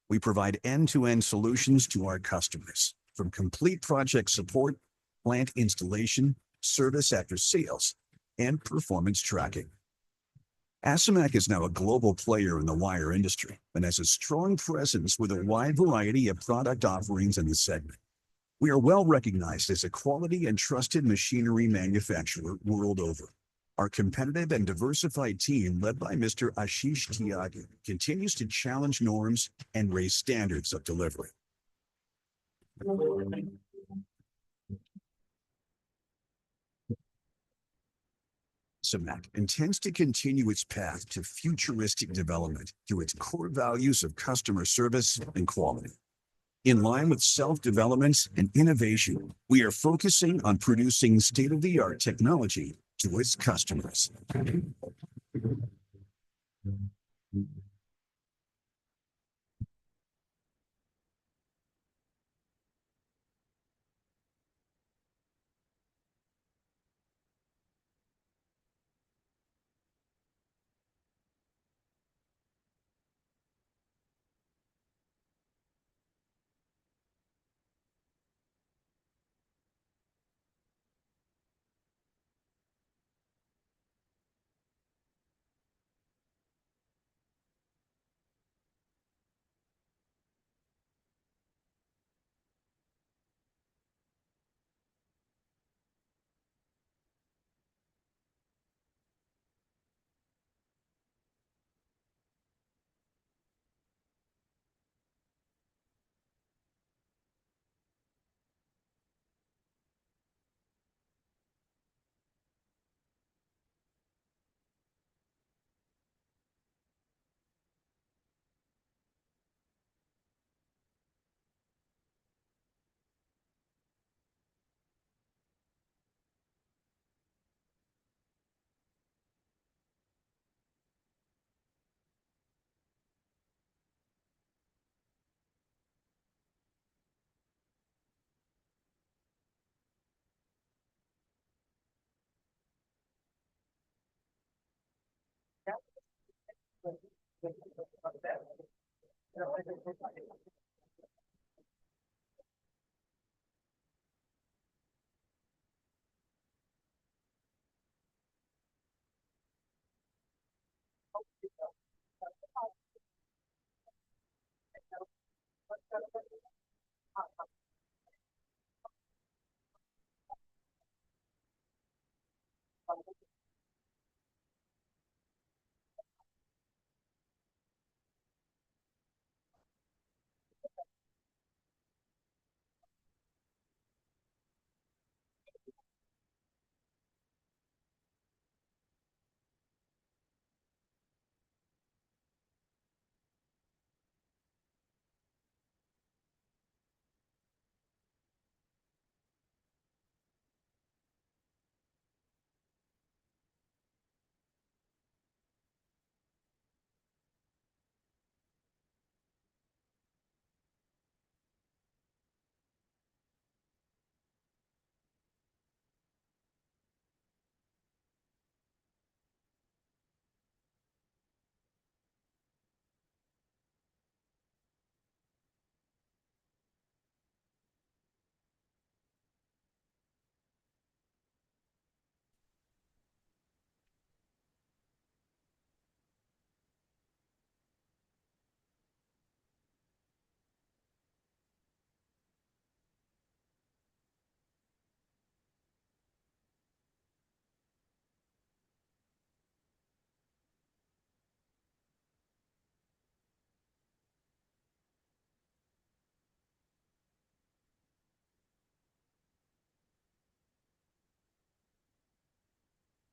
We provide end-to-end solutions to our customers, from complete project support, plant installation, service after sales, and performance tracking. Asomac is now a global player in the wire industry and has a strong presence with a wide variety of product offerings in the segment. We are well recognized as a quality and trusted machinery manufacturer world over. Our competitive and diversified team, led by Mr. Ashish Tyagi, continues to challenge norms and raise standards of delivery. Asomac intends to continue its path to futuristic development through its core values of customer service and quality. In line with self-development and innovation, we are focusing on producing state-of-the-art technology to its customers.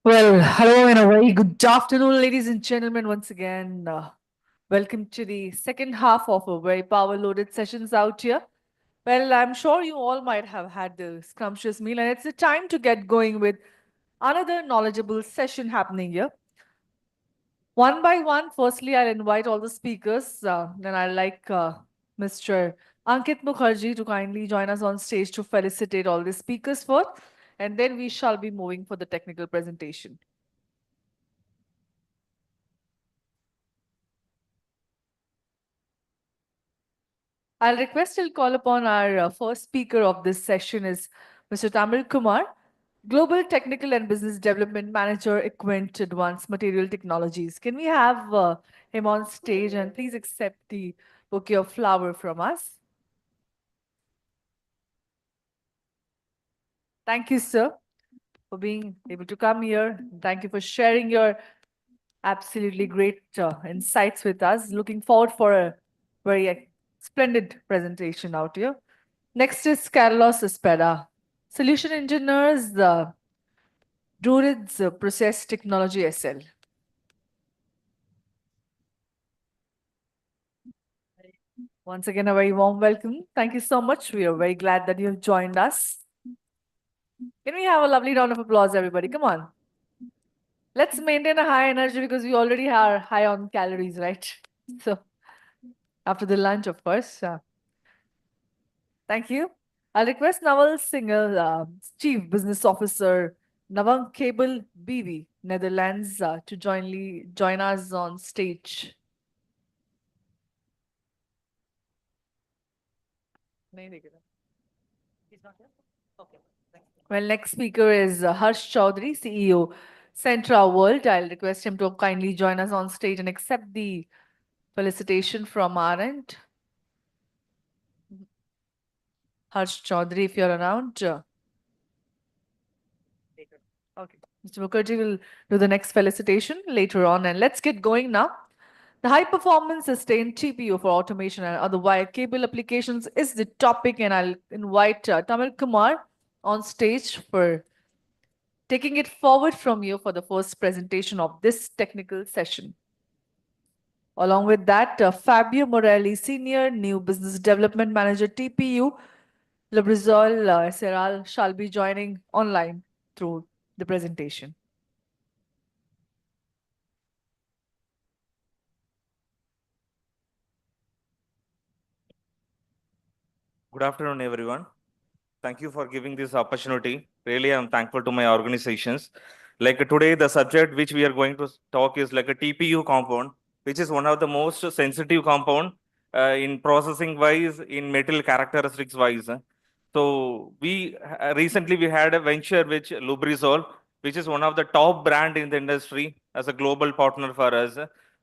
Well, hello and a very good afternoon, ladies and gentlemen. Once again, welcome to the second half of a very power-loaded sessions out here. Well, I'm sure you all might have had the scrumptious meal, and it's the time to get going with another knowledgeable session happening here. One by one, firstly, I'll invite all the speakers. Then I'd like Mr. Ankit Mukherjee to kindly join us on stage to felicitate all the speakers first, and then we shall be moving for the technical presentation. I'll request to call upon our first speaker of this session is Mr. Tamil Kumar, Global Technical and Business Development Manager, Equent Advanced Material Technologies. Can we have him on stage and please accept the bouquet of flower from us? Thank you, sir, for being able to come here. Thank you for sharing your absolutely great insights with us. Looking forward for a very splendid presentation out here. Next is Carlos Espera, Solution Engineers, Drurid's Process Technology SL. Once again, a very warm welcome. Thank you so much. We are very glad that you have joined us. Can we have a lovely round of applause, everybody? Come on. Let's maintain a high energy because we already are high on calories, right? So, after the lunch, of course. Thank you. I'll request Naval Singhal, Chief Business Officer, Navang Cable BV, Netherlands, to join us on stage. Well, next speaker is Harsh Chaudhary, CEO, Centra World. I'll request him to kindly join us on stage and accept the felicitation from our end. Harsh Chaudhary, if you're around. Okay, Mr. Mukherjee will do the next felicitation later on. And let's get going now. The high-performance sustained TPU for automation and other wire cable applications is the topic, and I'll invite Tamil Kumar on stage for taking it forward from you for the first presentation of this technical session. Along with that, Fabio Morelli, Senior New Business Development Manager, TPU, Lubrizol Serral, shall be joining online through the presentation. Good afternoon, everyone. Thank you for giving this opportunity. Really, I'm thankful to my organizations. Like today, the subject which we are going to talk is like a TPU compound, which is one of the most sensitive compound in processing wise, in metal characteristics wise. So we recently we had a venture with Lubrizol, which is one of the top brand in the industry as a global partner for us.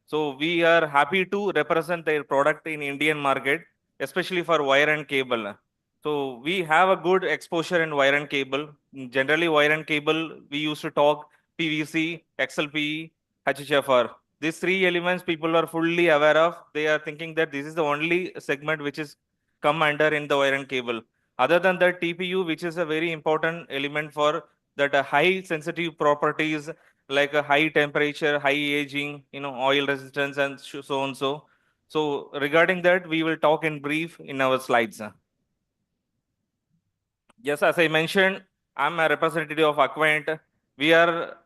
So we are happy to represent their product in Indian market, especially for wire and cable. So we have a good exposure in wire and cable. Generally, wire and cable, we used to talk PVC, XLPE, HHFR. These three elements people are fully aware of. They are thinking that this is the only segment which is come under in the wire and cable. Other than that, TPU, which is a very important element for that high sensitive properties like a high temperature, high aging, oil resistance and so on so. So regarding that, we will talk in brief in our slides. Yes, as I mentioned, I'm a representative of Equent. We are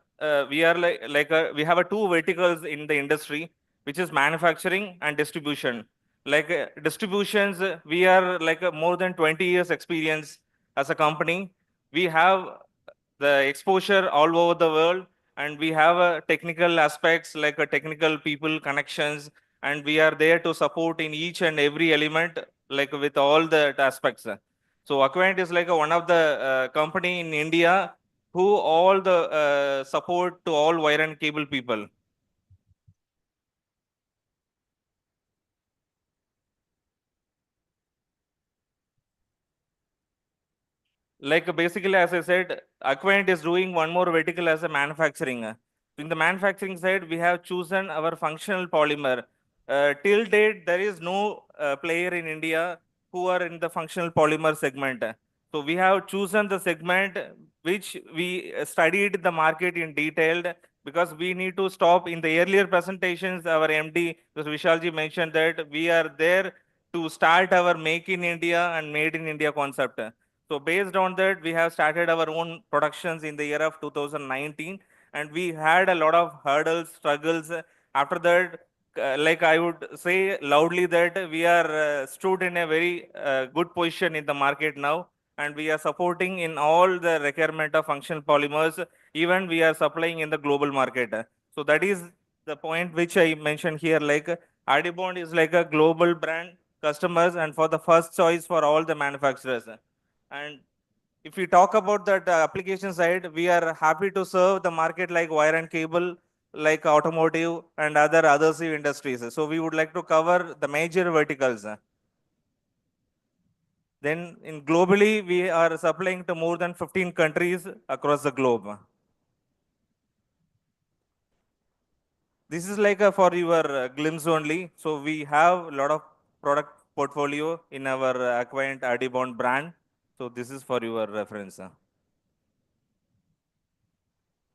we have a two verticals in the industry, which is manufacturing and distribution. Like distributions, we are like more than 20 years experience as a company. We have the exposure all over the world, and we have technical aspects like technical people connections, and we are there to support in each and every element, like with all the aspects. So Equent is like one of the company in India who all the support to all wire and cable people. Like basically, as I said, Equent is doing one more vertical as a manufacturing. In the manufacturing side, we have chosen our functional polymer. Till date, there is no player in India who are in the functional polymer segment. So we have chosen the segment which we studied the market in detail, because we need to stop. In the earlier presentations, our MD, Mr. Vishalji, mentioned that we are there to start our Make in India and Made in India concept. So based on that, we have started our own productions in the year of 2019, and we had a lot of hurdles, struggles. After that, like I would say loudly that we are stood in a very good position in the market now, and we are supporting in all the requirement of functional polymers. Even we are supplying in the global market. So that is the point which I mentioned here. Like Adibond is like a global brand customers and for the first choice for all the manufacturers. And if we talk about that application side, we are happy to serve the market like wire and cable, like automotive and other adhesive industries. So we would like to cover the major verticals. Then in globally, we are supplying to more than 15 countries across the globe. This is like for your glimpse only. So we have a lot of product portfolio in our Aquient Adibond brand. So this is for your reference.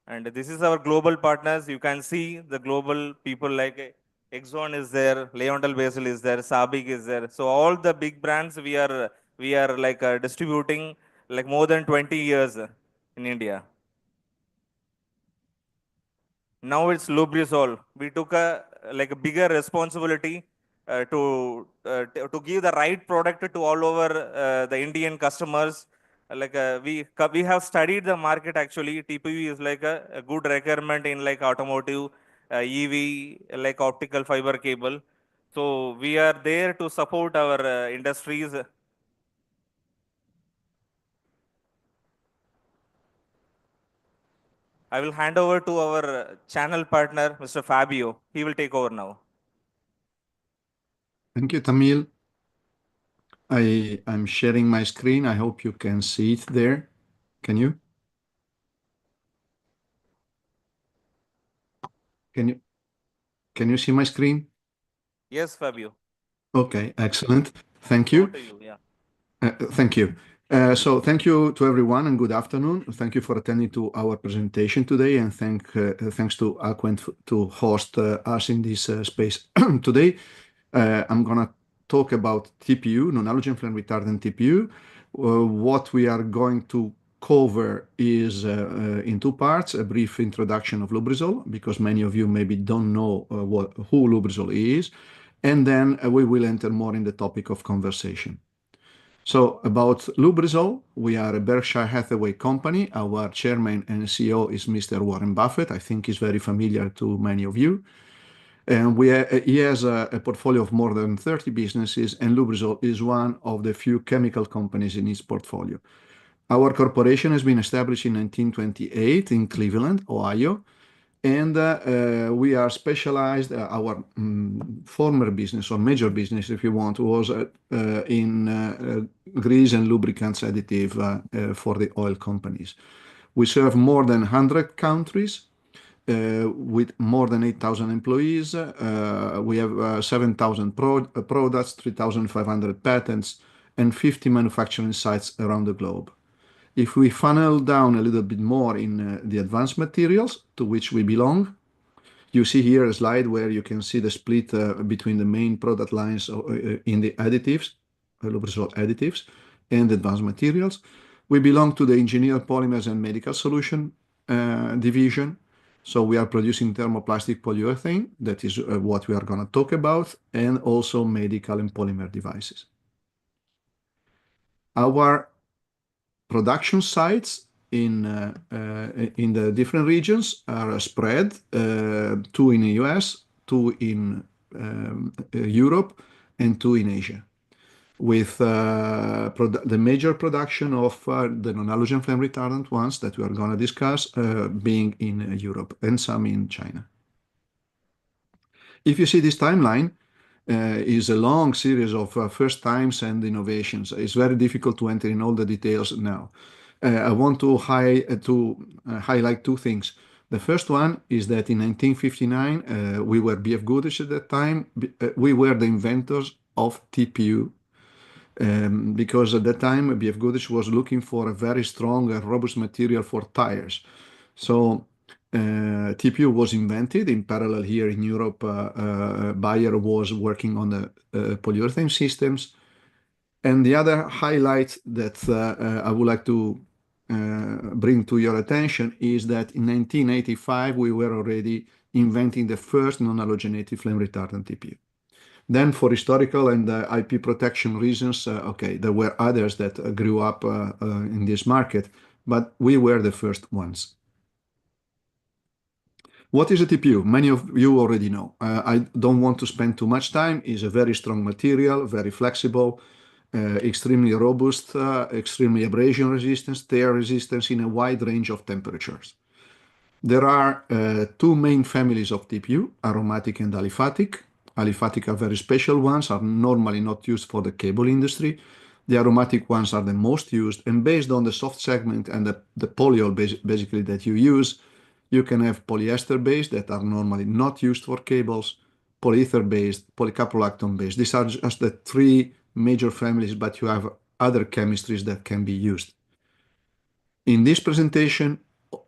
And this is our global partners. You can see the global people like Exxon is there, LyondellBasell is there, Sabik is there. So all the big brands we are like distributing like more than 20 years in India. Now it's Lubrizol. We took a like a bigger responsibility to give the right product to all over the Indian customers. Like we have studied the market actually. TPU is like a good requirement in like automotive, EV, like optical fiber cable. So we are there to support our industries. I will hand over to our channel partner, Mr. Fabio. He will take over now. Thank you, Tamil. I'm sharing my screen. I hope you can see it there. Can you? Can you see my screen? Yes, Fabio. Okay, excellent. Thank you. Over to you, Thank you. So thank you to everyone and good afternoon. Thank you for attending to our presentation today, and thanks to Aquient to host us in this space today. I'm gonna talk about TPU, non-halogen flame retardant TPU. What we are going to cover is in two parts: a brief introduction of Lubrizol, because many of you maybe don't know who Lubrizol is, and then we will enter more in the topic of conversation. So about Lubrizol, we are a Berkshire Hathaway company. Our chairman and CEO is Mr. Warren Buffett. I think he's very familiar to many of you. And he has a portfolio of more than 30 businesses, and Lubrizol is one of the few chemical companies in his portfolio. Our corporation has been established in 1928 in Cleveland, Ohio, and we are specialized. Our former business, or major business, if you want, was in grease and lubricants additive for the oil companies. We serve more than 100 countries with more than 8,000 employees. We have 7,000 products, 3,500 patents, and 50 manufacturing sites around the globe. If we funnel down a little bit more in the advanced materials to which we belong, you see here a slide where you can see the split between the main product lines in the additives, Lubrizol additives, and advanced materials. We belong to the engineered polymers and medical solution division. So we are producing thermoplastic polyurethane, that is what we are going to talk about, and also medical and polymer devices. Our production sites in the different regions are spread, 2 in the US, 2 in Europe, and 2 in Asia, with the major production of the non-halogen flame retardant ones that we are going to discuss being in Europe and some in China. If you see this timeline, is a long series of first times and innovations. It's very difficult to enter in all the details now. I want to highlight two things. The first one is that in 1959, we were BF Goodrich at that time. We were the inventors of TPU. because at that time BF Goodrich was looking for a very strong and robust material for tires. So TPU was invented. In parallel here in Europe, Bayer was working on the polyurethane systems. And the other highlight that I would like to bring to your attention is that in 1985, we were already inventing the first non-halogenated flame retardant TPU. Then for historical and IP protection reasons, okay, there were others that grew up in this market, but we were the first ones. What is a TPU? Many of you already know. I don't want to spend too much time. It's a very strong material, very flexible, extremely robust, extremely abrasion resistance, tear resistance in a wide range of temperatures. There are two main families of TPU, aromatic and aliphatic. Aliphatic are very special ones, are normally not used for the cable industry. The aromatic ones are the most used, and based on the soft segment and the polyol basically that you use, you can have polyester-based that are normally not used for cables, polyether-based, polycaprolactone-based. These are just the three major families, but you have other chemistries that can be used. In this presentation,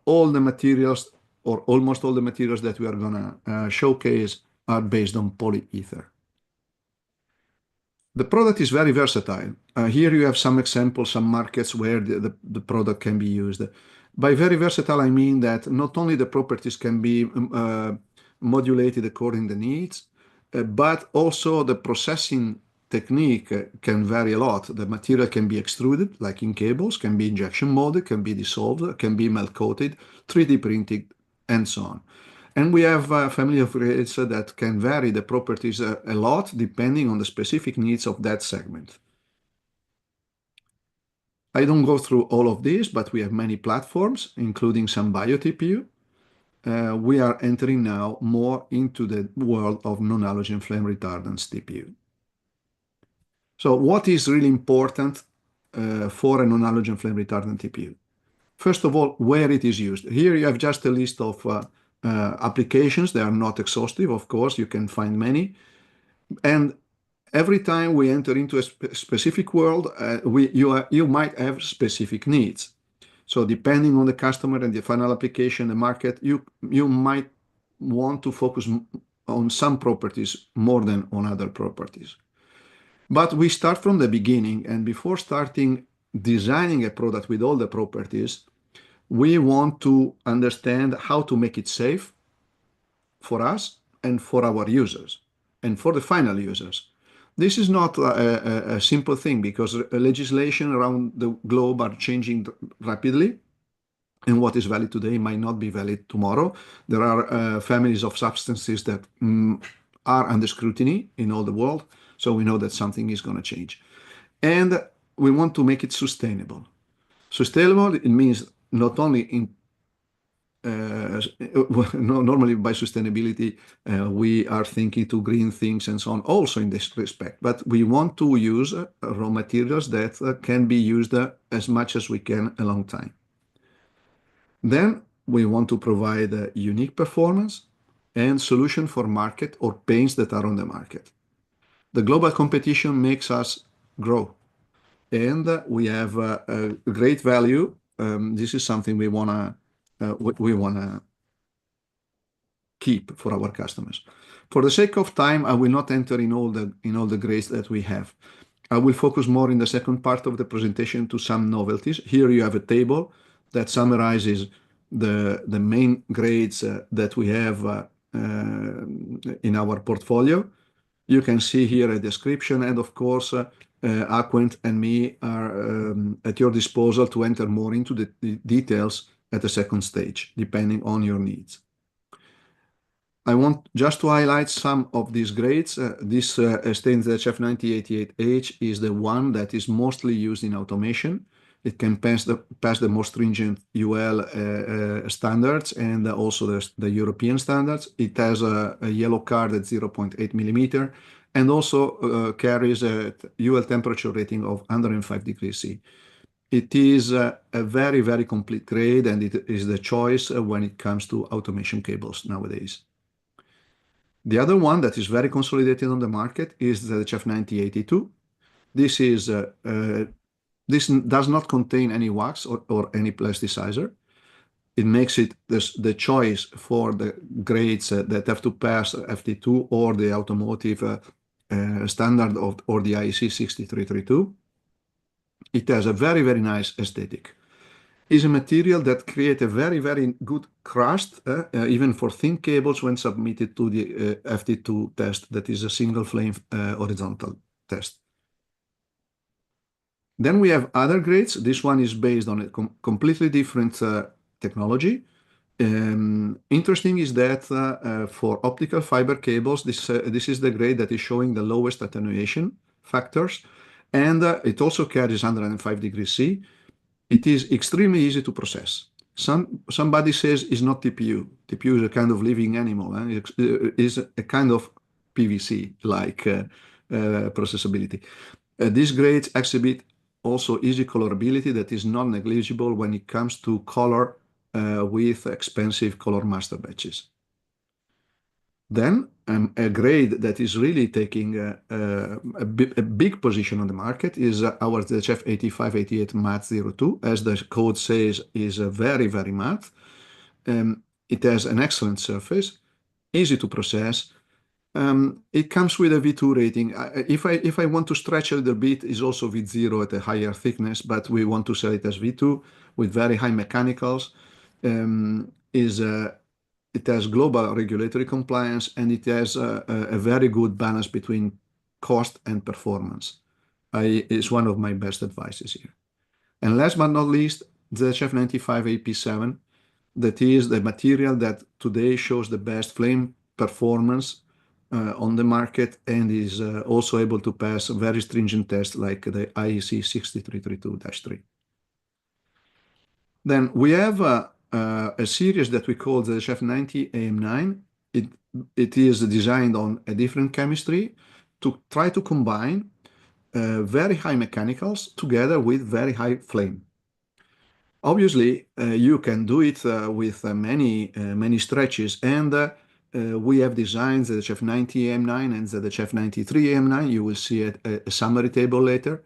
all the materials, or almost all the materials that we are going to showcase, are based on polyether. The product is very versatile. Here you have some examples, some markets where the product can be used. By very versatile, I mean that not only the properties can be modulated according to the needs, but also the processing technique can vary a lot. The material can be extruded, like in cables, can be injection molded, can be dissolved, can be melt coated, 3D printed, and so on. And we have a family of grades that can vary the properties a lot depending on the specific needs of that segment. I don't go through all of these, but we have many platforms, including some bio-TPU. We are entering now more into the world of non-halogen flame retardants TPU. So what is really important for a non-halogen flame retardant TPU? First of all, where it is used. Here you have just a list of applications. They are not exhaustive, of course, you can find many. And every time we enter into a specific world, you might have specific needs. So depending on the customer and the final application, the market, you might want to focus on some properties more than on other properties. But we start from the beginning, and before starting designing a product with all the properties, we want to understand how to make it safe for us and for our users and for the final users. This is not a simple thing because legislation around the globe are changing rapidly, and what is valid today might not be valid tomorrow. There are families of substances that are under scrutiny in all the world, so we know that something is going to change. And we want to make it sustainable. Sustainable, it means not only in normally by sustainability, we are thinking to green things and so on, also in this respect. But we want to use raw materials that can be used as much as we can a long time. Then we want to provide a unique performance and solution for market or paints that are on the market. The global competition makes us grow, and we have a great value. This is something we wanna keep for our customers. For the sake of time, I will not enter in all the grades that we have. I will focus more in the second part of the presentation to some novelties. Here you have a table that summarizes the main grades that we have in our portfolio. You can see here a description, and of course, Aquent and me are at your disposal to enter more into the details at the second stage, depending on your needs. I want just to highlight some of these grades. This stainless HF 9088H is the one that is mostly used in automation. It can pass the most stringent UL standards and also the European standards. It has a yellow card at 0.8 millimeter and also carries a UL temperature rating of 105 degrees C. It is a very, very complete grade, and it is the choice when it comes to automation cables nowadays. The other one that is very consolidated on the market is the HF 9082. this is this does not contain any wax or any plasticizer. It makes it the choice for the grades that have to pass FT2 or the automotive standard or the IEC 6332. It has a very, very nice aesthetic. It's a material that creates a very, very good crust, even for thin cables when submitted to the FT2 test, that is a single flame horizontal test. Then we have other grades. This one is based on a completely different technology. Interesting is that for optical fiber cables, this is the grade that is showing the lowest attenuation factors, and it also carries 105 degrees C. It is extremely easy to process. Somebody says it's not TPU. TPU is a kind of living animal. It is a kind of PVC-like processability. These grades exhibit also easy colorability that is non-negligible when it comes to color with expensive color master batches. Then a grade that is really taking a big position on the market is our ZHF 8588 Matte 02. As the code says, is very, very matte. It has an excellent surface, easy to process. It comes with a V2 rating. If I want to stretch a little bit, is also V0 at a higher thickness, but we want to sell it as V2 with very high mechanicals. It has global regulatory compliance, and it has a very good balance between cost and performance. It's one of my best advices here. And last but not least, the ZHF 95 AP7, that is the material that today shows the best flame performance on the market and is also able to pass very stringent tests like the IEC 6332-3. Then we have a series that we call the ZHF 90 AM9. It is designed on a different chemistry to try to combine very high mechanicals together with very high flame. Obviously, you can do it with many stretches, and we have designed the ZHF 90 AM9 and the ZHF 93 AM9. You will see a summary table later.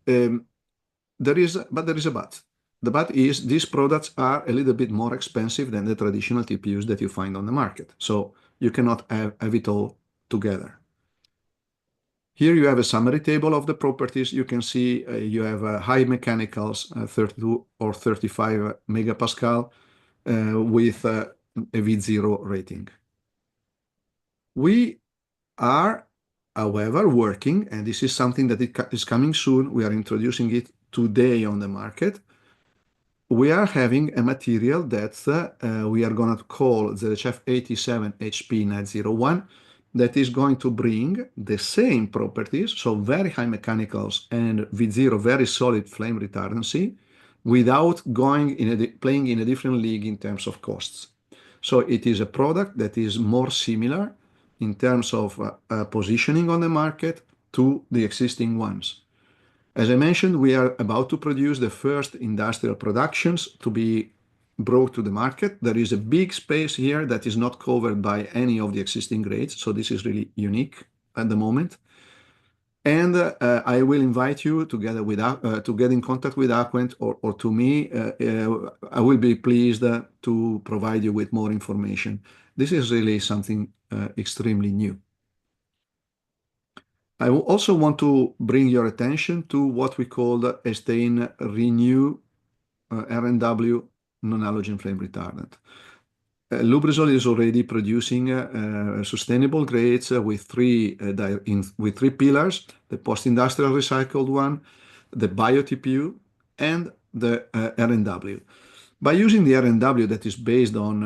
There is a but. The but is these products are a little bit more expensive than the traditional TPUs that you find on the market. So you cannot have it all together. Here you have a summary table of the properties. You can see you have high mechanicals, 32 or 35 megapascal with a V0 rating. We are, however, working, and this is something that is coming soon. We are introducing it today on the market. We are having a material that we are going to call the ZHF 87 HP Net 01 that is going to bring the same properties, so very high mechanicals and V0 very solid flame retardancy, without playing in a different league in terms of costs. So it is a product that is more similar in terms of positioning on the market to the existing ones. As I mentioned, we are about to produce the first industrial productions to be brought to the market. There is a big space here that is not covered by any of the existing grades, so this is really unique at the moment. And I will invite you together with to get in contact with Aquent or to me. I will be pleased to provide you with more information. This is really something extremely new. I also want to bring your attention to what we call the STAIN Renew R&W non-halogen flame retardant. Lubrizol is already producing sustainable grades with three pillars: the post-industrial recycled one, the bio-TPU, and the R&W. By using the R&W that is based on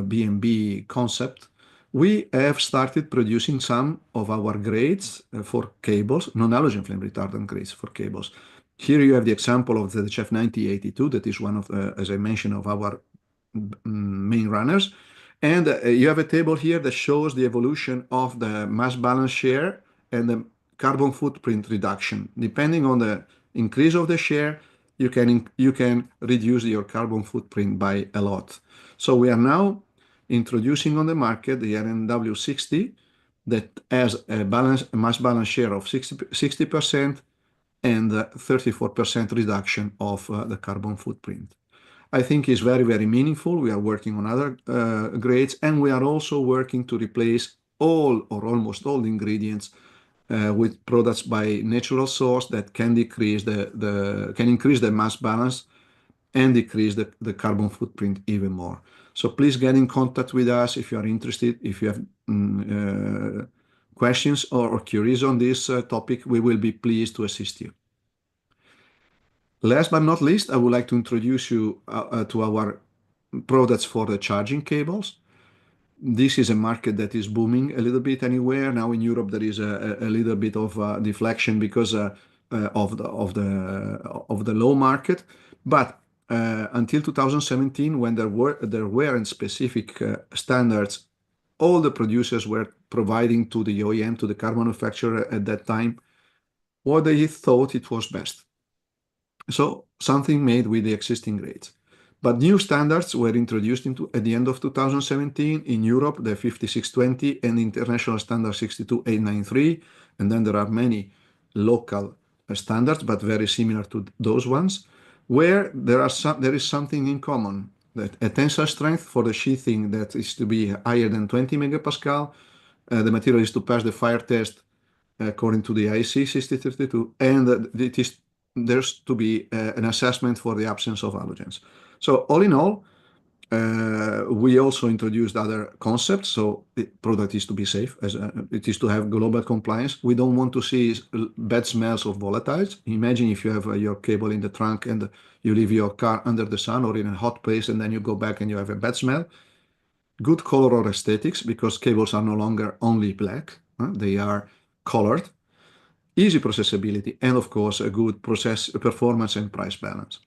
BMB concept, we have started producing some of our grades for cables, non-halogen flame retardant grades for cables. Here you have the example of the ZHF 9082, that is one of, as I mentioned, of our main runners. And you have a table here that shows the evolution of the mass balance share and the carbon footprint reduction. Depending on the increase of the share, you can reduce your carbon footprint by a lot. So we are now introducing on the market the R&W60 that has a mass balance share of 60%, and 34% reduction of the carbon footprint. I think is very, very meaningful. We are working on other grades, and we are also working to replace all or almost all the ingredients with products by natural source that can decrease can increase the mass balance and decrease the carbon footprint even more. So please get in contact with us if you are interested. If you have questions or queries on this topic, we will be pleased to assist you. Last but not least, I would like to introduce you to our products for the charging cables. This is a market that is booming a little bit anywhere. Now in Europe, there is a little bit of deflection because of the low market. But until 2017, when there weren't specific standards, all the producers were providing to the OEM, to the car manufacturer at that time, what they thought it was best. So something made with the existing grades. But new standards were introduced at the end of 2017 in Europe, the 5620 and the international standard 62893. And then there are many local standards, but very similar to those ones, where there is something in common. That a tensile strength for the sheathing that is to be higher than 20 megapascal. The material is to pass the fire test according to the IEC 6032, and there's to be an assessment for the absence of halogens. So all in all, we also introduced other concepts. So the product is to be safe, as it is to have global compliance. We don't want to see bad smells of volatiles. Imagine if you have your cable in the trunk and you leave your car under the sun or in a hot place, and then you go back and you have a bad smell. Good color or aesthetics, because cables are no longer only black, they are colored. Easy processability, and of course, a good performance and price balance.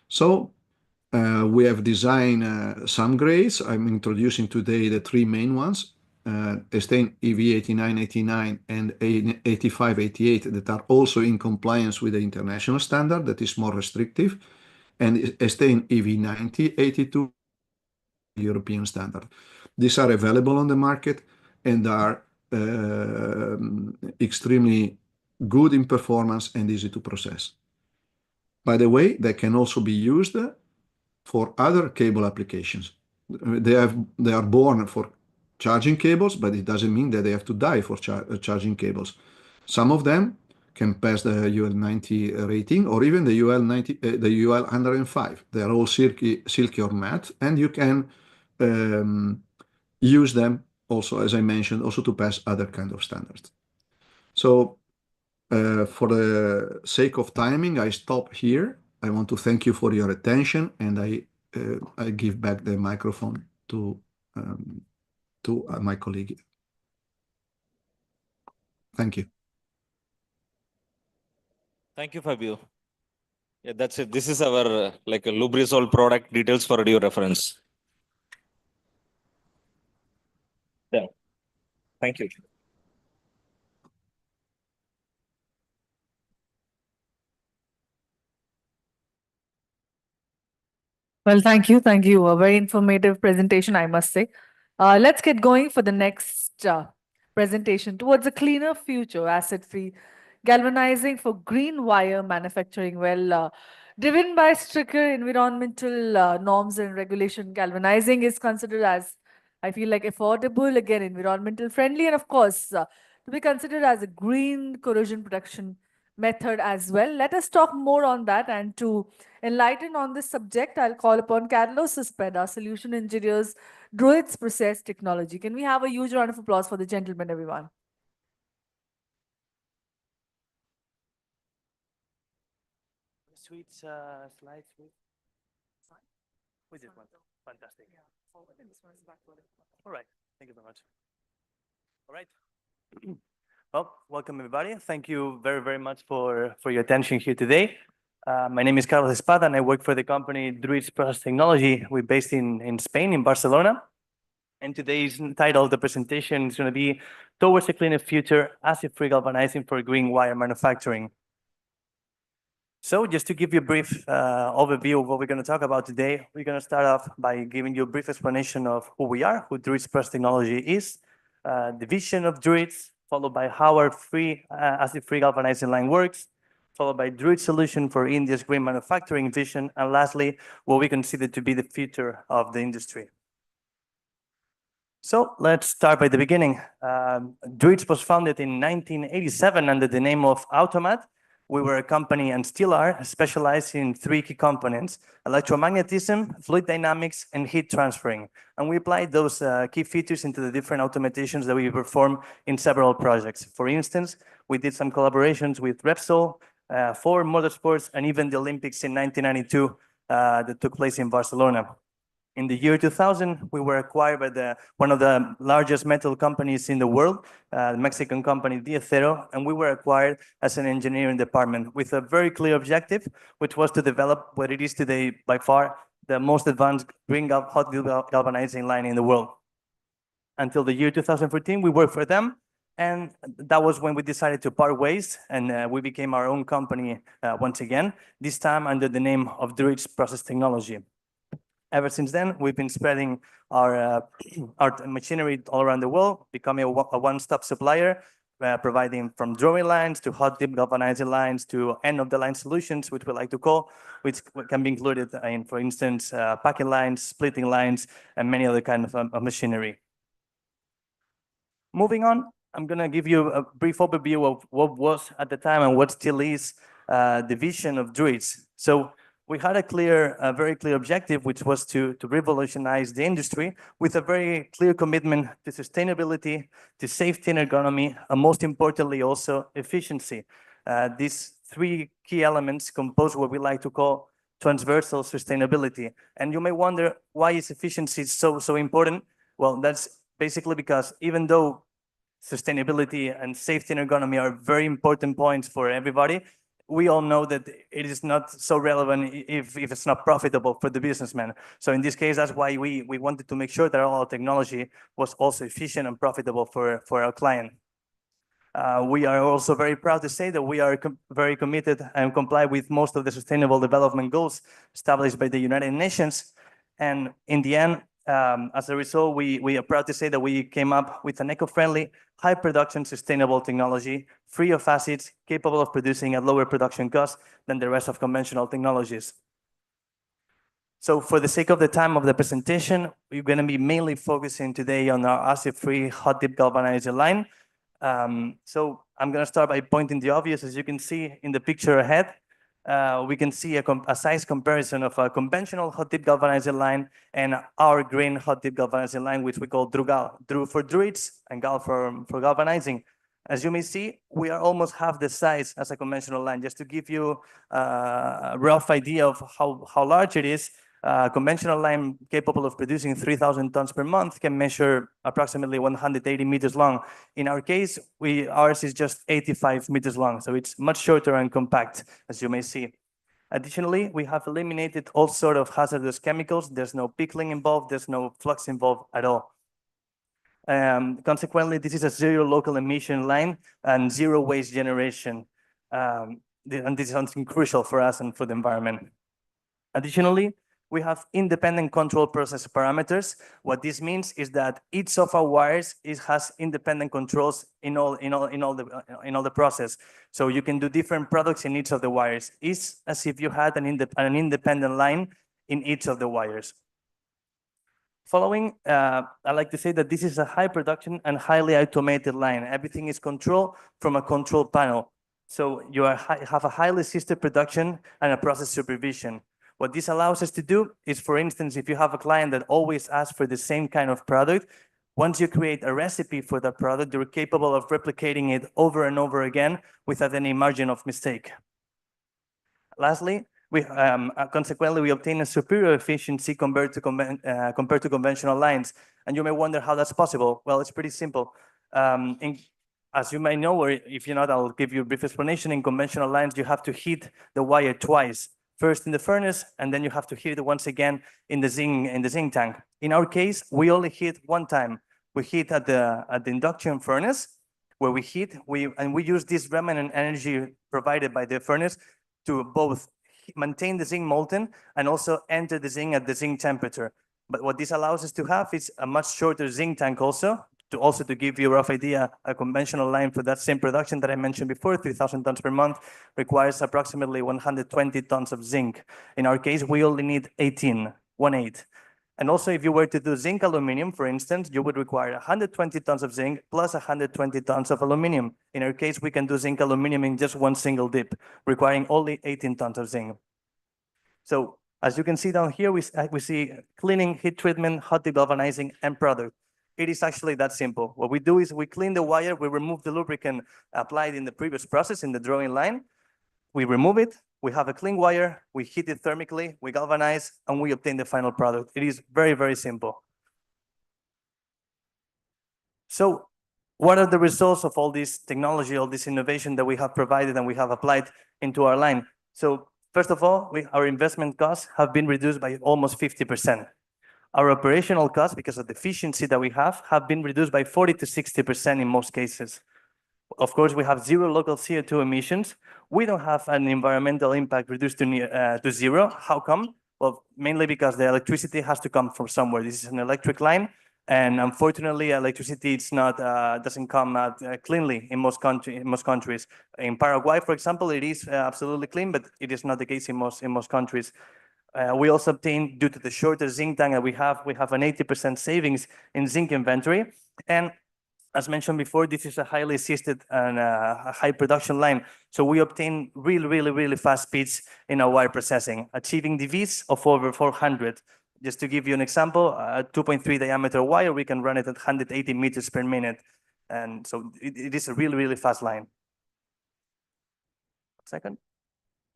So we have designed some grades. I'm introducing today the three main ones, Estain EV8989 and 8588, that are also in compliance with the international standard that is more restrictive, and Estain EV9082 European standard. These are available on the market and are extremely good in performance and easy to process. By the way, they can also be used for other cable applications. They are born for charging cables, but it doesn't mean that they have to die for charging cables. Some of them can pass the UL90 rating, or even the UL 105. They are all silky or matte, and you can use them also, as I mentioned, also to pass other kind of standards. So for the sake of timing, I stop here. I want to thank you for your attention, and I give back the microphone to my colleague. Thank you. Thank you, Fabio. Yeah, that's it. This is our like a Lubrizol product details for your reference. Yeah. Thank you. Well, thank you. Thank you. A very informative presentation, I must say. Let's get going for the next presentation towards a cleaner future, acid-free galvanizing for green wire manufacturing. Well, driven by stricter environmental norms and regulation, galvanizing is considered as, I feel like, affordable, again, environmental friendly, and of course, to be considered as a green corrosion protection method as well. Let us talk more on that, and to enlighten on this subject, I'll call upon Carlos Cespeda, Solution Engineers, Druids Process Technology. Can we have a huge round of applause for the gentleman, everyone? Sweet slide, sweet. We did one. Fantastic. All right. Thank you very much. All right. Well, welcome everybody. Thank you very, very much for your attention here today. My name is Carlos Espada, and I work for the company Druids Process Technology. We're based in Spain, in Barcelona. And today's title of the presentation is going to be Towards a Cleaner Future, Acid-Free Galvanizing for Green Wire Manufacturing. So just to give you a brief overview of what we're going to talk about today, we're going to start off by giving you a brief explanation of who we are, who Druids Process Technology is, the vision of Druids, followed by how our acid-free galvanizing line works, followed by Druid Solution for India's green manufacturing vision, and lastly, what we consider to be the future of the industry. So let's start by the beginning. Druids was founded in 1987 under the name of Automat. We were a company and still are specialized in three key components: electromagnetism, fluid dynamics, and heat transferring. And we applied those key features into the different automatizations that we perform in several projects. For instance, we did some collaborations with Repsol, Ford Motorsports, and even the Olympics in 1992 that took place in Barcelona. In the year 2000, we were acquired by one of the largest metal companies in the world, the Mexican company De Acero, and we were acquired as an engineering department with a very clear objective, which was to develop what it is today by far the most advanced green hot galvanizing line in the world. Until the year 2014, we worked for them, and that was when we decided to part ways, and we became our own company once again, this time under the name of Druids Process Technology. Ever since then, we've been spreading our machinery all around the world, becoming a one-stop supplier, providing from drawing lines to hot dip galvanizing lines to end-of-the-line solutions, which we like to call, which can be included in, for instance, packing lines, splitting lines, and many other kinds of machinery.Moving on, I'm going to give you a brief overview of what was at the time and what still is the vision of Druids. So we had a very clear objective, which was to revolutionize the industry with a very clear commitment to sustainability, to safety and ergonomy, and most importantly, also efficiency. These three key elements compose what we like to call transversal sustainability. And you may wonder, why is efficiency so important? Well, that's basically because even though sustainability and safety and ergonomy are very important points for everybody, we all know that it is not so relevant if it's not profitable for the businessman. So in this case, that's why we wanted to make sure that all our technology was also efficient and profitable for our client. We are also very proud to say that we are very committed and comply with most of the Sustainable Development Goals established by the United Nations. And in the end, as a result, we are proud to say that we came up with an eco-friendly, high production, sustainable technology, free of acids, capable of producing at lower production costs than the rest of conventional technologies. So for the sake of the time of the presentation, we're going to be mainly focusing today on our acid-free hot dip galvanizer line. So I'm going to start by pointing the obvious. As you can see in the picture ahead, we can see a size comparison of a conventional hot dip galvanizer line and our green hot dip galvanizer line, which we call DruGal. Dru for Druids and Gal for galvanizing. As you may see, we are almost half the size as a conventional line. Just to give you a rough idea of how large it is, a conventional line capable of producing 3,000 tons per month can measure approximately 180 meters long. In our case, ours is just 85 meters long, so it's much shorter and compact, as you may see. Additionally, we have eliminated all sort of hazardous chemicals. There's no pickling involved, there's no flux involved at all. Consequently, this is a zero local emission line and zero waste generation. And this is something crucial for us and for the environment. Additionally, we have independent control process parameters. What this means is that each of our wires has independent controls in all the process. So you can do different products in each of the wires. It's as if you had an independent line in each of the wires. Following, I like to say that this is a high production and highly automated line. Everything is controlled from a control panel. So you have a highly assisted production and a process supervision. What this allows us to do is, for instance, if you have a client that always asks for the same kind of product, once you create a recipe for that product, you're capable of replicating it over and over again without any margin of mistake. Lastly, consequently, we obtain a superior efficiency compared to conventional lines. And you may wonder how that's possible. Well, it's pretty simple. As you may know, or if you're not, I'll give you a brief explanation. In conventional lines, you have to heat the wire twice. First in the furnace, and then you have to heat it once again in the zinc tank. In our case, we only heat one time. We heat at the induction furnace, where we heat, and we use this remnant energy provided by the furnace to both maintain the zinc molten and also enter the zinc at the zinc temperature. But what this allows us to have is a much shorter zinc tank also, also to give you a rough idea, a conventional line for that same production that I mentioned before, 3,000 tons per month, requires approximately 120 tons of zinc. In our case, we only need 18. And also, if you were to do zinc aluminum, for instance, you would require 120 tons of zinc plus 120 tons of aluminum. In our case, we can do zinc aluminum in just one single dip, requiring only 18 tons of zinc. So as you can see down here, we see cleaning, heat treatment, hot dip galvanizing, and product. It is actually that simple. What we do is we clean the wire, we remove the lubricant applied in the previous process in the drawing line. We remove it, we have a clean wire, we heat it thermically, we galvanize, and we obtain the final product. It is very, very simple. So what are the results of all this technology, all this innovation that we have provided and we have applied into our line? So first of all, our investment costs have been reduced by almost 50%. Our operational costs, because of the efficiency that we have been reduced by 40 to 60% in most cases. Of course, we have zero local CO2 emissions. We don't have an environmental impact reduced to zero. How come? Well, mainly because the electricity has to come from somewhere. This is an electric line, and unfortunately, electricity doesn't come cleanly in most countries. In Paraguay, for example, it is absolutely clean, but it is not the case in most countries. We also obtain, due to the shorter zinc tank that we have an 80% savings in zinc inventory. And as mentioned before, this is a highly assisted and a high production line. So we obtain really fast speeds in our wire processing, achieving DVs of over 400. Just to give you an example, a 2.3 diameter wire, we can run it at 180 meters per minute. And so it is a really fast line. Second,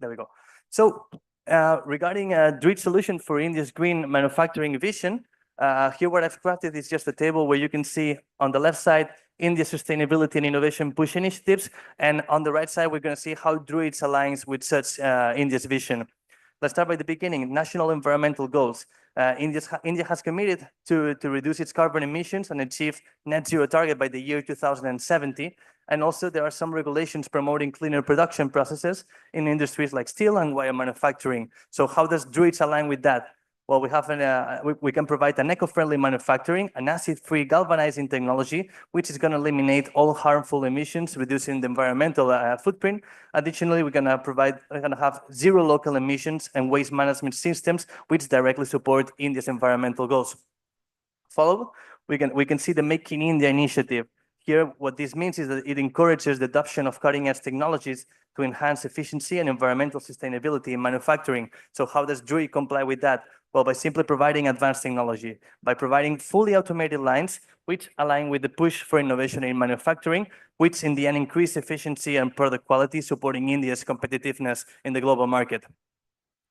there we go. So regarding a Druid solution for India's green manufacturing vision, here what I've crafted is just a table where you can see on the left side, India's sustainability and innovation push initiatives. And on the right side, we're going to see how Druids aligns with such India's vision. Let's start by the beginning, national environmental goals. India has committed to reduce its carbon emissions and achieve net zero target by the year 2070. And also there are some regulations promoting cleaner production processes in industries like steel and wire manufacturing. So how does Druids align with that? Well, we can provide an eco-friendly manufacturing, an acid-free galvanizing technology, which is going to eliminate all harmful emissions, reducing the environmental footprint. Additionally, we're going to have zero local emissions and waste management systems, which directly support India's environmental goals. Follow, we can see the Make in India initiative. Here, what this means is that it encourages the adoption of cutting-edge technologies to enhance efficiency and environmental sustainability in manufacturing. So how does Druid comply with that? Well, by simply providing advanced technology, by providing fully automated lines, which align with the push for innovation in manufacturing, which in the end increase efficiency and product quality, supporting India's competitiveness in the global market.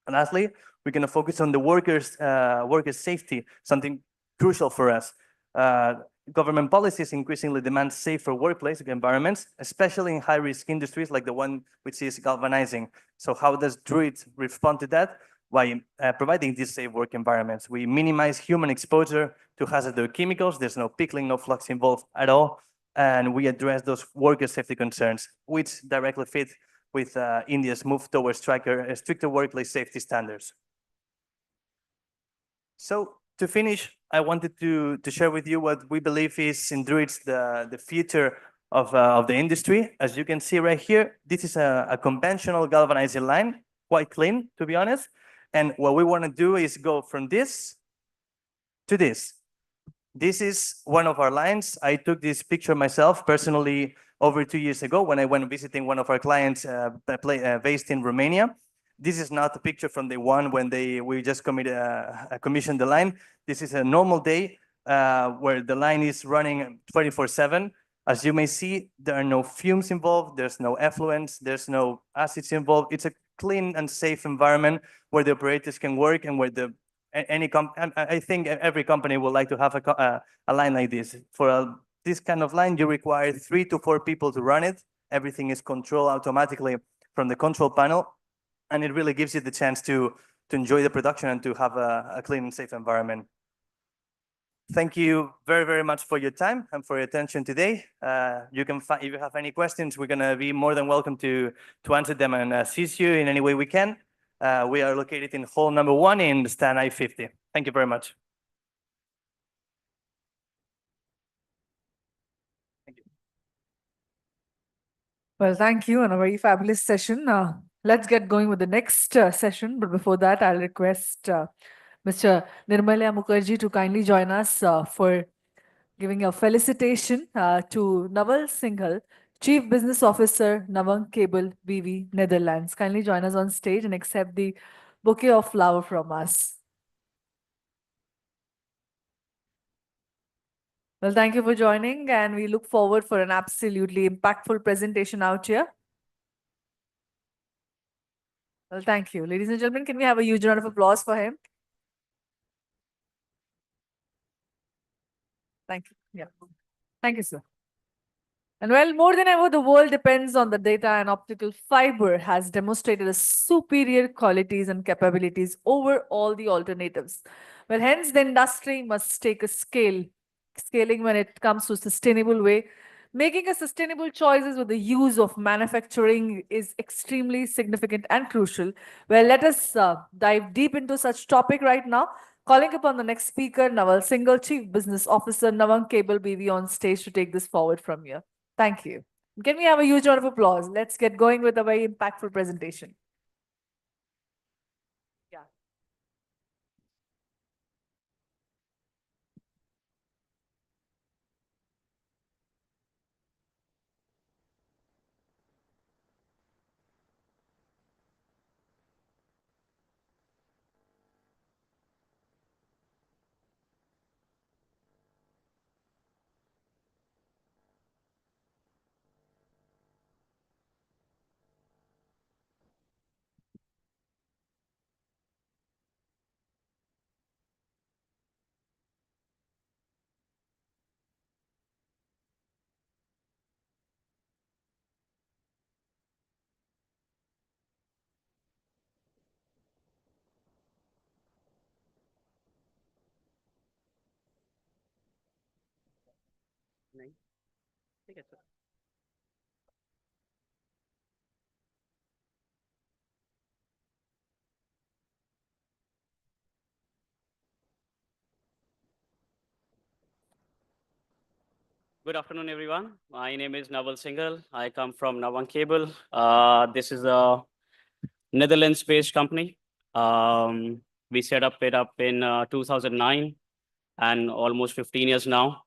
And lastly, we're going to focus on the workers' safety, something crucial for us. Government policies increasingly demand safer workplace environments, especially in high-risk industries like the one which is galvanizing. So how does Druid respond to that? By providing these safe work environments. We minimize human exposure to hazardous chemicals. There's no pickling, no flux involved at all. And we address those worker safety concerns, which directly fit with India's move towards stricter workplace safety standards. So to finish, I wanted to share with you what we believe is in Druids the future of the industry. As you can see right here, this is a conventional galvanizing line, quite clean, to be honest. And what we want to do is go from this to this. This is one of our lines. I took this picture myself personally over 2 years ago when I went visiting one of our clients based in Romania. This is not a picture from the one when we just commissioned the line. This is a normal day where the line is running 24/7. As you may see, there are no fumes involved. There's no effluents. There's no acids involved. It's a clean and safe environment where the operators can work and where I think every company would like to have a line like this. For this kind of line, you require 3 to 4 people to run it. Everything is controlled automatically from the control panel. And it really gives you the chance to enjoy the production and to have a clean and safe environment. Thank you very, very much for your time and for your attention today. If you have any questions, we're going to be more than welcome to answer them and assist you in any way we can. We are located in hall number 1 in stand I-50. Thank you very much. Well, thank you, and a very fabulous session. Let's get going with the next session. But before that, I'll request Mr. Nirmalya Mukherjee to kindly join us for giving a felicitation to Naval Singhal, Chief Business Officer, Nawang Cable BV, Netherlands. Kindly join us on stage and accept the bouquet of flower from us. Well, thank you for joining, and we look forward for an absolutely impactful presentation out here. Well, thank you. Ladies and gentlemen, can we have a huge round of applause for him? Thank you. Yeah. Thank you, sir. And well, more than ever, the world depends on the data, and optical fiber has demonstrated a superior qualities and capabilities over all the alternatives. Well, hence the industry must take a scaling when it comes to sustainable way. Making a sustainable choices with the use of manufacturing is extremely significant and crucial. Well, let us dive deep into such topic right now. Calling upon the next speaker, Naval Singhal, Chief Business Officer, Nawang Cable BV, on stage to take this forward from here. Thank you. Can we have a huge round of applause? Let's get going with a very impactful presentation. Yeah. Good afternoon, everyone. My name is Naval Singhal. I come from Nawang Cable. This is a Netherlands-based company. We set it up in 2009 and almost 15 years now,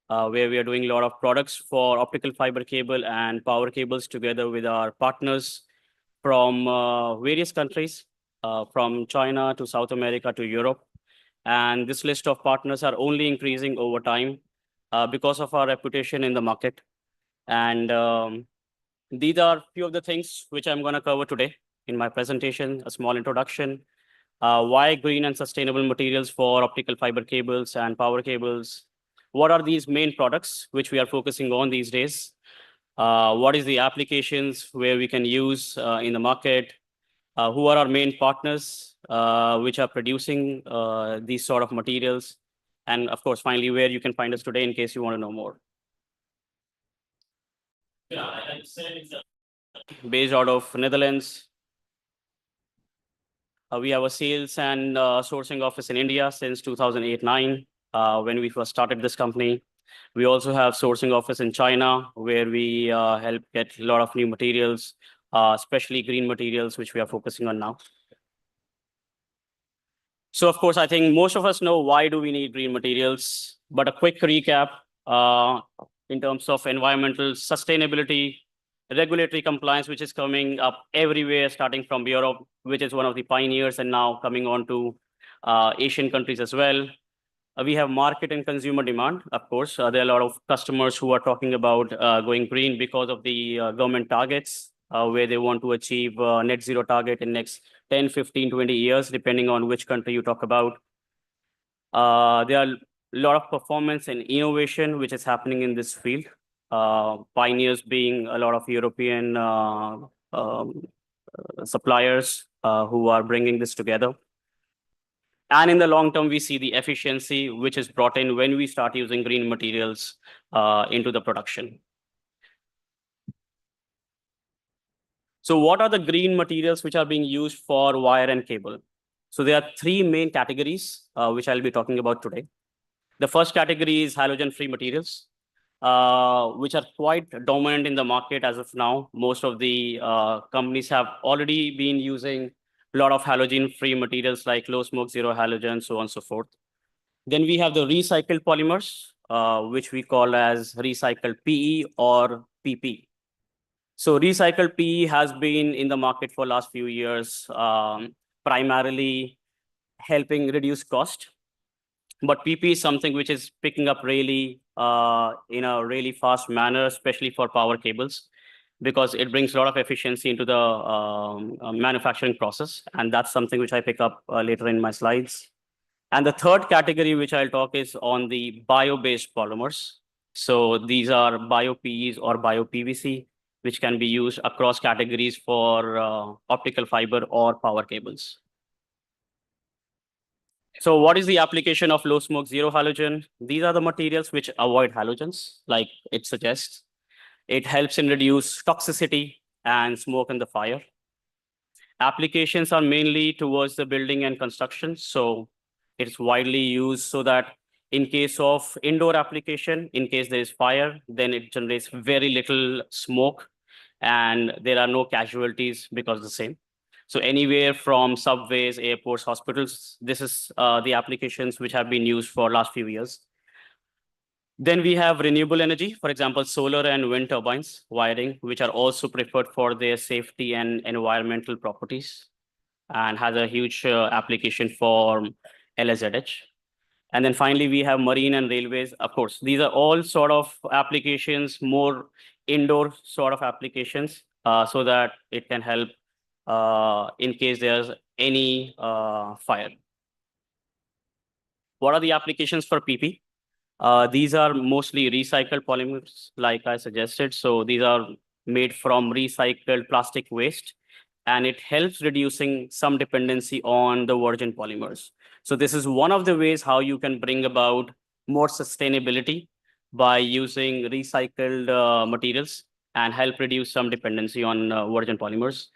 where we are doing a lot of products for optical fiber cable and power cables together with our partners from various countries, from China to South America to Europe. And this list of partners are only increasing over time because of our reputation in the market. And these are few of the things which I'm going to cover today in my presentation, a small introduction, why green and sustainable materials for optical fiber cables and power cables. What are these main products which we are focusing on these days? What is the applications where we can use in the market? Who are our main partners which are producing these sort of materials? And of course, finally, where you can find us today in case you want to know more. Yeah, I said it's based out of Netherlands. We have a sales and sourcing office in India since 2008-9 when we first started this company. We also have sourcing office in China where we help get a lot of new materials, especially green materials, which we are focusing on now. So of course, I think most of us know why do we need green materials, but a quick recap in terms of environmental sustainability, regulatory compliance, which is coming up everywhere, starting from Europe, which is one of the pioneers, and now coming on to Asian countries as well. We have market and consumer demand, of course. There are a lot of customers who are talking about going green because of the government targets, where they want to achieve net zero target in next 10, 15, 20 years, depending on which country you talk about. There are a lot of performance and innovation which is happening in this field. Pioneers being a lot of European suppliers who are bringing this together. And in the long term, we see the efficiency which is brought in when we start using green materials into the production. So what are the green materials which are being used for wire and cable? So there are three main categories which I'll be talking about today. The first category is halogen-free materials. which are quite dominant in the market as of now. Most of the companies have already been using a lot of halogen-free materials like low smoke, zero halogen, so on and so forth. Then we have the recycled polymers, which we call as recycled PE or PP. So recycled PE has been in the market for last few years, primarily helping reduce cost. But PP is something which is picking up really in a really fast manner, especially for power cables, because it brings a lot of efficiency into the manufacturing process. And that's something which I pick up later in my slides. And the third category which I'll talk is on the bio-based polymers. So these are bio-PEs or bio-PVC, which can be used across categories for optical fiber or power cables. So what is the application of low smoke, zero halogen? These are the materials which avoid halogens, like it suggests. It helps in reduce toxicity and smoke in the fire. Applications are mainly towards the building and construction. So it's widely used so that in case of indoor application, in case there is fire, then it generates very little smoke and there are no casualties because of the same. So anywhere from subways, airports, hospitals, this is the applications which have been used for last few years. Then we have renewable energy, for example, solar and wind turbines, wiring, which are also preferred for their safety and environmental properties and has a huge application for LSZH. And then finally, we have marine and railways. Of course, these are all sort of applications, more indoor sort of applications, so that it can help in case there's any fire. What are the applications for PP? These are mostly recycled polymers, like I suggested. So these are made from recycled plastic waste, and it helps reducing some dependency on the virgin polymers. So this is one of the ways how you can bring about more sustainability by using recycled materials and help reduce some dependency on virgin polymers.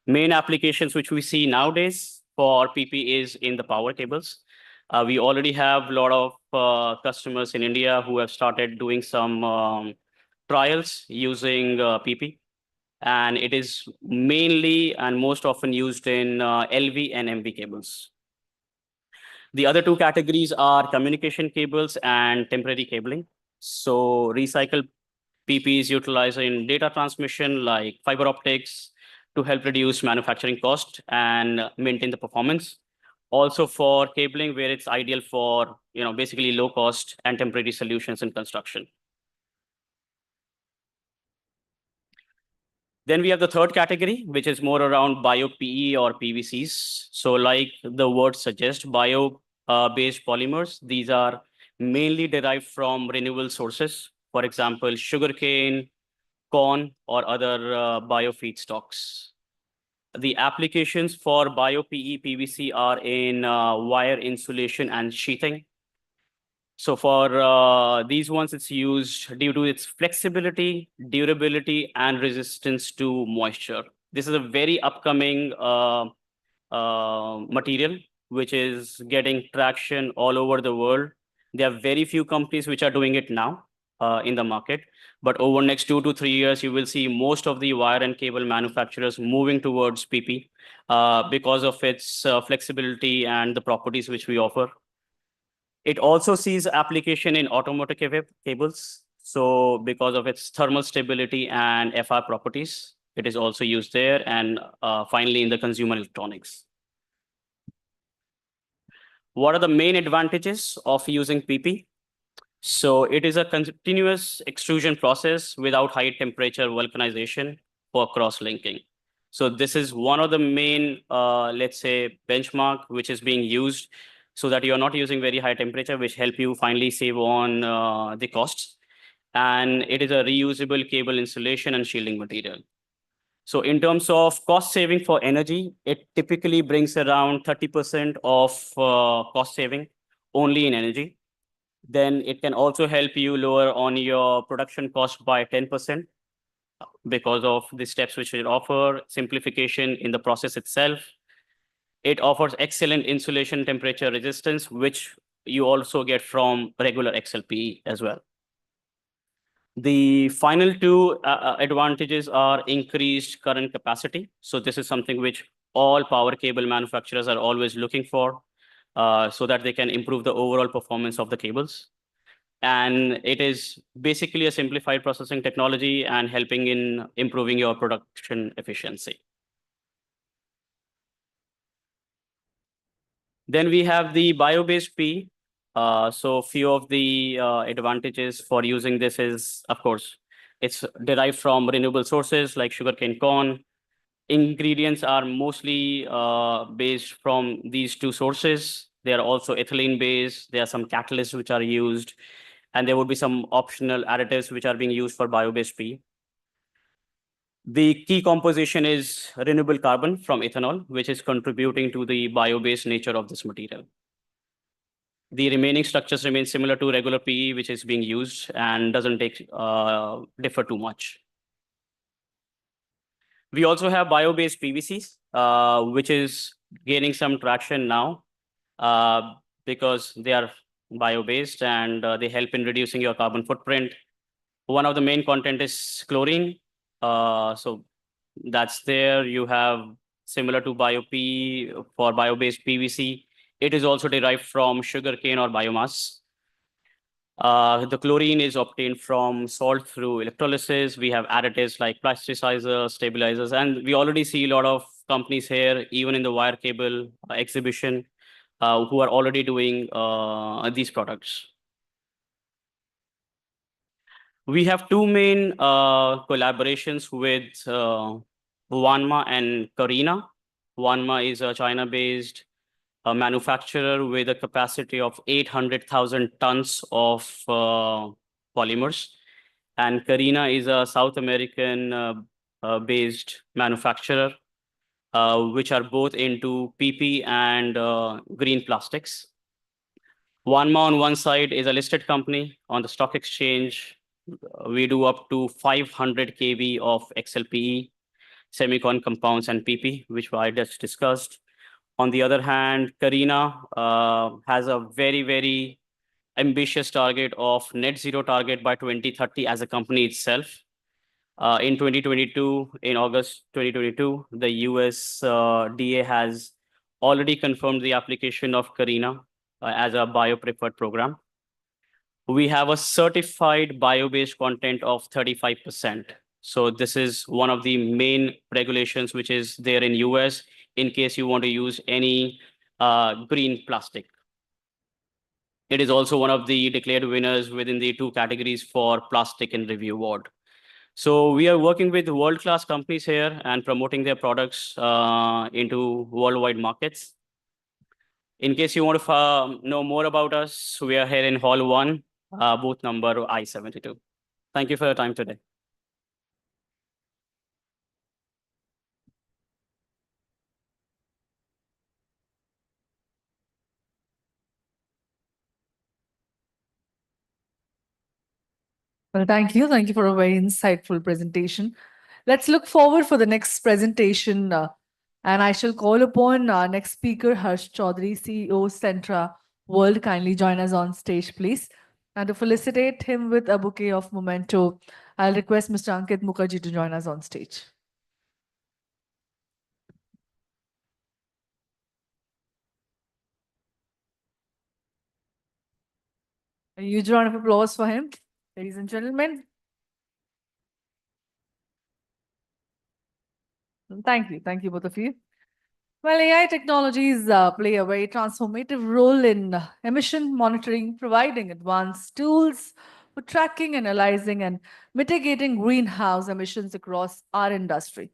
Main applications which we see nowadays for PP is in the power cables. We already have a lot of customers in India who have started doing some trials using PP. And it is mainly and most often used in LV and MV cables. The other two categories are communication cables and temporary cabling. So recycled PP is utilized in data transmission like fiber optics to help reduce manufacturing cost and maintain the performance. Also for cabling, where it's ideal for basically low cost and temporary solutions in construction. Then we have the third category, which is more around bio-PE or PVCs. So like the word suggests, bio-based polymers, these are mainly derived from renewable sources. For example, sugarcane, corn, or other bio feedstocks. The applications for bio-PE PVC are in wire insulation and sheathing. So for these ones, it's used due to its flexibility, durability, and resistance to moisture. This is a very upcoming material, which is getting traction all over the world. There are very few companies which are doing it now in the market. But over the next 2 to 3 years, you will see most of the wire and cable manufacturers moving towards PP because of its flexibility and the properties which we offer. It also sees application in automotive cables. So because of its thermal stability and FR properties, it is also used there. And finally, in the consumer electronics. What are the main advantages of using PP? So it is a continuous extrusion process without high temperature vulcanization for cross-linking. So this is one of the main, let's say, benchmark which is being used so that you're not using very high temperature, which help you finally save on the costs. And it is a reusable cable insulation and shielding material. So in terms of cost saving for energy, it typically brings around 30% of cost saving only in energy. Then it can also help you lower on your production cost by 10% because of the steps which it offer, simplification in the process itself. It offers excellent insulation temperature resistance, which you also get from regular XLPE as well. The final two advantages are increased current capacity. So this is something which all power cable manufacturers are always looking for, so that they can improve the overall performance of the cables. And it is basically a simplified processing technology and helping in improving your production efficiency. Then we have the bio-based P. So few of the advantages for using this is, of course, it's derived from renewable sources like sugarcane corn. Ingredients are mostly based from these two sources. They are also ethylene based. There are some catalysts which are used, and there would be some optional additives which are being used for bio-based P. The key composition is renewable carbon from ethanol, which is contributing to the bio-based nature of this material. The remaining structures remain similar to regular PE, which is being used and doesn't differ too much. We also have bio-based PVCs, which is gaining some traction now because they are bio-based and they help in reducing your carbon footprint. One of the main content is chlorine. So that's there. You have similar to bio-P for bio-based PVC. It is also derived from sugarcane or biomass. The chlorine is obtained from salt through electrolysis. We have additives like plasticizers, stabilizers, and we already see a lot of companies here, even in the wire cable exhibition, who are already doing these products. We have two main collaborations with Wanma and Carina. Wanma is a China-based manufacturer with a capacity of 800,000 tons of polymers. And Carina is a South American based manufacturer, which are both into PP and green plastics. Wanma on one side is a listed company on the stock exchange. We do up to 500 kV of XLPE, semicon compounds and PP, which I just discussed. On the other hand, Carina has a very, very ambitious target of net zero target by 2030 as a company itself. In 2022, in August 2022, the US DA has already confirmed the application of Carina as a bio-preferred program. We have a certified bio-based content of 35%. So this is one of the main regulations which is there in US in case you want to use any green plastic. It is also one of the declared winners within the two categories for Plastic in Review Award. So we are working with world-class companies here and promoting their products into worldwide markets. In case you want to know more about us, we are here in Hall 1, booth number I-72. Thank you for your time today. Well, thank you. Thank you for a very insightful presentation. Let's look forward for the next presentation. And I shall call upon our next speaker, Harsh Chaudhary, CEO, Centra World. Kindly join us on stage, please. And to felicitate him with a bouquet of memento, I'll request Mr. Ankit Mukherjee to join us on stage. A huge round of applause for him, ladies and gentlemen. Thank you. Thank you, both of you. Well, AI technologies play a very transformative role in emission monitoring, providing advanced tools for tracking, analyzing, and mitigating greenhouse emissions across our industry.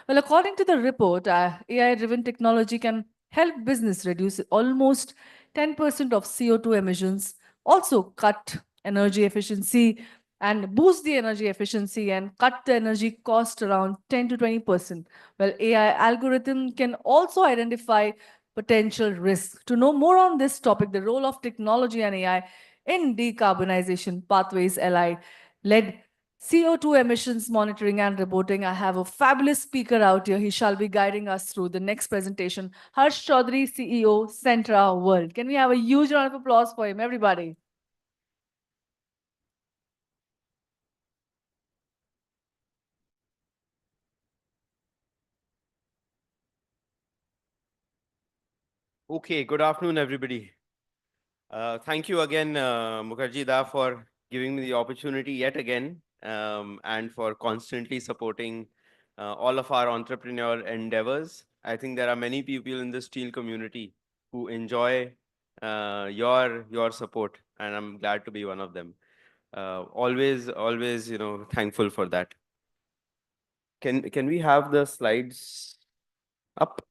Well, according to the report, AI-driven technology can help business reduce almost 10% of CO2 emissions, also cut energy efficiency and boost the energy efficiency and cut the energy cost around 10 to 20%. Well, AI algorithm can also identify potential risks. To know more on this topic, the role of technology and AI in decarbonization pathways, LI led CO2 emissions monitoring and reporting, I have a fabulous speaker out here. He shall be guiding us through the next presentation. Harsh Chaudhary, CEO, Centra World. Can we have a huge round of applause for him, everybody? Okay, good afternoon, everybody. Thank you again, Mukherjee Da, for giving me the opportunity yet again, and for constantly supporting all of our entrepreneurial endeavors. I think there are many people in the steel community who enjoy your support, and I'm glad to be one of them. Always, thankful for that. Can we have the slides up?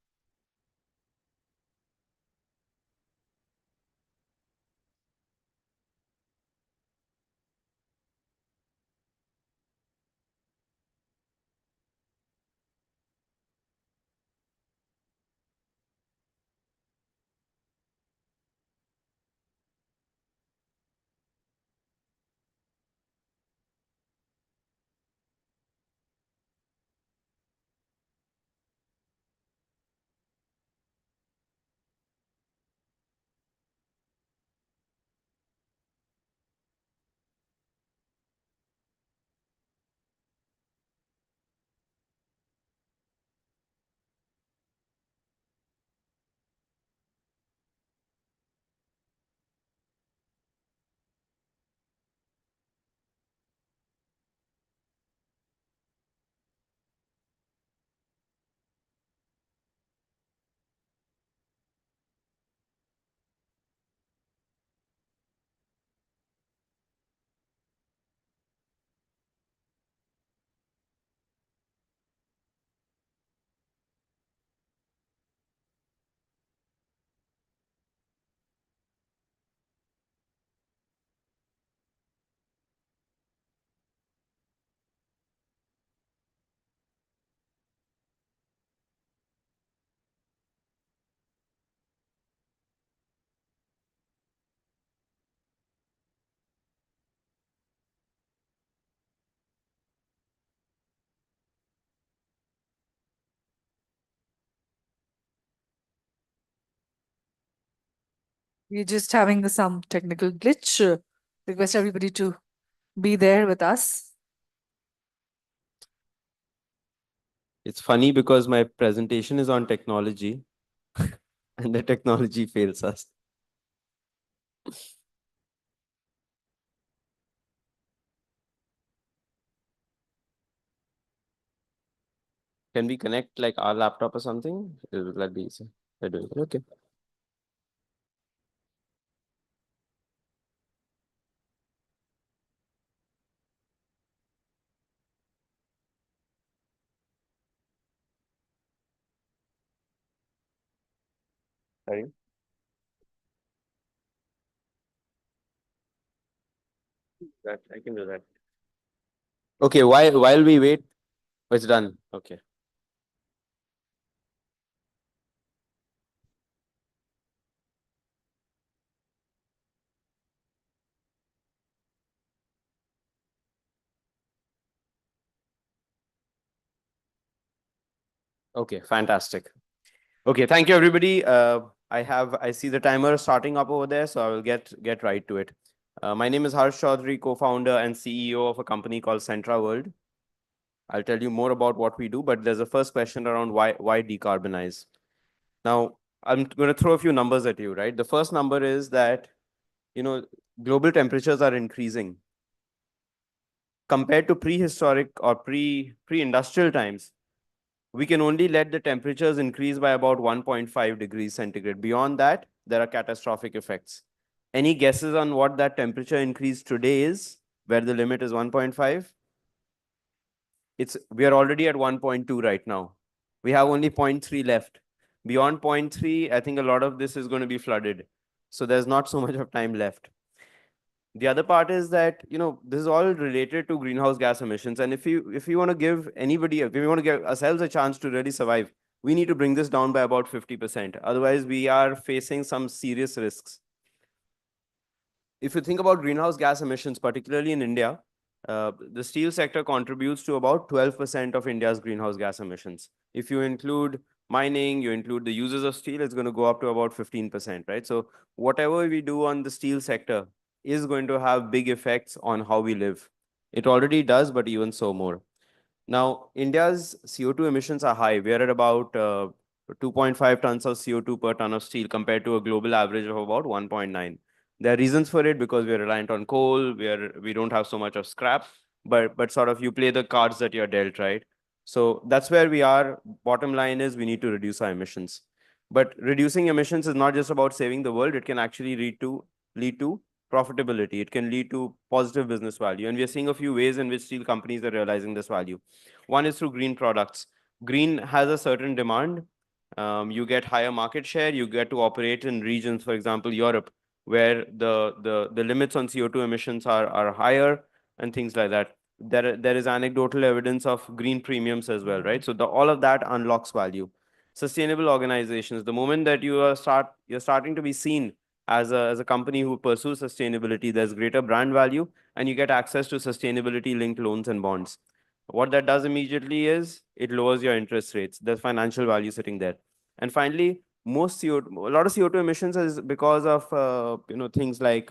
We're just having some technical glitch. Request everybody to be there with us. It's funny because my presentation is on technology and the technology fails us. Can we connect like our laptop or something? Will that be easy? We're doing it. Okay. Sorry. That I can do that. Okay, while we wait, it's done. Okay. Okay, fantastic. Okay, thank you, everybody. I see the timer starting up over there, so I will get right to it. My name is Harsh Chaudhary, co-founder and CEO of a company called Centra World. I'll tell you more about what we do, but there's a first question around why decarbonize. Now, I'm going to throw a few numbers at you, right? The first number is that, global temperatures are increasing. Compared to prehistoric or pre-industrial times, we can only let the temperatures increase by about 1.5 degrees centigrade. Beyond that, there are catastrophic effects. Any guesses on what that temperature increase today is, where the limit is 1.5? We are already at 1.2 right now. We have only 0.3 left. Beyond 0.3, I think a lot of this is going to be flooded. So there's not so much of time left. The other part is that, this is all related to greenhouse gas emissions. And if we want to give anybody, if we want to give ourselves a chance to really survive, we need to bring this down by about 50%. Otherwise, we are facing some serious risks. If you think about greenhouse gas emissions, particularly in India, the steel sector contributes to about 12% of India's greenhouse gas emissions. If you include mining, you include the users of steel, it's going to go up to about 15%, right? So whatever we do on the steel sector is going to have big effects on how we live. It already does, but even so more. Now, India's CO2 emissions are high. We are at about 2.5 tons of CO2 per ton of steel compared to a global average of about 1.9. There are reasons for it because we are reliant on coal, we don't have so much of scrap, but sort of you play the cards that you're dealt, right? So that's where we are. Bottom line is we need to reduce our emissions. But reducing emissions is not just about saving the world. It can actually lead to profitability. It can lead to positive business value. And we are seeing a few ways in which steel companies are realizing this value. One is through green products. Green has a certain demand. You get higher market share. You get to operate in regions, for example, Europe, where the limits on CO2 emissions are higher and things like that. There is anecdotal evidence of green premiums as well, right? So all of that unlocks value. Sustainable organizations, the moment that you're starting to be seen as a company who pursues sustainability, there's greater brand value and you get access to sustainability linked loans and bonds. What that does immediately is it lowers your interest rates. There's financial value sitting there. And finally, a lot of CO2 emissions is because of things like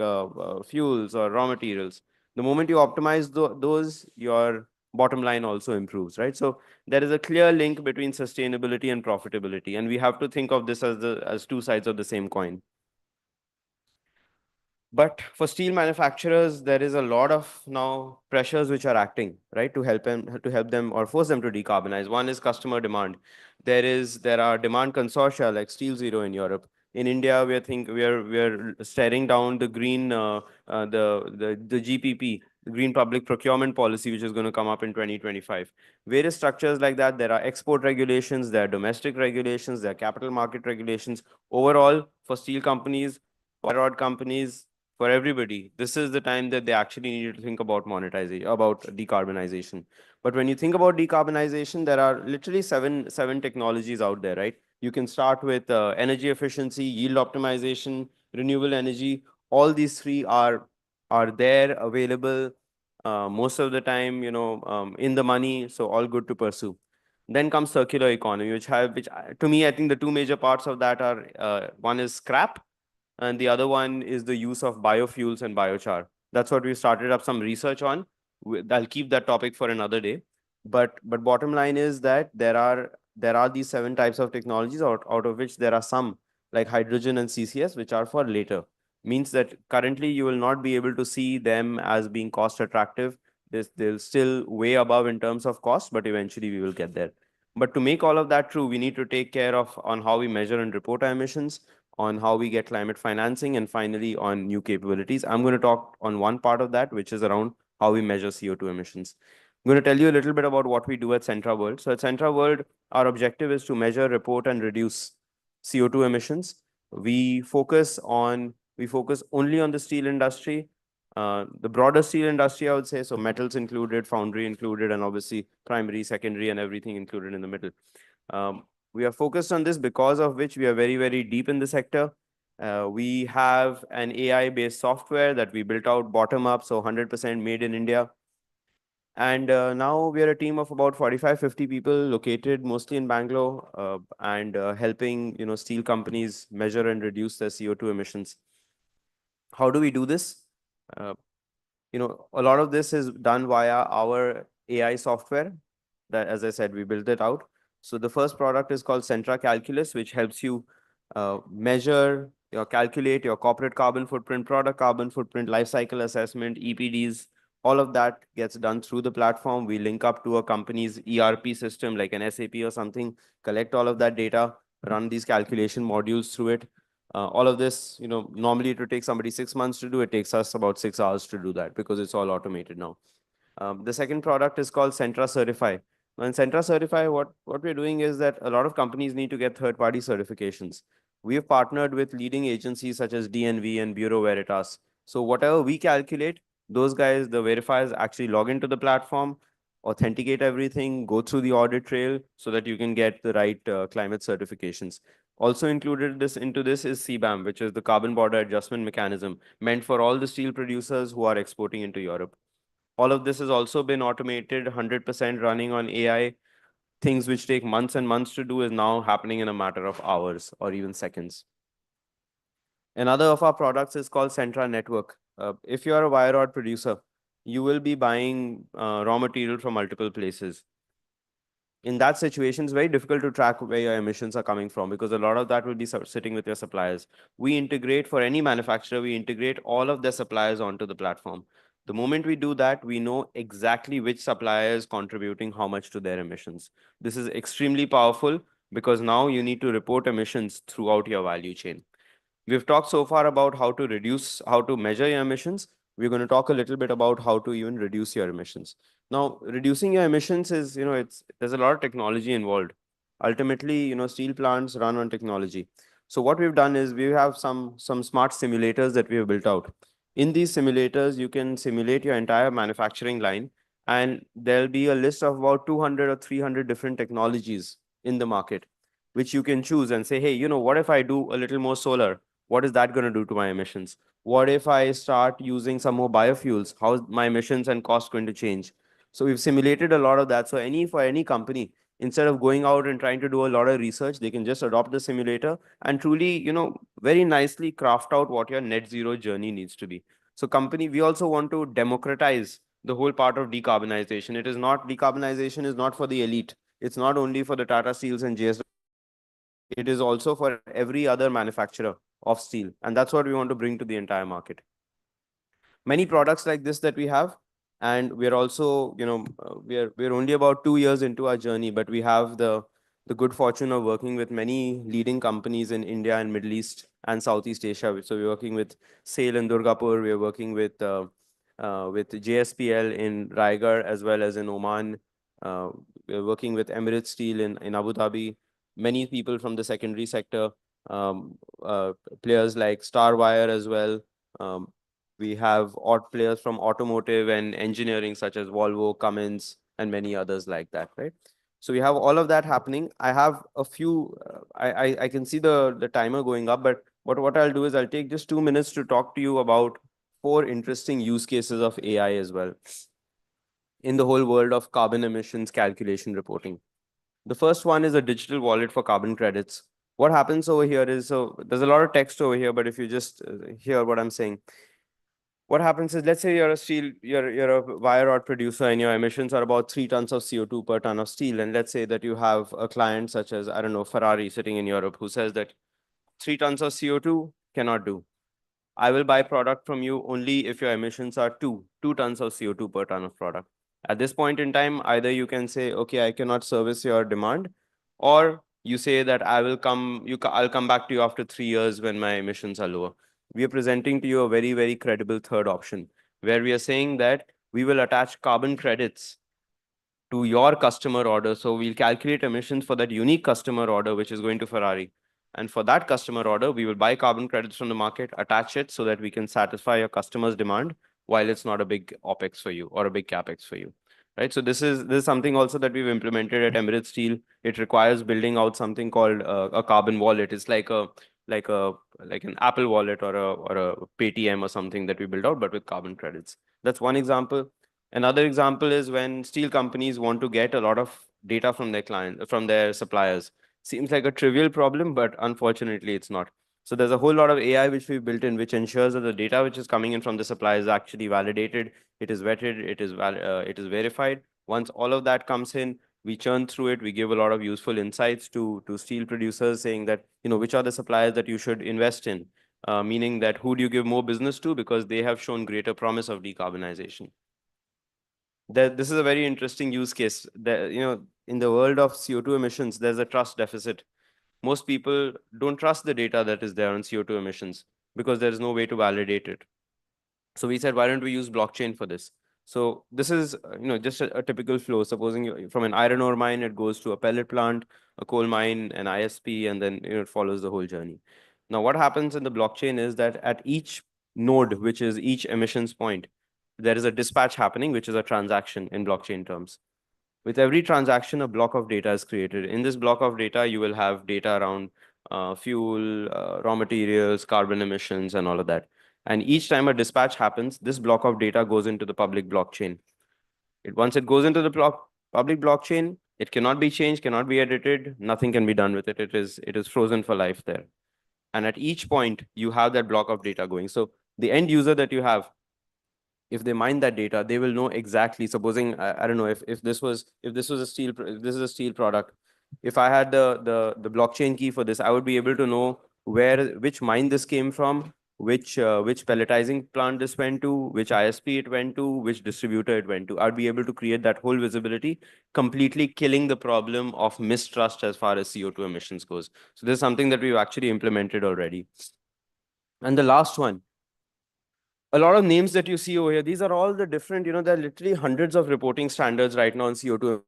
fuels or raw materials. The moment you optimize those, your bottom line also improves, right? So there is a clear link between sustainability and profitability, and we have to think of this as two sides of the same coin. But for steel manufacturers, there is a lot of now pressures which are acting, right, to help them or force them to decarbonize. One is customer demand. There are demand consortia like Steel Zero in Europe. In India, we are staring down the green the GPP, the Green Public Procurement Policy, which is going to come up in 2025. Various structures like that. There are export regulations, there are domestic regulations, there are capital market regulations. Overall, for steel companies, wire rod companies, for everybody, this is the time that they actually need to think about monetization, about decarbonization. But when you think about decarbonization, there are literally seven technologies out there, right? You can start with energy efficiency, yield optimization, renewable energy. All these three are there, available most of the time, in the money. So all good to pursue. Then comes circular economy, which to me, I think the two major parts of that are one is scrap, and the other one is the use of biofuels and biochar. That's what we started up some research on. I'll keep that topic for another day. But bottom line is that there are these 7 types of technologies, out of which there are some like hydrogen and CCS, which are for later. Means that currently you will not be able to see them as being cost attractive. They'll still way above in terms of cost, but eventually we will get there. But to make all of that true, we need to take care of on how we measure and report our emissions, on how we get climate financing, and finally on new capabilities. I'm going to talk on one part of that, which is around how we measure CO2 emissions. I'm going to tell you a little bit about what we do at Centra World. So at Centra World, our objective is to measure, report, and reduce CO2 emissions. We focus only on the steel industry, the broader steel industry, I would say. So metals included, foundry included, and obviously primary, secondary, and everything included in the middle. We are focused on this because of which we are very, very deep in the sector. We have an AI-based software that we built out bottom up, so 100% made in India. And now we are a team of about 45, 50 people located mostly in Bangalore and helping steel companies measure and reduce their CO2 emissions. How do we do this? A lot of this is done via our AI software that, as I said, we built it out. So the first product is called Centra Calculus, which helps you measure, calculate your corporate carbon footprint, product carbon footprint, life cycle assessment, EPDs. All of that gets done through the platform. We link up to a company's ERP system like an SAP or something, collect all of that data, run these calculation modules through it. All of this, normally it would take somebody 6 months to do. It takes us about 6 hours to do that because it's all automated now. The second product is called Centra Certify. In Centra Certify, what we're doing is that a lot of companies need to get third-party certifications. We have partnered with leading agencies such as DNV and Bureau Veritas. So whatever we calculate, those guys, the verifiers, actually log into the platform, authenticate everything, go through the audit trail so that you can get the right climate certifications. Also included into this is CBAM, which is the Carbon Border Adjustment Mechanism, meant for all the steel producers who are exporting into Europe. All of this has also been automated, 100% running on AI. Things which take months and months to do is now happening in a matter of hours or even seconds. Another of our products is called Centra Network. If you are a wire rod producer, you will be buying raw material from multiple places. in that situation, it's very difficult to track where your emissions are coming from because a lot of that will be sitting with your suppliers. We integrate for any manufacturer, we integrate all of their suppliers onto the platform. The moment we do that, we know exactly which supplier is contributing how much to their emissions. This is extremely powerful because now you need to report emissions throughout your value chain. We've talked so far about how to measure your emissions. We're going to talk a little bit about how to even reduce your emissions. Now, reducing your emissions is, there's a lot of technology involved. Ultimately, steel plants run on technology. So what we've done is we have some smart simulators that we have built out. In these simulators, you can simulate your entire manufacturing line, and there'll be a list of about 200 or 300 different technologies in the market, which you can choose and say, hey, what if I do a little more solar? What is that going to do to my emissions? What if I start using some more biofuels? How is my emissions and cost going to change? So we've simulated a lot of that. So for any company, instead of going out and trying to do a lot of research, they can just adopt the simulator and truly, very nicely craft out what your net zero journey needs to be. So we also want to democratize the whole part of decarbonization. Decarbonization is not for the elite. It's not only for the Tata Steels and JSW. It is also for every other manufacturer of steel. And that's what we want to bring to the entire market. Many products like this that we have, and we're also, we're only about 2 years into our journey, but we have the good fortune of working with many leading companies in India and Middle East and Southeast Asia. So we're working with SAIL in Durgapur, we're working with JSPL in Raigarh as well as in Oman. We're working with Emirates Steel in Abu Dhabi. Many people from the secondary sector, players like Starwire as well. We have players from automotive and engineering such as Volvo, Cummins, and many others like that, right? So we have all of that happening. I have a few, I can see the timer going up, but what I'll do is I'll take just 2 minutes to talk to you about 4 interesting use cases of AI as well in the whole world of carbon emissions calculation reporting. The first one is a digital wallet for carbon credits. What happens over here is, so there's a lot of text over here, but if you just hear what I'm saying, what happens is, let's say you're a wire rod producer and your emissions are about 3 tons of CO2 per ton of steel. And let's say that you have a client such as, I don't know, Ferrari sitting in Europe who says that 3 tons of CO2 cannot do. I will buy product from you only if your emissions are 2 tons of CO2 per ton of product. At this point in time, either you can say, okay, I cannot service your demand, or you say that I'll come back to you after 3 years when my emissions are lower. We are presenting to you a very, very credible third option, where we are saying that we will attach carbon credits to your customer order. So we'll calculate emissions for that unique customer order, which is going to Ferrari. And for that customer order, we will buy carbon credits from the market, attach it so that we can satisfy your customer's demand while it's not a big OPEX for you or a big CapEx for you. Right. So this is something also that we've implemented at Emirates Steel. It requires building out something called a carbon wallet. It's like an Apple wallet or a Paytm or something that we build out, but with carbon credits. That's one example. Another example is when steel companies want to get a lot of data from their suppliers. Seems like a trivial problem, but unfortunately it's not. So there's a whole lot of AI which we've built in, which ensures that the data which is coming in from the supplier is actually validated, it is vetted, it is verified. Once all of that comes in, we churn through it. We give a lot of useful insights to steel producers, saying that which are the suppliers that you should invest in, meaning that who do you give more business to because they have shown greater promise of decarbonization. This is a very interesting use case. In the world of CO2 emissions, there's a trust deficit. Most people don't trust the data that is there on CO2 emissions because there is no way to validate it. So we said, why don't we use blockchain for this? So this is just a typical flow. Supposing from an iron ore mine, it goes to a pellet plant, a coal mine, an ISP, and then it follows the whole journey. Now, what happens in the blockchain is that at each node, which is each emissions point, there is a dispatch happening, which is a transaction in blockchain terms. With every transaction, a block of data is created. In this block of data, you will have data around fuel, raw materials, carbon emissions, and all of that. And each time a dispatch happens, this block of data goes into the public blockchain. Once it goes into the public blockchain, it cannot be changed, cannot be edited, nothing can be done with it. It is frozen for life there. And at each point, you have that block of data going. So the end user that you have, if they mine that data, they will know exactly, supposing, I don't know, if this was a steel, if this is a steel product, if I had the blockchain key for this, I would be able to know which mine this came from, which pelletizing plant this went to, which ISP it went to, which distributor it went to. I'd be able to create that whole visibility, completely killing the problem of mistrust as far as CO2 emissions goes. So this is something that we've actually implemented already. And the last one, a lot of names that you see over here, these are all the different, there are literally hundreds of reporting standards right now on CO2.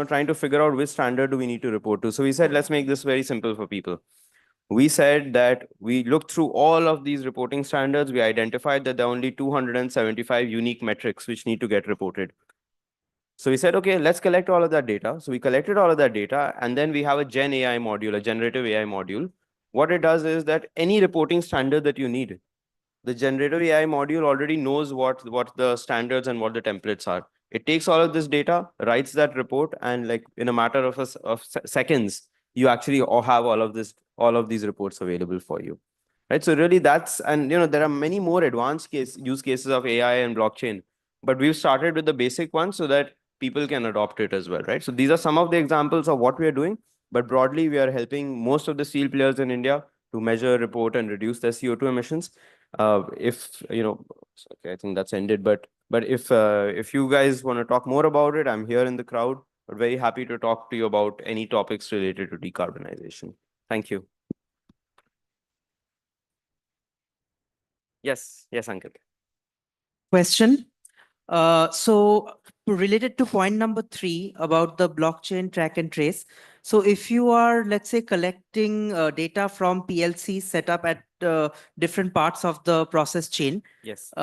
Trying to figure out which standard do we need to report to. So we said, let's make this very simple for people. We said that we looked through all of these reporting standards. We identified that there are only 275 unique metrics which need to get reported. So we said, okay, let's collect all of that data. So we collected all of that data, and then we have a Gen AI module, a generative AI module. What it does is that any reporting standard that you need, the generative AI module already knows what the standards and what the templates are. It takes all of this data, writes that report, and like in a matter of seconds, you actually have all of these reports available for you. Right? So really and there are many more advanced use cases of AI and blockchain, but we've started with the basic ones so that people can adopt it as well, right? So these are some of the examples of what we are doing, but broadly we are helping most of the steel players in India to measure, report, and reduce their CO2 emissions. Okay, I think that's ended, but if you guys want to talk more about it, I'm here in the crowd, but very happy to talk to you about any topics related to decarbonization. Thank you. Yes, Ankit. Question. So related to point number 3 about the blockchain track and trace. So if you are, let's say, collecting data from PLCs set up at different parts of the process chain, yes,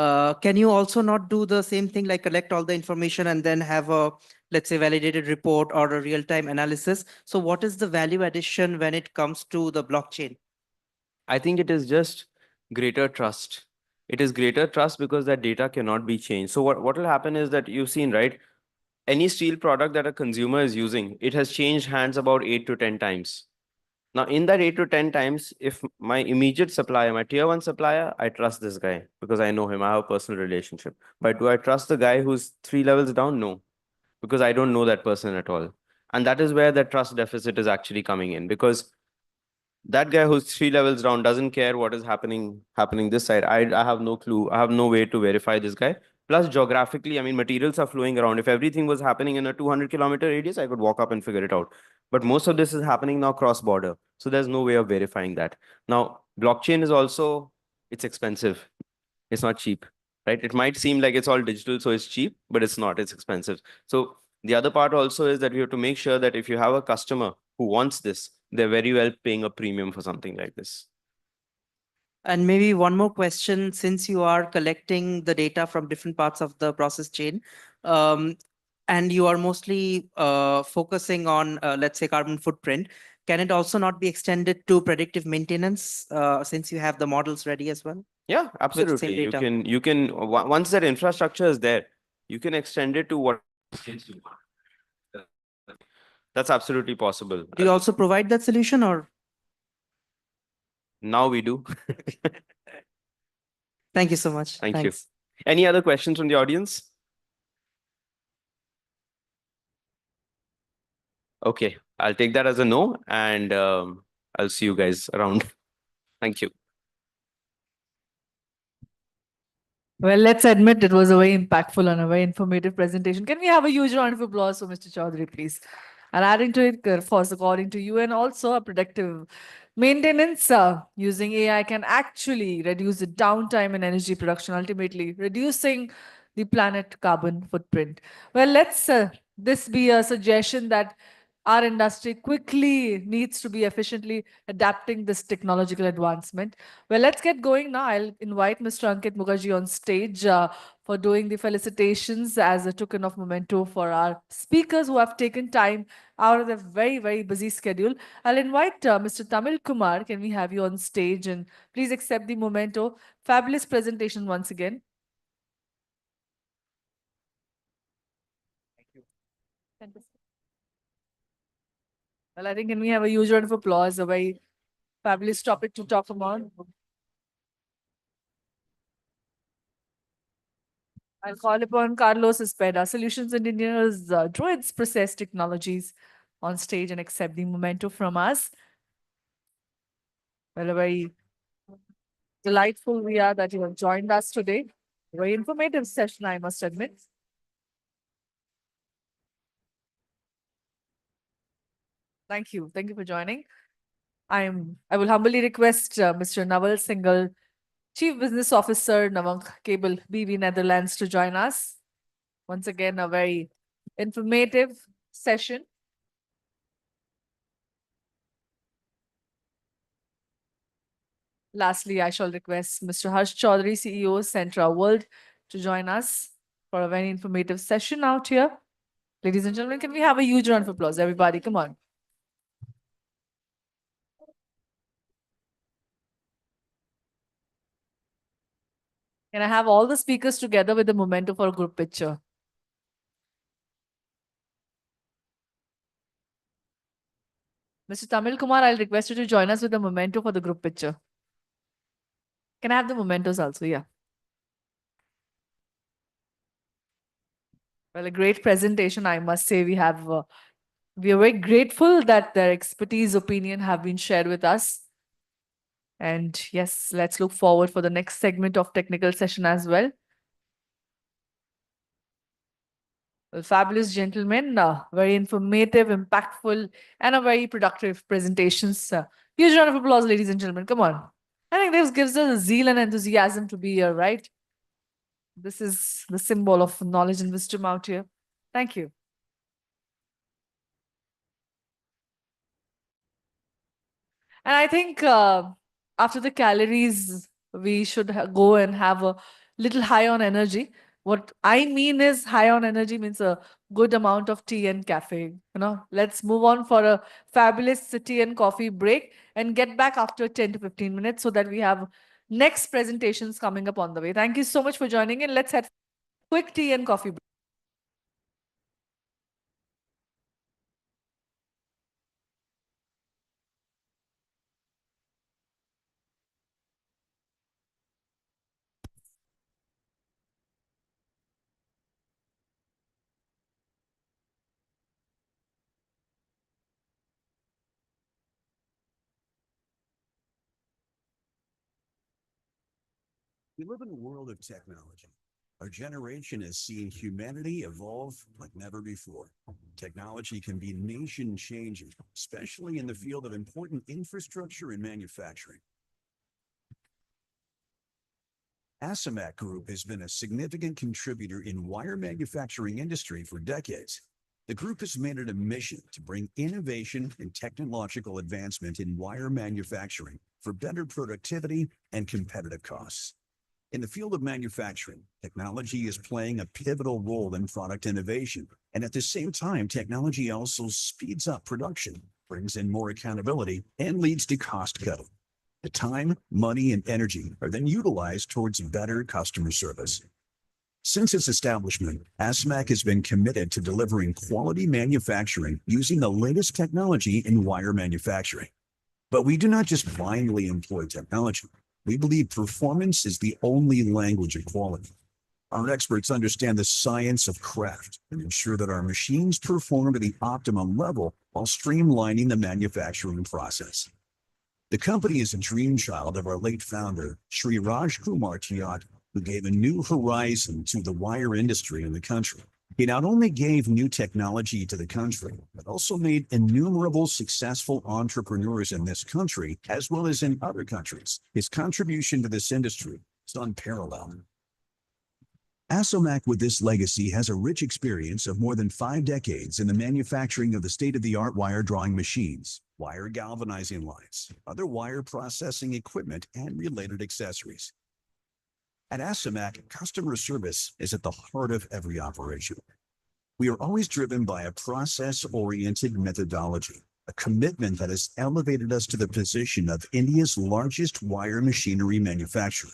can you also not do the same thing, like collect all the information and then have a, let's say, validated report or a real-time analysis? So what is the value addition when it comes to the blockchain? I think it is just greater trust. It is greater trust because that data cannot be changed. So what will happen is that you've seen, right? Any steel product that a consumer is using, it has changed hands about 8 to 10 times. Now, in that 8 to 10 times, if my immediate supplier, my tier 1 supplier, I trust this guy because I know him, I have a personal relationship. But do I trust the guy who's 3 levels down? No, because I don't know that person at all. And that is where the trust deficit is actually coming in, because that guy who's 3 levels down doesn't care what is happening this side. I have no clue. I have no way to verify this guy. Plus, geographically, I mean, materials are flowing around. If everything was happening in a 200-kilometer radius, I could walk up and figure it out. But most of this is happening now cross-border. So there's no way of verifying that. Now, blockchain is also, it's expensive. It's not cheap, right? It might seem like it's all digital, so it's cheap, but it's not. It's expensive. So the other part also is that we have to make sure that if you have a customer who wants this, they're very well paying a premium for something like this. And maybe one more question, since you are collecting the data from different parts of the process chain, and you are mostly focusing on, let's say, carbon footprint, can it also not be extended to predictive maintenance since you have the models ready as well? Yeah, absolutely. You can once that infrastructure is there, you can extend it to what that's absolutely possible. Do you also provide that solution, or? Now we do. Thank you so much. Thank Thanks. you. Any other questions from the audience? Okay, I'll take that as a no, and I'll see you guys around. Thank you. Well, let's admit it was a very impactful and a very informative presentation. Can we have a huge round of applause for Mr. Chaudhary, please? And adding to it, of course, according to you, and also a predictive maintenance using AI can actually reduce the downtime and energy production, ultimately reducing the planet carbon footprint. Well, let's this be a suggestion that our industry quickly needs to be efficiently adapting this technological advancement. Well, let's get going now. I'll invite Mr. Ankit Mukherjee on stage for doing the felicitations as a token of memento for our speakers who have taken time out of their very, very busy schedule. I'll invite Mr. Tamil Kumar. Can we have you on stage? And please accept the memento. Fabulous presentation once again. Thank you. Fantastic. Well, I think can we have a huge round of applause? A very fabulous topic to talk about. I'll call upon Carlos Espeda, Solutions Engineers, Droids Process Technologies, on stage and accept the memento from us. Well, a very delightful we are that you have joined us today. Very informative session, I must admit. Thank you. Thank you for joining. I will humbly request Mr. Naval Singhal, Chief Business Officer, Nawang Cable BV Netherlands, to join us. Once again, a very informative session. Lastly, I shall request Mr. Harsh Chaudhary, CEO, Centra World, to join us for a very informative session out here. Ladies and gentlemen, can we have a huge round of applause? Everybody, come on. Can I have all the speakers together with the memento for a group picture? Mr. Tamil Kumar, I'll request you to join us with the memento for the group picture. Can I have the mementos also? Yeah. Well, a great presentation, I must say. We are very grateful that their expertise, opinion have been shared with us. And yes, let's look forward for the next segment of technical session as well. Well, fabulous gentlemen, very informative, impactful, and a very productive presentations. Huge round of applause, ladies and gentlemen. Come on. I think this gives us a zeal and enthusiasm to be here, right? This is the symbol of knowledge and wisdom out here. Thank you. And I think after the calories, we should go and have a little high on energy. What I mean is high on energy means a good amount of tea and cafe. Let's move on for a fabulous tea and coffee break and get back after 10 to 15 minutes so that we have next presentations coming up on the way. Thank you so much for joining in. Let's have quick tea and coffee break. We live in a world of technology. Our generation has seen humanity evolve like never before. Technology can be nation-changing, especially in the field of important infrastructure and manufacturing. Asamak Group has been a significant contributor in wire manufacturing industry for decades. The group has made it a mission to bring innovation and technological advancement in wire manufacturing for better productivity and competitive costs. In the field of manufacturing, technology is playing a pivotal role in product innovation. And at the same time, technology also speeds up production, brings in more accountability, and leads to cost cutting. The time, money, and energy are then utilized towards better customer service. Since its establishment, Asamak has been committed to delivering quality manufacturing using the latest technology in wire manufacturing. But we do not just blindly employ technology. We believe performance is the only language of quality. Our experts understand the science of craft and ensure that our machines perform to the optimum level while streamlining the manufacturing process. The company is a dream child of our late founder, Sri Raj Kumar Tiat, who gave a new horizon to the wire industry in the country. He not only gave new technology to the country, but also made innumerable successful entrepreneurs in this country, as well as in other countries. His contribution to this industry is unparalleled. Asamak, with this legacy, has a rich experience of more than 5 decades in the manufacturing of the state-of-the-art wire drawing machines, wire galvanizing lines, other wire processing equipment, and related accessories. At Asamak, customer service is at the heart of every operation. We are always driven by a process-oriented methodology, a commitment that has elevated us to the position of India's largest wire machinery manufacturer.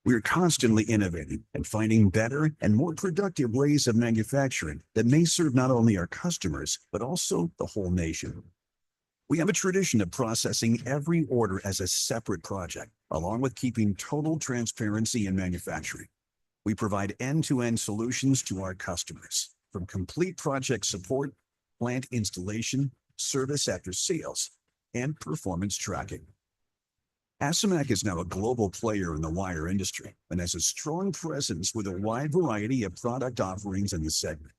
We are constantly innovating and finding better and more productive ways of manufacturing that may serve not only our customers, but also the whole nation. We have a tradition of processing every order as a separate project, along with keeping total transparency in manufacturing. We provide end-to-end solutions to our customers, from complete project support, plant installation, service after sales, and performance tracking. ASIMAC is now a global player in the wire industry and has a strong presence with a wide variety of product offerings in the segment.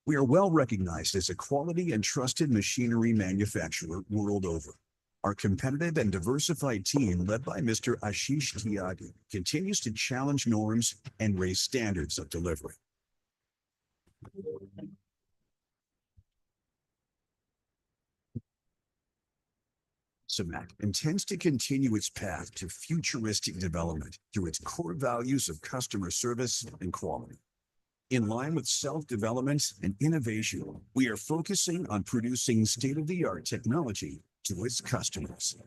We are well recognized as a quality and trusted machinery manufacturer world over. Our competitive and diversified team, led by Mr. Ashish Tyagi, continues to challenge norms and raise standards of delivery. ASIMAC intends to continue its path to futuristic development through its core values of customer service and quality. In line with self-development and innovation, we are focusing on producing state-of-the-art technology to its customers.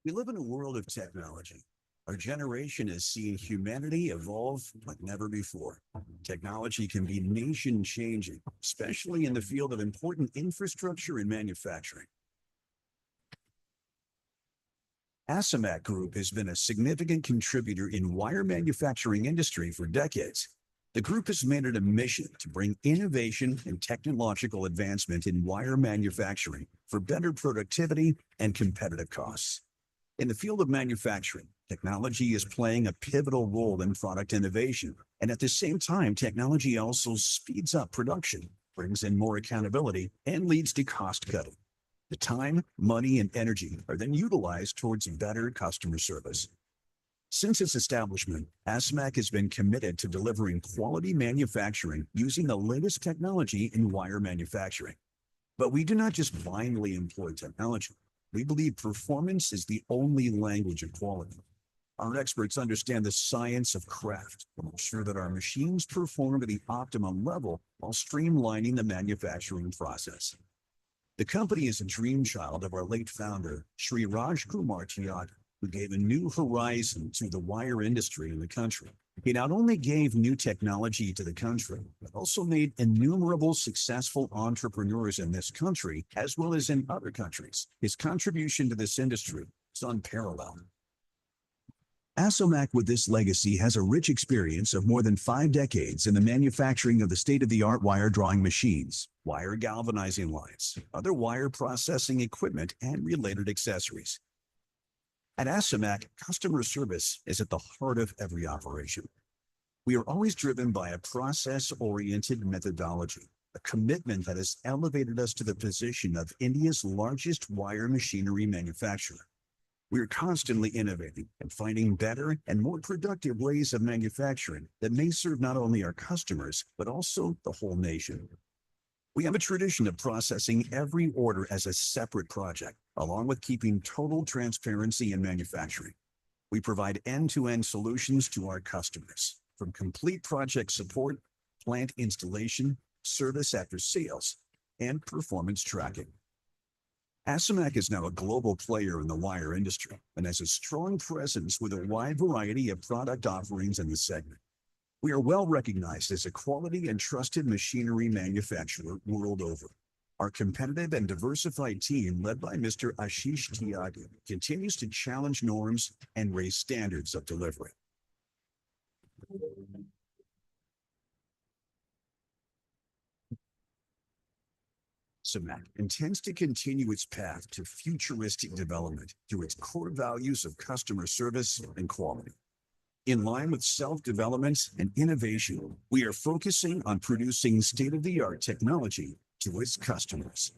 We live in a world of technology. Our generation has seen humanity evolve like never before. Technology can be nation-changing, especially in the field of important infrastructure and manufacturing. ASIMAC Group has been a significant contributor in wire manufacturing industry for decades. The group has made it a mission to bring innovation and technological advancement in wire manufacturing for better productivity and competitive costs. In the field of manufacturing, technology is playing a pivotal role in product innovation, and at the same time, technology also speeds up production, brings in more accountability, and leads to cost cutting. The time, money, and energy are then utilized towards better customer service. Since its establishment, ASIMAC has been committed to delivering quality manufacturing using the latest technology in wire manufacturing. But we do not just blindly employ technology. We believe performance is the only language of quality. Our experts understand the science of craft to ensure that our machines perform at the optimum level while streamlining the manufacturing process. The company is a dream child of our late founder, Sri Raj Kumar Tyagi, who gave a new horizon to the wire industry in the country. He not only gave new technology to the country, but also made innumerable successful entrepreneurs in this country, as well as in other countries. His contribution to this industry is unparalleled. Asomac with this legacy has a rich experience of more than 5 decades in the manufacturing of the state-of-the-art wire drawing machines, wire galvanizing lines, other wire processing equipment, and related accessories. At Asomac, customer service is at the heart of every operation. We are always driven by a process-oriented methodology, a commitment that has elevated us to the position of India's largest wire machinery manufacturer. We are constantly innovating and finding better and more productive ways of manufacturing that may serve not only our customers, but also the whole nation. We have a tradition of processing every order as a separate project, along with keeping total transparency in manufacturing. We provide end-to-end solutions to our customers, from complete project support, plant installation, service after sales, and performance tracking. Asomac is now a global player in the wire industry and has a strong presence with a wide variety of product offerings in the segment. We are well recognized as a quality and trusted machinery manufacturer world over. Our competitive and diversified team, led by Mr. Ashish Tyagi, continues to challenge norms and raise standards of delivery. Asomac intends to continue its path to futuristic development through its core values of customer service and quality. In line with self-development and innovation, we are focusing on producing state-of-the-art technology to its customers.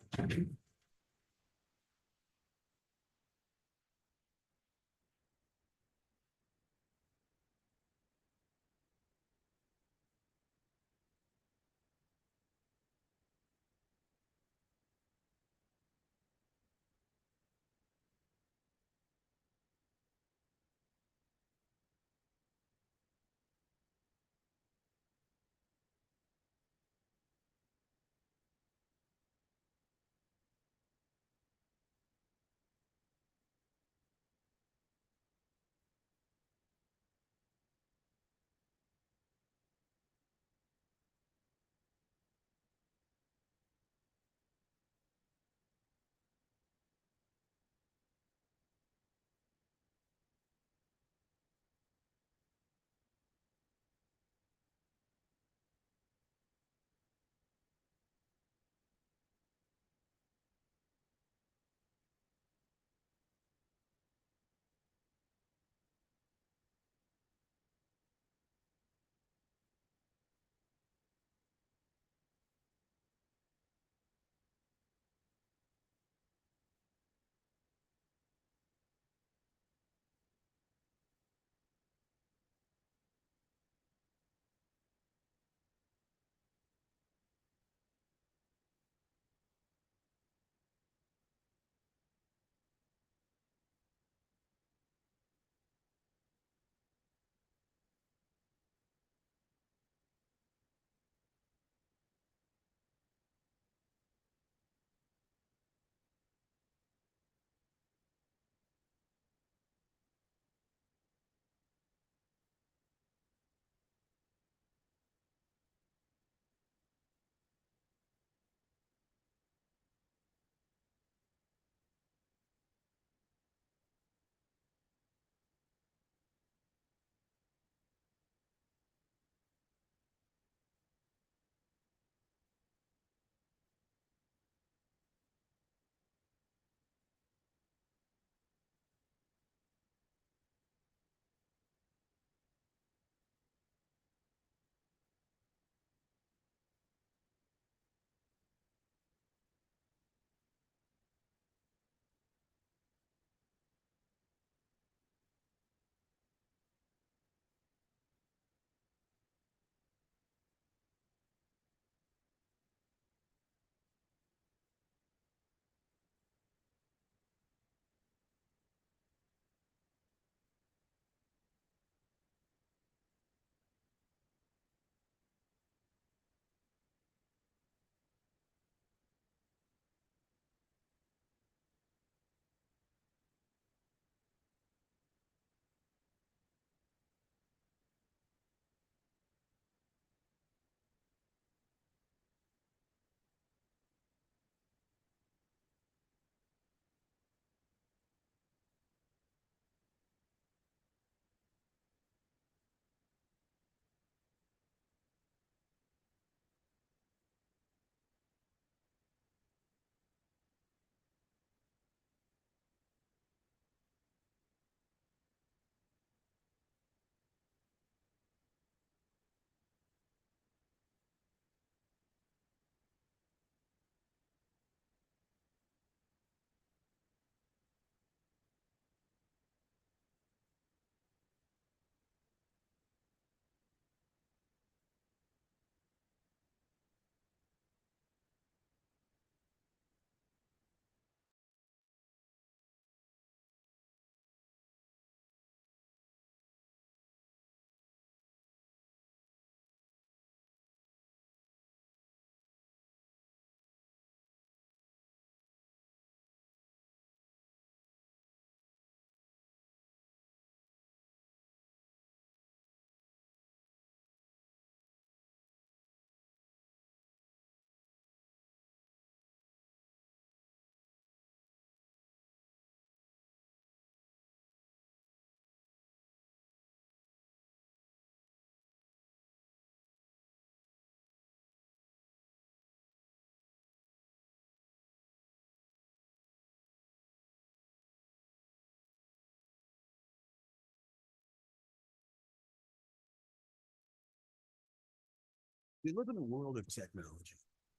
We live in a world of technology.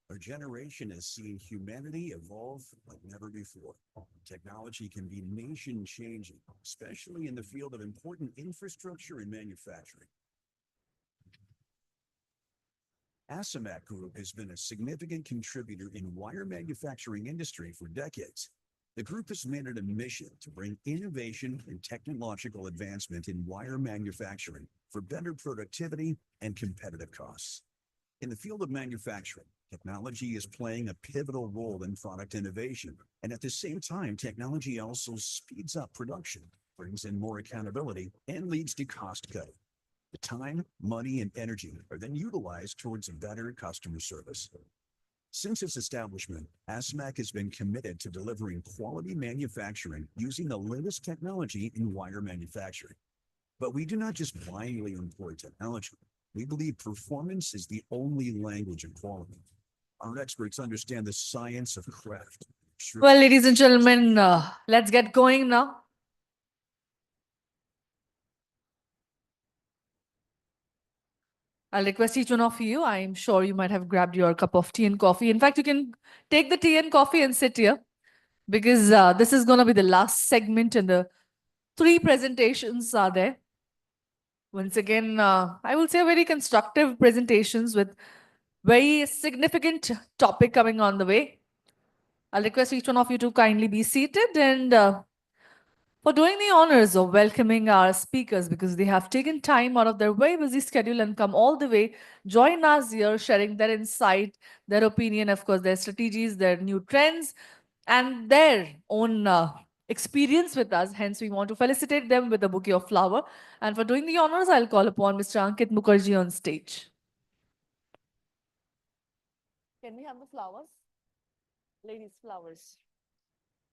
Our generation has seen humanity evolve like never before. Technology can be nation-changing, especially in the field of important infrastructure and manufacturing. Asamat Group has been a significant contributor in wire manufacturing industry for decades. The group has made it a mission to bring innovation and technological advancement in wire manufacturing for better productivity and competitive costs. In the field of manufacturing, technology is playing a pivotal role in product innovation, and at the same time, technology also speeds up production, brings in more accountability, and leads to cost cutting. The time, money, and energy are then utilized towards better customer service. Since its establishment, ASMAC has been committed to delivering quality manufacturing using the latest technology in wire manufacturing. But we do not just blindly employ technology. We believe performance is the only language of quality. Our experts understand the science of craft. Well, ladies and gentlemen, let's get going now. I'll request each one of you. I'm sure you might have grabbed your cup of tea and coffee. In fact, you can take the tea and coffee and sit here because this is going to be the last segment and the 3 presentations are there. Once again, I will say very constructive presentations with very significant topic coming on the way. I'll request each one of you to kindly be seated and for doing the honors of welcoming our speakers because they have taken time out of their very busy schedule and come all the way, join us here, sharing their insight, their opinion, of course, their strategies, their new trends, and their own experience with us. Hence, we want to felicitate them with a bouquet of flower. And for doing the honors, I'll call upon Mr. Ankit Mukherjee on stage. Can we have the flowers? Ladies' flowers.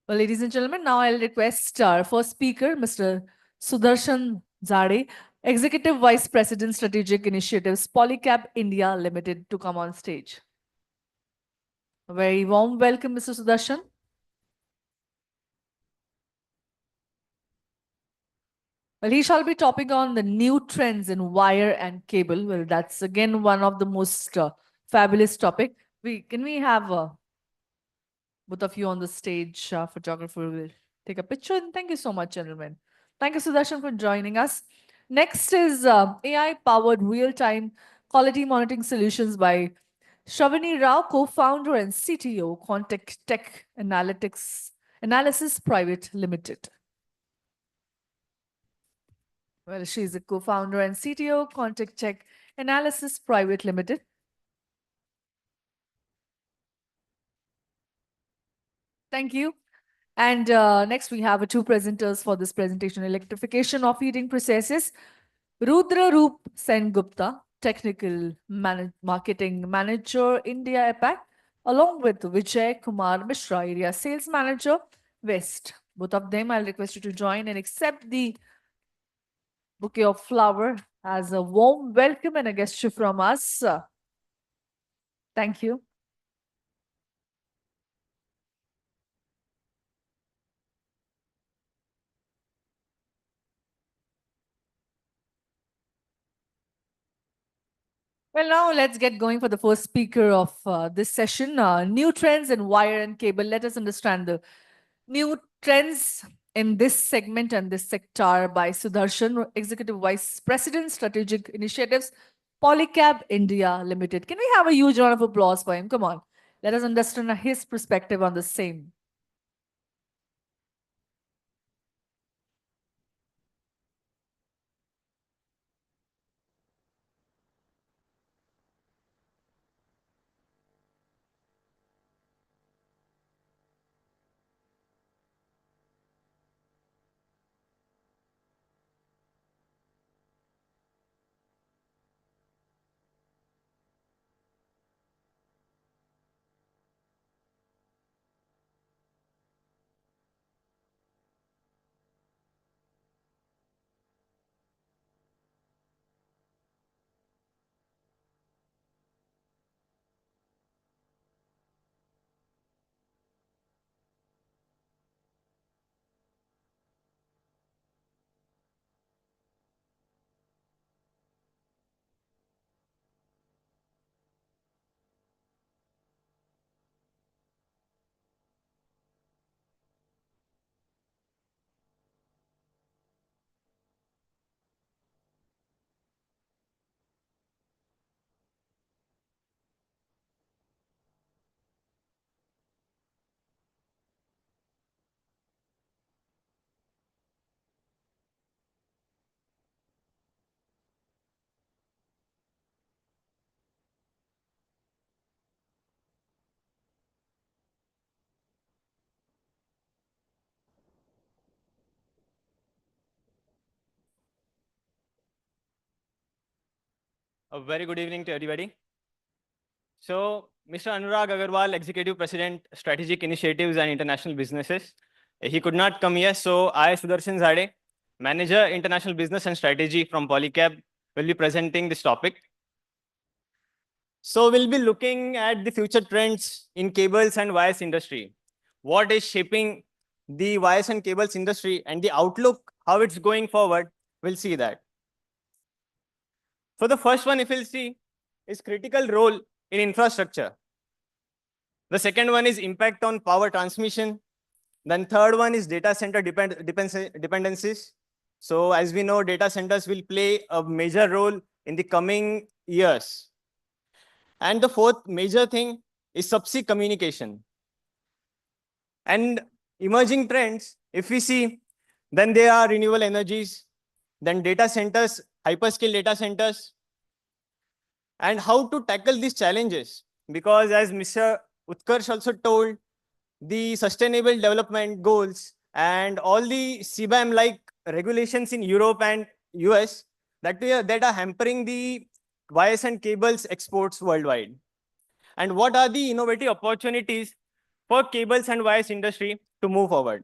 Well, ladies and gentlemen, now I'll request our first speaker, Mr. Sudarshan Zade, Executive Vice President, Strategic Initiatives, Polycab India Limited, to come on stage. A very warm welcome, Mr. Sudarshan. Well, he shall be topping on the new trends in wire and cable. Well, that's again one of the most fabulous topic. Can we have both of you on the stage? Photographer will take a picture. And thank you so much, gentlemen. Thank you, Sudarshan, for joining us. Next is AI-powered real-time quality monitoring solutions by Shravani Rao, co-founder and CTO, Contact Tech Analysis Private Limited. Well, she's a co-founder and CTO, Contact Tech Analysis Private Limited. Thank you. And next we have 2 presenters for this presentation, Electrification of Heating Processes. Rudra Roop Sen Gupta, Technical Marketing Manager, India APAC, along with Vijay Kumar Mishra, Area Sales Manager, West. Both of them, I'll request you to join and accept the bouquet of flower as a warm welcome and a gesture from us. Thank you. Well, now let's get going for the first speaker of this session, new trends in wire and cable. Let us understand the new trends in this segment and this sector by Sudarshan, Executive Vice President, Strategic Initiatives, Polycab India Limited. Can we have a huge round of applause for him? Come on. Let us understand his perspective on the same. A very good evening to everybody. So, Mr. Anurag Agarwal, Executive President, Strategic Initiatives and International Businesses. He could not come here, so I, Sudarshan Zade, Manager, International Business and Strategy from Polycab, will be presenting this topic. So, we'll be looking at the future trends in cables and wires industry. What is shaping the wires and cables industry and the outlook, how it's going forward, we'll see that. So the first one, if you'll see, is critical role in infrastructure. The second one is impact on power transmission. Then third one is data center dependencies. So as we know, data centers will play a major role in the coming years. And the fourth major thing is subsea communication. And emerging trends, if we see, then there are renewable energies, then data centers, hyperscale data centers, and how to tackle these challenges. Because as Mr. Utkarsh also told, the sustainable development goals and all the CBAM-like regulations in Europe and US that are hampering the wires and cables exports worldwide. And what are the innovative opportunities for cables and wires industry to move forward?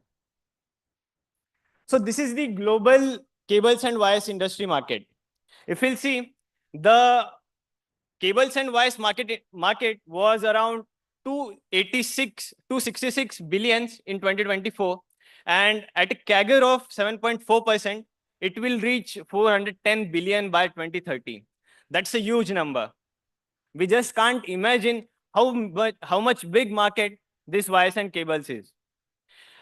So this is the global cables and wires industry market. If we'll see, the cables and wires market was around 266 billions in 2024, and at a CAGR of 7.4%, it will reach 410 billion by 2030. That's a huge number. We just can't imagine how much big market this wires and cables is.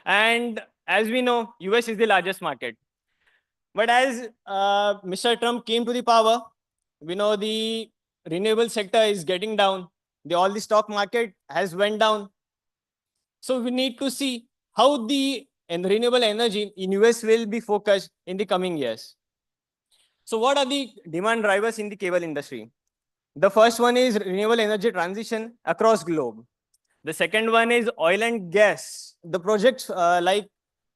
And as we know, US is the largest market. But as Mr. Trump came to the power, we know the renewable sector is getting down. All the stock market has went down. So we need to see how the renewable energy in US will be focused in the coming years. So what are the demand drivers in the cable industry? The first one is renewable energy transition across globe. The second one is oil and gas. The projects like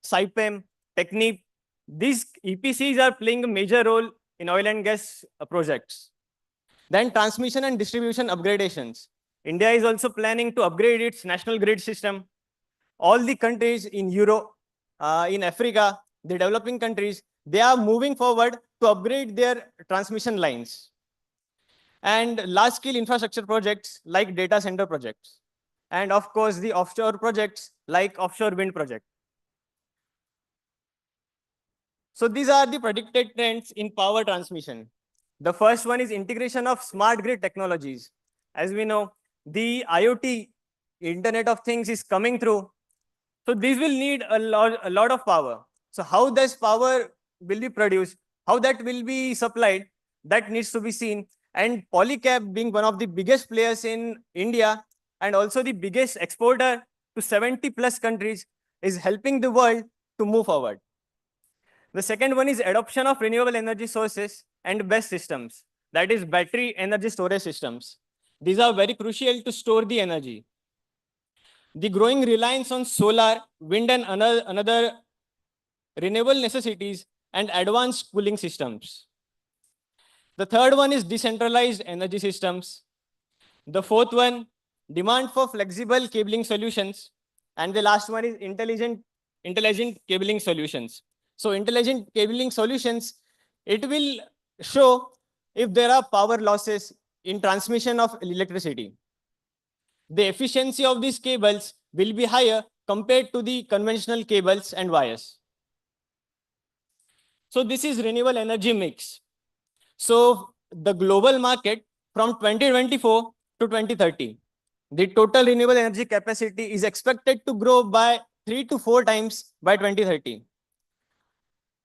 Saipem, Technip, these EPCs are playing a major role in oil and gas projects. Then transmission and distribution upgradations. India is also planning to upgrade its national grid system. All the countries in Europe, in Africa, the developing countries, they are moving forward to upgrade their transmission lines. And large-scale infrastructure projects like data center projects. And of course, the offshore projects like offshore wind project. So these are the predicted trends in power transmission. The first one is integration of smart grid technologies. As we know, the IoT, Internet of Things, is coming through. So these will need a lot of power. So how this power will be produced, how that will be supplied, that needs to be seen. And Polycab, being one of the biggest players in India and also the biggest exporter to 70+ countries, is helping the world to move forward. The second one is adoption of renewable energy sources and BESS systems, that is battery energy storage systems. These are very crucial to store the energy. The growing reliance on solar, wind and another renewable necessities and advanced cooling systems. The third one is decentralized energy systems. The fourth one, demand for flexible cabling solutions. And the last one is intelligent cabling solutions. So intelligent cabling solutions, it will show if there are power losses in transmission of electricity. The efficiency of these cables will be higher compared to the conventional cables and wires. So this is renewable energy mix. So the global market from 2024 to 2030, the total renewable energy capacity is expected to grow by 3 to 4 times by 2030.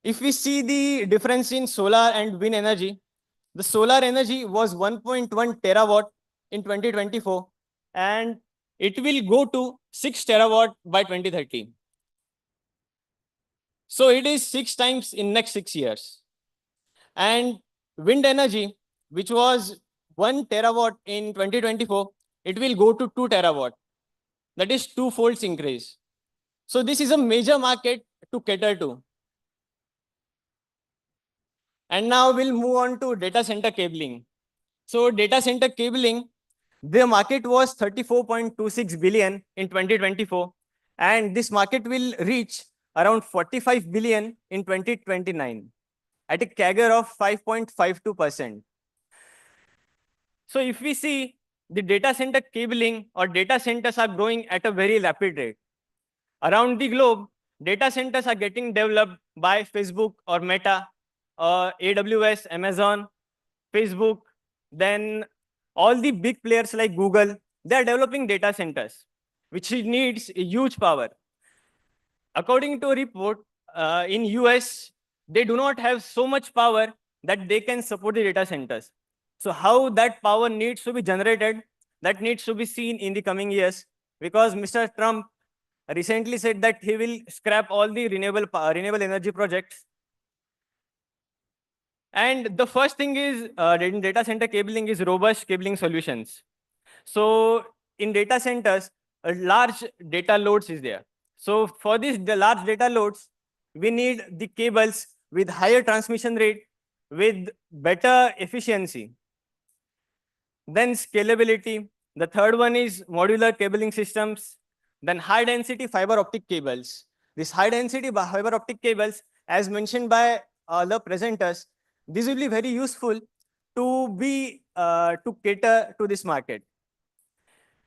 If we see the difference in solar and wind energy, the solar energy was 1.1 terawatt in 2024, and it will go to 6 terawatt by 2030. So it is 6 times in next 6 years. And wind energy, which was 1 terawatt in 2024, it will go to 2 terawatt. That is 2-fold increase. So this is a major market to cater to. And now we'll move on to data center cabling. So data center cabling, the market was 34.26 billion in 2024, and this market will reach around 45 billion in 2029 at a CAGR of 5.52%. So if we see, the data center cabling or data centers are growing at a very rapid rate. Around the globe, data centers are getting developed by Facebook or Meta, or AWS, Amazon, Facebook, then all the big players like Google, they are developing data centers, which needs a huge power. According to a report, in US, they do not have so much power that they can support the data centers. So how that power needs to be generated, that needs to be seen in the coming years, because Mr. Trump recently said that he will scrap all the renewable energy projects. And the first thing is in data center cabling is robust cabling solutions. So in data centers, a large data loads is there. So for the large data loads, we need the cables with higher transmission rate, with better efficiency. Then scalability. The third one is modular cabling systems. Then high density fiber optic cables. This high density fiber optic cables, as mentioned by the presenters, this will be very useful to cater to this market.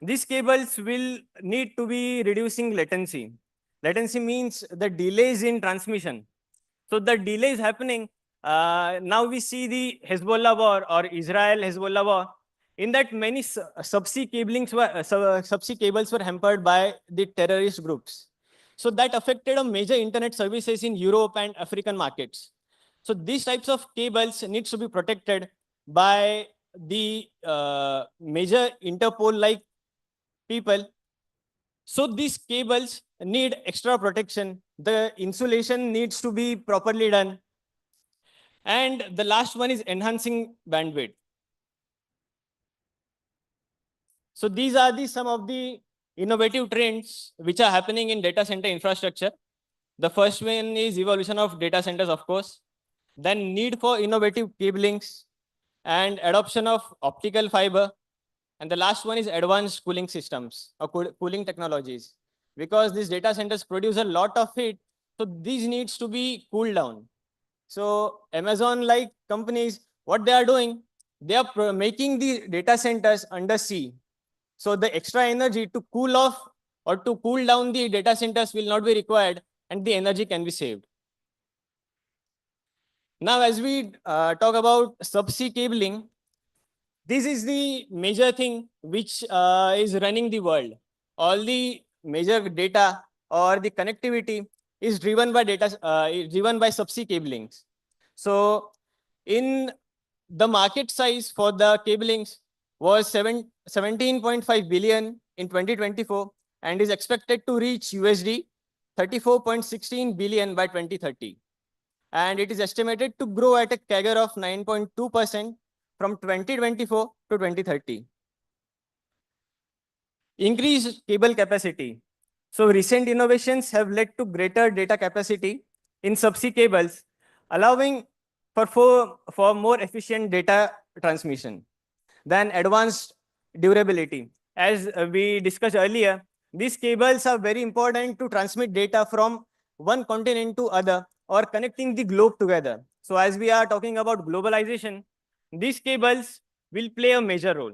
These cables will need to be reducing latency. Latency means the delays in transmission. So the delay is happening. Now we see the Hezbollah war or Israel-Hezbollah war. In that, many subsea cables were hampered by the terrorist groups. So that affected a major internet services in Europe and African markets. So these types of cables needs to be protected by the major Interpol-like people. So these cables need extra protection. The insulation needs to be properly done. And the last one is enhancing bandwidth. So these are some of the innovative trends which are happening in data center infrastructure. The first one is evolution of data centers, of course. Then need for innovative cablings and adoption of optical fiber. And the last one is advanced cooling systems or cooling technologies. Because these data centers produce a lot of heat, so these needs to be cooled down. So Amazon-like companies, what they are doing, they are making the data centers under sea. So the extra energy to cool off or to cool down the data centers will not be required, and the energy can be saved. Now, as we talk about subsea cabling, this is the major thing which is running the world. All the major data or the connectivity is driven by subsea cablings. So in the market size for the cablings was 17.5 billion in 2024 and is expected to reach USD 34.16 billion by 2030. And it is estimated to grow at a CAGR of 9.2% from 2024 to 2030. Increased cable capacity. So recent innovations have led to greater data capacity in subsea cables, allowing for more efficient data transmission. Then advanced durability. As we discussed earlier, these cables are very important to transmit data from one continent to other or connecting the globe together. So as we are talking about globalization, these cables will play a major role.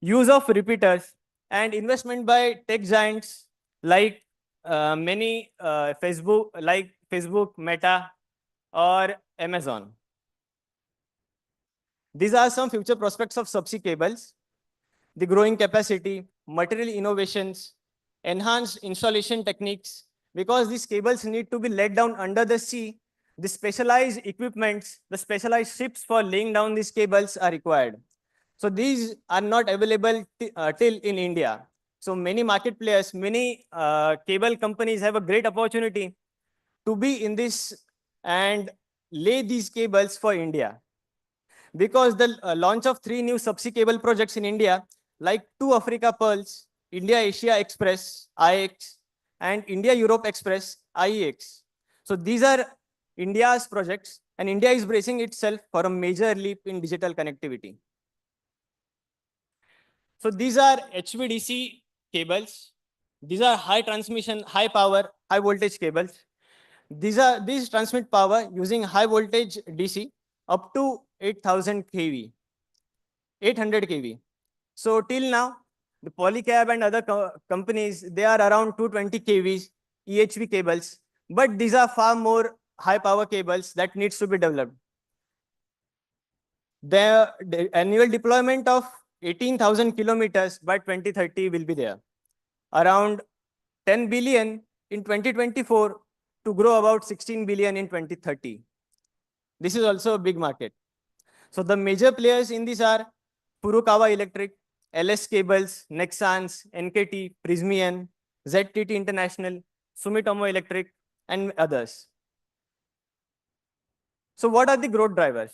Use of repeaters and investment by tech giants like Facebook, Meta, or Amazon. These are some future prospects of subsea cables: the growing capacity, material innovations, enhanced installation techniques, because these cables need to be laid down under the sea. The specialized equipments, the specialized ships for laying down these cables are required. So these are not available till in India. So many market players, many cable companies have a great opportunity to be in this and lay these cables for India. Because the launch of 3 new subsea cable projects in India, like 2 Africa Pearls, India Asia Express, IX, and India Europe Express, IEX. So these are India's projects, and India is bracing itself for a major leap in digital connectivity. So these are HVDC cables. These are high transmission, high power, high voltage cables. These transmit power using high voltage DC up to 8,000 kV, 800 kV. So till now, the Polycab and other companies, they are around 220 kV EHV cables, but these are far more high power cables that needs to be developed. The annual deployment of 18,000 kilometers by 2030 will be there. Around 10 billion in 2024 to grow about 16 billion in 2030. This is also a big market. So the major players in this are Furukawa Electric, LS Cables, Nexans, NKT, Prysmian, ZTT International, Sumitomo Electric, and others. So what are the growth drivers?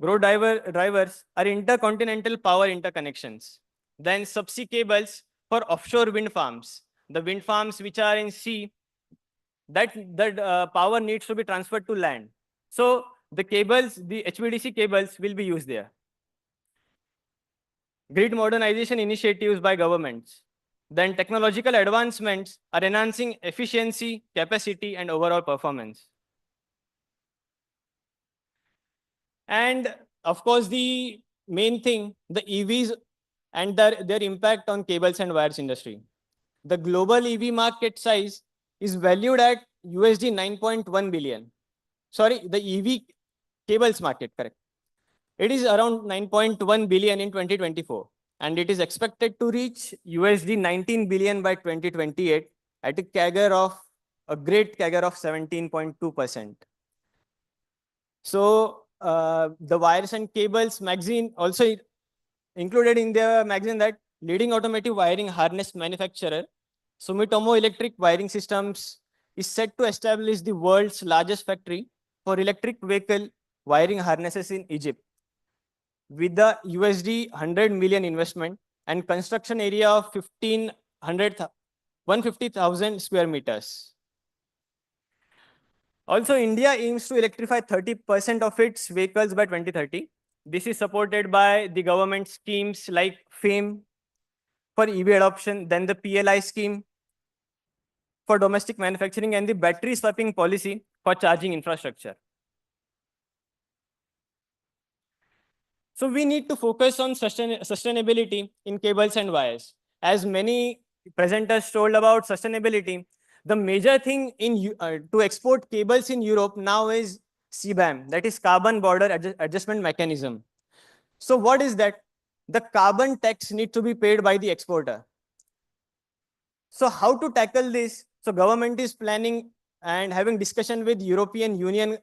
Growth drivers are intercontinental power interconnections. Then subsea cables for offshore wind farms. The wind farms which are in sea, that power needs to be transferred to land. So the cables, the HVDC cables will be used there. Grid modernization initiatives by governments. Then technological advancements are enhancing efficiency, capacity, and overall performance. And of course, the main thing, the EVs and their impact on cables and wires industry. The global EV market size is valued at USD 9.1 billion. Sorry, the EV cables market, correct. It is around 9.1 billion in 2024, and it is expected to reach USD 19 billion by 2028 at a great CAGR of 17.2%. So the Wires and Cables magazine also included in their magazine that leading automotive wiring harness manufacturer, Sumitomo Electric Wiring Systems, is set to establish the world's largest factory for electric vehicle wiring harnesses in Egypt, with the USD 100 million investment and construction area of 150,000 square meters. Also, India aims to electrify 30% of its vehicles by 2030. This is supported by the government schemes like FAME for EV adoption, then the PLI scheme for domestic manufacturing, and the battery swapping policy for charging infrastructure. So we need to focus on sustainability in cables and wires. As many presenters told about sustainability, the major thing to export cables in Europe now is CBAM, that is Carbon Border Adjustment Mechanism. So what is that? The carbon tax needs to be paid by the exporter. So how to tackle this? So government is planning and having discussion with European Union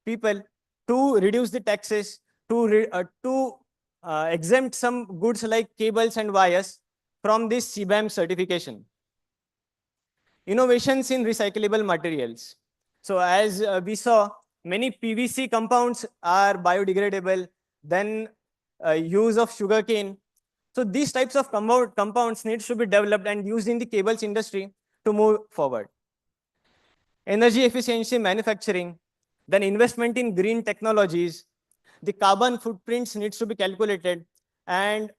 people to reduce the taxes, to exempt some goods like cables and wires from this CBAM certification. Innovations in recyclable materials. So as we saw, many PVC compounds are biodegradable, then use of sugarcane. So these types of compounds needs to be developed and used in the cables industry to move forward. Energy efficiency manufacturing, then investment in green technologies. The carbon footprints needs to be calculated. And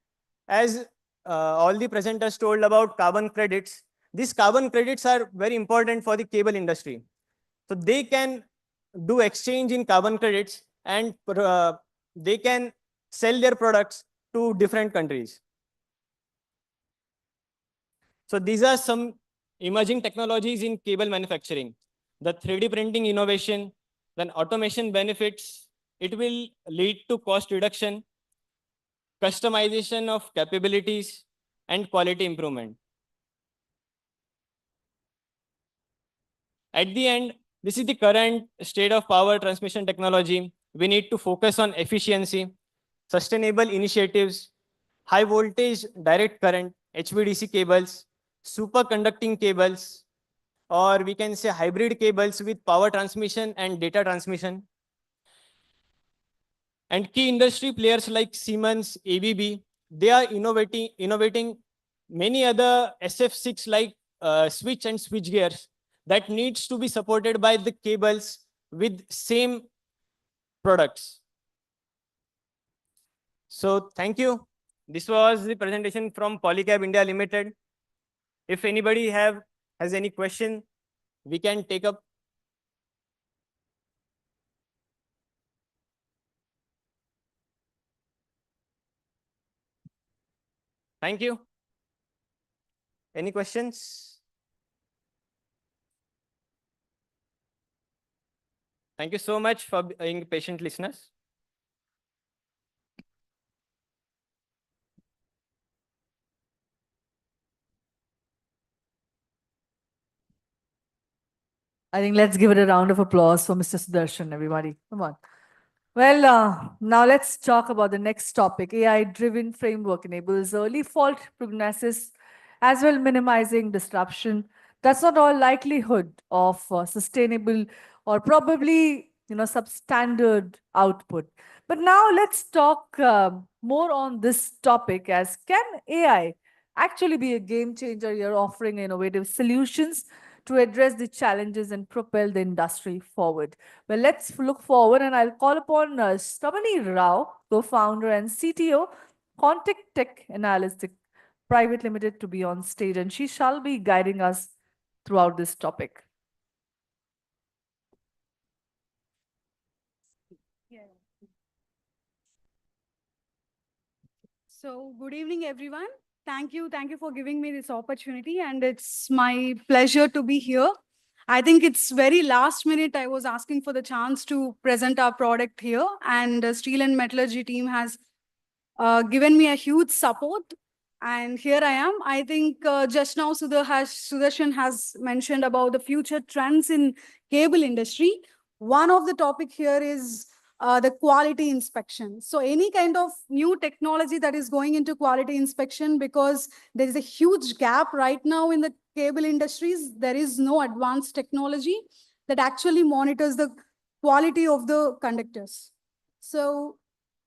as all the presenters told about carbon credits, these carbon credits are very important for the cable industry. So they can do exchange in carbon credits and they can sell their products to different countries. So these are some emerging technologies in cable manufacturing. The 3D printing innovation, then automation benefits, it will lead to cost reduction, customization of capabilities, and quality improvement. At the end, this is the current state of power transmission technology. We need to focus on efficiency, sustainable initiatives, high voltage direct current, HVDC cables, superconducting cables, or we can say hybrid cables with power transmission and data transmission. And key industry players like Siemens, ABB, they are innovating many other SF6 like switch and switch gears that needs to be supported by the cables with same products. So thank you. This was the presentation from Polycab India Limited. If anybody has any question, we can take up. Thank you. Any questions? Thank you so much for being patient listeners. I think let's give it a round of applause for Mr. Sudarshan, everybody. Come on. Well, now let's talk about the next topic. AI-driven framework enables early fault prognosis as well minimizing disruption. That's not all likelihood of sustainable or probably substandard output. But now let's talk more on this topic as can AI actually be a game changer here offering innovative solutions to address the challenges and propel the industry forward. Well, let's look forward and I'll call upon Shravani Rao, co-founder and CTO, Contact Tech Analytics Private Limited to be on stage and she shall be guiding us throughout this topic. So good evening, everyone. Thank you for giving me this opportunity and it's my pleasure to be here. I think it's very last minute I was asking for the chance to present our product here and the Steel and Metallurgy team has given me a huge support and here I am. I think just now Sudarshan has mentioned about the future trends in cable industry. One of the topic here is the quality inspection. So any kind of new technology that is going into quality inspection because there is a huge gap right now in the cable industries. There is no advanced technology that actually monitors the quality of the conductors. So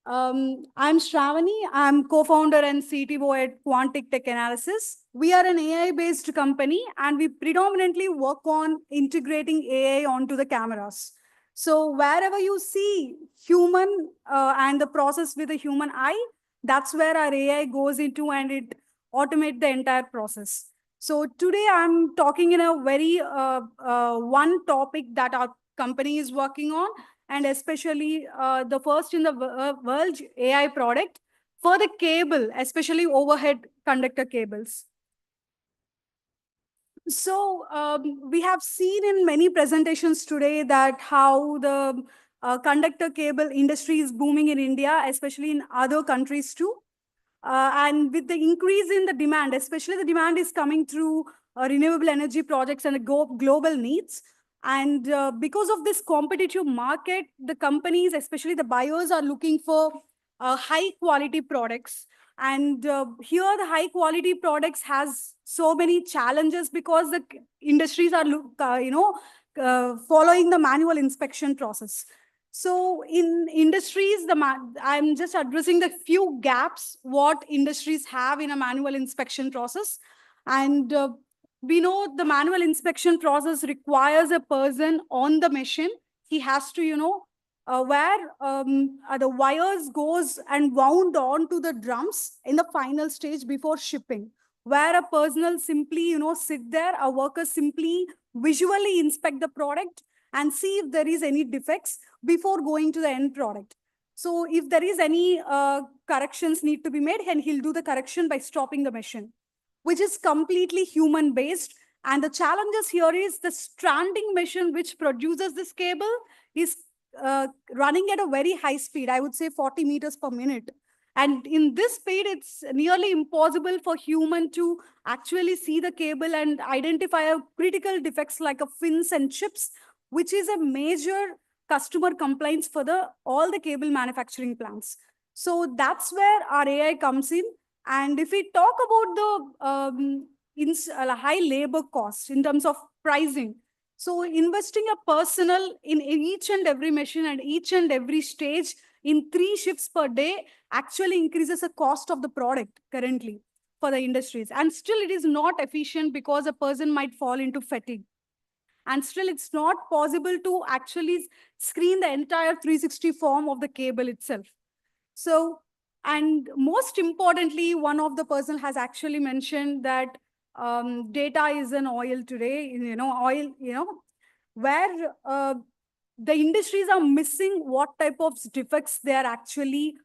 I'm Shravani. I'm co-founder and CTO at Quantic Tech Analysis. We are an AI-based company and we predominantly work on integrating AI onto the cameras. So wherever you see human and the process with a human eye, that's where our AI goes into and it automates the entire process. So today I'm talking in a very one topic that our company is working on and especially the first in the world AI product for the cable, especially overhead conductor cables. So we have seen in many presentations today that how the conductor cable industry is booming in India, especially in other countries too. And with the increase in the demand, especially the demand is coming through renewable energy projects and the global needs. And because of this competitive market, the companies, especially the buyers, are looking for high quality products. And here the high quality products has so many challenges because the industries are following the manual inspection process. So in industries, I'm just addressing the few gaps what industries have in a manual inspection process. And we know the manual inspection process requires a person on the machine. He has to, where the wires goes and wound on to the drums in the final stage before shipping, where a person simply, sit there, a worker simply visually inspect the product and see if there is any defects before going to the end product. So if there is any corrections need to be made, and he'll do the correction by stopping the machine, which is completely human based. And the challenges here is the stranding machine which produces this cable is running at a very high speed, I would say 40 meters per minute. And in this speed, it's nearly impossible for human to actually see the cable and identify critical defects like fins and chips, which is a major customer complaints for all the cable manufacturing plants. So that's where our AI comes in. And if we talk about the high labor costs in terms of pricing, so investing a personnel in each and every machine and each and every stage in 3 shifts per day actually increases the cost of the product currently for the industries. And still it is not efficient because a person might fall into fatigue. And still it's not possible to actually screen the entire 360 form of the cable itself. So, and most importantly, one of the person has actually mentioned that data is an oil today, oil, where the industries are missing what type of defects they are actually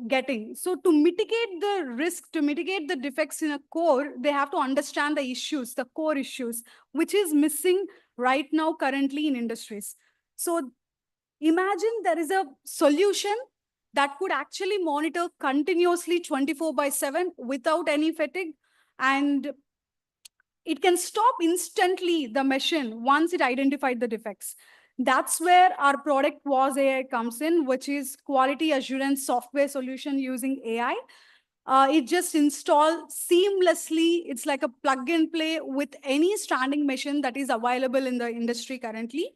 getting. So to mitigate the risk, to mitigate the defects in a core, they have to understand the issues, the core issues, which is missing right now currently in industries. So imagine there is a solution that could actually monitor continuously 24/7 without any fatigue, and it can stop instantly the machine once it identified the defects. That's where our product WAS AI comes in, which is quality assurance software solution using AI. It just install seamlessly. It's like a plug and play with any standing machine that is available in the industry currently.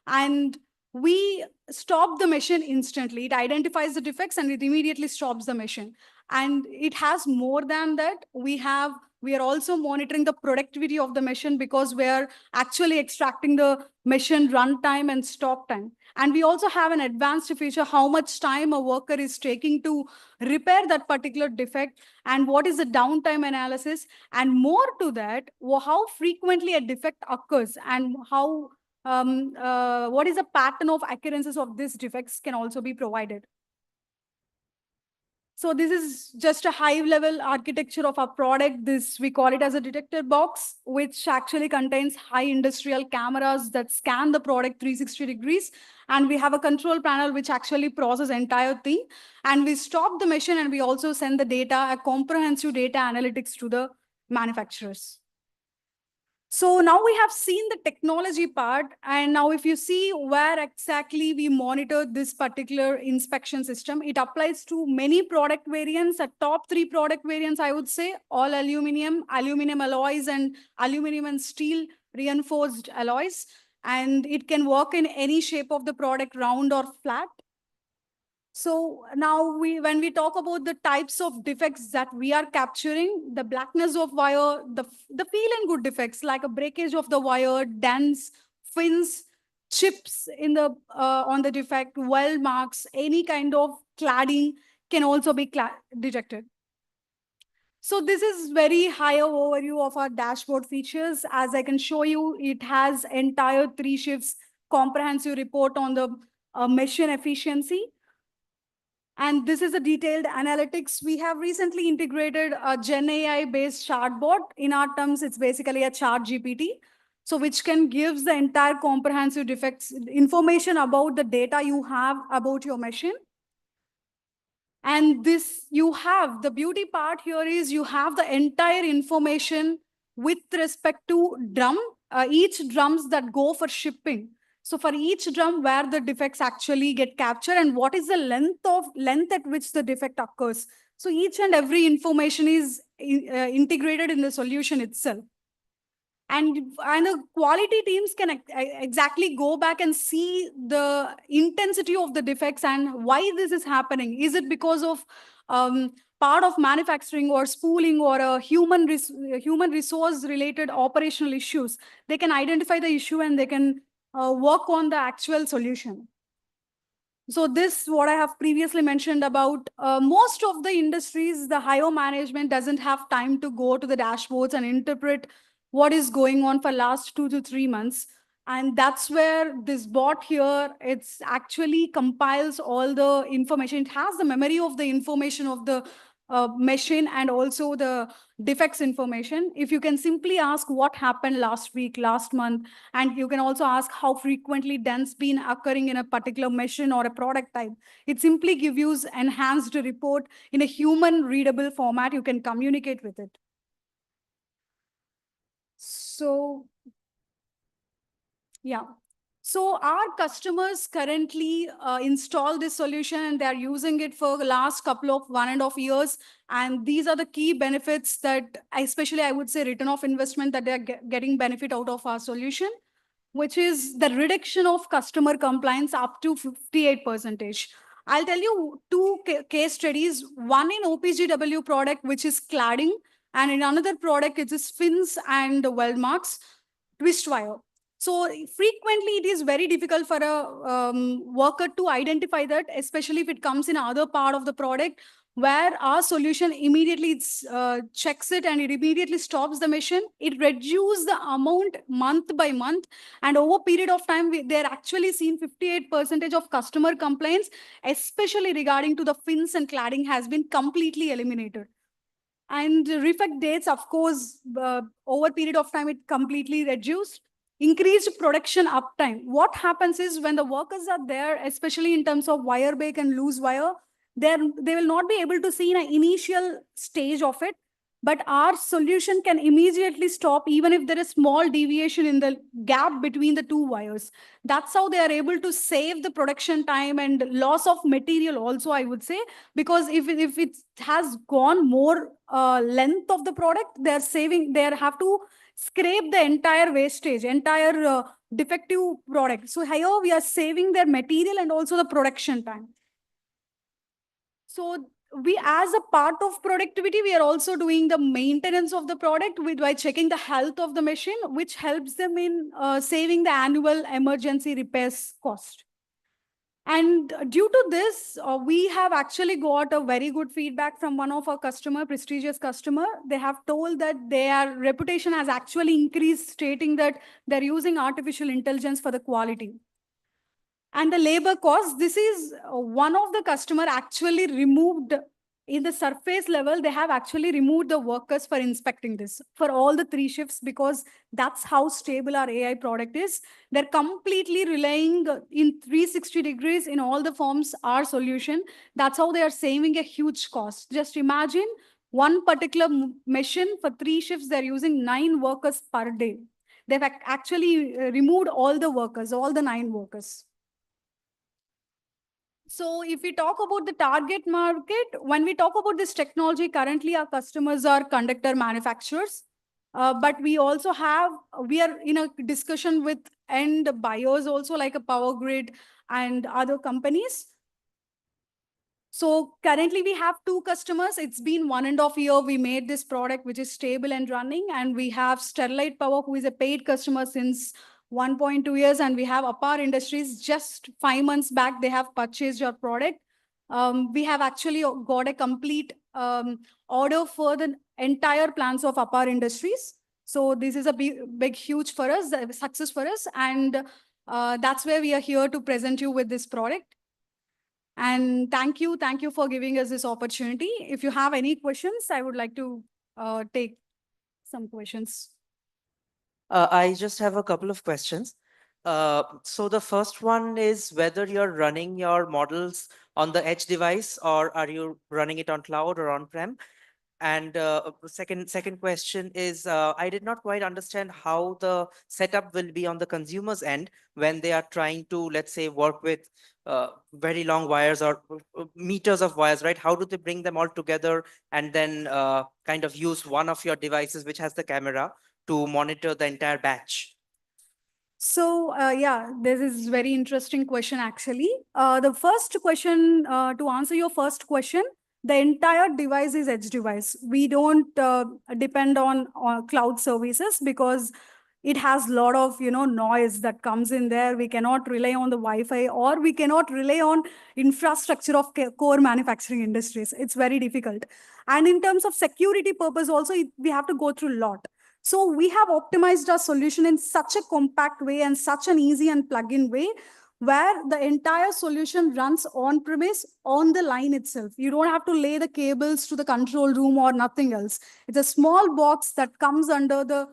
And we stop the machine instantly. It identifies the defects and it immediately stops the machine. And it has more than that. We are also monitoring the productivity of the machine, because we are actually extracting the machine runtime and stop time. And we also have an advanced feature, how much time a worker is taking to repair that particular defect, and what is the downtime analysis, and more to that, how frequently a defect occurs, and how what is the pattern of occurrences of these defects can also be provided. So this is just a high-level architecture of our product. This, we call it as a detector box, which actually contains high industrial cameras that scan the product 360 degrees. And we have a control panel which actually processes entire thing. And we stop the machine, and we also send the data, a comprehensive data analytics to the manufacturers. So now we have seen the technology part, and now if you see where exactly we monitor this particular inspection system, it applies to many product variants. The top 3 product variants, I would say, all aluminum alloys, and aluminum and steel reinforced alloys. And it can work in any shape of the product, round or flat. So now when we talk about the types of defects that we are capturing, the blackness of wire, the feel and good defects like a breakage of the wire, dents, fins, chips in the on the defect, weld marks, any kind of cladding can also be detected. So this is very high overview of our dashboard features. As I can show you, it has entire 3 shifts comprehensive report on the machine efficiency. And this is a detailed analytics. We have recently integrated a Gen AI-based chatbot. In our terms, it's basically a chat GPT. So which can give the entire comprehensive defects information about the data you have about your machine. And this, you have, the beauty part here is you have the entire information with respect to each drums that go for shipping. So for each drum where the defects actually get captured, and what is the length at which the defect occurs. So each and every information is integrated in the solution itself. And the quality teams can exactly go back and see the intensity of the defects and why this is happening. Is it because of part of manufacturing or spooling or a human resource related operational issues? They can identify the issue and they can work on the actual solution. So this, what I have previously mentioned about most of the industries, the higher management doesn't have time to go to the dashboards and interpret what is going on for last 2 to 3 months. And that's where this bot here, it's actually compiles all the information. It has the memory of the information of the machine and also the defects information. If you can simply ask what happened last week, last month, and you can also ask how frequently dents been occurring in a particular machine or a product type. It simply gives you enhanced report in a human readable format. You can communicate with it. So, yeah. So our customers currently install this solution and they're using it for the last couple of 1.5 years. And these are the key benefits that, especially I would say return of investment, that they're getting benefit out of our solution, which is the reduction of customer compliance up to 58%. I'll tell you 2 case studies, one in OPGW product, which is cladding, and in another product, it is fins and weld marks, twist wire. So frequently it is very difficult for a worker to identify that, especially if it comes in other part of the product, where our solution immediately checks it and it immediately stops the machine. It reduces the amount month by month, and over period of time, they're actually seen 58% of customer complaints, especially regarding to the fins and cladding, has been completely eliminated. And refect dates, of course, over period of time, it completely reduced. Increased production uptime. What happens is when the workers are there, especially in terms of wire bake and loose wire, they will not be able to see in an initial stage of it, but our solution can immediately stop even if there is small deviation in the gap between the two wires. That's how they are able to save the production time and loss of material also, I would say, because if it has gone more length of the product, they have to scrape the entire wastage, entire defective product. So here we are saving their material and also the production time. So we, as a part of productivity, we are also doing the maintenance of the product by checking the health of the machine, which helps them in saving the annual emergency repairs cost. And due to this, we have actually got a very good feedback from one of our prestigious customer. They have told that their reputation has actually increased, stating that they're using artificial intelligence for the quality. And the labor cost, this is one of the customer actually removed in the surface level. They have actually removed the workers for inspecting this for all the 3 shifts, because that's how stable our AI product is. They're completely relying in 360 degrees in all the forms our solution. That's how they are saving a huge cost. Just imagine one particular machine for 3 shifts, they're using 9 workers per day. They've actually removed all the workers, all the 9 workers. So if we talk about the target market, when we talk about this technology, currently our customers are conductor manufacturers, but we are in a discussion with end buyers also, like a Power Grid and other companies. So currently we have 2 customers. It's been 1.5 years we made this product, which is stable and running. And we have Sterlite Power, who is a paid customer since 1.2 years. And we have Apar Industries, just 5 months back, they have purchased your product. We have actually got a complete order for the entire plants of Apar Industries. So this is a big, huge for us, a success for us. And that's where we are here to present you with this product. And thank you for giving us this opportunity. If you have any questions, I would like to take some questions. I just have a couple of questions. So the first one is whether you're running your models on the edge device, or are you running it on cloud or on-prem? And second question is, I did not quite understand how the setup will be on the consumer's end when they are trying to, let's say, work with very long wires or meters of wires, right? How do they bring them all together and then kind of use one of your devices, which has the camera, to monitor the entire batch? So yeah, this is very interesting question, actually. The first question, to answer your first question, the entire device is edge device. We don't depend on cloud services, because it has a lot of noise that comes in there. We cannot rely on the Wi-Fi, or we cannot rely on infrastructure of core manufacturing industries. It's very difficult. And in terms of security purpose also, we have to go through a lot. So we have optimized our solution in such a compact way and such an easy and plug-in way, where the entire solution runs on-premise on the line itself. You don't have to lay the cables to the control room or nothing else. It's a small box that comes under the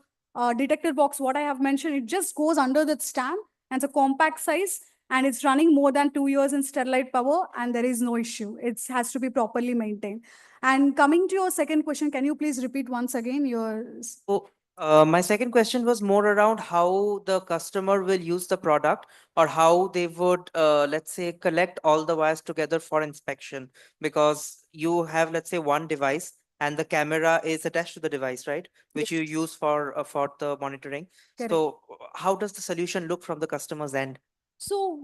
detector box, what I have mentioned. It just goes under that stand, and it's a compact size, and it's running more than 2 years in Sterlite Power, and there is no issue. It has to be properly maintained. And coming to your second question, can you please repeat once again yours? My second question was more around how the customer will use the product, or how they would, let's say, collect all the wires together for inspection, because you have, let's say, one device and the camera is attached to the device, right? Which you use for the monitoring. Correct. So how does the solution look from the customer's end? So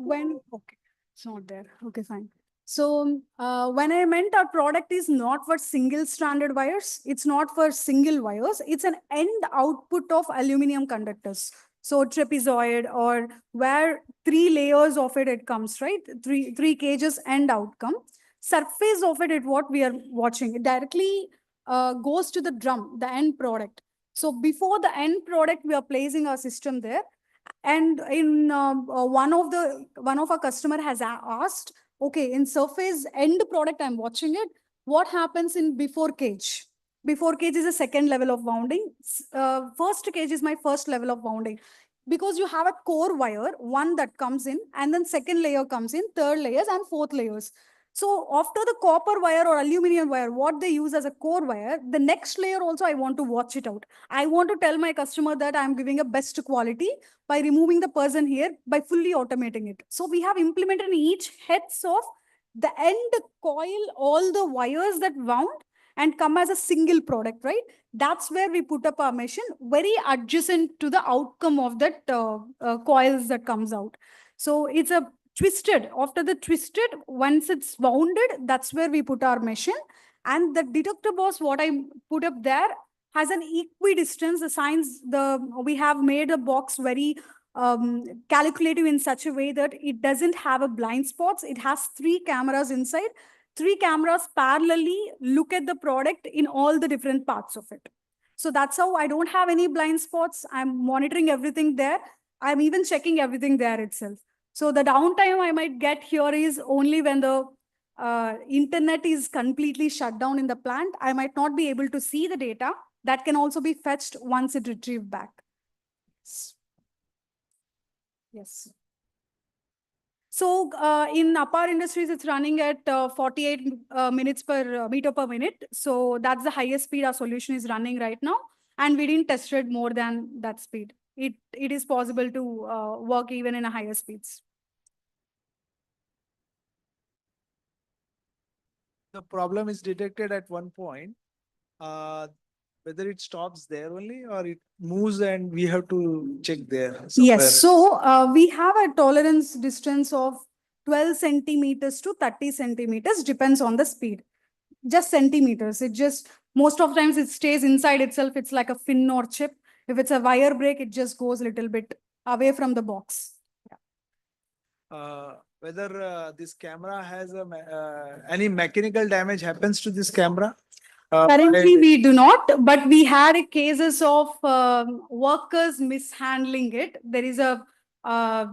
okay, it's not there. Okay, fine. So when I meant our product is not for single stranded wires, it's not for single wires, it's an end output of aluminum conductors. So trapezoid, or where 3 layers of it comes, right? Three cages end outcome. Surface of it, what we are watching, it directly goes to the drum, the end product. So before the end product, we are placing our system there. And in one of our customer has asked, okay, in surface end product, I'm watching it. What happens in before cage? Before cage is a second level of wounding. First cage is my first level of wounding, because you have a core wire, one that comes in, and then second layer comes in, third layers, and fourth layers. So after the copper wire or aluminum wire, what they use as a core wire, the next layer also I want to watch it out. I want to tell my customer that I'm giving a best quality by removing the person here, by fully automating it. So we have implemented in each heads of the end coil, all the wires that wound and come as a single product, right? That's where we put up our machine, very adjacent to the outcome of that coils that comes out. So it's a twisted. After the twisted, once it's wounded, that's where we put our machine. And the detector box, what I put up there, has an equidistance. The signs, we have made a box very calculative in such a way that it doesn't have a blind spots. It has 3 cameras inside. 3 cameras parallelly look at the product in all the different parts of it. So that's how I don't have any blind spots. I'm monitoring everything there. I'm even checking everything there itself. So the downtime I might get here is only when the internet is completely shut down in the plant. I might not be able to see the data. That can also be fetched once it retrieved back. Yes. So in APAR Industries, it's running at 48 minutes per meter per minute. So that's the highest speed our solution is running right now. And we didn't test it more than that speed. It is possible to work even in a higher speeds. The problem is detected at one point, whether it stops there only or it moves and we have to check there. Yes, so we have a tolerance distance of 12 centimeters to 30 centimeters, depends on the speed. Just centimeters. It just, most of times it stays inside itself. It's like a fin or chip. If it's a wire break, it just goes a little bit away from the box. Whether this camera has any mechanical damage happens to this camera? Currently, we do not, but we had cases of workers mishandling it. There is a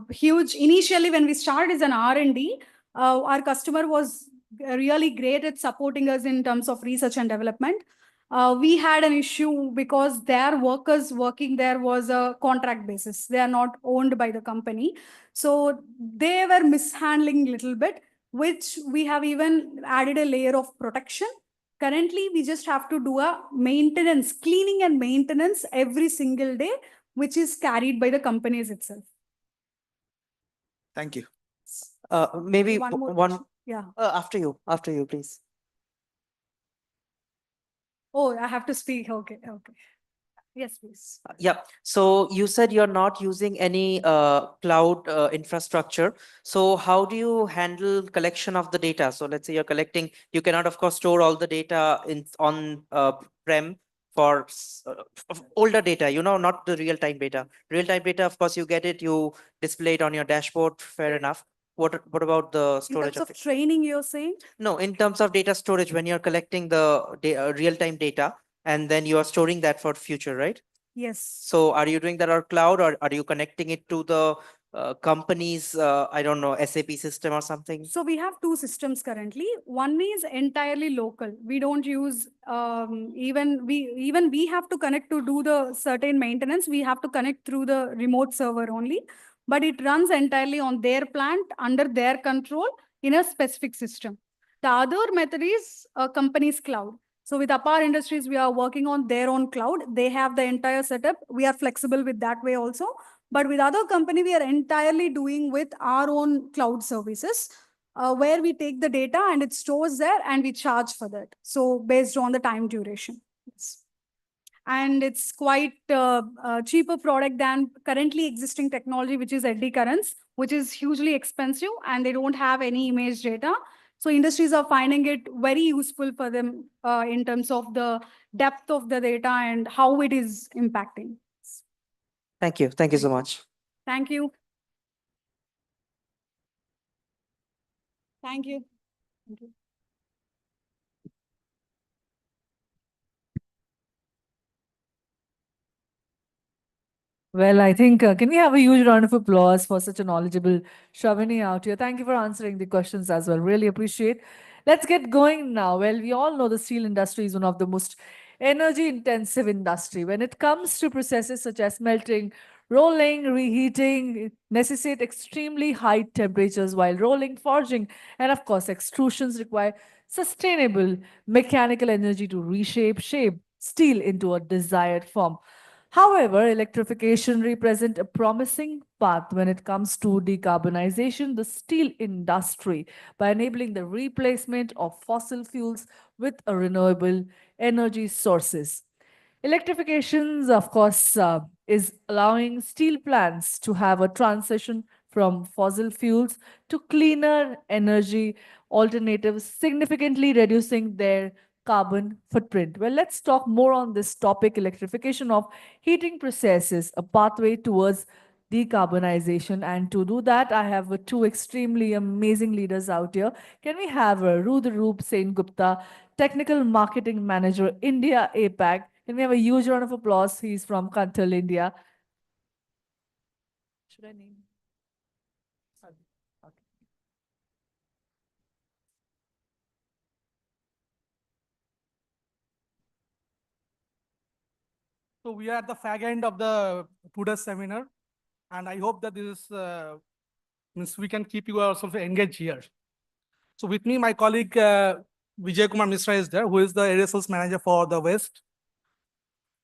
huge, initially when we started as an R&D, our customer was really great at supporting us in terms of research and development. We had an issue because their workers working there was a contract basis. They are not owned by the company. So they were mishandling a little bit, which we have even added a layer of protection. Currently, we just have to do a maintenance, cleaning and maintenance every single day, which is carried by the companies itself. Thank you. Maybe One more one. question. Yeah. After you, please. Oh, I have to speak. Okay. Okay. Yes, please. Yeah. So you said you're not using any cloud infrastructure. So how do you handle collection of the data? So let's say you're collecting, you cannot, of course, store all the data on prem for older data, not the real-time data. Real-time data, of course, you get it, you display it on your dashboard, fair enough. What about the storage in terms of training, you're saying? No, in terms of data storage, when you're collecting the real-time data, and then you are storing that for future, right? Yes. So are you doing that on cloud, or are you connecting it to the company's, I don't know, SAP system or something? So we have 2 systems currently. One is entirely local. We don't use, even we have to connect to do the certain maintenance. We have to connect through the remote server only, but it runs entirely on their plant under their control in a specific system. The other method is a company's cloud. So with APAR Industries, we are working on their own cloud. They have the entire setup. We are flexible with that way also. But with other company, we are entirely doing with our own cloud services, where we take the data and it stores there and we charge for that. So based on the time duration. Yes. And it's quite a cheaper product than currently existing technology, which is eddy currents, which is hugely expensive and they don't have any image data. So industries are finding it very useful for them in terms of the depth of the data and how it is impacting. Thank you. Thank you so much. Thank you. Thank you. Thank you. Well, I think, can we have a huge round of applause for such a knowledgeable Shravani out here? Thank you for answering the questions as well. Really appreciate. Let's get going now. Well, we all know the steel industry is one of the most energy intensive industry. When it comes to processes such as melting, rolling, reheating, it necessitate extremely high temperatures while rolling, forging, and of course, extrusions require sustainable mechanical energy to shape steel into a desired form. However, electrification represents a promising path when it comes to decarbonization the steel industry by enabling the replacement of fossil fuels with a renewable energy sources. Electrifications, of course, is allowing steel plants to have a transition from fossil fuels to cleaner energy alternatives, significantly reducing their carbon footprint. Well, let's talk more on this topic, electrification of heating processes, a pathway towards decarbonization. And to do that, I have two extremely amazing leaders out here. Can we have Rudhroop Sen Gupta, Technical Marketing Manager, India APAC. Can we have a huge round of applause? He's from Kanthal, India. Should I name? Okay. So we are at the fag end of the today's seminar, and I hope that this means we can keep you also engaged here. So with me, my colleague Vijay Kumar Misra is there, who is the area sales manager for the West.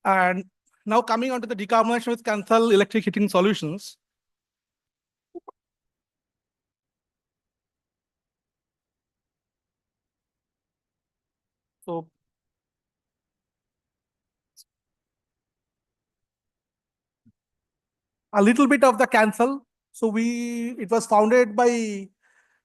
And now coming on to the decarbonization with Kanthal Electric Heating Solutions. So a little bit of the Kanthal. So it was founded by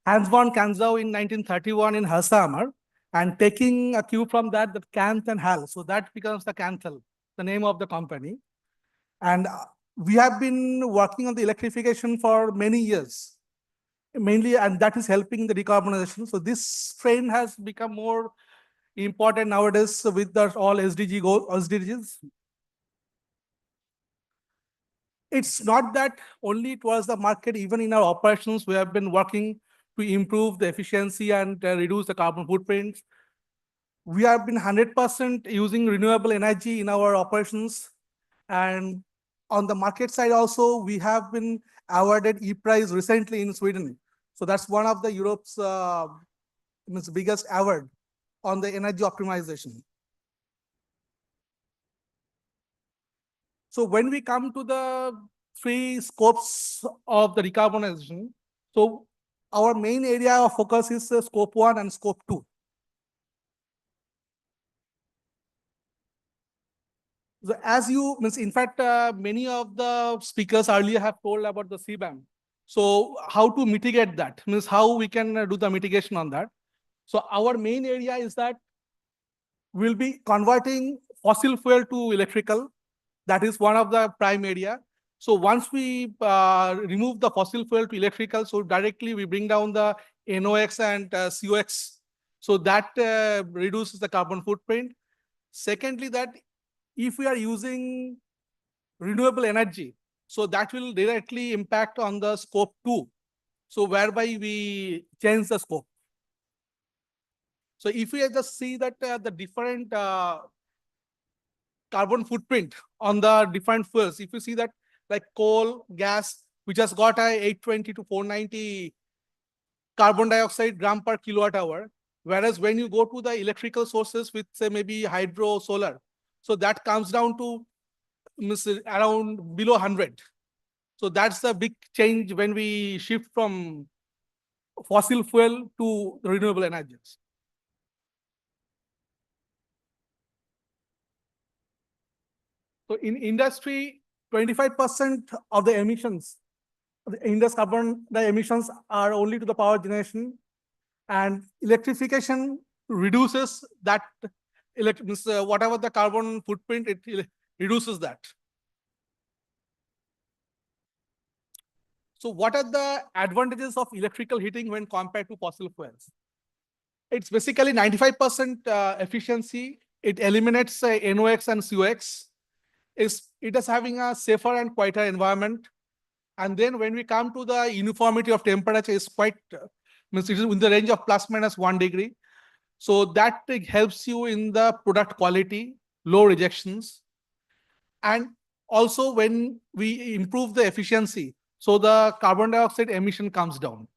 Hans von Kanzau in 1931 in Hallstahammar, and taking a cue from that, the Kanth and Hall. So that becomes the Kanthal, the name of the company. And we have been working on the electrification for many years, mainly, and that is helping the decarbonization. So this trend has become more important nowadays with the all SDGs. It's not that only it was the market, even in our operations, we have been working to improve the efficiency and reduce the carbon footprints. We have been 100% using renewable energy in our operations. And on the market side also, we have been awarded E-Prize recently in Sweden. So that's one of the Europe's biggest award on the energy optimization. So when we come to the three scopes of the decarbonization, so our main area of focus is scope 1 and scope 2. So as you, in fact, many of the speakers earlier have told about the CBAM. So how to mitigate that, means how we can do the mitigation on that. So our main area is that we'll be converting fossil fuel to electrical. That is one of the prime area. So once we remove the fossil fuel to electrical, so directly we bring down the NOx and COx. So that reduces the carbon footprint. Secondly, that if we are using renewable energy, so that will directly impact on the scope 2. So whereby we change the scope. So if we just see that the different carbon footprint on the different fuels, if you see that like coal, gas, which has got a 820 to 490 carbon dioxide gram per kilowatt hour, whereas when you go to the electrical sources with say maybe hydro, solar, so that comes down to around below 100. So that's a big change when we shift from fossil fuel to renewable energies. So in industry, 25% of the emissions, the industry carbon emissions are only to the power generation, and electrification reduces that, whatever the carbon footprint, it reduces that. So what are the advantages of electrical heating when compared to fossil fuels? It's basically 95% efficiency. It eliminates NOx and COx. It is having a safer and quieter environment. And then when we come to the uniformity of temperature, is quite means it is in the range of ±1 degree. So that helps you in the product quality, low rejections. And also when we improve the efficiency, so the carbon dioxide emission comes down.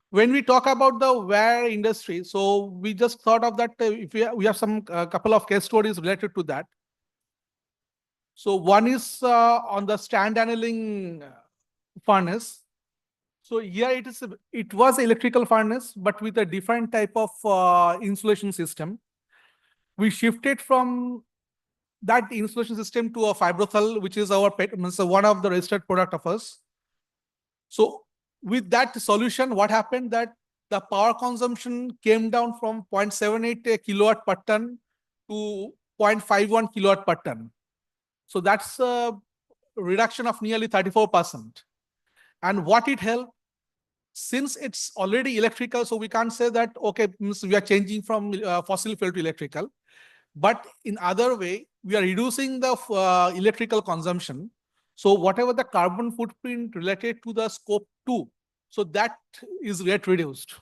When we talk about the wire industry, so we just thought of that if we have some couple of case stories related to that. So one is on the stand annealing furnace. So here it was electrical furnace, but with a different type of insulation system. We shifted from that insulation system to a Fibrothal, which is our one of the registered product of us. So with that solution, what happened that the power consumption came down from 0.78 kilowatt per ton to 0.51 kilowatt per ton. So that's a reduction of nearly 34%. And what it helped, since it's already electrical, so we can't say that, okay, we are changing from fossil fuel to electrical. But in other way, we are reducing the electrical consumption. So whatever the carbon footprint related to the scope 2, so that is get reduced.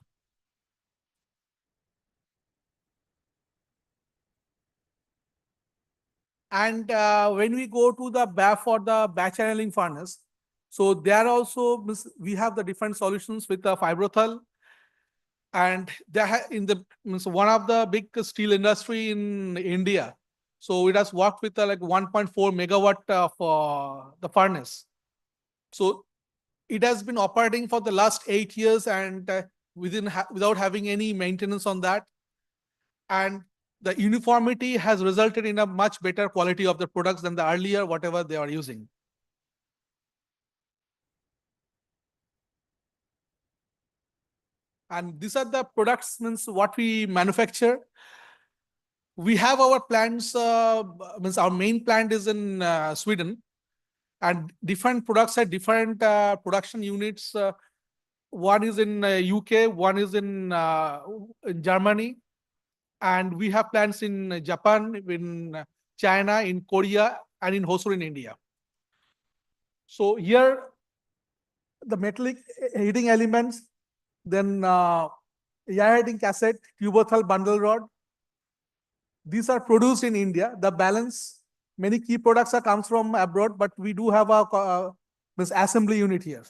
And when we go to the BAF or the batch annealing furnace, so there also we have the different solutions with the Fibrothal. And in the one of the big steel industry in India. So it has worked with like 1.4 megawatt of the furnace. So it has been operating for the last 8 years and without having any maintenance on that. And the uniformity has resulted in a much better quality of the products than the earlier, whatever they are using. And these are the products, what we manufacture. We have our plants, our main plant is in Sweden. And different products have different production units. One is in UK, one is in Germany. And we have plants in Japan, in China, in Korea, and in Hosur in India. So here, the metallic heating elements, then air heating cassette, Cubothal bundle rod. These are produced in India. The balance, many key products comes from abroad, but we do have a assembly unit here.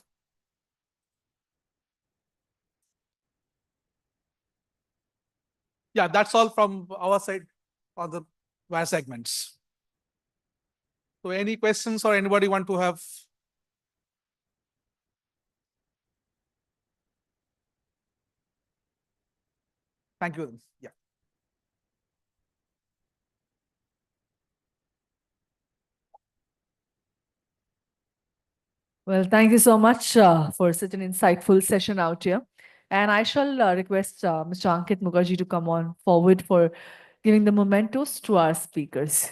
Yeah, that's all from our side on the wire segments. So any questions or anybody want to have? Thank you. Yeah. Well, thank you so much for such an insightful session out here. And I shall request Mr. Ankit Mukherjee to come on forward for giving the mementos to our speakers.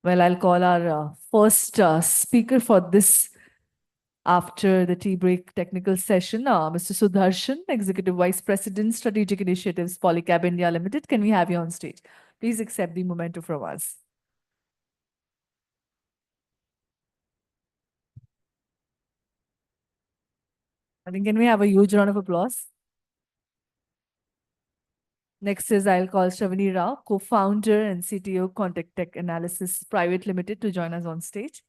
Well, I'll call our first speaker for this after the tea break technical session, Mr. Sudarshan, Executive Vice President, Strategic Initiatives, Polycab India Limited. Can we have you on stage? Please accept the memento from us. I think, can we have a huge round of applause? Next is I'll call Shravani Rao, co-founder and CTO, Contact Tech Analysis Private Limited, to join us on stage.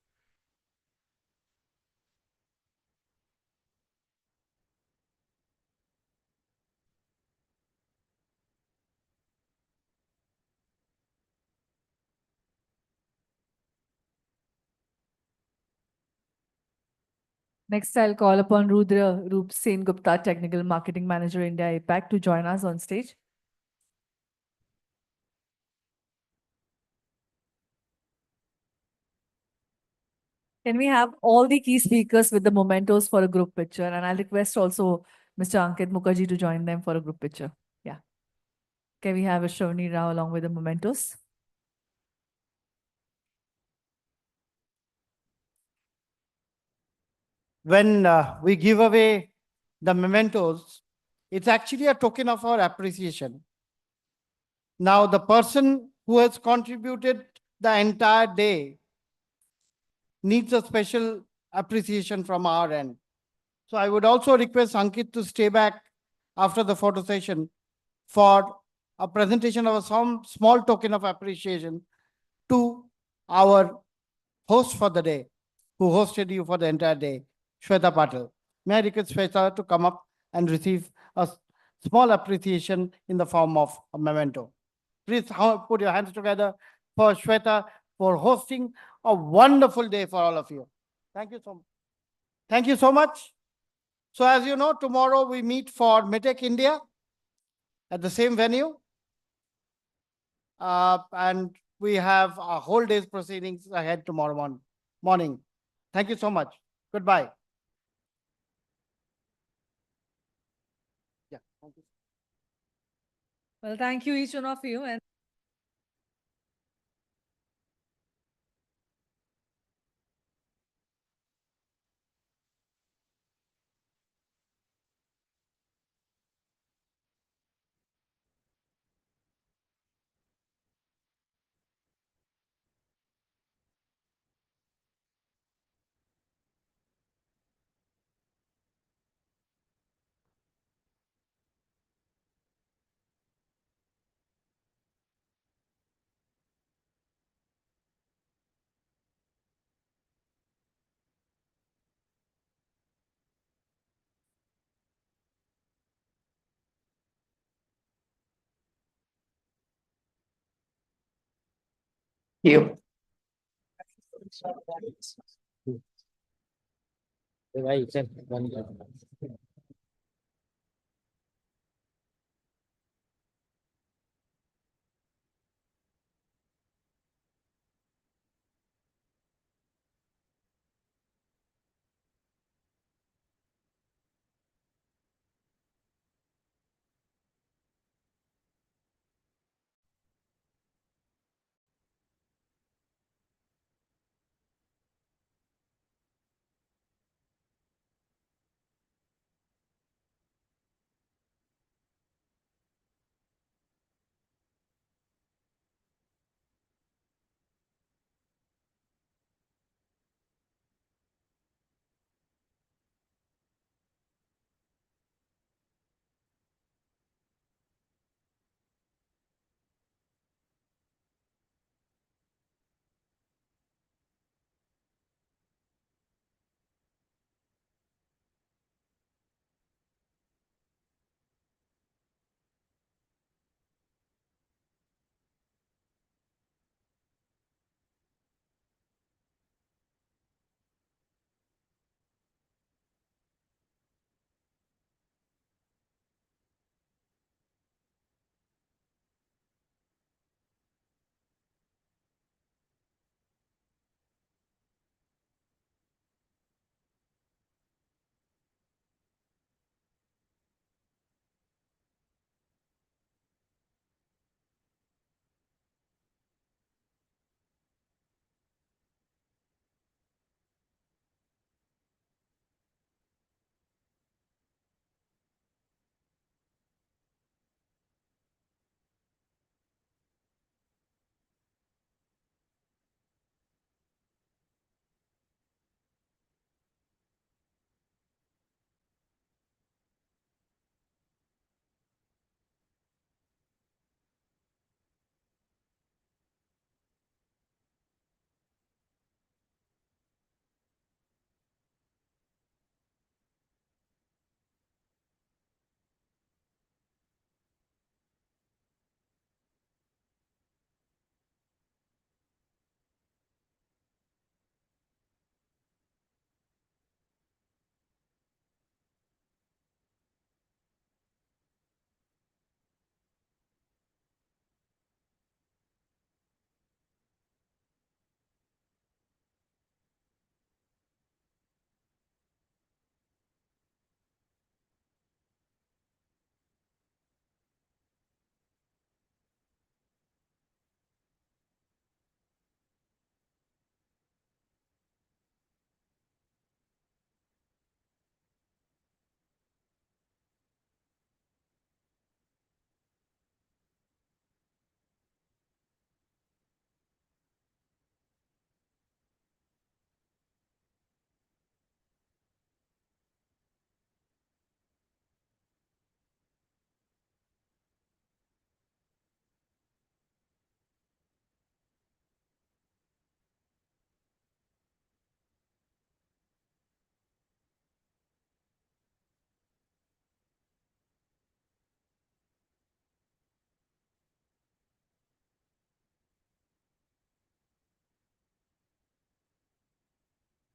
Next, I'll call upon Rudra Roop Sen Gupta, Technical Marketing Manager, India APAC, to join us on stage. Can we have all the key speakers with the mementos for a group picture? And I'll request also Mr. Ankit Mukherjee to join them for a group picture. Yeah. Can we have a Shravani Rao along with the mementos? When we give away the mementos, it's actually a token of our appreciation. Now, the person who has contributed the entire day needs a special appreciation from our end. So I would also request Ankit to stay back after the photo session for a presentation of some small token of appreciation to our host for the day, who hosted you for the entire day, Shweta Patil. May I request Shweta to come up and receive a small appreciation in the form of a memento. Please put your hands together for Shweta for hosting a wonderful day for all of you. Thank you so much. Thank you so much. So as you know, tomorrow we meet for MITEC India at the same venue. And we have a whole day's proceedings ahead tomorrow morning. Thank you so much. Goodbye. Yeah, thank you. Well, thank you, each one of you. And You. Right.